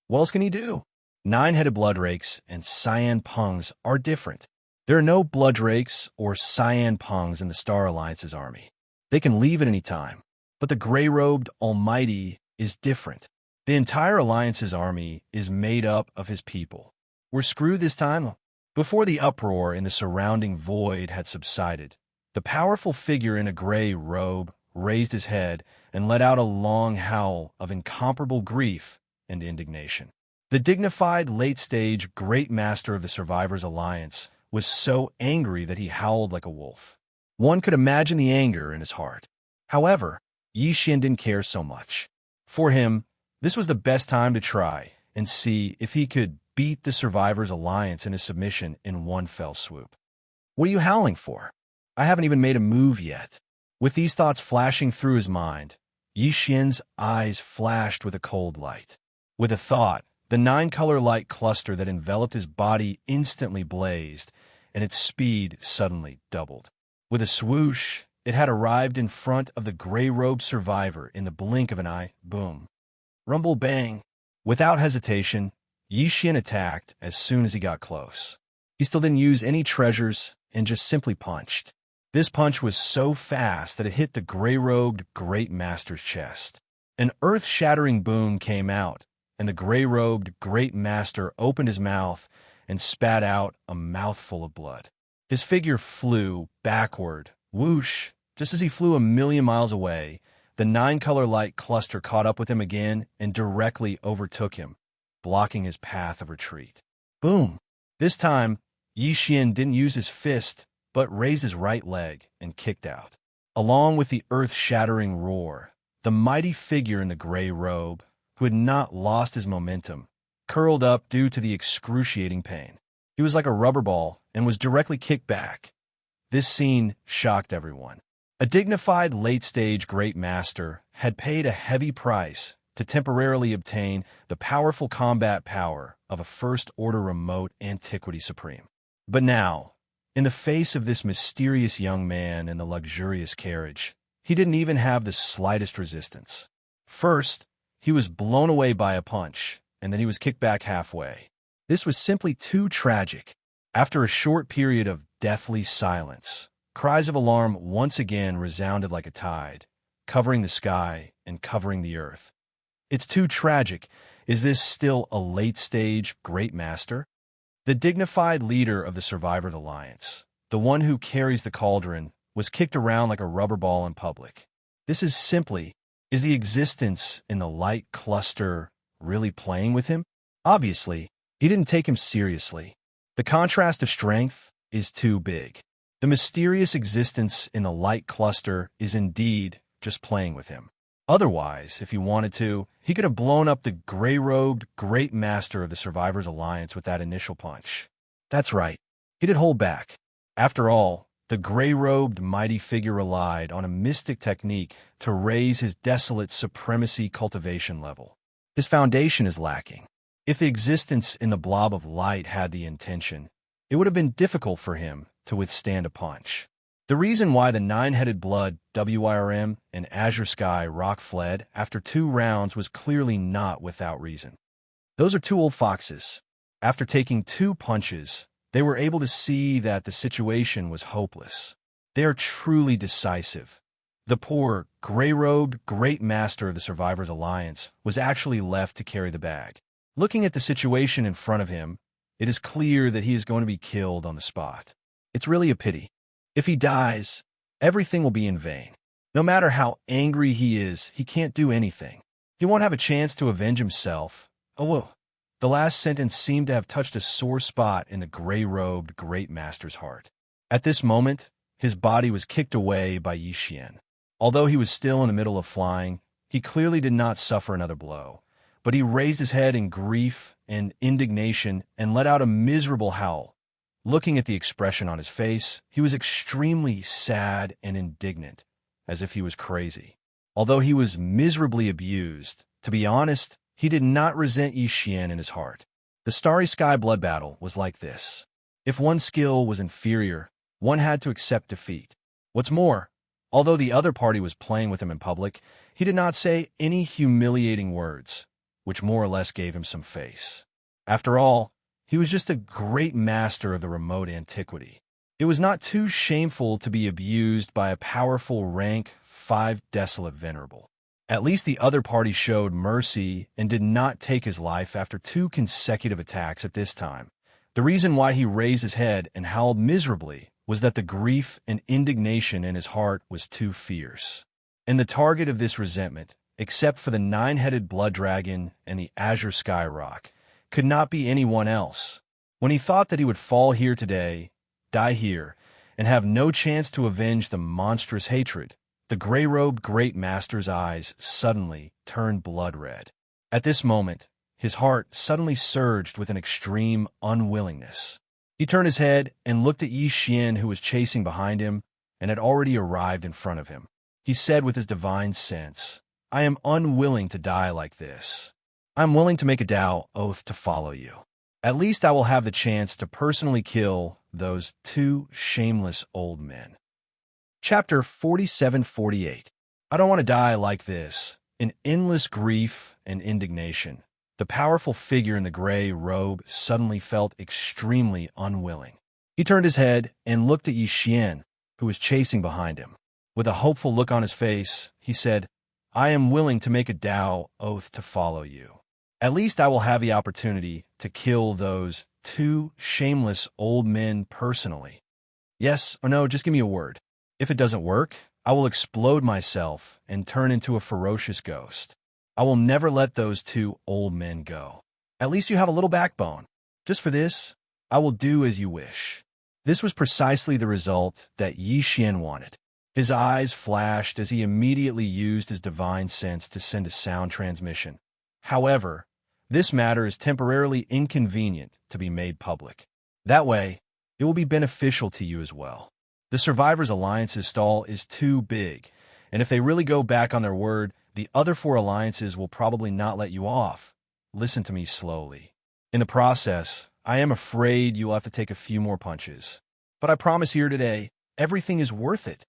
What else can he do? Nine-headed blood rakes and cyan pungs are different. There are no blood rakes or cyan pungs in the Star Alliance's army. They can leave at any time. But the gray-robed Almighty is different. The entire Alliance's army is made up of his people. We're screwed this time. Before the uproar in the surrounding void had subsided, the powerful figure in a gray robe raised his head and let out a long howl of incomparable grief and indignation. The dignified, late-stage great master of the Survivors Alliance was so angry that he howled like a wolf. One could imagine the anger in his heart. However, Yi Xian didn't care so much. For him, this was the best time to try and see if he could beat the Survivors Alliance in a submission in one fell swoop. What are you howling for? I haven't even made a move yet. With these thoughts flashing through his mind, Yi Xian's eyes flashed with a cold light. With a thought, the 9-color light cluster that enveloped his body instantly blazed, and its speed suddenly doubled. With a swoosh, it had arrived in front of the gray-robed survivor in the blink of an eye. Boom. Rumble bang. Without hesitation, Yi Xian attacked as soon as he got close. He still didn't use any treasures and just simply punched. This punch was so fast that it hit the gray-robed Great Master's chest. An earth-shattering boom came out, and the gray-robed Great Master opened his mouth and spat out a mouthful of blood. His figure flew backward, whoosh. Just as he flew 1,000,000 miles away, the nine-color light cluster caught up with him again and directly overtook him, blocking his path of retreat. Boom! This time, Yi Xian didn't use his fist, but raised his right leg and kicked out. Along with the earth-shattering roar, the mighty figure in the gray robe, who had not lost his momentum, curled up due to the excruciating pain. He was like a rubber ball and was directly kicked back. This scene shocked everyone. A dignified late-stage Great Master had paid a heavy price to temporarily obtain the powerful combat power of a first-order remote antiquity supreme. But now, in the face of this mysterious young man in the luxurious carriage, he didn't even have the slightest resistance. First, he was blown away by a punch, and then he was kicked back halfway. This was simply too tragic. After a short period of deathly silence, cries of alarm once again resounded like a tide, covering the sky and covering the earth. It's too tragic. Is this still a late-stage Great Master? The dignified leader of the Survivors Alliance, the one who carries the cauldron, was kicked around like a rubber ball in public. Is the existence in the light cluster really playing with him? Obviously, he didn't take him seriously. The contrast of strength is too big. The mysterious existence in the light cluster is indeed just playing with him. Otherwise, if he wanted to, he could have blown up the gray-robed Great Master of the Survivors Alliance with that initial punch. That's right, he did hold back. After all, the gray-robed mighty figure relied on a mystic technique to raise his desolate supremacy cultivation level. His foundation is lacking. If the existence in the blob of light had the intention, it would have been difficult for him to withstand a punch. The reason why the nine-headed blood WIRM and Azure Sky Rock fled after 2 rounds was clearly not without reason. Those are 2 old foxes. After taking 2 punches, they were able to see that the situation was hopeless. They are truly decisive. The poor, gray-robed Great Master of the Survivors Alliance was actually left to carry the bag. Looking at the situation in front of him, it is clear that he is going to be killed on the spot. It's really a pity. If he dies, everything will be in vain. No matter how angry he is, he can't do anything. He won't have a chance to avenge himself. Oh, whoa. The last sentence seemed to have touched a sore spot in the gray-robed Great Master's heart. At this moment, his body was kicked away by Yi Xian. Although he was still in the middle of flying, he clearly did not suffer another blow. But he raised his head in grief and indignation and let out a miserable howl. Looking at the expression on his face, he was extremely sad and indignant, as if he was crazy. Although he was miserably abused, to be honest, he did not resent Yi Xian in his heart. The Starry Sky blood battle was like this. If one skill was inferior, one had to accept defeat. What's more, although the other party was playing with him in public, he did not say any humiliating words, which more or less gave him some face. After all, he was just a great master of the remote antiquity. It was not too shameful to be abused by a powerful rank 5 desolate venerable. At least the other party showed mercy and did not take his life after 2 consecutive attacks at this time. The reason why he raised his head and howled miserably was that the grief and indignation in his heart was too fierce. And the target of this resentment, except for the 9-headed blood dragon and the Azure Sky Rock, could not be anyone else. When he thought that he would fall here today, die here, and have no chance to avenge the monstrous hatred, the gray-robed Great Master's eyes suddenly turned blood red. At this moment, his heart suddenly surged with an extreme unwillingness. He turned his head and looked at Yi Xian, who was chasing behind him and had already arrived in front of him. He said with his divine sense, "I am unwilling to die like this. I am willing to make a Tao oath to follow you. At least I will have the chance to personally kill those two shameless old men. Chapter 47-48. I don't want to die like this. In endless grief and indignation, the powerful figure in the gray robe suddenly felt extremely unwilling. He turned his head and looked at Yi Xian, who was chasing behind him. With a hopeful look on his face, he said, I am willing to make a Dao oath to follow you. At least I will have the opportunity to kill those two shameless old men personally. Yes or no, just give me a word. If it doesn't work, I will explode myself and turn into a ferocious ghost. I will never let those two old men go. At least you have a little backbone. Just for this, I will do as you wish. This was precisely the result that Yi Xian wanted. His eyes flashed as he immediately used his divine sense to send a sound transmission. However, this matter is temporarily inconvenient to be made public. That way, it will be beneficial to you as well. The Survivors Alliance's stall is too big, and if they really go back on their word, the other four alliances will probably not let you off. Listen to me slowly. In the process, I am afraid you will have to take a few more punches. But I promise here today, everything is worth it.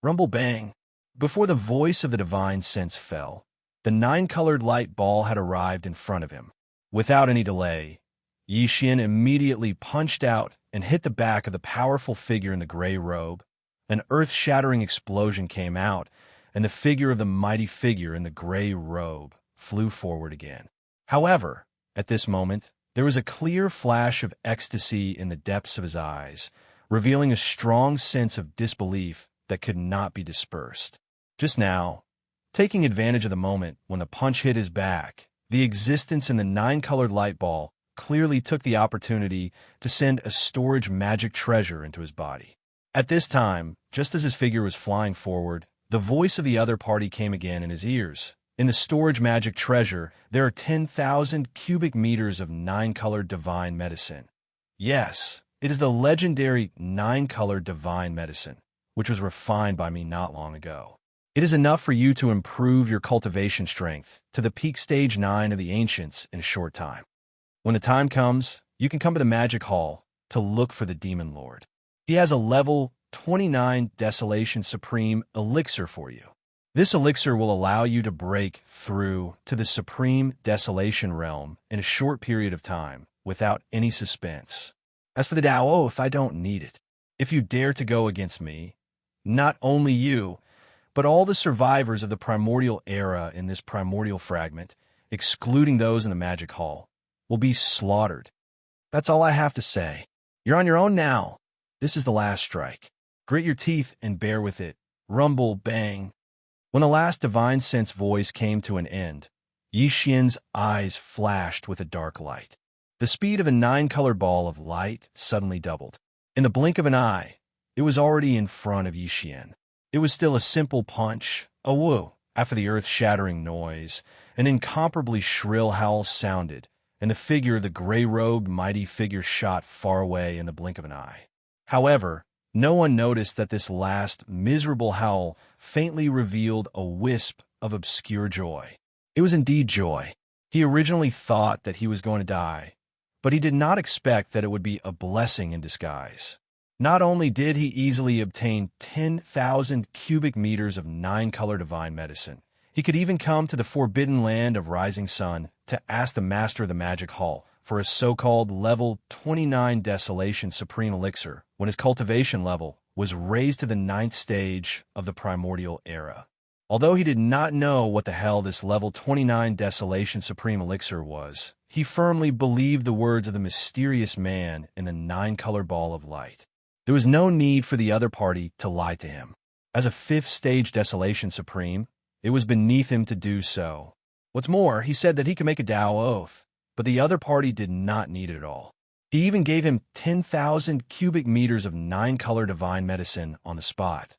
Rumble bang. Before the voice of the divine sense fell, the nine-colored light ball had arrived in front of him. Without any delay, Yi Xian immediately punched out and hit the back of the powerful figure in the gray robe. An earth-shattering explosion came out, and the figure of the mighty figure in the gray robe flew forward again. However, at this moment, there was a clear flash of ecstasy in the depths of his eyes, revealing a strong sense of disbelief that could not be dispersed. Just now, taking advantage of the moment when the punch hit his back, the existence in the nine-colored light ball clearly took the opportunity to send a storage magic treasure into his body. At this time, just as his figure was flying forward, the voice of the other party came again in his ears. In the storage magic treasure, there are 10,000 cubic meters of nine-colored divine medicine. Yes, it is the legendary nine-colored divine medicine, which was refined by me not long ago. It is enough for you to improve your cultivation strength to the peak stage 9 of the ancients in a short time. When the time comes, you can come to the Magic Hall to look for the Demon Lord. He has a level 29 Desolation Supreme elixir for you. This elixir will allow you to break through to the Supreme Desolation realm in a short period of time without any suspense. As for the Dao Oath, I don't need it. If you dare to go against me, not only you, but all the survivors of the primordial era in this primordial fragment, excluding those in the Magic Hall, will be slaughtered. That's all I have to say. You're on your own now. This is the last strike. Grit your teeth and bear with it. Rumble, bang. When the last divine sense voice came to an end, Yi Xian's eyes flashed with a dark light. The speed of a nine-colored ball of light suddenly doubled. In the blink of an eye, it was already in front of Yi Xian. It was still a simple punch, a woo. After the earth-shattering noise, an incomparably shrill howl sounded, and the figure of the gray-robed mighty figure shot far away in the blink of an eye. However, no one noticed that this last miserable howl faintly revealed a wisp of obscure joy. It was indeed joy. He originally thought that he was going to die, but he did not expect that it would be a blessing in disguise. Not only did he easily obtain 10,000 cubic meters of nine-color divine medicine, he could even come to the forbidden land of Rising Sun to ask the master of the Magic Hall for a so-called level 29 Desolation Supreme Elixir when his cultivation level was raised to the 9th stage of the primordial era. Although he did not know what the hell this level 29 Desolation Supreme Elixir was, he firmly believed the words of the mysterious man in the nine-color ball of light. There was no need for the other party to lie to him. As a 5th stage Desolation Supreme, it was beneath him to do so. What's more, he said that he could make a Dao Oath, but the other party did not need it at all. He even gave him 10,000 cubic meters of nine-color divine medicine on the spot.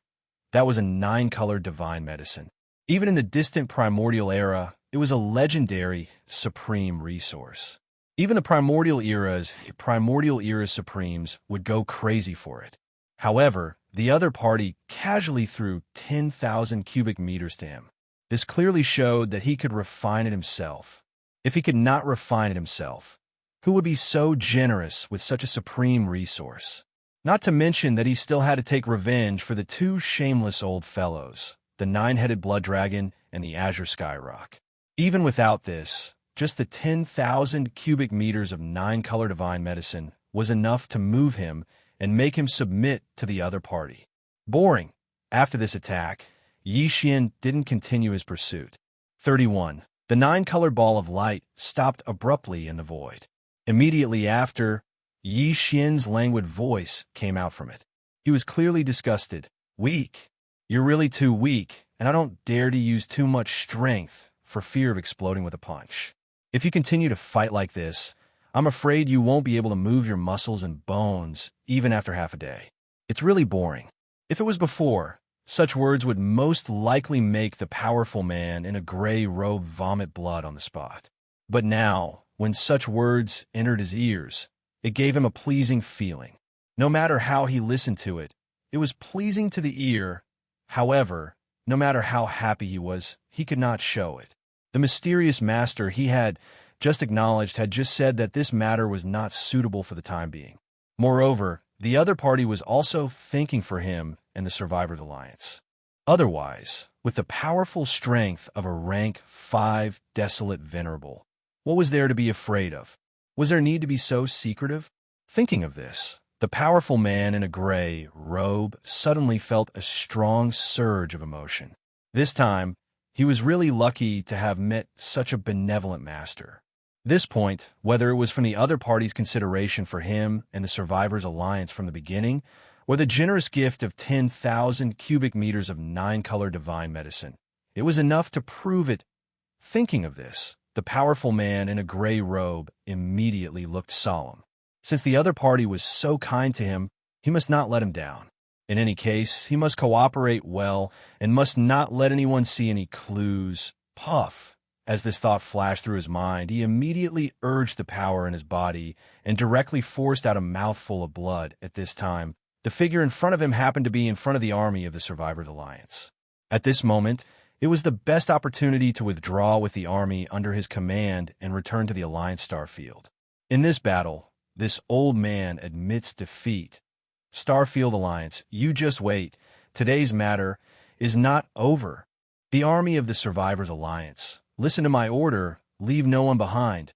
That was a nine-color divine medicine. Even in the distant primordial era, it was a legendary, supreme resource. Even the primordial era supremes would go crazy for it. However, the other party casually threw 10,000 cubic meters to him. This clearly showed that he could refine it himself. If he could not refine it himself, who would be so generous with such a supreme resource? Not to mention that he still had to take revenge for the two shameless old fellows, the nine-headed blood dragon and the azure skyrock. Even without this, just the 10,000 cubic meters of nine-color divine medicine was enough to move him and make him submit to the other party. Boring. After this attack, Yi Xian didn't continue his pursuit. 31. The nine-colored ball of light stopped abruptly in the void. Immediately after, Yi Xian's languid voice came out from it. He was clearly disgusted. Weak. You're really too weak, and I don't dare to use too much strength for fear of exploding with a punch. If you continue to fight like this, I'm afraid you won't be able to move your muscles and bones even after half a day. It's really boring. If it was before, such words would most likely make the powerful man in a gray robe vomit blood on the spot. But now, when such words entered his ears, it gave him a pleasing feeling. No matter how he listened to it, it was pleasing to the ear. However, no matter how happy he was, he could not show it. The mysterious master he had just acknowledged had just said that this matter was not suitable for the time being. Moreover, the other party was also thinking for him and the Survivors Alliance. Otherwise, with the powerful strength of a rank 5 desolate venerable, what was there to be afraid of? Was there need to be so secretive? Thinking of this, the powerful man in a gray robe suddenly felt a strong surge of emotion. This time, he was really lucky to have met such a benevolent master. This point, whether it was from the other party's consideration for him and the Survivors Alliance from the beginning, or the generous gift of 10,000 cubic meters of nine-color divine medicine, it was enough to prove it. Thinking of this, the powerful man in a gray robe immediately looked solemn. Since the other party was so kind to him, he must not let him down. In any case, he must cooperate well and must not let anyone see any clues. Puff. As this thought flashed through his mind, he immediately urged the power in his body and directly forced out a mouthful of blood. At this time, the figure in front of him happened to be in front of the army of the Survivors Alliance. At this moment, it was the best opportunity to withdraw with the army under his command and return to the Alliance star field. In this battle, this old man admits defeat. Starfield Alliance, you just wait. Today's matter is not over. The army of the Survivors Alliance, listen to my order, leave no one behind.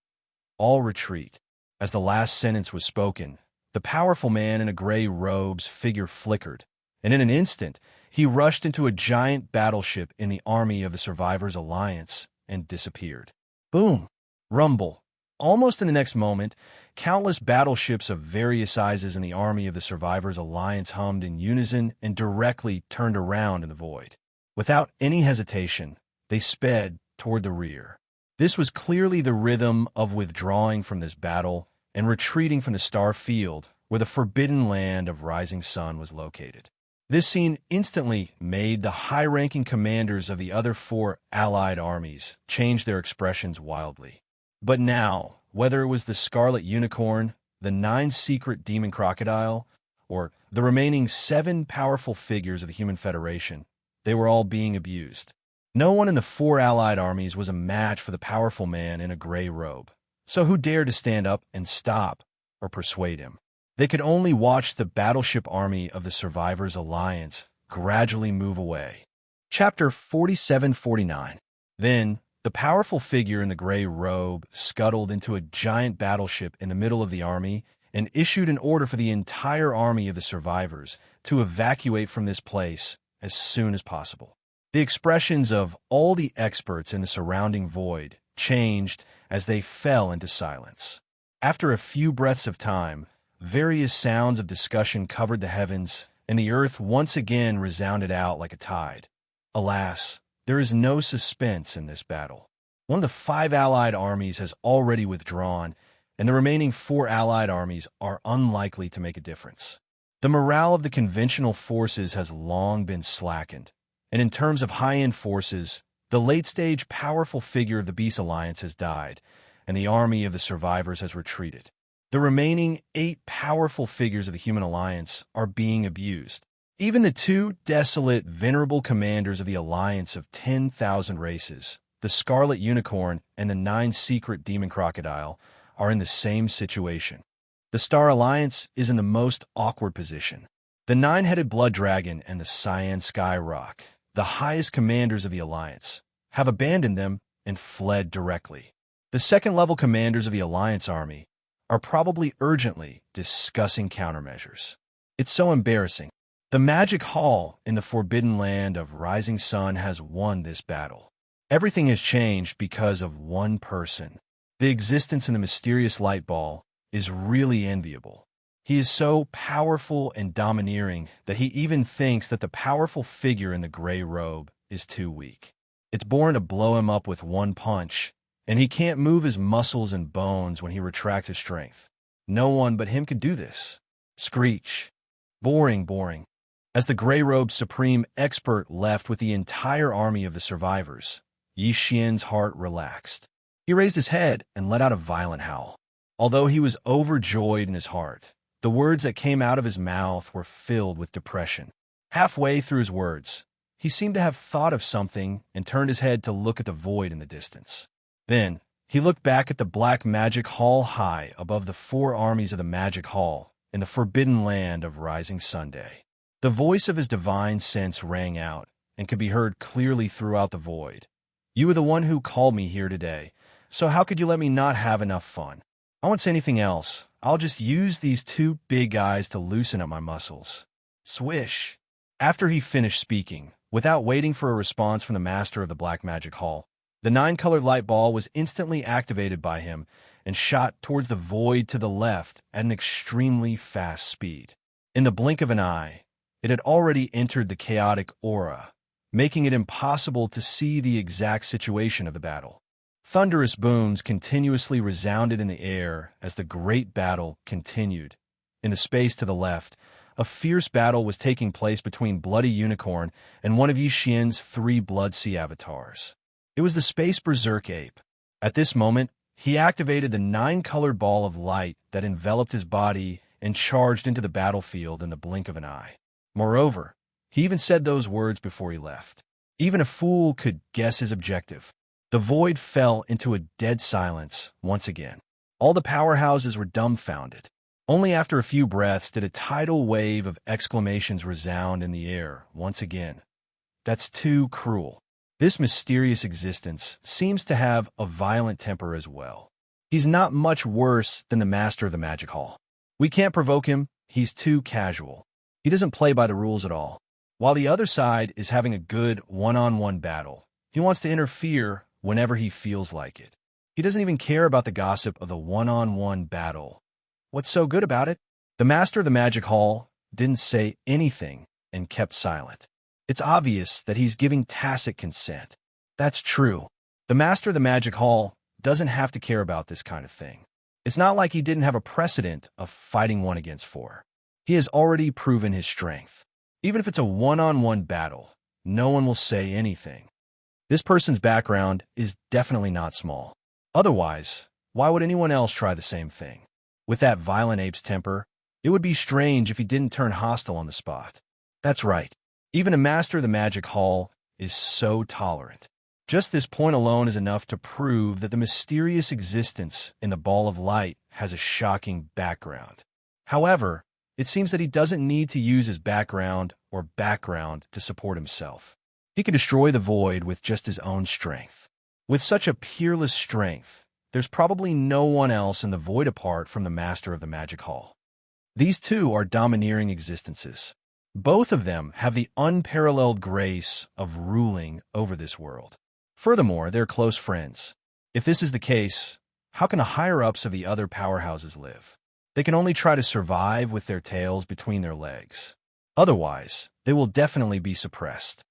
All retreat. As the last sentence was spoken, the powerful man in a gray robe's figure flickered, and in an instant, he rushed into a giant battleship in the army of the Survivors Alliance and disappeared. Boom! Rumble. Almost in the next moment, countless battleships of various sizes in the army of the Survivors Alliance hummed in unison and directly turned around in the void. Without any hesitation, they sped toward the rear. This was clearly the rhythm of withdrawing from this battle and retreating from the star field where the forbidden land of Rising Sun was located. This scene instantly made the high-ranking commanders of the other 4 allied armies change their expressions wildly. But now, whether it was the Scarlet Unicorn, the 9 secret demon crocodile, or the remaining 7 powerful figures of the Human Federation, they were all being abused. No one in the 4 allied armies was a match for the powerful man in a gray robe. So who dared to stand up and stop or persuade him? They could only watch the battleship army of the Survivors Alliance gradually move away. Chapter 47-49. Then, the powerful figure in the gray robe scuttled into a giant battleship in the middle of the army and issued an order for the entire army of the survivors to evacuate from this place as soon as possible. The expressions of all the experts in the surrounding void changed as they fell into silence. After a few breaths of time, various sounds of discussion covered the heavens, and the earth once again resounded out like a tide. Alas, there is no suspense in this battle. One of the 5 allied armies has already withdrawn, and the remaining 4 allied armies are unlikely to make a difference. The morale of the conventional forces has long been slackened, and in terms of high-end forces, the late-stage powerful figure of the Beast Alliance has died, and the army of the survivors has retreated. The remaining 8 powerful figures of the Human Alliance are being abused. Even the 2 desolate, venerable commanders of the alliance of 10,000 races, the Scarlet Unicorn and the 9 secret demon crocodile, are in the same situation. The Star Alliance is in the most awkward position. The nine-headed Blood Dragon and the Cyan Sky Rock, the highest commanders of the Alliance, have abandoned them and fled directly. The second-level commanders of the Alliance army are probably urgently discussing countermeasures. It's so embarrassing. The Magic Hall in the Forbidden Land of Rising Sun has won this battle. Everything has changed because of one person. The existence in the mysterious light ball is really enviable. He is so powerful and domineering that he even thinks that the powerful figure in the gray robe is too weak. It's boring to blow him up with one punch, and he can't move his muscles and bones when he retracts his strength. No one but him could do this. Screech. Boring, boring. As the gray robe's supreme expert left with the entire army of the survivors, Yi Xian's heart relaxed. He raised his head and let out a violent howl. Although he was overjoyed in his heart, the words that came out of his mouth were filled with depression. Halfway through his words, he seemed to have thought of something and turned his head to look at the void in the distance. Then, he looked back at the black magic hall high above the four armies of the magic hall in the forbidden land of Rising Sunday. The voice of his divine sense rang out and could be heard clearly throughout the void. You were the one who called me here today, so how could you let me not have enough fun? I won't say anything else. I'll just use these two big eyes to loosen up my muscles. Swish. After he finished speaking, without waiting for a response from the master of the Black Magic Hall, the nine-colored light ball was instantly activated by him and shot towards the void to the left at an extremely fast speed. In the blink of an eye, it had already entered the chaotic aura, making it impossible to see the exact situation of the battle. Thunderous booms continuously resounded in the air as the great battle continued. In the space to the left, a fierce battle was taking place between Bloody Unicorn and one of Yi Xian's three Blood Sea avatars. It was the Space Berserk Ape. At this moment, he activated the nine-colored ball of light that enveloped his body and charged into the battlefield in the blink of an eye. Moreover, he even said those words before he left. Even a fool could guess his objective. The void fell into a dead silence once again. All the powerhouses were dumbfounded. Only after a few breaths did a tidal wave of exclamations resound in the air once again. That's too cruel. This mysterious existence seems to have a violent temper as well. He's not much worse than the master of the Magic Hall. We can't provoke him. He's too casual. He doesn't play by the rules at all. While the other side is having a good one-on-one battle, he wants to interfere whenever he feels like it. He doesn't even care about the gossip of the one-on-one battle. What's so good about it? The master of the Magic Hall didn't say anything and kept silent. It's obvious that he's giving tacit consent. That's true. The master of the Magic Hall doesn't have to care about this kind of thing. It's not like he didn't have a precedent of fighting 1 against 4. He has already proven his strength. Even if it's a one-on-one battle, no one will say anything. This person's background is definitely not small. Otherwise, why would anyone else try the same thing? With that violent ape's temper, it would be strange if he didn't turn hostile on the spot. That's right. Even a master of the Magic Hall is so tolerant. Just this point alone is enough to prove that the mysterious existence in the ball of light has a shocking background. However, it seems that he doesn't need to use his background to support himself. He can destroy the void with just his own strength. With such a peerless strength, there's probably no one else in the void apart from the master of the Magic Hall. These two are domineering existences. Both of them have the unparalleled grace of ruling over this world. Furthermore, they're close friends. If this is the case, how can the higher-ups of the other powerhouses live? They can only try to survive with their tails between their legs. Otherwise, they will definitely be suppressed.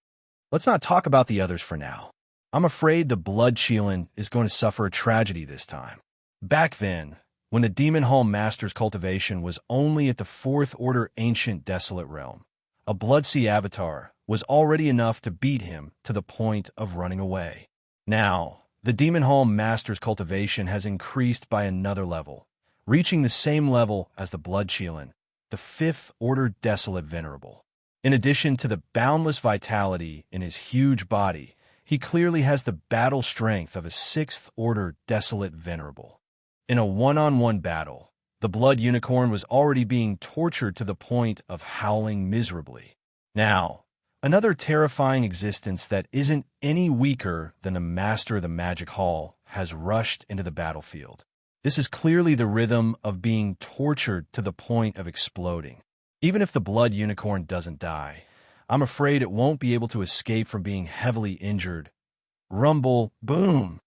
Let's not talk about the others for now. I'm afraid the Blood Chelan is going to suffer a tragedy this time. Back then, when the Demon Hall Master's cultivation was only at the 4th Order Ancient Desolate Realm, a Blood Sea Avatar was already enough to beat him to the point of running away. Now, the Demon Hall Master's cultivation has increased by another level, reaching the same level as the Blood Chelan, the 5th Order Desolate Venerable. In addition to the boundless vitality in his huge body, he clearly has the battle strength of a 6th Order Desolate Venerable. In a one-on-one battle, the blood unicorn was already being tortured to the point of howling miserably. Now, another terrifying existence that isn't any weaker than the master of the magic hall has rushed into the battlefield. This is clearly the rhythm of being tortured to the point of exploding. Even if the blood unicorn doesn't die, I'm afraid it won't be able to escape from being heavily injured. Rumble, boom,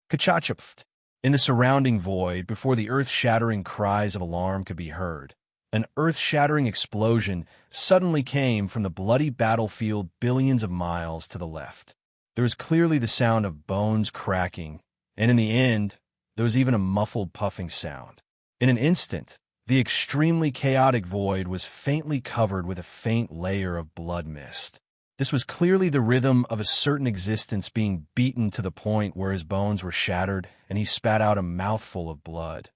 kachachapft. In the surrounding void, before the earth-shattering cries of alarm could be heard, an earth-shattering explosion suddenly came from the bloody battlefield billions of miles to the left. There was clearly the sound of bones cracking, and in the end, there was even a muffled puffing sound. In an instant, the extremely chaotic void was faintly covered with a faint layer of blood mist. This was clearly the rhythm of a certain existence being beaten to the point where his bones were shattered and he spat out a mouthful of blood.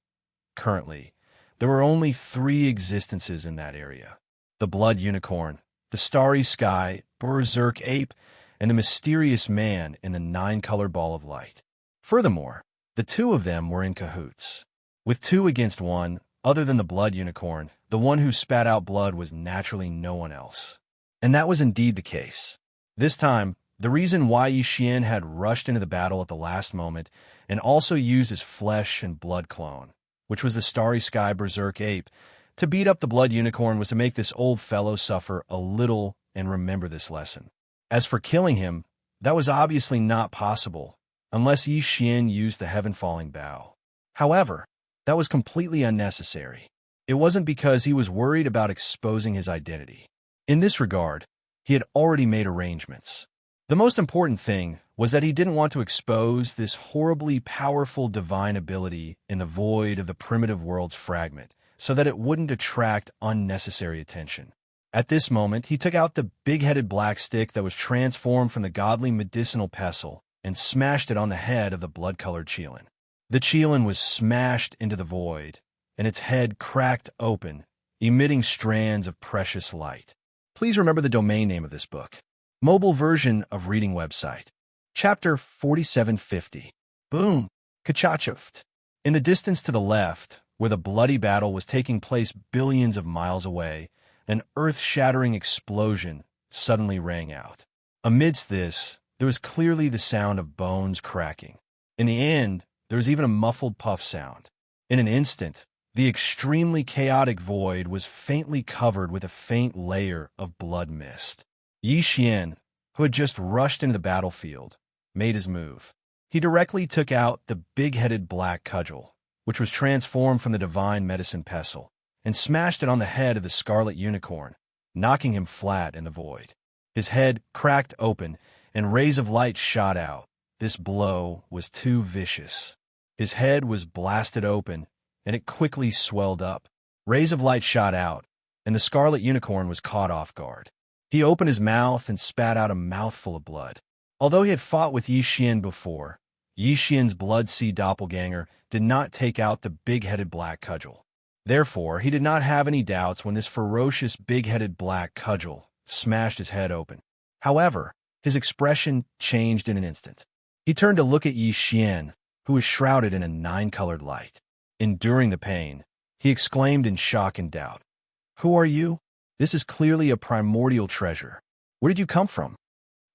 Currently, there were only 3 existences in that area: the blood unicorn, the starry sky, berserk ape, and the mysterious man in the 9-colored ball of light. Furthermore, the 2 of them were in cahoots. With 2 against 1, other than the blood unicorn, the one who spat out blood was naturally no one else. And that was indeed the case. This time, the reason why Yi Xian had rushed into the battle at the last moment and also used his flesh and blood clone, which was the starry sky berserk ape, to beat up the blood unicorn was to make this old fellow suffer a little and remember this lesson. As for killing him, that was obviously not possible, unless Yi Xian used the heaven-falling bow. However, that was completely unnecessary. It wasn't because he was worried about exposing his identity. In this regard, he had already made arrangements. The most important thing was that he didn't want to expose this horribly powerful divine ability in the void of the primitive world's fragment, so that it wouldn't attract unnecessary attention. At this moment, he took out the big-headed black stick that was transformed from the godly medicinal pestle and smashed it on the head of the blood-colored Qilin. The Qilin was smashed into the void, and its head cracked open, emitting strands of precious light. Please remember the domain name of this book. Mobile version of reading website. Chapter 4750. Boom! Kachachaft. In the distance to the left, where the bloody battle was taking place billions of miles away, an earth-shattering explosion suddenly rang out. Amidst this, there was clearly the sound of bones cracking. In the end, there was even a muffled puff sound. In an instant, the extremely chaotic void was faintly covered with a faint layer of blood mist. Yi Xian, who had just rushed into the battlefield, made his move. He directly took out the big-headed black cudgel, which was transformed from the divine medicine pestle, and smashed it on the head of the scarlet unicorn, knocking him flat in the void. His head cracked open, and rays of light shot out. This blow was too vicious. His head was blasted open, and it quickly swelled up. Rays of light shot out, and the scarlet unicorn was caught off guard. He opened his mouth and spat out a mouthful of blood. Although he had fought with Yi Xian before, Yi Xian's blood sea doppelganger did not take out the big-headed black cudgel. Therefore, he did not have any doubts when this ferocious big-headed black cudgel smashed his head open. However, his expression changed in an instant. He turned to look at Yi Xian, who was shrouded in a 9-colored light. Enduring the pain, he exclaimed in shock and doubt, "Who are you? This is clearly a primordial treasure. Where did you come from?"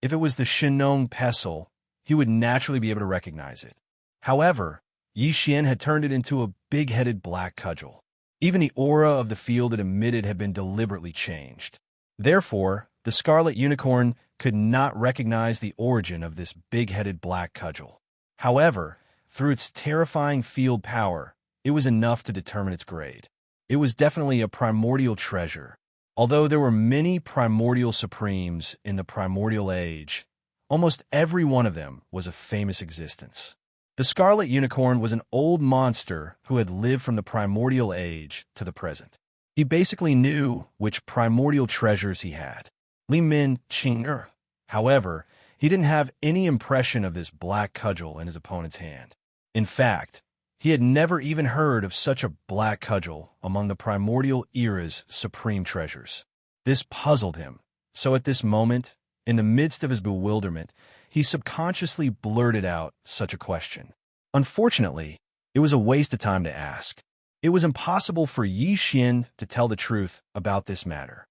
If it was the Shinong pestle, he would naturally be able to recognize it. However, Yi Xian had turned it into a big-headed black cudgel. Even the aura of the field it emitted had been deliberately changed. Therefore, the scarlet unicorn could not recognize the origin of this big-headed black cudgel. However, through its terrifying field power, it was enough to determine its grade. It was definitely a primordial treasure. Although there were many primordial supremes in the primordial age, almost every one of them was a famous existence. The scarlet unicorn was an old monster who had lived from the primordial age to the present. He basically knew which primordial treasures he had. Li Min Qing'er. However, he didn't have any impression of this black cudgel in his opponent's hand. In fact, he had never even heard of such a black cudgel among the primordial era's supreme treasures. This puzzled him, so at this moment, in the midst of his bewilderment, he subconsciously blurted out such a question. Unfortunately, it was a waste of time to ask. It was impossible for Yi Xian to tell the truth about this matter.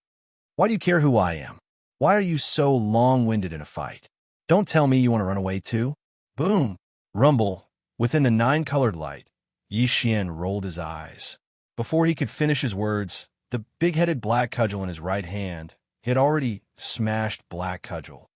Why do you care who I am? Why are you so long-winded in a fight? Don't tell me you want to run away too? Boom! Rumble. Within the nine-colored light, Yi Xian rolled his eyes. Before he could finish his words, the big-headed black cudgel in his right hand had already smashed Black Cudgel.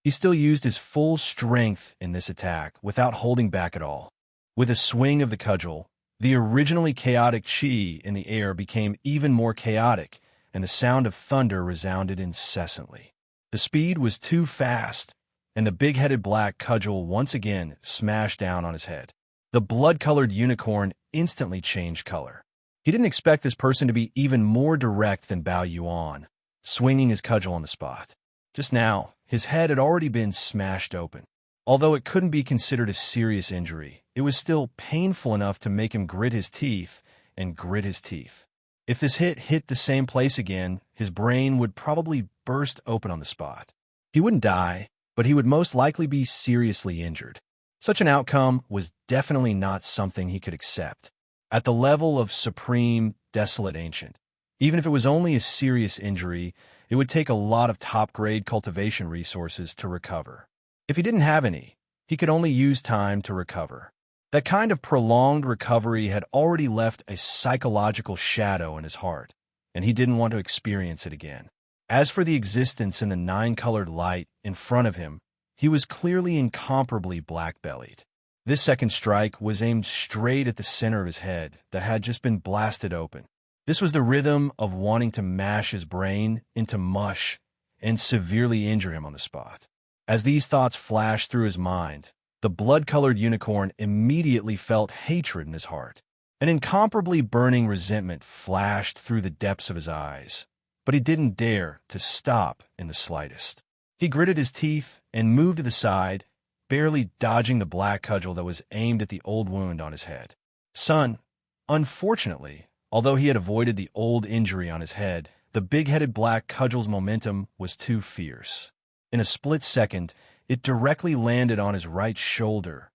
He still used his full strength in this attack without holding back at all. With a swing of the cudgel, the originally chaotic chi in the air became even more chaotic, and the sound of thunder resounded incessantly. The speed was too fast, and the big-headed black cudgel once again smashed down on his head. The blood-colored unicorn instantly changed color. He didn't expect this person to be even more direct than Bao Yuan, swinging his cudgel on the spot. Just now, his head had already been smashed open. Although it couldn't be considered a serious injury, it was still painful enough to make him grit his teeth and grit his teeth. If this hit the same place again, his brain would probably burst open on the spot. He wouldn't die, but he would most likely be seriously injured. Such an outcome was definitely not something he could accept. At the level of Supreme Desolate Ancient, even if it was only a serious injury, it would take a lot of top-grade cultivation resources to recover. If he didn't have any, he could only use time to recover. That kind of prolonged recovery had already left a psychological shadow in his heart, and he didn't want to experience it again. As for the existence in the nine-colored light in front of him, he was clearly incomparably black-bellied. This second strike was aimed straight at the center of his head that had just been blasted open. This was the rhythm of wanting to mash his brain into mush and severely injure him on the spot. As these thoughts flashed through his mind, the blood-colored unicorn immediately felt hatred in his heart. An incomparably burning resentment flashed through the depths of his eyes, but he didn't dare to stop in the slightest. He gritted his teeth and moved to the side, barely dodging the black cudgel that was aimed at the old wound on his head. Son, unfortunately, although he had avoided the old injury on his head, the big-headed black cudgel's momentum was too fierce. In a split second, it directly landed on his right shoulder.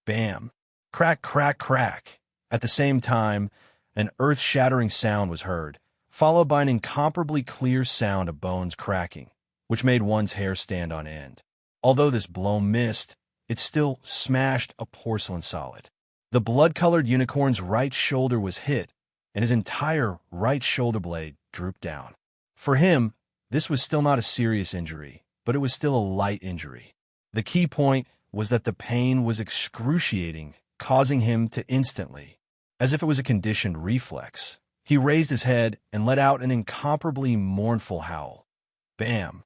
Bam! Crack, crack, crack! At the same time, an earth-shattering sound was heard, followed by an incomparably clear sound of bones cracking, which made one's hair stand on end. Although this blow missed, it still smashed a porcelain solid. The blood-colored unicorn's right shoulder was hit, and his entire right shoulder blade drooped down. For him, this was still not a serious injury, but it was still a light injury. The key point was that the pain was excruciating, causing him to instantly, as if it was a conditioned reflex, he raised his head and let out an incomparably mournful howl. Bam!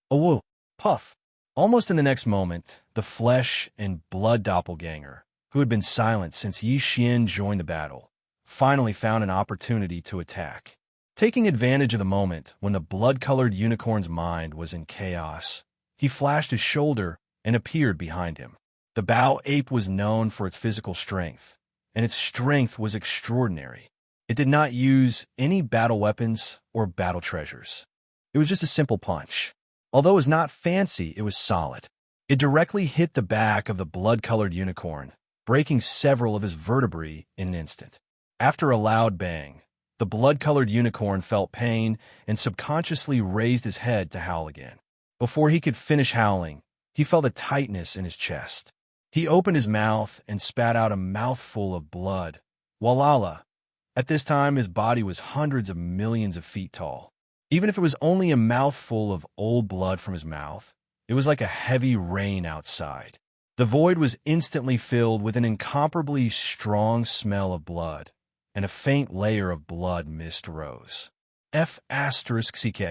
A whoop! Puff! Almost in the next moment, the flesh and blood doppelganger, who had been silent since Yi Xian joined the battle, finally found an opportunity to attack. Taking advantage of the moment when the blood-colored unicorn's mind was in chaos, he flashed his shoulder and appeared behind him. The Bao ape was known for its physical strength, and its strength was extraordinary. It did not use any battle weapons or battle treasures. It was just a simple punch. Although it was not fancy, it was solid. It directly hit the back of the blood-colored unicorn, breaking several of his vertebrae in an instant. After a loud bang, the blood-colored unicorn felt pain and subconsciously raised his head to howl again. Before he could finish howling, he felt a tightness in his chest. He opened his mouth and spat out a mouthful of blood. Walala! At this time, his body was hundreds of millions of feet tall. Even if it was only a mouthful of old blood from his mouth, it was like a heavy rain outside. The void was instantly filled with an incomparably strong smell of blood, and a faint layer of blood mist rose. F***CK.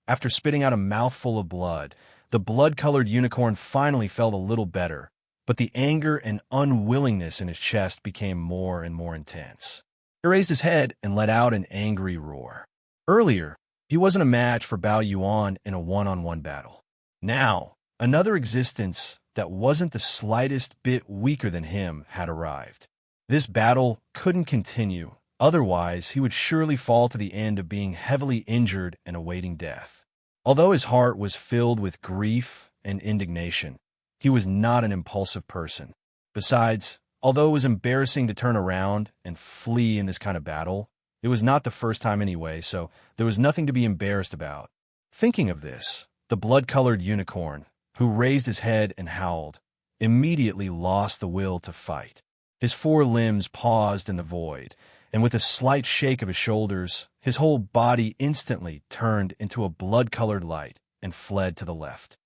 After spitting out a mouthful of blood, the blood-colored unicorn finally felt a little better, but the anger and unwillingness in his chest became more and more intense. He raised his head and let out an angry roar. Earlier, he wasn't a match for Bao Yuan in a one-on-one battle. Now, another existence that wasn't the slightest bit weaker than him had arrived. This battle couldn't continue, otherwise he would surely fall to the end of being heavily injured and awaiting death. Although his heart was filled with grief and indignation, he was not an impulsive person. Besides, Although it was embarrassing to turn around and flee in this kind of battle, it was not the first time anyway, so there was nothing to be embarrassed about. Thinking of this, the blood-colored unicorn, who raised his head and howled, immediately lost the will to fight. His four limbs paused in the void, and with a slight shake of his shoulders, his whole body instantly turned into a blood-colored light and fled to the left.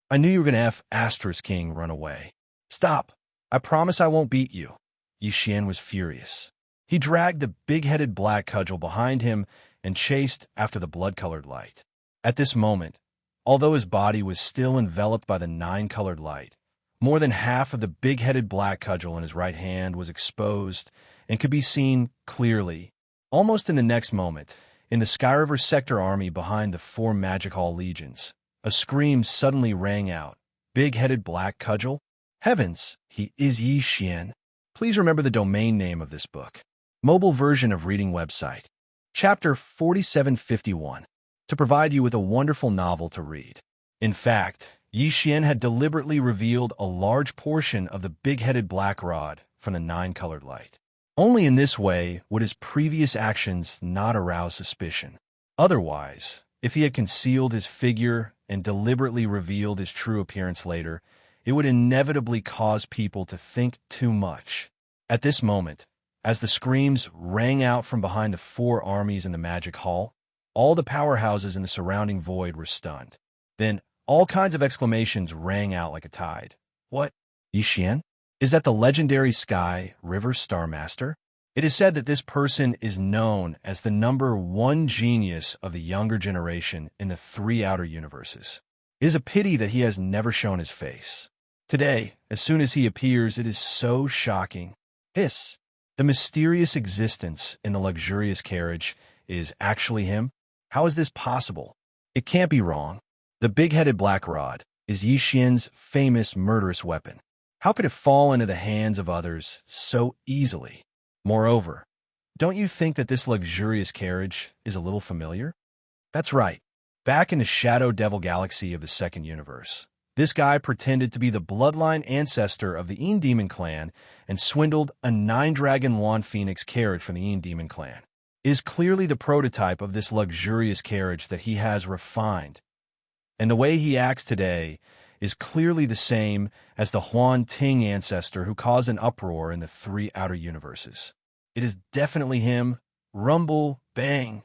I knew you were going to Asterisk King run away. Stop! I promise I won't beat you. Yi Xian was furious. He dragged the big-headed black cudgel behind him and chased after the blood-colored light. At this moment, although his body was still enveloped by the nine-colored light, more than half of the big-headed black cudgel in his right hand was exposed and could be seen clearly. Almost in the next moment, in the Sky River Sector Army behind the four Magic Hall legions, a scream suddenly rang out. Big-headed black cudgel? Heavens, he is Yi Xian. Please remember the domain name of this book. Mobile version of reading website. Chapter 4751. To provide you with a wonderful novel to read. In fact, Yi Xian had deliberately revealed a large portion of the big-headed black rod from the nine-colored light. Only in this way would his previous actions not arouse suspicion. Otherwise, if he had concealed his figure and deliberately revealed his true appearance later, it would inevitably cause people to think too much. At this moment, as the screams rang out from behind the four armies in the Magic Hall, all the powerhouses in the surrounding void were stunned. Then, all kinds of exclamations rang out like a tide. What? Yi Xian? Is that the legendary Sky River Star Master? It is said that this person is known as the #1 genius of the younger generation in the three outer universes. It is a pity that he has never shown his face. Today, as soon as he appears, it is so shocking. Hiss! The mysterious existence in the luxurious carriage is actually him? How is this possible? It can't be wrong. The big-headed black rod is Yi Xian's famous murderous weapon. How could it fall into the hands of others so easily? Moreover, don't you think that this luxurious carriage is a little familiar? That's right. Back in the Shadow Devil Galaxy of the Second Universe, this guy pretended to be the bloodline ancestor of the Een Demon clan and swindled a 9-dragon Lawn Phoenix carriage from the Een Demon clan. It is clearly the prototype of this luxurious carriage that he has refined. And the way he acts today is clearly the same as the Huan Ting ancestor who caused an uproar in the three outer universes. It is definitely him. Rumble, bang.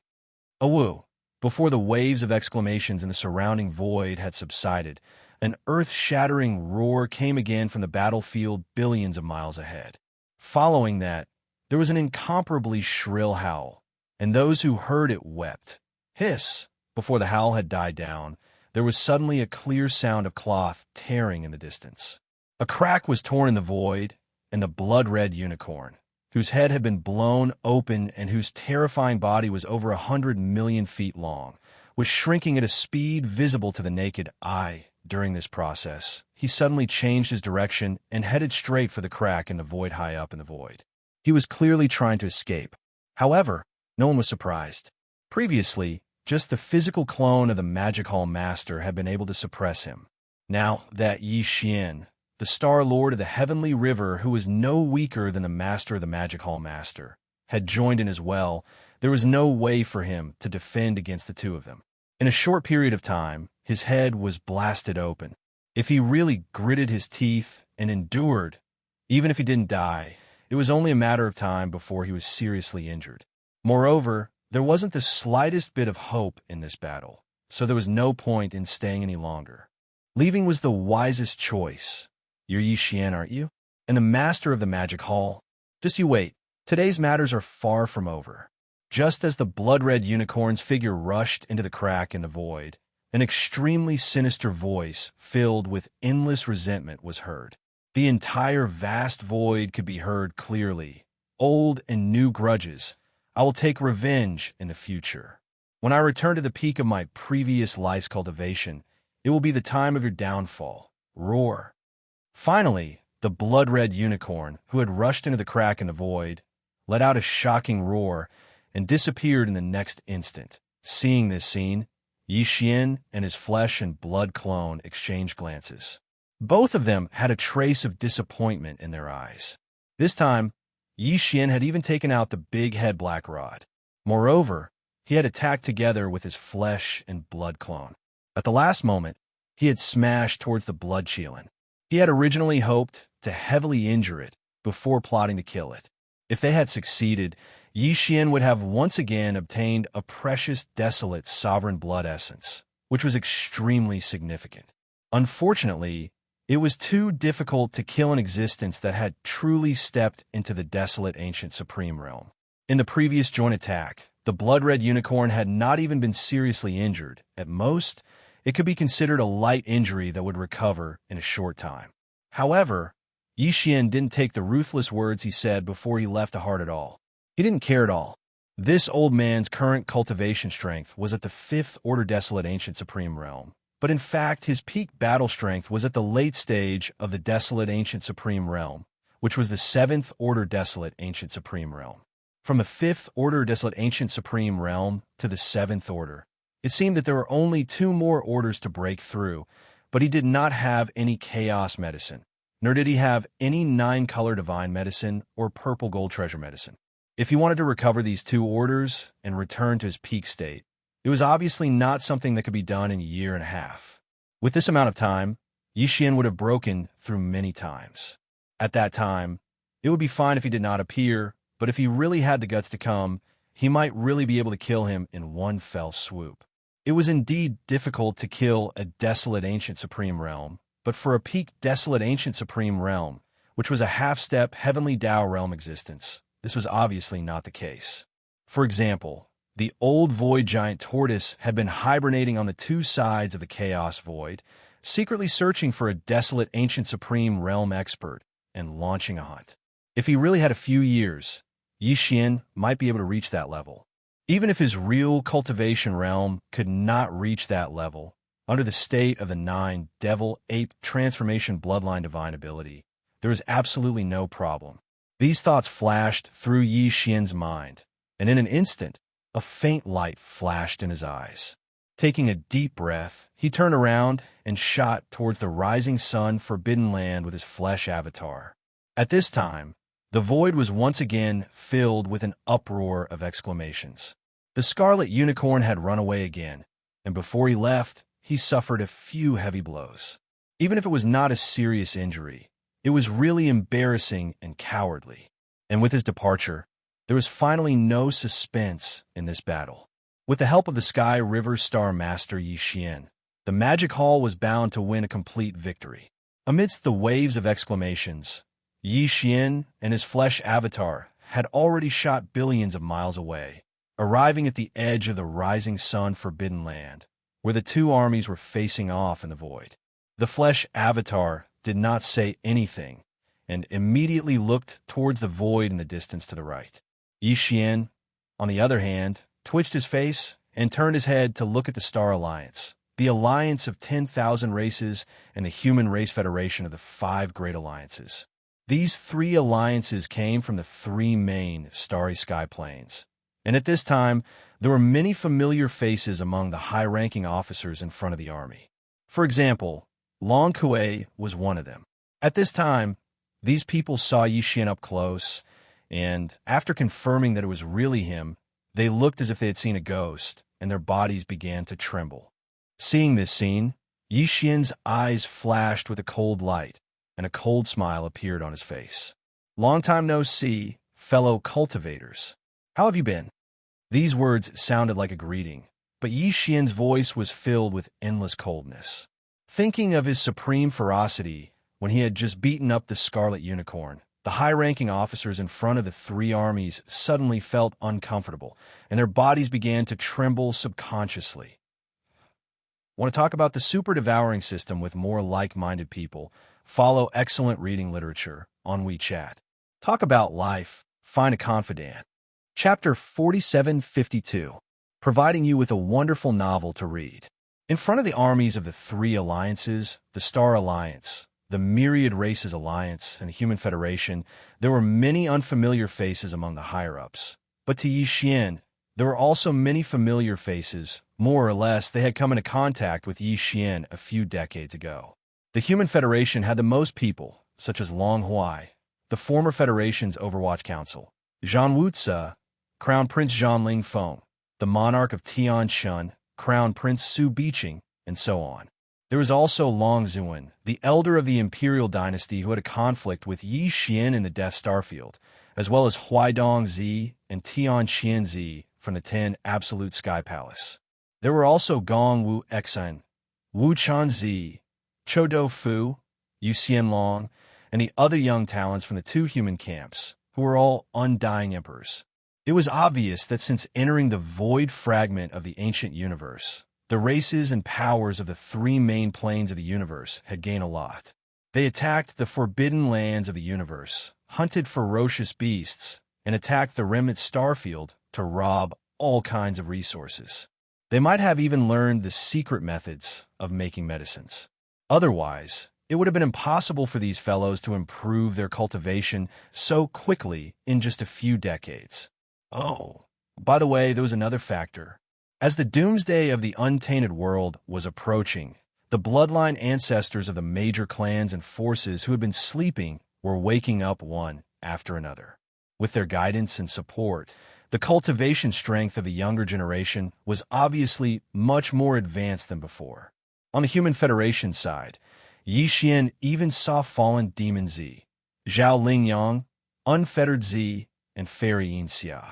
Awoo. Before the waves of exclamations in the surrounding void had subsided, an earth-shattering roar came again from the battlefield billions of miles ahead. Following that, there was an incomparably shrill howl, and those who heard it wept. Hiss! Before the howl had died down, there was suddenly a clear sound of cloth tearing in the distance. A crack was torn in the void, and the blood-red unicorn, whose head had been blown open and whose terrifying body was over 100 million feet long, was shrinking at a speed visible to the naked eye. During this process, he suddenly changed his direction and headed straight for the crack in the void high up in the void. He was clearly trying to escape. However, no one was surprised. Previously, just the physical clone of the Magic Hall Master had been able to suppress him. Now that Yi Xian, the Star Lord of the Heavenly River, who was no weaker than the Master of the Magic Hall Master, had joined in as well, there was no way for him to defend against the two of them. In a short period of time, his head was blasted open. If he really gritted his teeth and endured, even if he didn't die, it was only a matter of time before he was seriously injured. Moreover, there wasn't the slightest bit of hope in this battle, so there was no point in staying any longer. Leaving was the wisest choice. You're Yi Xian, aren't you? And the master of the Magic Hall? Just you wait. Today's matters are far from over. Just as the blood-red unicorn's figure rushed into the crack in the void, an extremely sinister voice filled with endless resentment was heard. The entire vast void could be heard clearly. Old and new grudges. I will take revenge in the future. When I return to the peak of my previous life's cultivation, it will be the time of your downfall. Roar. Finally, the blood-red unicorn, who had rushed into the crack in the void, let out a shocking roar and disappeared in the next instant. Seeing this scene, Yi Xian and his flesh and blood clone exchanged glances. Both of them had a trace of disappointment in their eyes. This time, Yi Xian had even taken out the big head black rod. Moreover, he had attacked together with his flesh and blood clone. At the last moment, he had smashed towards the blood Qilin. He had originally hoped to heavily injure it before plotting to kill it. If they had succeeded, Yi Xian would have once again obtained a precious desolate sovereign blood essence, which was extremely significant. Unfortunately, it was too difficult to kill an existence that had truly stepped into the desolate ancient supreme realm. In the previous joint attack, the blood-red unicorn had not even been seriously injured. At most, it could be considered a light injury that would recover in a short time. However, Yi Xian didn't take the ruthless words he said before he left to heart at all. He didn't care at all. This old man's current cultivation strength was at the 5th Order Desolate Ancient Supreme Realm, but in fact his peak battle strength was at the late stage of the Desolate Ancient Supreme Realm, which was the 7th Order Desolate Ancient Supreme Realm. From the 5th Order Desolate Ancient Supreme Realm to the 7th Order, it seemed that there were only 2 more orders to break through, but he did not have any Chaos Medicine, nor did he have any 9-color Divine Medicine or Purple Gold Treasure Medicine. If he wanted to recover these 2 orders and return to his peak state, it was obviously not something that could be done in a year and a half. With this amount of time, Yi Xian would have broken through many times. At that time, it would be fine if he did not appear, but if he really had the guts to come, he might really be able to kill him in one fell swoop. It was indeed difficult to kill a desolate ancient supreme realm, but for a peak desolate ancient supreme realm, which was a half-step heavenly Tao realm existence, this was obviously not the case. For example, the old void giant tortoise had been hibernating on the 2 sides of the chaos void, secretly searching for a desolate ancient supreme realm expert and launching a hunt. If he really had a few years, Yi Xian might be able to reach that level. Even if his real cultivation realm could not reach that level, under the state of the 9 devil-ape transformation bloodline divine ability, there is absolutely no problem. These thoughts flashed through Yi Xian's mind, and in an instant, a faint light flashed in his eyes. Taking a deep breath, he turned around and shot towards the rising sun forbidden land with his flesh avatar. At this time, the void was once again filled with an uproar of exclamations. The scarlet unicorn had run away again, and before he left, he suffered a few heavy blows. Even if it was not a serious injury, it was really embarrassing and cowardly. And with his departure, there was finally no suspense in this battle. With the help of the Sky River Star Master Yi Xian, the Magic Hall was bound to win a complete victory. Amidst the waves of exclamations, Yi Xian and his flesh avatar had already shot billions of miles away, arriving at the edge of the rising sun forbidden land, where the 2 armies were facing off in the void. The flesh avatar did not say anything, and immediately looked towards the void in the distance to the right. Yi Xian, on the other hand, twitched his face and turned his head to look at the Star Alliance, the alliance of 10,000 races and the Human Race Federation of the 5 Great Alliances. These 3 alliances came from the 3 main starry sky planes, and at this time, there were many familiar faces among the high-ranking officers in front of the army. For example, Long Kuei was one of them. At this time, these people saw Yi Xian up close, and after confirming that it was really him, they looked as if they had seen a ghost, and their bodies began to tremble. Seeing this scene, Yi Xian's eyes flashed with a cold light, and a cold smile appeared on his face. "Long time no see, fellow cultivators. How have you been?" These words sounded like a greeting, but Yi Xian's voice was filled with endless coldness. Thinking of his supreme ferocity when he had just beaten up the Scarlet Unicorn, the high-ranking officers in front of the 3 armies suddenly felt uncomfortable, and their bodies began to tremble subconsciously. Want to talk about the super devouring system with more like-minded people? Follow excellent reading literature on WeChat. Talk about life, find a confidant. Chapter 4752, providing you with a wonderful novel to read. In front of the armies of the 3 alliances, the Star Alliance, the Myriad Races Alliance, and the Human Federation, there were many unfamiliar faces among the higher-ups. But to Yi Xian, there were also many familiar faces. More or less, they had come into contact with Yi Xian a few decades ago. The Human Federation had the most people, such as Long Huai, the former Federation's Overwatch Council, Zhang Wuzi, Crown Prince Zhang Lingfeng, the monarch of Tianshun, Crown Prince Su Biqing, and so on. There was also Long Zuan, the elder of the imperial dynasty who had a conflict with Yi Xian in the Death Starfield, as well as Huaidong Zi and Tian Qianzi from the 10 Absolute Sky Palace. There were also Gong Wu Exan, Wu Chanzi, Chou Do Fu, Yu Xianlong, and the other young talents from the 2 human camps, who were all undying emperors. It was obvious that since entering the void fragment of the ancient universe, the races and powers of the 3 main planes of the universe had gained a lot. They attacked the forbidden lands of the universe, hunted ferocious beasts, and attacked the remnant starfield to rob all kinds of resources. They might have even learned the secret methods of making medicines. Otherwise, it would have been impossible for these fellows to improve their cultivation so quickly in just a few decades. Oh, by the way, there was another factor. As the doomsday of the untainted world was approaching, the bloodline ancestors of the major clans and forces who had been sleeping were waking up one after another. With their guidance and support, the cultivation strength of the younger generation was obviously much more advanced than before. On the Human Federation side, Yi Xian even saw fallen Demon Z, Zhao Lingyang, Unfettered Z, and Fairy Yinxia.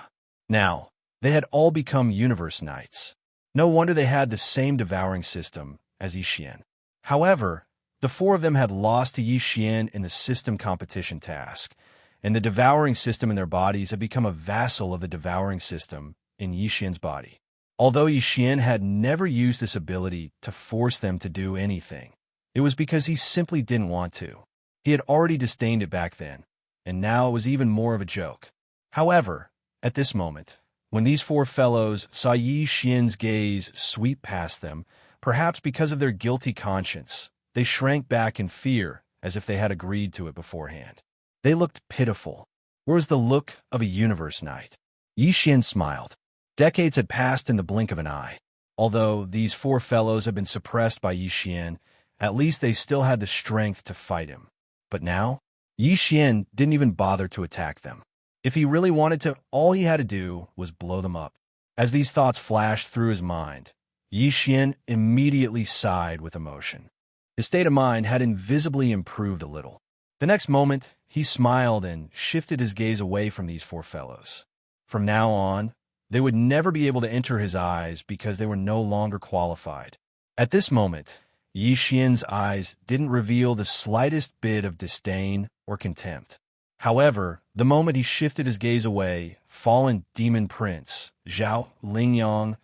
Now, they had all become Universe Knights. No wonder they had the same devouring system as Yi Xian. However, the 4 of them had lost to Yi Xian in the system competition task, and the devouring system in their bodies had become a vassal of the devouring system in Yi Xian's body. Although Yi Xian had never used this ability to force them to do anything, it was because he simply didn't want to. He had already disdained it back then, and now it was even more of a joke. However, at this moment, when these 4 fellows saw Yi Xian's gaze sweep past them, perhaps because of their guilty conscience, they shrank back in fear as if they had agreed to it beforehand. They looked pitiful. Where was the look of a Universe Knight? Yi Xian smiled. Decades had passed in the blink of an eye. Although these 4 fellows had been suppressed by Yi Xian, at least they still had the strength to fight him. But now, Yi Xian didn't even bother to attack them. If he really wanted to, all he had to do was blow them up. As these thoughts flashed through his mind, Yi Xian immediately sighed with emotion. His state of mind had invisibly improved a little. The next moment, he smiled and shifted his gaze away from these 4 fellows. From now on, they would never be able to enter his eyes because they were no longer qualified. At this moment, Yi Xian's eyes didn't reveal the slightest bit of disdain or contempt. However, the moment he shifted his gaze away, fallen Demon Prince, Zhao Lingyang,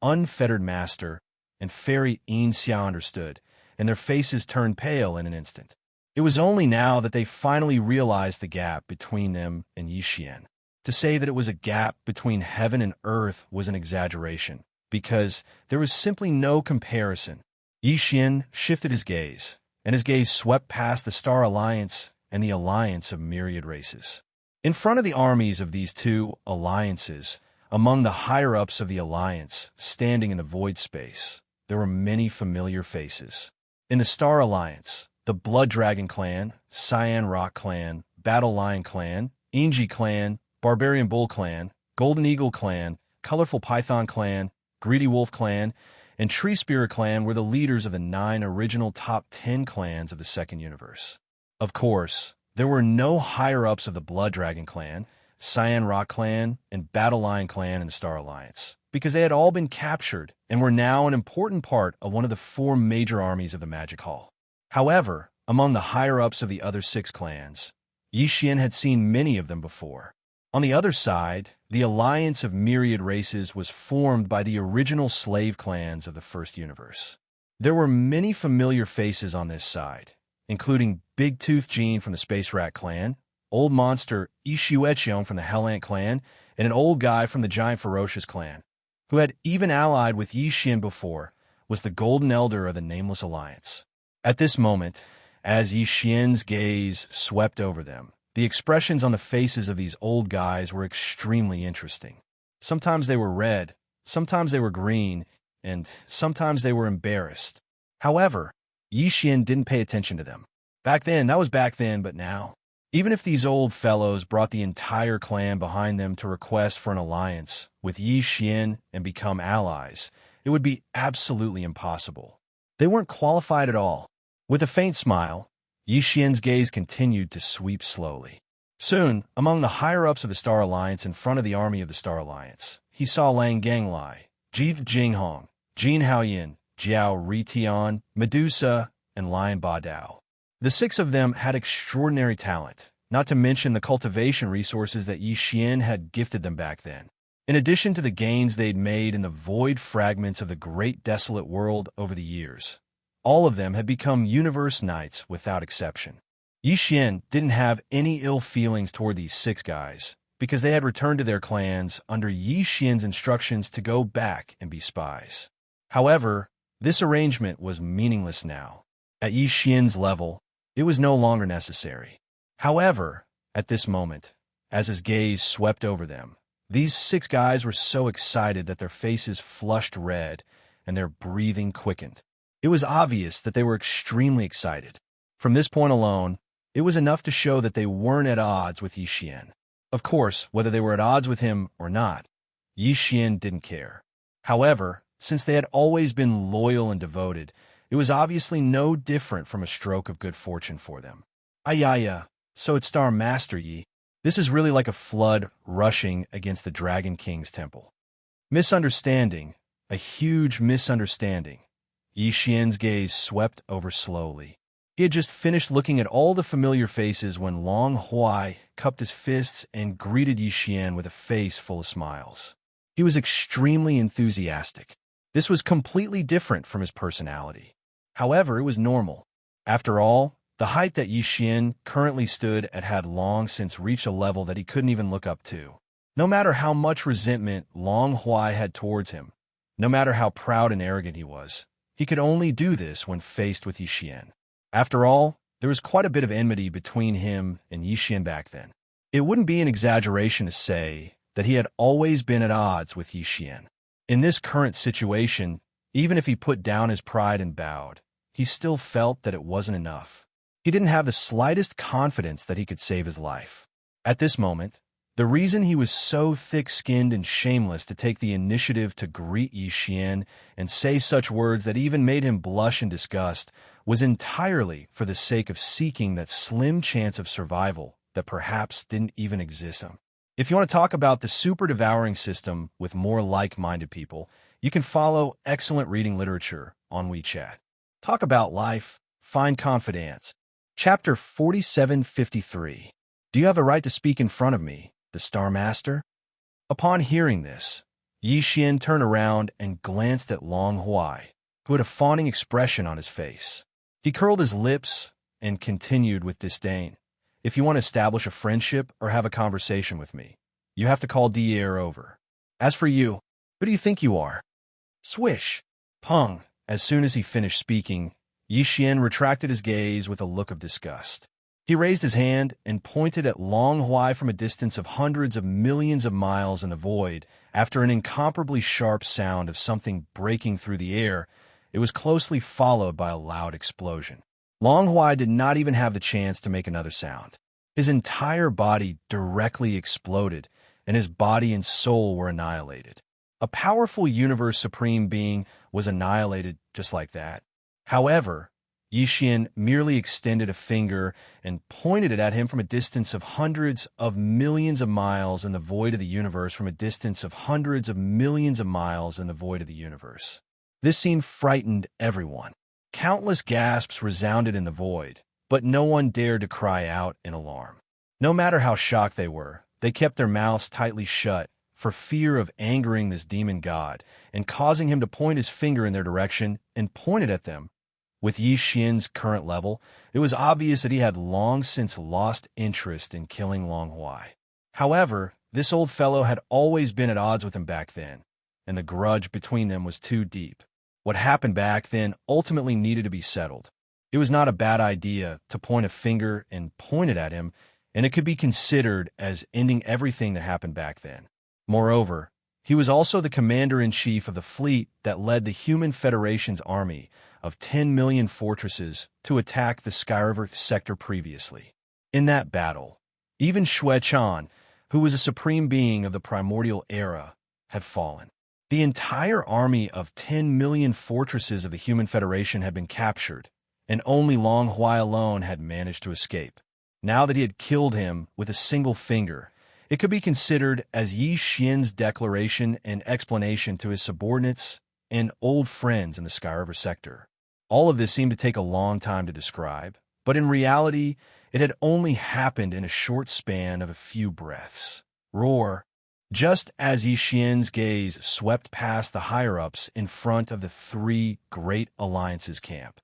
Unfettered Master, and Fairy Yinxia understood, and their faces turned pale in an instant. It was only now that they finally realized the gap between them and Yi Xian. To say that it was a gap between heaven and earth was an exaggeration, because there was simply no comparison. Yi Xian shifted his gaze, and his gaze swept past the Star Alliance and the alliance of myriad races. In front of the armies of these 2 alliances, among the higher-ups of the alliance, standing in the void space, there were many familiar faces. In the Star Alliance, the Blood Dragon Clan, Cyan Rock Clan, Battle Lion Clan, Inji Clan, Barbarian Bull Clan, Golden Eagle Clan, Colorful Python Clan, Greedy Wolf Clan, and Tree Spear Clan were the leaders of the 9 original top 10 clans of the Second Universe. Of course, there were no higher-ups of the Blood Dragon Clan, Cyan Rock Clan, and Battle Lion Clan in the Star Alliance, because they had all been captured and were now an important part of one of the 4 major armies of the Magic Hall. However, among the higher-ups of the other 6 clans, Yi Xian had seen many of them before. On the other side, the alliance of myriad races was formed by the original slave clans of the First Universe. There were many familiar faces on this side, including Big Tooth Jean from the Space Rat Clan, Old Monster Ishuecheon from the Hell Ant Clan, and an old guy from the Giant Ferocious Clan, who had even allied with Yi Xian before, was the Golden Elder of the Nameless Alliance. At this moment, as Yi Xian's gaze swept over them, the expressions on the faces of these old guys were extremely interesting. Sometimes they were red, sometimes they were green, and sometimes they were embarrassed. However, Yi Xian didn't pay attention to them. Back then, that was back then, but now, Even if these old fellows brought the entire clan behind them to request for an alliance with Yi Xian and become allies, it would be absolutely impossible. They weren't qualified at all. With a faint smile, Yi Xian's gaze continued to sweep slowly. Soon, among the higher-ups of the Star Alliance in front of the army of the Star Alliance, he saw Lang Ganglai, Ji Jinghong, Jin Haoyin, Jiao Ritian, Medusa, and Lion Ba Dao. The 6 of them had extraordinary talent, not to mention the cultivation resources that Yi Xian had gifted them back then. In addition to the gains they'd made in the void fragments of the great desolate world over the years, all of them had become universe knights without exception. Yi Xian didn't have any ill feelings toward these 6 guys, because they had returned to their clans under Yi Xian's instructions to go back and be spies. However, this arrangement was meaningless now. At Yi Xian's level, it was no longer necessary. However, at this moment, as his gaze swept over them, these 6 guys were so excited that their faces flushed red and their breathing quickened. It was obvious that they were extremely excited. From this point alone, it was enough to show that they weren't at odds with Yi Xian. Of course, whether they were at odds with him or not, Yi Xian didn't care. However, since they had always been loyal and devoted, it was obviously no different from a stroke of good fortune for them. Ayaya, so it's Star Master Yi. This is really like a flood rushing against the Dragon King's temple. Misunderstanding, a huge misunderstanding. Yi Xian's gaze swept over slowly. He had just finished looking at all the familiar faces when Long Huai cupped his fists and greeted Yi Xian with a face full of smiles. He was extremely enthusiastic. This was completely different from his personality. However, it was normal. After all, the height that Yi Xian currently stood at had long since reached a level that he couldn't even look up to. No matter how much resentment Long Huai had towards him, no matter how proud and arrogant he was, he could only do this when faced with Yi Xian. After all, there was quite a bit of enmity between him and Yi Xian back then. It wouldn't be an exaggeration to say that he had always been at odds with Yi Xian. In this current situation, even if he put down his pride and bowed, he still felt that it wasn't enough. He didn't have the slightest confidence that he could save his life. At this moment, the reason he was so thick-skinned and shameless to take the initiative to greet Yi Xian and say such words that even made him blush in disgust was entirely for the sake of seeking that slim chance of survival that perhaps didn't even exist. If you want to talk about the super devouring system with more like-minded people, you can follow excellent reading literature on WeChat. Talk about life, find confidence. Chapter 4753. Do you have a right to speak in front of me, the Star Master? Upon hearing this, Yi Xian turned around and glanced at Long Huai, who had a fawning expression on his face. He curled his lips and continued with disdain. If you want to establish a friendship or have a conversation with me, you have to call Dier over. As for you, who do you think you are? Swish! Pung! As soon as he finished speaking, Yi Xian retracted his gaze with a look of disgust. He raised his hand and pointed at Long Huai from a distance of hundreds of millions of miles in the void. After an incomparably sharp sound of something breaking through the air, it was closely followed by a loud explosion. Long Huai did not even have the chance to make another sound. His entire body directly exploded, and his body and soul were annihilated. A powerful universe supreme being was annihilated just like that. However, Yi Xian merely extended a finger and pointed it at him from a distance of hundreds of millions of miles in the void of the universe from a distance of hundreds of millions of miles in the void of the universe. This scene frightened everyone. Countless gasps resounded in the void, but no one dared to cry out in alarm. No matter how shocked they were, they kept their mouths tightly shut for fear of angering this demon god and causing him to point his finger in their direction and point it at them. With Yi Xian's current level, it was obvious that he had long since lost interest in killing Long Huai. However, this old fellow had always been at odds with him back then, and the grudge between them was too deep. What happened back then ultimately needed to be settled. It was not a bad idea to point a finger and point it at him, and it could be considered as ending everything that happened back then. Moreover, he was also the commander-in-chief of the fleet that led the Human Federation's army of 10 million fortresses to attack the Skyriver sector previously. In that battle, even Shui Chan, who was a supreme being of the primordial era, had fallen. The entire army of 10 million fortresses of the Human Federation had been captured, and only Long Huai alone had managed to escape. Now that he had killed him with a single finger, it could be considered as Yi Xian's declaration and explanation to his subordinates and old friends in the Sky River sector. All of this seemed to take a long time to describe, but in reality, it had only happened in a short span of a few breaths. Roar! Just as Yi Xian's gaze swept past the higher-ups in front of the three Great Alliances camp.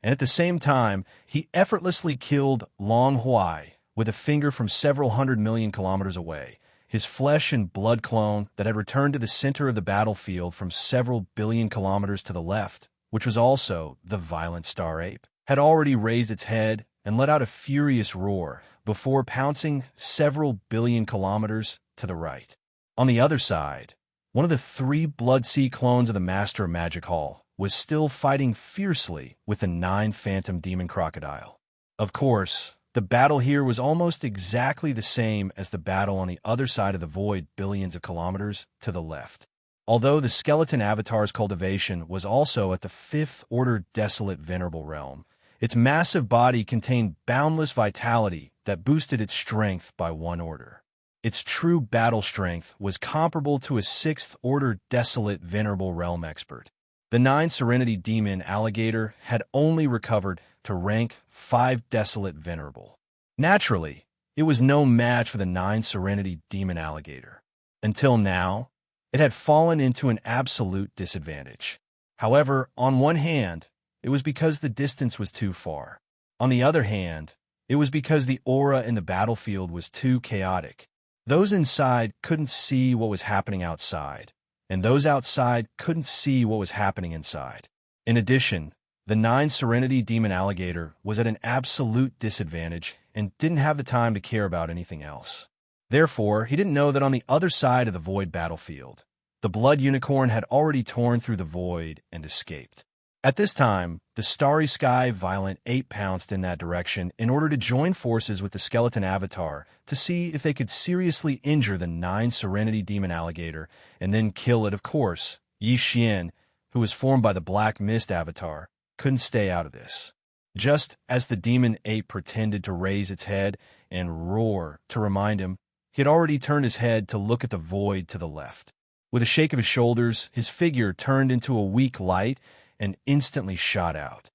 And at the same time, he effortlessly killed Long Huai with a finger from several 100 million kilometers away. His flesh and blood clone that had returned to the center of the battlefield from several billion kilometers to the left, which was also the violent star ape, had already raised its head and let out a furious roar before pouncing several billion kilometers to the right. On the other side, one of the three Blood Sea clones of the Master of Magic Hall was still fighting fiercely with the 9 Phantom Demon Crocodile. Of course, the battle here was almost exactly the same as the battle on the other side of the void billions of kilometers to the left. Although the skeleton avatar's cultivation was also at the 5th order desolate venerable realm, its massive body contained boundless vitality that boosted its strength by 1 order. Its true battle strength was comparable to a 6th order desolate venerable realm expert. The 9 Serenity Demon Alligator had only recovered to rank 5 desolate venerable. Naturally, it was no match for the 9 Serenity Demon Alligator. Until now, it had fallen into an absolute disadvantage. However, on one hand, it was because the distance was too far. On the other hand, it was because the aura in the battlefield was too chaotic. Those inside couldn't see what was happening outside, and those outside couldn't see what was happening inside. In addition, the 9 Serenity Demon Alligator was at an absolute disadvantage and didn't have the time to care about anything else. Therefore, he didn't know that on the other side of the void battlefield, the Blood Unicorn had already torn through the void and escaped. At this time, the Starry Sky Violent Ape pounced in that direction in order to join forces with the Skeleton Avatar to see if they could seriously injure the 9 Serenity Demon Alligator and then kill it. Of course, Yi Xian, who was formed by the Black Mist Avatar, couldn't stay out of this. Just as the demon ape pretended to raise its head and roar to remind him, he had already turned his head to look at the void to the left. With a shake of his shoulders, his figure turned into a weak light and instantly shot out.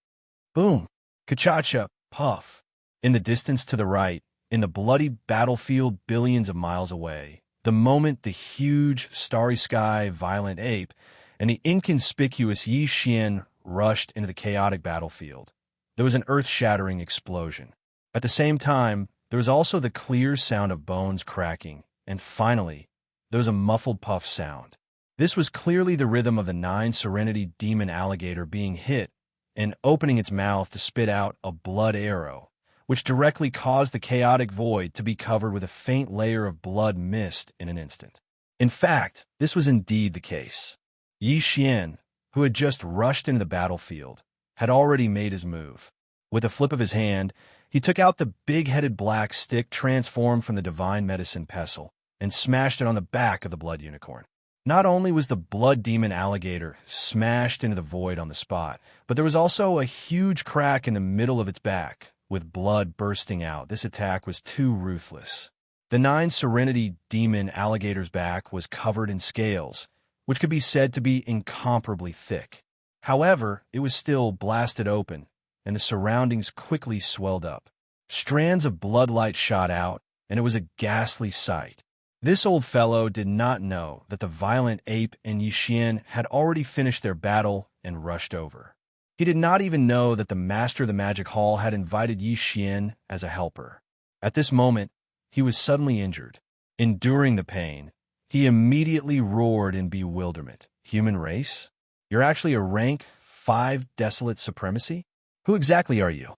Boom! Ka-cha-cha! Puff! In the distance to the right, in the bloody battlefield billions of miles away, the moment the huge, starry sky, violent ape and the inconspicuous Yi Xian rushed into the chaotic battlefield, there was an earth-shattering explosion. At the same time, there was also the clear sound of bones cracking, and finally, there was a muffled puff sound. This was clearly the rhythm of the 9 Serenity Demon Alligator being hit and opening its mouth to spit out a blood arrow, which directly caused the chaotic void to be covered with a faint layer of blood mist in an instant. In fact, this was indeed the case. Yi Xian, who had just rushed into the battlefield, had already made his move. With a flip of his hand, he took out the big-headed black stick transformed from the Divine Medicine Pestle and smashed it on the back of the Blood Unicorn. Not only was the Blood Demon Alligator smashed into the void on the spot, but there was also a huge crack in the middle of its back, with blood bursting out. This attack was too ruthless. The 9 Serenity Demon Alligator's back was covered in scales, which could be said to be incomparably thick. However, it was still blasted open, and the surroundings quickly swelled up. Strands of bloodlight shot out, and it was a ghastly sight. This old fellow did not know that the violent ape and Yi Xian had already finished their battle and rushed over. He did not even know that the Master of the Magic Hall had invited Yi Xian as a helper. At this moment, he was suddenly injured. Enduring the pain, he immediately roared in bewilderment. Human race? You're actually a rank 5 desolate supremacy? Who exactly are you?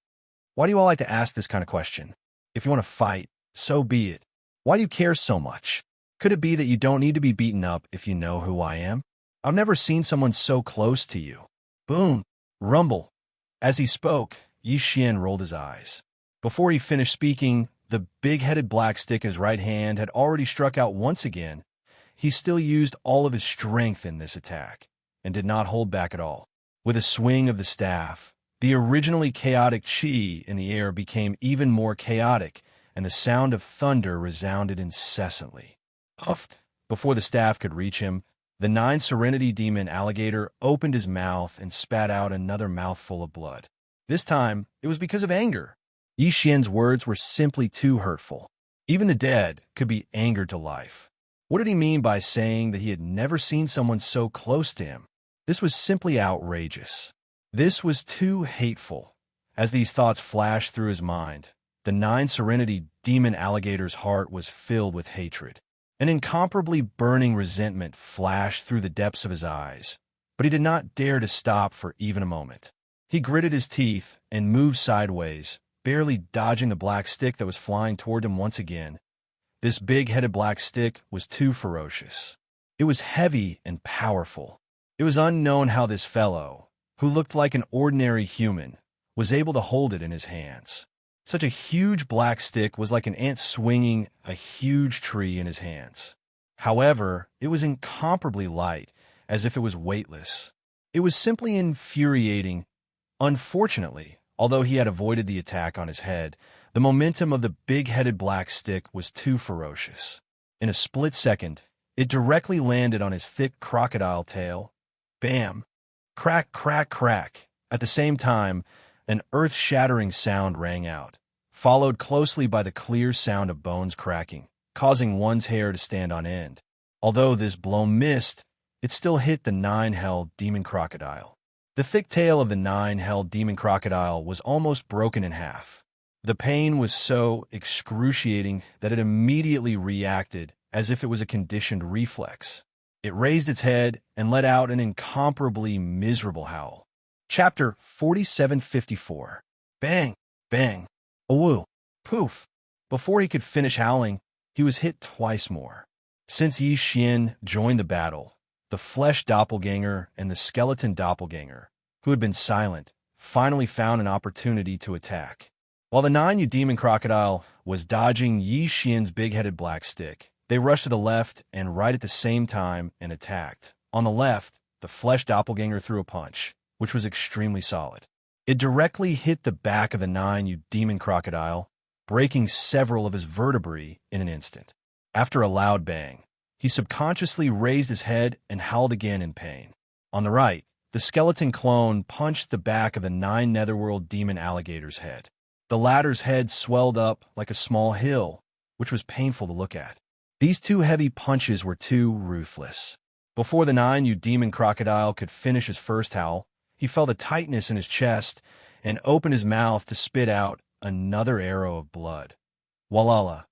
Why do you all like to ask this kind of question? If you want to fight, so be it. Why do you care so much? Could it be that you don't need to be beaten up if you know who I am? I've never seen someone so close to you. Boom! Rumble! As he spoke, Yi Xian rolled his eyes. Before he finished speaking, The big-headed black stick in his right hand had already struck out once again. He still used all of his strength in this attack, and did not hold back at all. With a swing of the staff, the originally chaotic chi in the air became even more chaotic, and the sound of thunder resounded incessantly. Puffed! Before the staff could reach him, the 9 Serenity Demon Alligator opened his mouth and spat out another mouthful of blood. This time, it was because of anger. Yi Xian's words were simply too hurtful. Even the dead could be angered to life. What did he mean by saying that he had never seen someone so close to him? This was simply outrageous. This was too hateful. As these thoughts flashed through his mind, the 9 Serenity Demon Alligator's heart was filled with hatred. An incomparably burning resentment flashed through the depths of his eyes, but he did not dare to stop for even a moment. He gritted his teeth and moved sideways, barely dodging the black stick that was flying toward him once again. This big-headed black stick was too ferocious. It was heavy and powerful. It was unknown how this fellow, who looked like an ordinary human, was able to hold it in his hands. Such a huge black stick was like an ant swinging a huge tree in his hands. However, it was incomparably light, as if it was weightless. It was simply infuriating. Unfortunately, although he had avoided the attack on his head, the momentum of the big-headed black stick was too ferocious. In a split second, it directly landed on his thick crocodile tail. Bam! Crack, crack, crack. At the same time, an earth-shattering sound rang out, followed closely by the clear sound of bones cracking, causing one's hair to stand on end. Although this blow missed, it still hit the 9-held demon crocodile. The thick tail of the 9-held demon crocodile was almost broken in half. The pain was so excruciating that it immediately reacted as if it was a conditioned reflex. It raised its head and let out an incomparably miserable howl. Chapter 4754. Bang! Bang! Awoo! Poof! Before he could finish howling, he was hit twice more. Since Yi Xian joined the battle, the flesh doppelganger and the skeleton doppelganger, who had been silent, finally found an opportunity to attack. While the 9 demon crocodile was dodging Yi Xian's big-headed black stick, they rushed to the left and right at the same time and attacked. On the left, the flesh doppelganger threw a punch, which was extremely solid. It directly hit the back of the 9 demon crocodile, breaking several of his vertebrae in an instant. After a loud bang, he subconsciously raised his head and howled again in pain. On the right, the skeleton clone punched the back of the 9 Netherworld demon alligator's head. The latter's head swelled up like a small hill, which was painful to look at. These 2 heavy punches were too ruthless. Before the 9 demon crocodile could finish his first howl, he felt a tightness in his chest and opened his mouth to spit out another arrow of blood. Walala!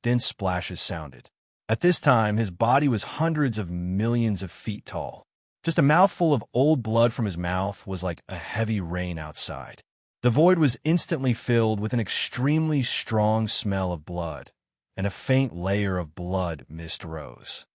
Dense splashes sounded. At this time, his body was hundreds of millions of feet tall. Just a mouthful of old blood from his mouth was like a heavy rain outside. The void was instantly filled with an extremely strong smell of blood, and a faint layer of blood mist rose.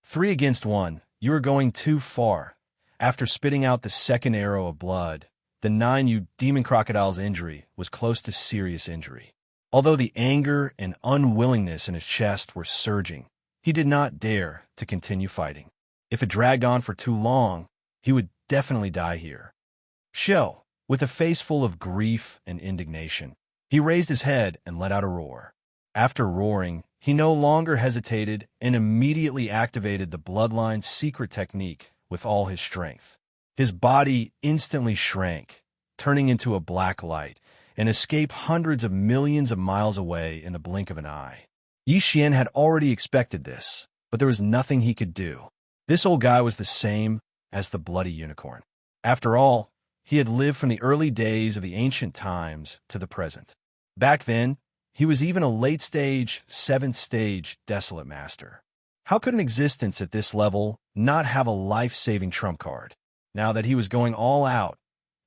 3 against 1, you are going too far. After spitting out the second arrow of blood, the 9 demon crocodile's injury was close to serious injury. Although the anger and unwillingness in his chest were surging, he did not dare to continue fighting. If it dragged on for too long, he would definitely die here. Shell, with a face full of grief and indignation, he raised his head and let out a roar. After roaring, he no longer hesitated and immediately activated the Bloodline's secret technique with all his strength. His body instantly shrank, turning into a black light, and escaped hundreds of millions of miles away in the blink of an eye. Yi Xian had already expected this, but there was nothing he could do. This old guy was the same as the bloody unicorn. After all, he had lived from the early days of the ancient times to the present. Back then, he was even a late-stage, 7th-stage Desolate Master. How could an existence at this level not have a life-saving trump card? Now that he was going all out,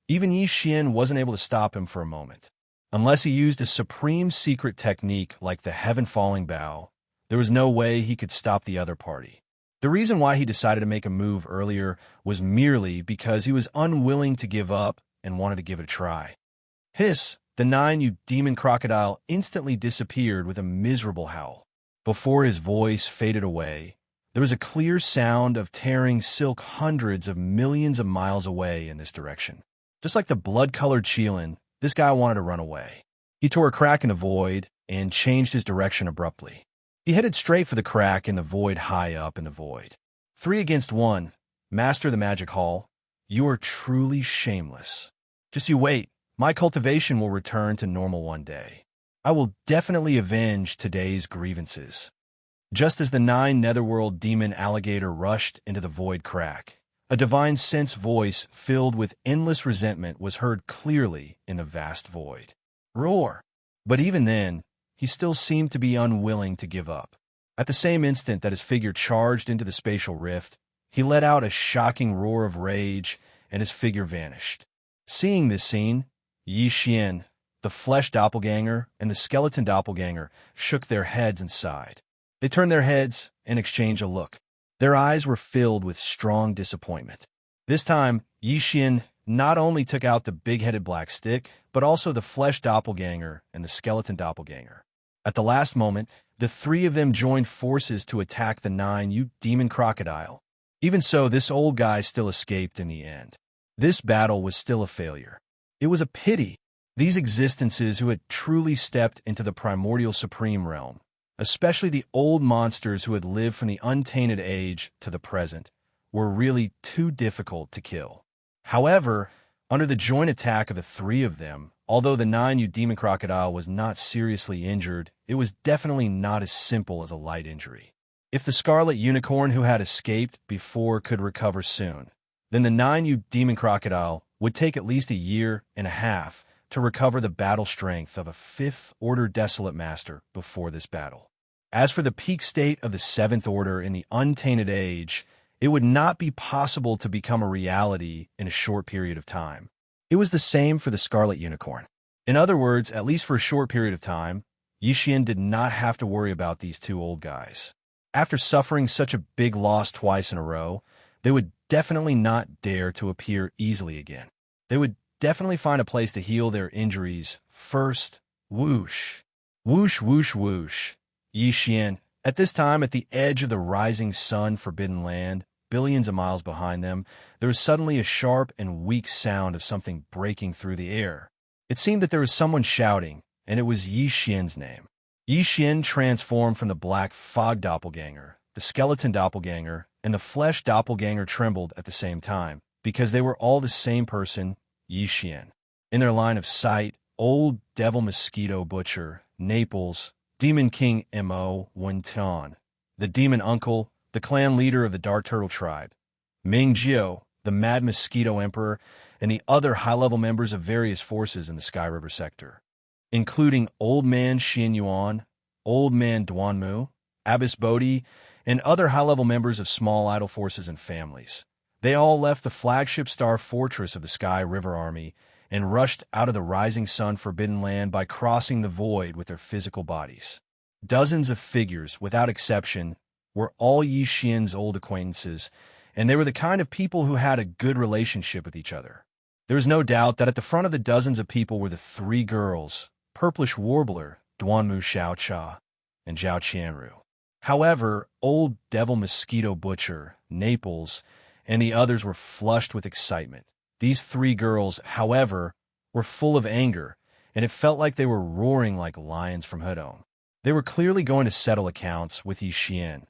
even Yi Xian wasn't able to stop him for a moment. Unless he used a supreme secret technique like the heaven-falling bow, there was no way he could stop the other party. The reason why he decided to make a move earlier was merely because he was unwilling to give up and wanted to give it a try. Hiss! The nine, you demon crocodile, instantly disappeared with a miserable howl. Before his voice faded away, there was a clear sound of tearing silk hundreds of millions of miles away in this direction. Just like the blood-colored Cheelin, this guy wanted to run away. He tore a crack in the void and changed his direction abruptly. He headed straight for the crack in the void high up in the void. 3 against 1. Master the Magic Hall, you are truly shameless. Just you wait. My cultivation will return to normal one day. I will definitely avenge today's grievances. Just as the 9 netherworld demon alligator rushed into the void crack, a divine sense voice filled with endless resentment was heard clearly in the vast void. Roar! But even then, he still seemed to be unwilling to give up. At the same instant that his figure charged into the spatial rift, he let out a shocking roar of rage, and his figure vanished. Seeing this scene, Yi Xian, the flesh doppelganger, and the skeleton doppelganger shook their heads and sighed. They turned their heads and exchanged a look. Their eyes were filled with strong disappointment. This time, Yi Xian not only took out the big-headed black stick, but also the flesh doppelganger and the skeleton doppelganger. At the last moment, the 3 of them joined forces to attack the 9, you demon crocodile. Even so, this old guy still escaped in the end. This battle was still a failure. It was a pity. These existences who had truly stepped into the primordial supreme realm, especially the old monsters who had lived from the untainted age to the present, were really too difficult to kill. However, under the joint attack of the 3 of them, although the 9, you demon crocodile was not seriously injured, it was definitely not as simple as a light injury. If the scarlet unicorn who had escaped before could recover soon, then the 9, you demon crocodile would take at least a year and a half to recover the battle strength of a 5th Order Desolate Master before this battle. As for the peak state of the 7th Order in the Untainted Age, it would not be possible to become a reality in a short period of time. It was the same for the Scarlet Unicorn. In other words, at least for a short period of time, Yi Xian did not have to worry about these 2 old guys. After suffering such a big loss twice in a row, they would definitely not dare to appear easily again. They would definitely find a place to heal their injuries first. Whoosh. Whoosh, whoosh, whoosh. Yi Xian, at this time at the edge of the rising sun forbidden land, billions of miles behind them, there was suddenly a sharp and weak sound of something breaking through the air. It seemed that there was someone shouting, and it was Yi Xian's name. Yi Xian transformed from the black fog doppelganger, the skeleton doppelganger, and the flesh doppelganger trembled at the same time, because they were all the same person, Yi Xian. In their line of sight, old devil mosquito butcher, Naples, Demon King Mo Wentan, the demon uncle, the clan leader of the Dark Turtle tribe, Ming Jiao, the mad mosquito emperor, and the other high-level members of various forces in the Sky River sector, including Old Man Xian Yuan, Old Man Duanmu, Abbess Bodhi, and other high-level members of small idol forces and families. They all left the flagship star fortress of the Sky River Army and rushed out of the rising sun forbidden land by crossing the void with their physical bodies. Dozens of figures, without exception, were all Yi Xian's old acquaintances, and they were the kind of people who had a good relationship with each other. There is no doubt that at the front of the dozens of people were the 3 girls, Purplish Warbler, Duanmu Xiaocha, and Zhao Qianru. However, old devil mosquito butcher, Naples, and the others were flushed with excitement. These 3 girls, however, were full of anger, and it felt like they were roaring like lions from Hedong. They were clearly going to settle accounts with Yi Xian.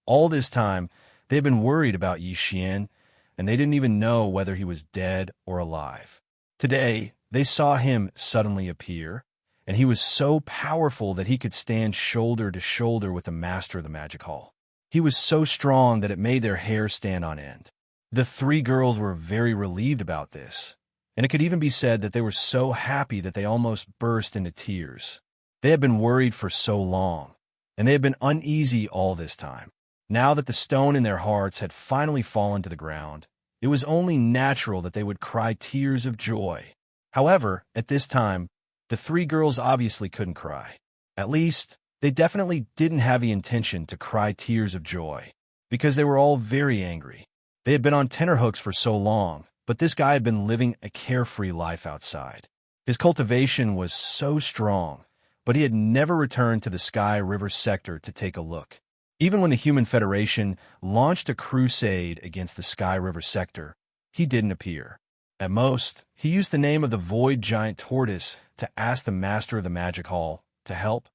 All this time, they had been worried about Yi Xian, and they didn't even know whether he was dead or alive. Today, they saw him suddenly appear, and he was so powerful that he could stand shoulder to shoulder with the master of the Magic Hall. He was so strong that it made their hair stand on end. The 3 girls were very relieved about this, and it could even be said that they were so happy that they almost burst into tears. They had been worried for so long, and they had been uneasy all this time. Now that the stone in their hearts had finally fallen to the ground, it was only natural that they would cry tears of joy. However, at this time, the 3 girls obviously couldn't cry. At least, they definitely didn't have the intention to cry tears of joy, because they were all very angry. They had been on tenterhooks for so long, but this guy had been living a carefree life outside. His cultivation was so strong, but he had never returned to the Sky River sector to take a look. Even when the Human Federation launched a crusade against the Sky River sector, he didn't appear. At most, he used the name of the Void Giant Tortoise to ask the Master of the Magic Hall to help.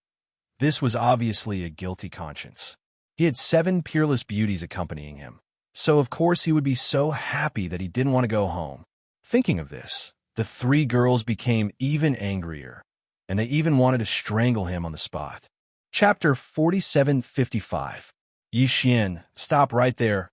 This was obviously a guilty conscience. He had 7 peerless beauties accompanying him, so of course he would be so happy that he didn't want to go home. Thinking of this, the 3 girls became even angrier, and they even wanted to strangle him on the spot. Chapter 4755. Yi Xian, stop right there.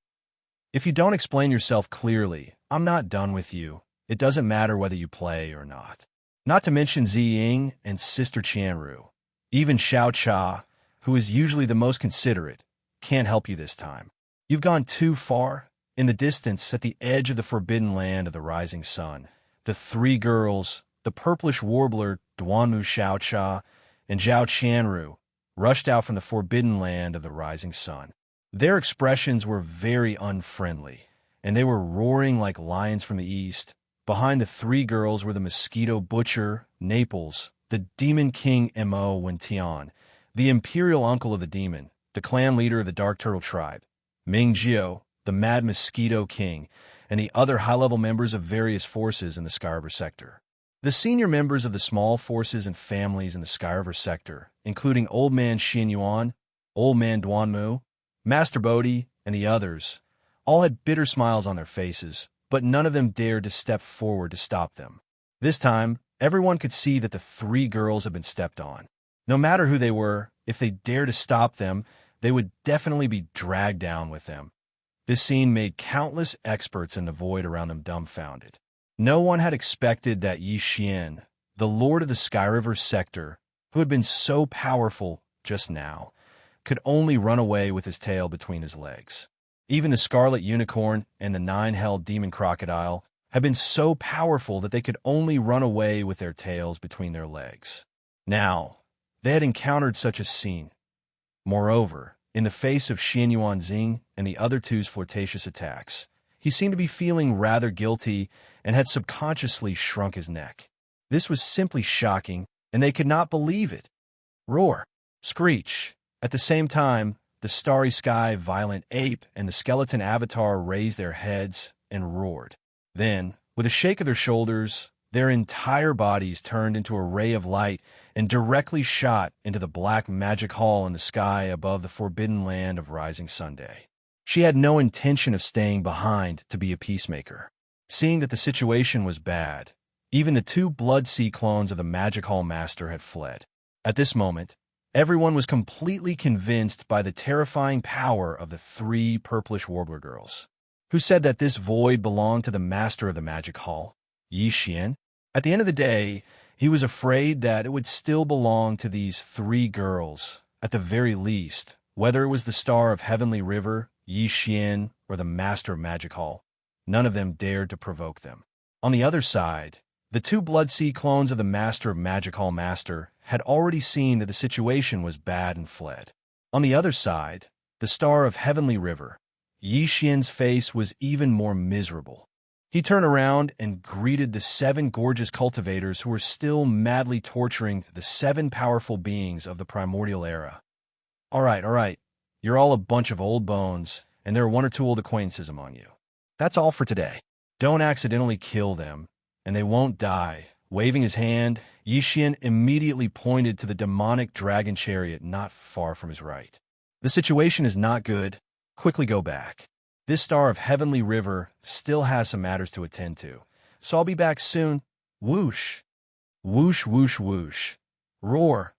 If you don't explain yourself clearly, I'm not done with you. It doesn't matter whether you play or not. Not to mention Ziying and Sister Qianru. Even Xiao Cha, who is usually the most considerate, can't help you this time. You've gone too far. In the distance, at the edge of the forbidden land of the rising sun, the 3 girls, the purplish warbler Duanmu Xiao Cha and Zhao Qianru, rushed out from the forbidden land of the rising sun. Their expressions were very unfriendly, and they were roaring like lions from the east. Behind the 3 girls were the mosquito butcher, Naples, the demon king Mo Wentian, the imperial uncle of the demon, the clan leader of the Dark Turtle tribe, Ming Jiao, the mad mosquito king, and the other high-level members of various forces in the Sky River sector. The senior members of the small forces and families in the Sky River sector, including Old Man Xin Yuan, Old Man Duanmu, Master Bodhi, and the others, all had bitter smiles on their faces, but none of them dared to step forward to stop them. This time, everyone could see that the 3 girls had been stepped on. No matter who they were, if they dared to stop them, they would definitely be dragged down with them. This scene made countless experts in the void around them dumbfounded. No one had expected that Yi Xian, the lord of the Sky River sector, who had been so powerful just now, could only run away with his tail between his legs. Even the Scarlet Unicorn and the 9-helled Demon Crocodile had been so powerful that they could only run away with their tails between their legs. Now, they had encountered such a scene. Moreover, in the face of Xian Yuan Xing and the other 2's flirtatious attacks, he seemed to be feeling rather guilty and had subconsciously shrunk his neck. This was simply shocking, and they could not believe it. Roar! Screech! At the same time, the Starry Sky Violent Ape and the Skeleton Avatar raised their heads and roared. Then, with a shake of their shoulders, their entire bodies turned into a ray of light and directly shot into the black magic hall in the sky above the forbidden land of Rising Sunday. She had no intention of staying behind to be a peacemaker. Seeing that the situation was bad, even the 2 Blood Sea clones of the Magic Hall Master had fled. At this moment, everyone was completely convinced by the terrifying power of the 3 purplish warbler girls, who said that this void belonged to the Master of the Magic Hall, Yi Xian. At the end of the day, he was afraid that it would still belong to these 3 girls, at the very least, whether it was the Star of Heavenly River, Yi Xian, or the Master of Magic Hall. None of them dared to provoke them. On the other side, the 2 Blood Sea clones of the Master of Magic Hall Master had already seen that the situation was bad and fled. On the other side, the Star of Heavenly River, Yi Xian's face was even more miserable. He turned around and greeted the 7 gorgeous cultivators who were still madly torturing the 7 powerful beings of the primordial era. All right. You're all a bunch of old bones, and there are 1 or 2 old acquaintances among you. That's all for today. Don't accidentally kill them, and they won't die. Waving his hand, Yi Xian immediately pointed to the demonic dragon chariot not far from his right. The situation is not good. Quickly go back. This Star of Heavenly River still has some matters to attend to, so I'll be back soon. Whoosh! Whoosh, whoosh, whoosh. Roar!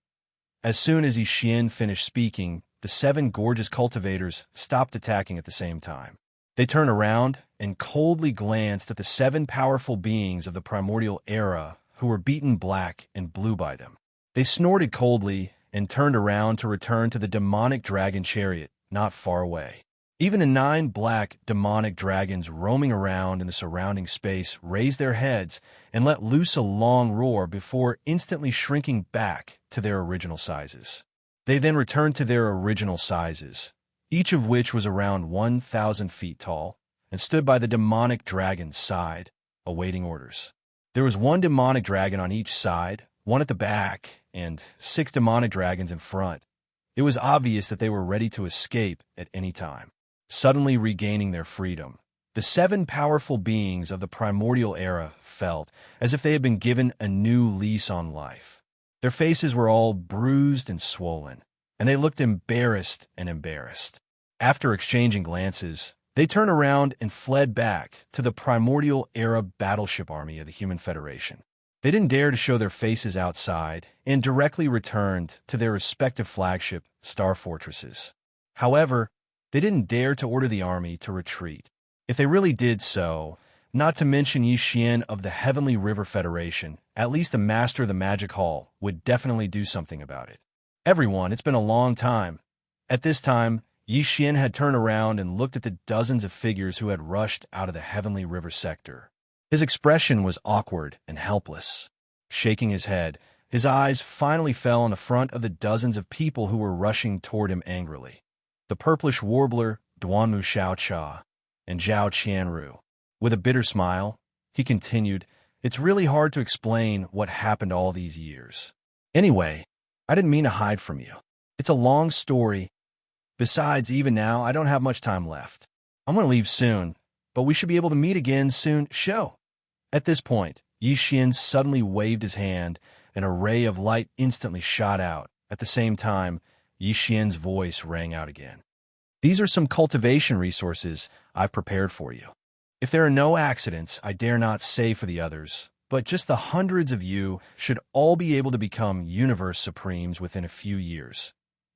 As soon as Yi Xian finished speaking, the 7 gorgeous cultivators stopped attacking at the same time. They turned around and coldly glanced at the 7 powerful beings of the primordial era who were beaten black and blue by them. They snorted coldly and turned around to return to the demonic dragon chariot not far away. Even the 9 black demonic dragons roaming around in the surrounding space raised their heads and let loose a long roar before instantly shrinking back to their original sizes. They then returned to their original sizes, each of which was around 1,000 feet tall, and stood by the demonic dragon's side, awaiting orders. There was one demonic dragon on each side, one at the back, and 6 demonic dragons in front. It was obvious that they were ready to escape at any time, suddenly regaining their freedom. The 7 powerful beings of the primordial era felt as if they had been given a new lease on life. Their faces were all bruised and swollen, and they looked embarrassed. After exchanging glances, they turned around and fled back to the primordial era battleship army of the Human Federation. They didn't dare to show their faces outside and directly returned to their respective flagship star fortresses. However, they didn't dare to order the army to retreat. If they really did so, not to mention Yi Xian of the Heavenly River Federation, at least the Master of the Magic Hall would definitely do something about it. Everyone, it's been a long time. At this time, Yi Xian had turned around and looked at the dozens of figures who had rushed out of the Heavenly River sector. His expression was awkward and helpless. Shaking his head, his eyes finally fell on the front of the dozens of people who were rushing toward him angrily. The purplish warbler, Duanmu Xiaocha, and Zhao Qianru. With a bitter smile, he continued, "It's really hard to explain what happened all these years. Anyway, I didn't mean to hide from you. It's a long story. Besides, even now, I don't have much time left. I'm going to leave soon, but we should be able to meet again soon. Show." At this point, Yi Xian suddenly waved his hand, and a ray of light instantly shot out. At the same time, Yi Xian's voice rang out again. "These are some cultivation resources I've prepared for you. If there are no accidents, I dare not say for the others, but just the hundreds of you should all be able to become Universe Supremes within a few years."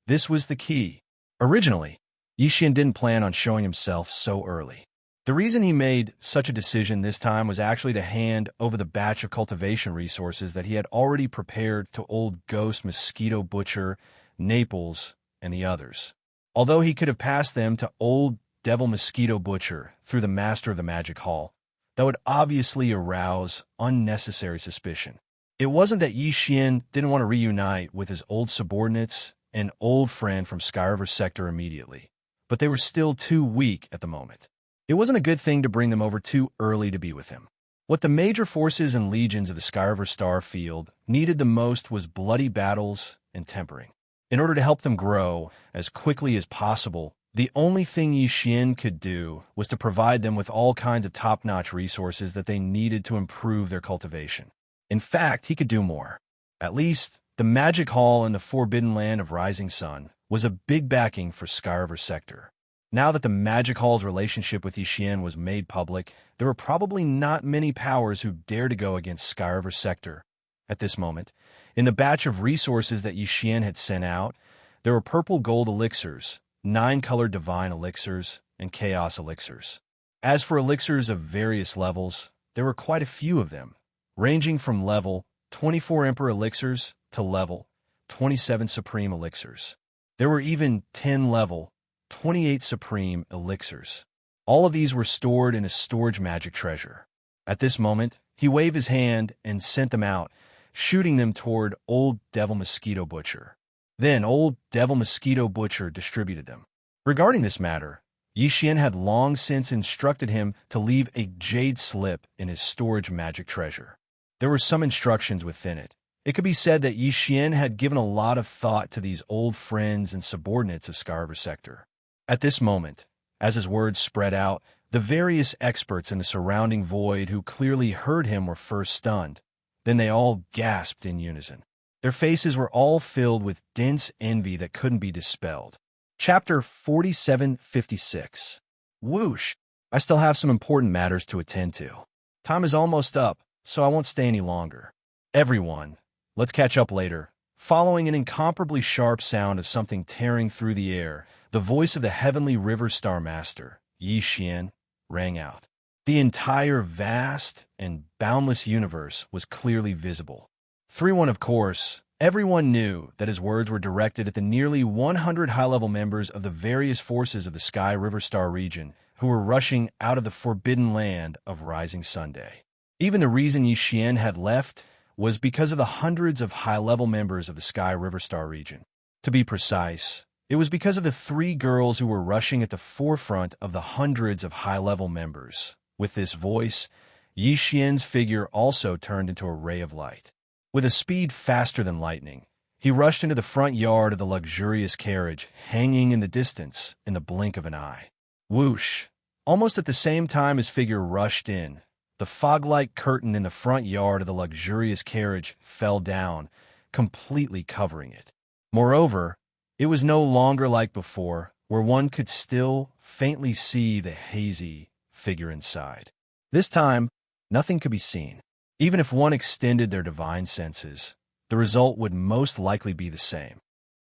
This was the key. Originally, Yi Xian didn't plan on showing himself so early. The reason he made such a decision this time was actually to hand over the batch of cultivation resources that he had already prepared to Old Ghost Mosquito Butcher, Naples, and the others. Although he could have passed them to Old Devil Mosquito Butcher through the Master of the Magic Hall, that would obviously arouse unnecessary suspicion. It wasn't that Yi Xian didn't want to reunite with his old subordinates and old friend from Skyriver Sector immediately, but they were still too weak at the moment. It wasn't a good thing to bring them over too early to be with him. What the major forces and legions of the Skyriver Star Field needed the most was bloody battles and tempering. In order to help them grow as quickly as possible, the only thing Yi Xian could do was to provide them with all kinds of top-notch resources that they needed to improve their cultivation. In fact, he could do more. At least, the Magic Hall in the Forbidden Land of Rising Sun was a big backing for Skyriver Sector. Now that the Magic Hall's relationship with Yi Xian was made public, there were probably not many powers who dared to go against Skyriver Sector. At this moment, in the batch of resources that Yi Xian had sent out, there were purple gold elixirs, 9-colored divine elixirs, and chaos elixirs. As for elixirs of various levels, there were quite a few of them, ranging from level 24 Emperor elixirs to level 27 Supreme elixirs. There were even 10 level 28 Supreme elixirs. All of these were stored in a storage magic treasure. At this moment, he waved his hand and sent them out, shooting them toward Old Devil Mosquito Butcher. Then Old Devil Mosquito Butcher distributed them. Regarding this matter, Yi Xian had long since instructed him to leave a jade slip in his storage magic treasure. There were some instructions within it. It could be said that Yi Xian had given a lot of thought to these old friends and subordinates of Skyriver Sector. At this moment, as his words spread out, the various experts in the surrounding void who clearly heard him were first stunned. Then they all gasped in unison. Their faces were all filled with dense envy that couldn't be dispelled. Chapter 4756. Whoosh! I still have some important matters to attend to. Time is almost up, so I won't stay any longer. Everyone, let's catch up later. Following an incomparably sharp sound of something tearing through the air, the voice of the Heavenly River Star Master, Yi Xian, rang out. The entire vast and boundless universe was clearly visible. 3-1, of course, everyone knew that his words were directed at the nearly 100 high-level members of the various forces of the Sky River Star region who were rushing out of the Forbidden Land of Rising Sunday. Even the reason Yi Xian had left was because of the hundreds of high-level members of the Sky River Star region. To be precise, it was because of the 3 girls who were rushing at the forefront of the hundreds of high-level members. With this voice, Yi Xian's figure also turned into a ray of light. With a speed faster than lightning, he rushed into the front yard of the luxurious carriage, hanging in the distance in the blink of an eye. Whoosh! Almost at the same time his figure rushed in, the fog-like curtain in the front yard of the luxurious carriage fell down, completely covering it. Moreover, it was no longer like before, where one could still faintly see the hazy figure inside. This time, nothing could be seen. Even if one extended their divine senses, the result would most likely be the same.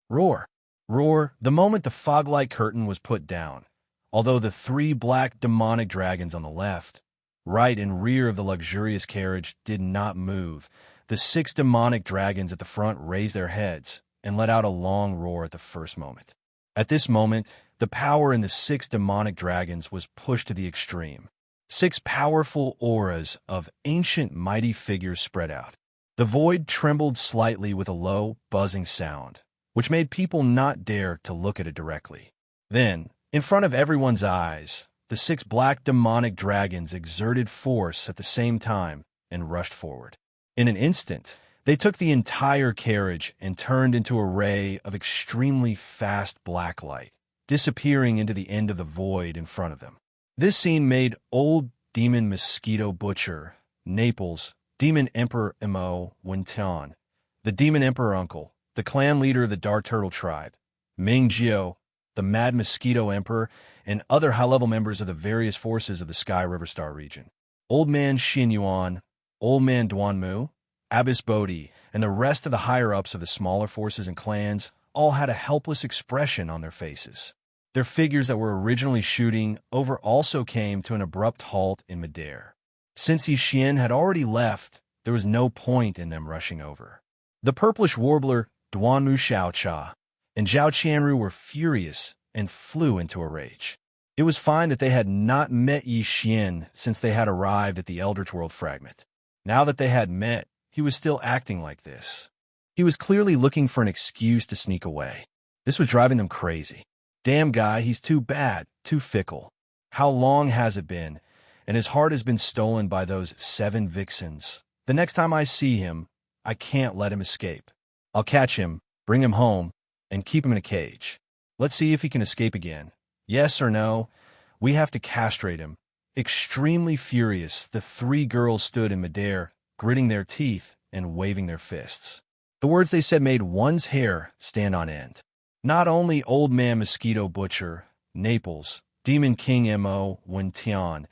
Roar! Roar! The moment the fog-like curtain was put down, although the three black demonic dragons on the left, right, and rear of the luxurious carriage did not move, the 6 demonic dragons at the front raised their heads and let out a long roar at the first moment. At this moment, the power in the 6 demonic dragons was pushed to the extreme. 6 powerful auras of ancient mighty figures spread out. The void trembled slightly with a low, buzzing sound, which made people not dare to look at it directly. Then, in front of everyone's eyes, the 6 black demonic dragons exerted force at the same time and rushed forward. In an instant, they took the entire carriage and turned into a ray of extremely fast black light, disappearing into the end of the void in front of them. This scene made old Demon Mosquito Butcher, Naples, Demon Emperor Mo Wentian, the Demon Emperor Uncle, the clan leader of the Dark Turtle Tribe, Ming Jiao, the Mad Mosquito Emperor, and other high-level members of the various forces of the Sky River Star region. Old Man Xin Yuan, Old Man Duanmu, Abbess Bodhi, and the rest of the higher-ups of the smaller forces and clans all had a helpless expression on their faces. Their figures that were originally shooting over also came to an abrupt halt in midair. Since Yi Xian had already left, there was no point in them rushing over. The purplish warbler Duanmu Xiaocha and Zhao Qianru were furious and flew into a rage. It was fine that they had not met Yi Xian since they had arrived at the Eldritch World fragment. Now that they had met, he was still acting like this. He was clearly looking for an excuse to sneak away. This was driving them crazy. Damn guy, he's too bad, too fickle. How long has it been? And his heart has been stolen by those 7 vixens. The next time I see him, I can't let him escape. I'll catch him, bring him home, and keep him in a cage. Let's see if he can escape again. Yes or no, we have to castrate him. Extremely furious, the 3 girls stood in midair, gritting their teeth and waving their fists. The words they said made one's hair stand on end. Not only Old Man Mosquito Butcher, Naples, Demon King Mo Wentian,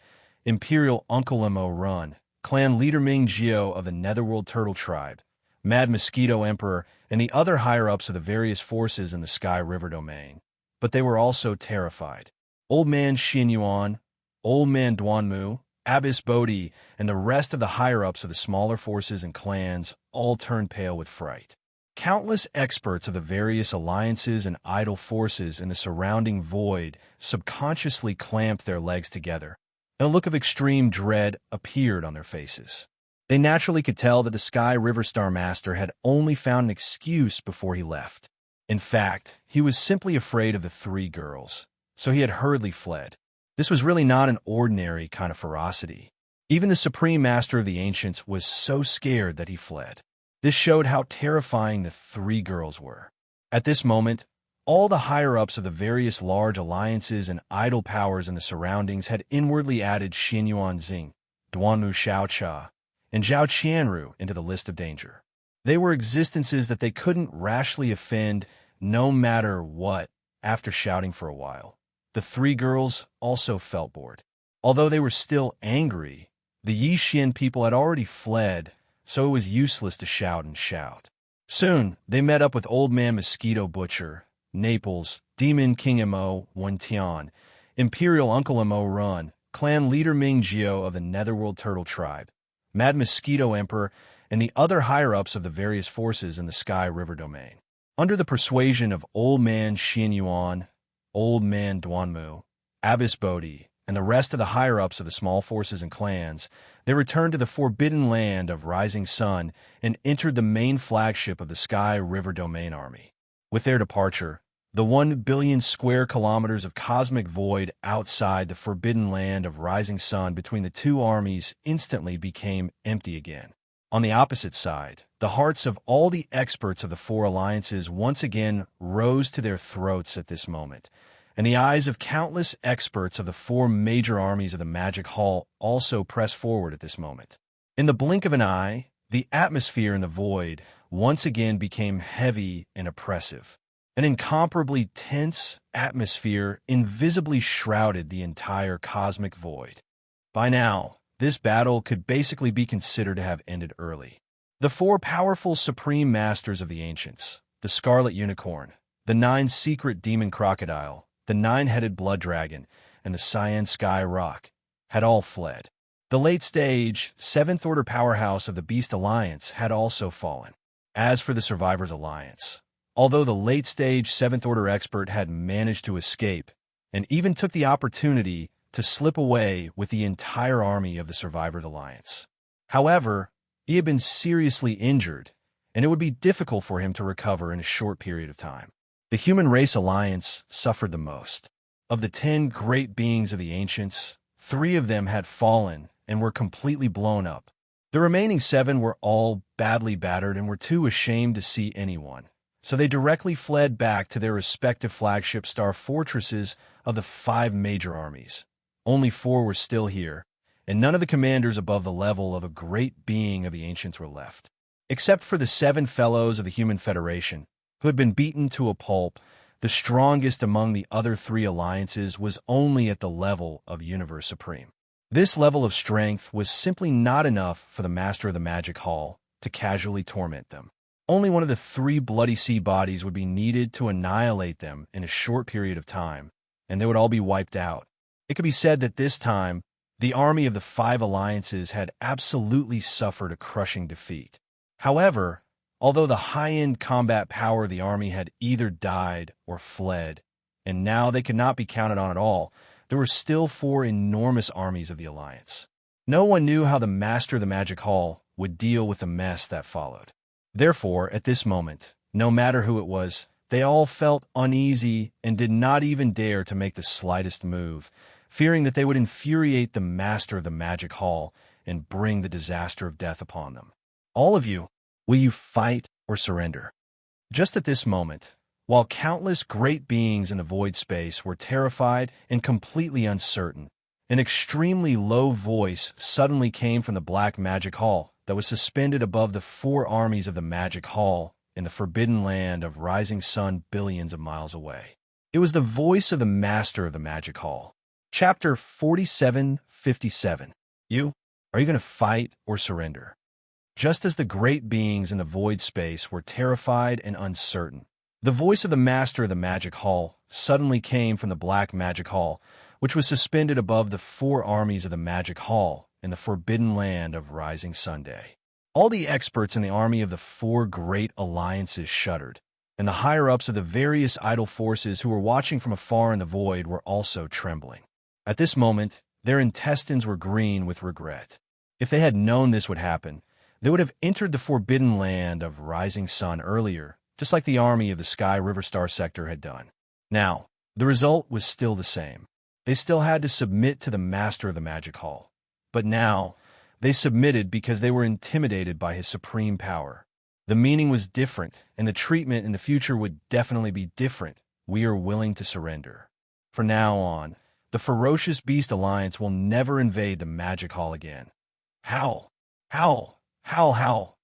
Imperial Uncle Mo Run, Clan Leader Ming Jiao of the Netherworld Turtle Tribe, Mad Mosquito Emperor, and the other higher-ups of the various forces in the Sky River domain. But they were also terrified. Old Man Xin Yuan, Old Man Duanmu, Abbess Bodhi, and the rest of the higher-ups of the smaller forces and clans all turned pale with fright. Countless experts of the various alliances and idol forces in the surrounding void subconsciously clamped their legs together, and a look of extreme dread appeared on their faces. They naturally could tell that the Sky River Star Master had only found an excuse before he left. In fact, he was simply afraid of the 3 girls, so he had hurriedly fled. This was really not an ordinary kind of ferocity. Even the Supreme Master of the Ancients was so scared that he fled. This showed how terrifying the 3 girls were. At this moment, all the higher-ups of the various large alliances and idol powers in the surroundings had inwardly added Xin Yuanxing, Duanmu Xiaocha, and Zhao Qianru into the list of danger. They were existences that they couldn't rashly offend no matter what after shouting for a while. The 3 girls also felt bored. Although they were still angry, the Yi Xian people had already fled, so it was useless to shout and shout. Soon, they met up with Old Man Mosquito Butcher, Naples, Demon King Mo Wentian, Imperial Uncle Mo Run, Clan Leader Ming Jiao of the Netherworld Turtle Tribe, Mad Mosquito Emperor, and the other higher-ups of the various forces in the Sky River domain. Under the persuasion of Old Man Xin Yuan, Old Man Duanmu, Abbess Bodhi, and the rest of the higher-ups of the small forces and clans, they returned to the forbidden land of Rising Sun and entered the main flagship of the Sky River Domain Army. With their departure, the 1 billion square kilometers of cosmic void outside the forbidden land of rising sun between the two armies instantly became empty again. On the opposite side, the hearts of all the experts of the four alliances once again rose to their throats at this moment, and the eyes of countless experts of the four major armies of the Magic Hall also pressed forward at this moment. In the blink of an eye, the atmosphere in the void once again became heavy and oppressive. An incomparably tense atmosphere invisibly shrouded the entire cosmic void. By now, this battle could basically be considered to have ended early. The four powerful supreme masters of the ancients, the Scarlet Unicorn, the 9 secret demon crocodile, the 9-headed blood dragon, and the Cyan Sky Rock, had all fled. The late-stage, 7th-order powerhouse of the Beast Alliance had also fallen. As for the Survivors Alliance, although the late-stage 7th-order expert had managed to escape, and even took the opportunity to slip away with the entire army of the Survivors Alliance. However, he had been seriously injured, and it would be difficult for him to recover in a short period of time. The Human Race Alliance suffered the most. Of the 10 great beings of the ancients, 3 of them had fallen and were completely blown up. The remaining 7 were all badly battered and were too ashamed to see anyone, so they directly fled back to their respective flagship star fortresses of the 5 major armies. Only 4 were still here, and none of the commanders above the level of a great being of the ancients were left. Except for the 7 fellows of the Human Federation, who had been beaten to a pulp, the strongest among the other 3 alliances was only at the level of Universe Supreme. This level of strength was simply not enough for the Master of the Magic Hall to casually torment them. Only one of the 3 bloody sea bodies would be needed to annihilate them in a short period of time, and they would all be wiped out. It could be said that this time, the army of the 5 alliances had absolutely suffered a crushing defeat. However, although the high-end combat power of the army had either died or fled, and now they could not be counted on at all, there were still 4 enormous armies of the alliance. No one knew how the Master of the Magic Hall would deal with the mess that followed. Therefore, at this moment, no matter who it was, they all felt uneasy and did not even dare to make the slightest move, fearing that they would infuriate the Master of the Magic Hall and bring the disaster of death upon them. All of you, will you fight or surrender? Just at this moment, while countless great beings in the void space were terrified and completely uncertain, an extremely low voice suddenly came from the Black Magic Hall that was suspended above the 4 armies of the Magic Hall in the forbidden land of rising sun billions of miles away. It was the voice of the Master of the Magic Hall. Chapter 4757. Are you going to fight or surrender? Just as the great beings in the void space were terrified and uncertain, the voice of the Master of the Magic Hall suddenly came from the Black Magic Hall, which was suspended above the 4 armies of the Magic Hall in the forbidden land of rising Sunday. All the experts in the army of the 4 great alliances shuddered, and the higher-ups of the various idle forces who were watching from afar in the void were also trembling. At this moment, their intestines were green with regret. If they had known this would happen, they would have entered the forbidden land of rising sun earlier, just like the army of the Sky River Star sector had done. Now, the result was still the same. They still had to submit to the Master of the Magic Hall. But now, they submitted because they were intimidated by his supreme power. The meaning was different, and the treatment in the future would definitely be different. We are willing to surrender. From now on, the ferocious Beast Alliance will never invade the Magic Hall again. Howl! Howl! Howl! Howl!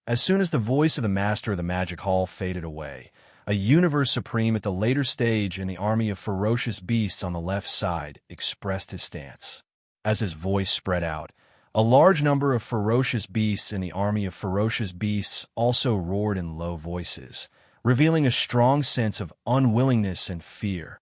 As soon as the voice of the Master of the Magic Hall faded away, a Universe Supreme at the later stage in the army of ferocious beasts on the left side expressed his stance. As his voice spread out, a large number of ferocious beasts in the army of ferocious beasts also roared in low voices, revealing a strong sense of unwillingness and fear.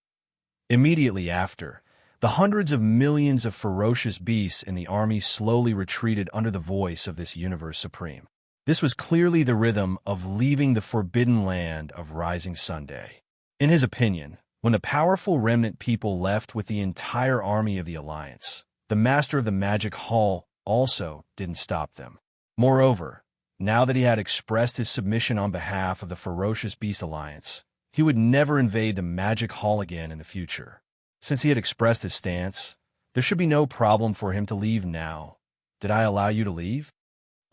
Immediately after, the hundreds of millions of ferocious beasts in the army slowly retreated under the voice of this Universe Supreme. This was clearly the rhythm of leaving the forbidden land of rising Sunday. In his opinion, when the powerful remnant people left with the entire army of the Alliance, the Master of the Magic Hall also didn't stop them. Moreover, now that he had expressed his submission on behalf of the ferocious Beast Alliance, he would never invade the Magic Hall again in the future. Since he had expressed his stance, there should be no problem for him to leave now. Did I allow you to leave?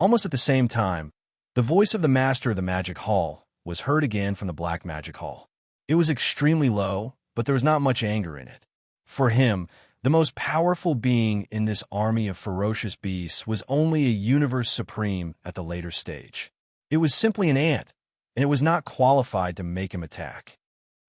Almost at the same time, the voice of the master of the Magic Hall was heard again from the Black Magic Hall. It was extremely low, but there was not much anger in it. For him, the most powerful being in this army of ferocious beasts was only a universe supreme at the later stage. It was simply an ant, and it was not qualified to make him attack.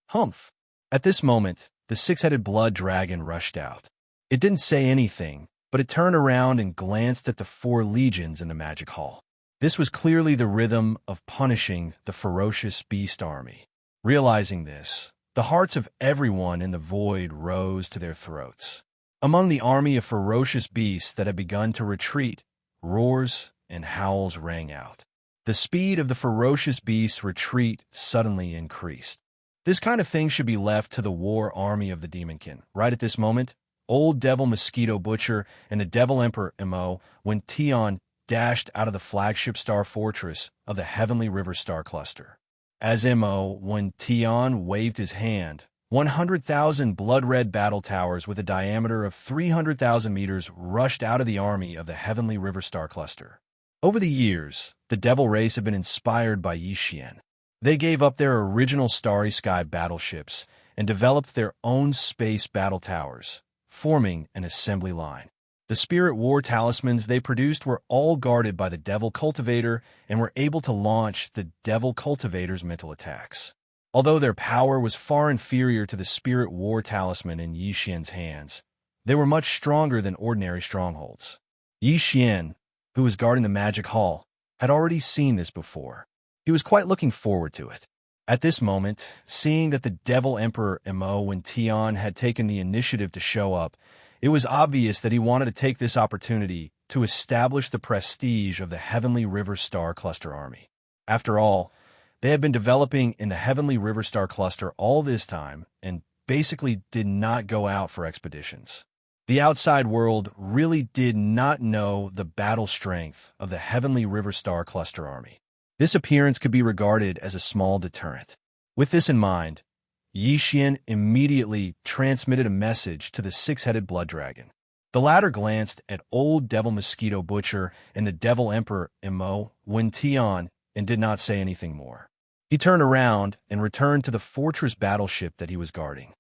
Humph! At this moment, the six-headed blood dragon rushed out. It didn't say anything, but it turned around and glanced at the 4 legions in the Magic Hall. This was clearly the rhythm of punishing the ferocious beast army. Realizing this, the hearts of everyone in the void rose to their throats. Among the army of ferocious beasts that had begun to retreat, roars and howls rang out. The speed of the ferocious beasts' retreat suddenly increased. This kind of thing should be left to the war army of the Demonkin. Right at this moment, Old Devil Mosquito Butcher and the Devil Emperor Mo, when Tion dashed out of the flagship star fortress of the Heavenly River Star Cluster. As Mo, when Tion waved his hand, 100,000 blood-red battle towers with a diameter of 300,000 meters rushed out of the army of the Heavenly River Star Cluster. Over the years, the Devil race had been inspired by Yi Xian. They gave up their original Starry Sky battleships and developed their own space battle towers, forming an assembly line. The spirit war talismans they produced were all guarded by the Devil Cultivator and were able to launch the Devil Cultivator's mental attacks. Although their power was far inferior to the spirit war talisman in Yi Xian's hands, they were much stronger than ordinary strongholds. Yi Xian, who was guarding the Magic Hall, had already seen this before. He was quite looking forward to it. At this moment, seeing that the Devil Emperor Mo, when Tion had taken the initiative to show up, it was obvious that he wanted to take this opportunity to establish the prestige of the Heavenly River Star Cluster army. After all, they had been developing in the Heavenly River Star Cluster all this time and basically did not go out for expeditions. The outside world really did not know the battle strength of the Heavenly River Star Cluster army. This appearance could be regarded as a small deterrent. With this in mind, Yi Xian immediately transmitted a message to the six-headed blood dragon. The latter glanced at Old Devil Mosquito Butcher and the Devil Emperor Mo, Wen Tian, and did not say anything more. He turned around and returned to the fortress battleship that he was guarding.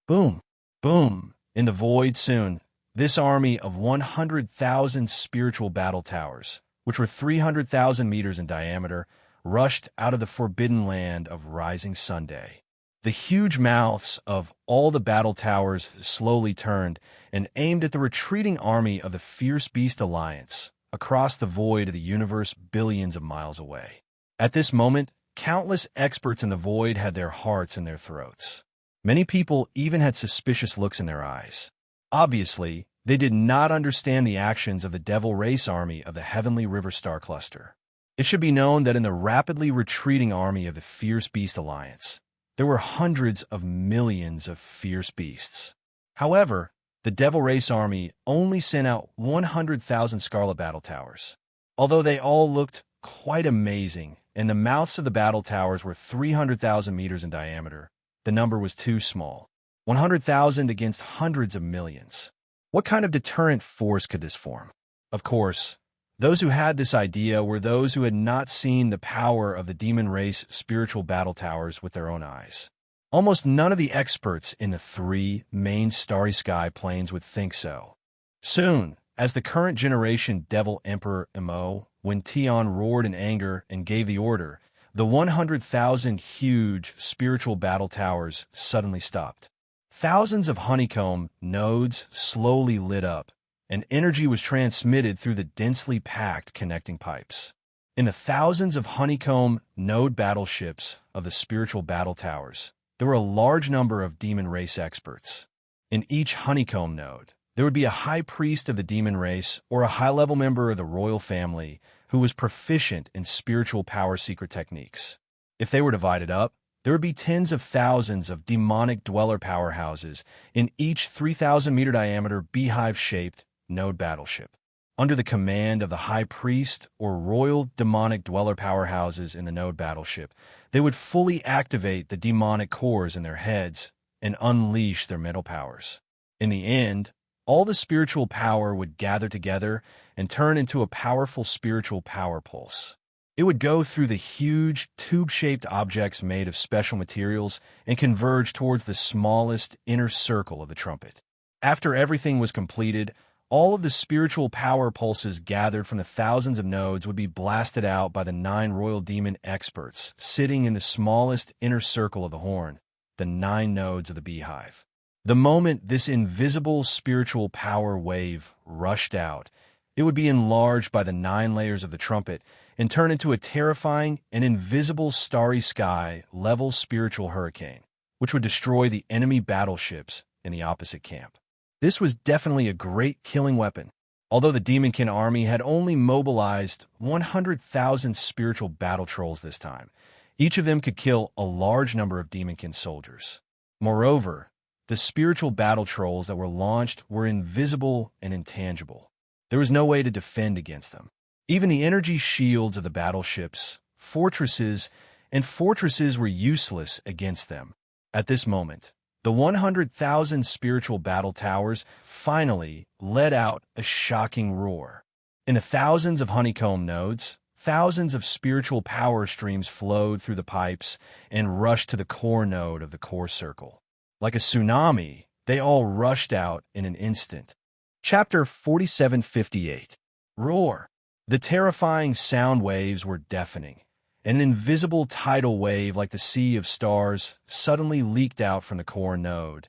Boom! Boom! In the void soon, this army of 100,000 spiritual battle towers, which were 300,000 meters in diameter, rushed out of the forbidden land of Rising Sunday. The huge mouths of all the battle towers slowly turned and aimed at the retreating army of the Fierce Beast Alliance across the void of the universe billions of miles away. At this moment, countless experts in the void had their hearts in their throats. Many people even had suspicious looks in their eyes. Obviously, they did not understand the actions of the Devil Race army of the Heavenly River Star Cluster. It should be known that in the rapidly retreating army of the Fierce Beast Alliance, there were hundreds of millions of fierce beasts. However, the Devil Race army only sent out 100,000 Scarlet Battle Towers. Although they all looked quite amazing, and the mouths of the battle towers were 300,000 meters in diameter, the number was too small. 100,000 against hundreds of millions. What kind of deterrent force could this form? Of course, those who had this idea were those who had not seen the power of the demon race spiritual battle towers with their own eyes. Almost none of the experts in the 3 main Starry Sky planes would think so. Soon, as the current generation Devil Emperor Mo, when Tion roared in anger and gave the order, the 100,000 huge spiritual battle towers suddenly stopped. Thousands of honeycomb nodes slowly lit up, and energy was transmitted through the densely packed connecting pipes. In the thousands of honeycomb node battleships of the spiritual battle towers, there were a large number of demon race experts. In each honeycomb node, there would be a high priest of the demon race or a high-level member of the royal family who was proficient in spiritual power secret techniques. If they were divided up, there would be tens of thousands of demonic dweller powerhouses in each 3,000-meter diameter beehive-shaped node battleship. under the command of the High Priest or Royal Demonic Dweller powerhouses in the node battleship. They would fully activate the demonic cores in their heads and unleash their mental powers. In the end, all the spiritual power would gather together and turn into a powerful spiritual power pulse. It would go through the huge, tube-shaped objects made of special materials and converge towards the smallest inner circle of the trumpet. After everything was completed, all of the spiritual power pulses gathered from the thousands of nodes would be blasted out by the 9 royal demon experts sitting in the smallest inner circle of the horn, the 9 nodes of the beehive. The moment this invisible spiritual power wave rushed out, it would be enlarged by the 9 layers of the trumpet and turn into a terrifying and invisible starry sky-level spiritual hurricane, which would destroy the enemy battleships in the opposite camp. This was definitely a great killing weapon. Although the Demonkin army had only mobilized 100,000 spiritual battle trolls this time, each of them could kill a large number of Demonkin soldiers. Moreover, the spiritual battle trolls that were launched were invisible and intangible. There was no way to defend against them. Even the energy shields of the battleships, fortresses were useless against them. At this moment, the 100,000 spiritual battle towers finally let out a shocking roar. In the thousands of honeycomb nodes, thousands of spiritual power streams flowed through the pipes and rushed to the core node of the core circle. Like a tsunami, they all rushed out in an instant. Chapter 4758. Roar. The terrifying sound waves were deafening. An invisible tidal wave like the sea of stars suddenly leaked out from the core node.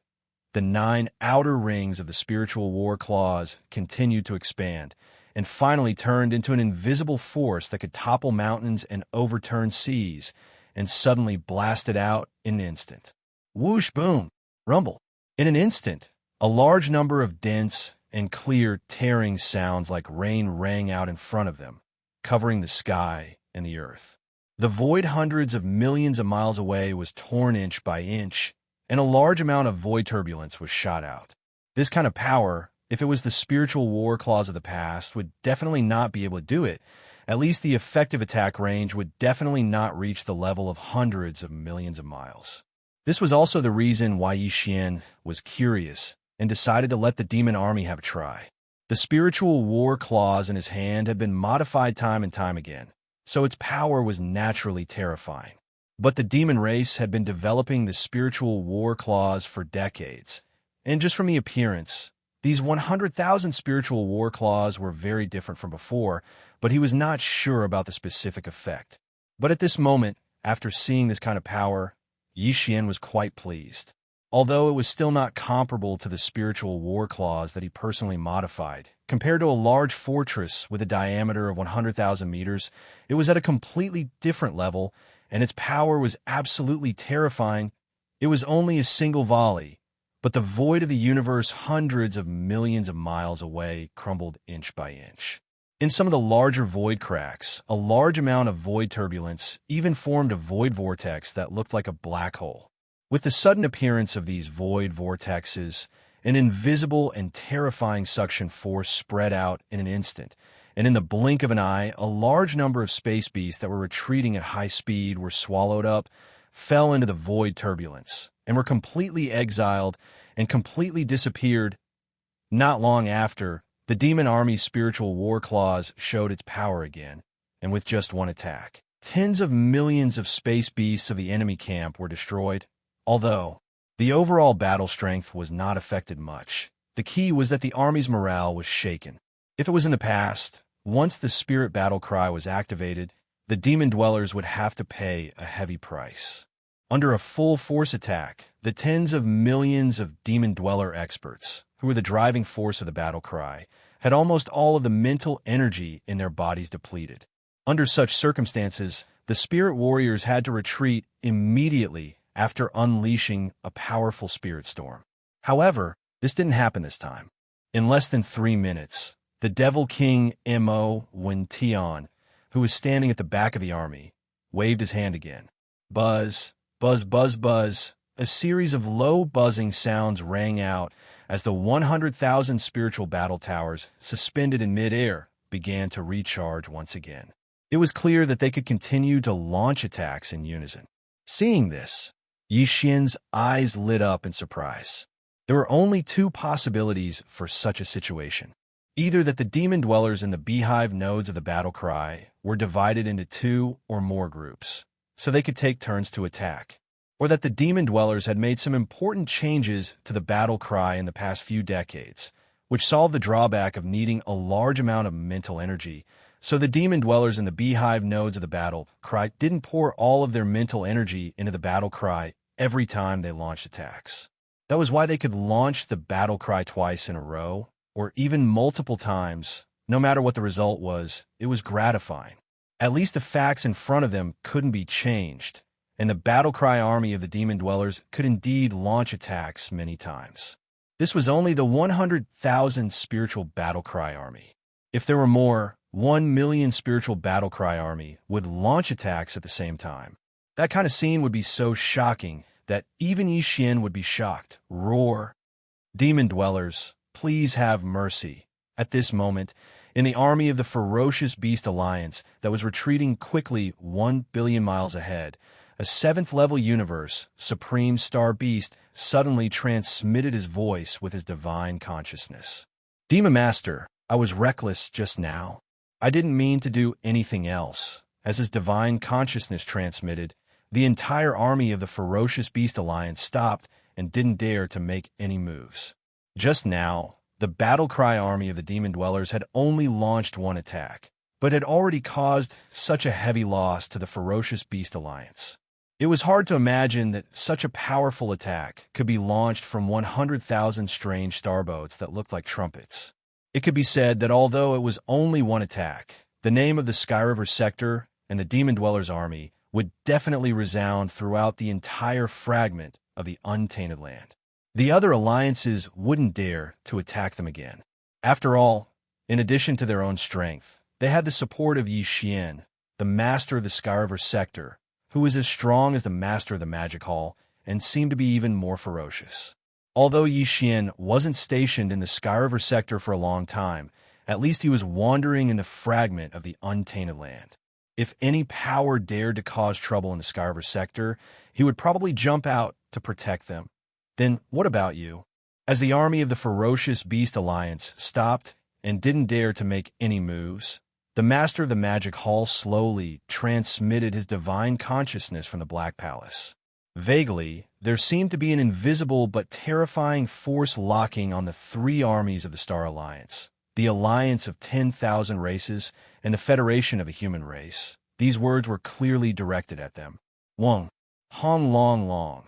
The 9 outer rings of the spiritual war claws continued to expand, and finally turned into an invisible force that could topple mountains and overturn seas, and suddenly blasted out in an instant. Whoosh, boom, rumble. In an instant, a large number of dense and clear tearing sounds like rain rang out in front of them, covering the sky and the earth. The void hundreds of millions of miles away was torn inch by inch, and a large amount of void turbulence was shot out. This kind of power, if it was the spiritual war claws of the past, would definitely not be able to do it. At least the effective attack range would definitely not reach the level of hundreds of millions of miles. This was also the reason why Yi Xian was curious and decided to let the demon army have a try. The spiritual war claws in his hand had been modified time and time again, so its power was naturally terrifying. But the demon race had been developing the spiritual war claws for decades, and just from the appearance, these 100,000 spiritual war claws were very different from before, but he was not sure about the specific effect. But at this moment, after seeing this kind of power, Yi Xian was quite pleased. Although it was still not comparable to the spiritual war claws that he personally modified, compared to a large fortress with a diameter of 100,000 meters, it was at a completely different level, and its power was absolutely terrifying. It was only a single volley, but the void of the universe hundreds of millions of miles away crumbled inch by inch. In some of the larger void cracks, a large amount of void turbulence even formed a void vortex that looked like a black hole. With the sudden appearance of these void vortexes, an invisible and terrifying suction force spread out in an instant, and in the blink of an eye, a large number of space beasts that were retreating at high speed were swallowed up, fell into the void turbulence, and were completely exiled and completely disappeared. Not long after, the demon army's spiritual war claws showed its power again, and with just one attack, tens of millions of space beasts of the enemy camp were destroyed. Although the overall battle strength was not affected much, the key was that the army's morale was shaken. If it was in the past, once the spirit battle cry was activated, the demon dwellers would have to pay a heavy price. Under a full force attack, the tens of millions of demon dweller experts, who were the driving force of the battle cry, had almost all of the mental energy in their bodies depleted. Under such circumstances, the spirit warriors had to retreat immediately after unleashing a powerful spirit storm. However, this didn't happen this time. In less than 3 minutes, the Devil King Mo Wen-Tian, who was standing at the back of the army, waved his hand again. Buzz, buzz, buzz, buzz. A series of low buzzing sounds rang out as the 100,000 spiritual battle towers, suspended in mid-air, began to recharge once again. It was clear that they could continue to launch attacks in unison. Seeing this, Yi Xian's eyes lit up in surprise. There were only two possibilities for such a situation. Either that the demon dwellers in the beehive nodes of the battle cry were divided into two or more groups, so they could take turns to attack, or that the demon dwellers had made some important changes to the battle cry in the past few decades, which solved the drawback of needing a large amount of mental energy, so the demon dwellers in the beehive nodes of the battle cry didn't pour all of their mental energy into the battle cry every time they launched attacks. That was why they could launch the battle cry twice in a row, or even multiple times. No matter what the result was, it was gratifying. At least the facts in front of them couldn't be changed, and the battle cry army of the demon dwellers could indeed launch attacks many times. This was only the 100,000 spiritual battle cry army. If there were more, 1 million spiritual battle cry army would launch attacks at the same time. That kind of scene would be so shocking that even Yi Xian would be shocked. Roar! Demon dwellers, please have mercy. At this moment, in the army of the ferocious beast alliance that was retreating quickly 1 billion miles ahead, a 7th-level universe, Supreme Star Beast, suddenly transmitted his voice with his divine consciousness. Demon Master, I was reckless just now. I didn't mean to do anything else. As his divine consciousness transmitted, the entire army of the ferocious beast alliance stopped and didn't dare to make any moves. Just now, the battle cry army of the demon dwellers had only launched one attack, but had already caused such a heavy loss to the ferocious beast alliance. It was hard to imagine that such a powerful attack could be launched from 100,000 strange starboats that looked like trumpets. It could be said that although it was only one attack, the name of the Sky River sector and the demon dwellers' army would definitely resound throughout the entire fragment of the untainted land. The other alliances wouldn't dare to attack them again. After all, in addition to their own strength, they had the support of Yi Xian, the master of the Sky River sector, who was as strong as the master of the Magic Hall and seemed to be even more ferocious. Although Yi Xian wasn't stationed in the Sky River sector for a long time, at least he was wandering in the fragment of the untainted land. If any power dared to cause trouble in the Sky River sector, he would probably jump out to protect them. Then what about you? As the army of the ferocious beast alliance stopped and didn't dare to make any moves, the master of the Magic Hall slowly transmitted his divine consciousness from the Black Palace. Vaguely, there seemed to be an invisible but terrifying force locking on the three armies of the Star Alliance, the Alliance of 10,000 races and the Federation of a Human Race. These words were clearly directed at them. Wang, Hong Long Long.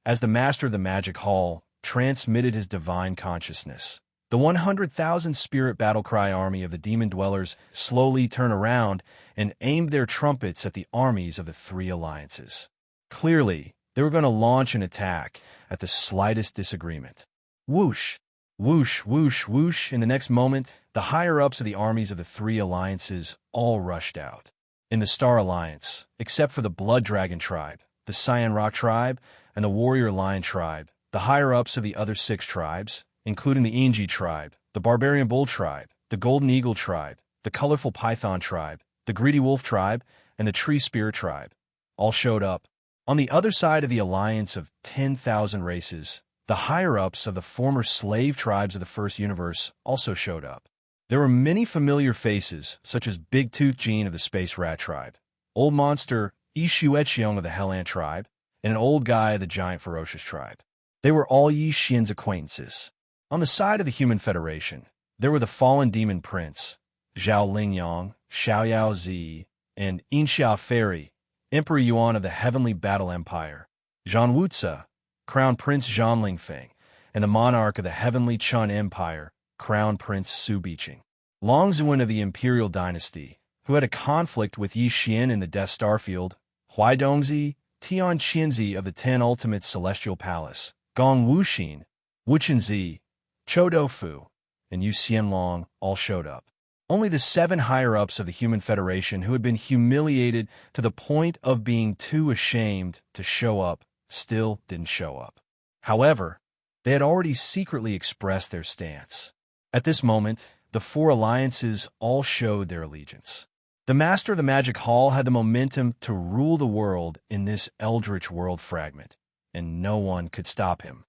As the master of the Magic Hall transmitted his divine consciousness, the 100,000 spirit battle cry army of the demon dwellers slowly turned around and aimed their trumpets at the armies of the three alliances. Clearly, they were going to launch an attack at the slightest disagreement. Whoosh, whoosh, whoosh, whoosh. In the next moment, the higher-ups of the armies of the three alliances all rushed out. In the Star Alliance, except for the Blood Dragon tribe, the Cyan Rock tribe, and the Warrior Lion tribe, the higher-ups of the other 6 tribes, including the Inji tribe, the Barbarian Bull tribe, the Golden Eagle tribe, the Colorful Python tribe, the Greedy Wolf tribe, and the Tree Spirit tribe, all showed up. On the other side of the alliance of 10,000 races, the higher-ups of the former slave tribes of the First Universe also showed up. There were many familiar faces, such as Big Tooth Jean of the Space Rat tribe, Old Monster Ishu Echiong of the Hell Ant tribe, and an old guy of the Giant Ferocious tribe. They were all Yi Xian's acquaintances. On the side of the Human Federation, there were the Fallen Demon Prince, Zhao Lingyang, Xiaoyao Zi, and Inxiao Fairy, Emperor Yuan of the Heavenly Battle Empire, Zhang Wuzi, Crown Prince Zhang Lingfeng, and the monarch of the Heavenly Chun Empire, Crown Prince Su Biqing. Long Zuan of the Imperial Dynasty, who had a conflict with Yi Xian in the Death Star Field, Huai Dongzi, Tian Qianzi of the 10 Ultimate Celestial Palace, Gong Wuxin, Wuchenzi, Chou Doufu, and Yu Xianlong all showed up. Only the 7 higher-ups of the Human Federation who had been humiliated to the point of being too ashamed to show up still didn't show up. However, They had already secretly expressed their stance. At this moment, the four alliances all showed their allegiance. The master of the magic hall had the momentum to rule the world in this eldritch world fragment, and no one could stop him.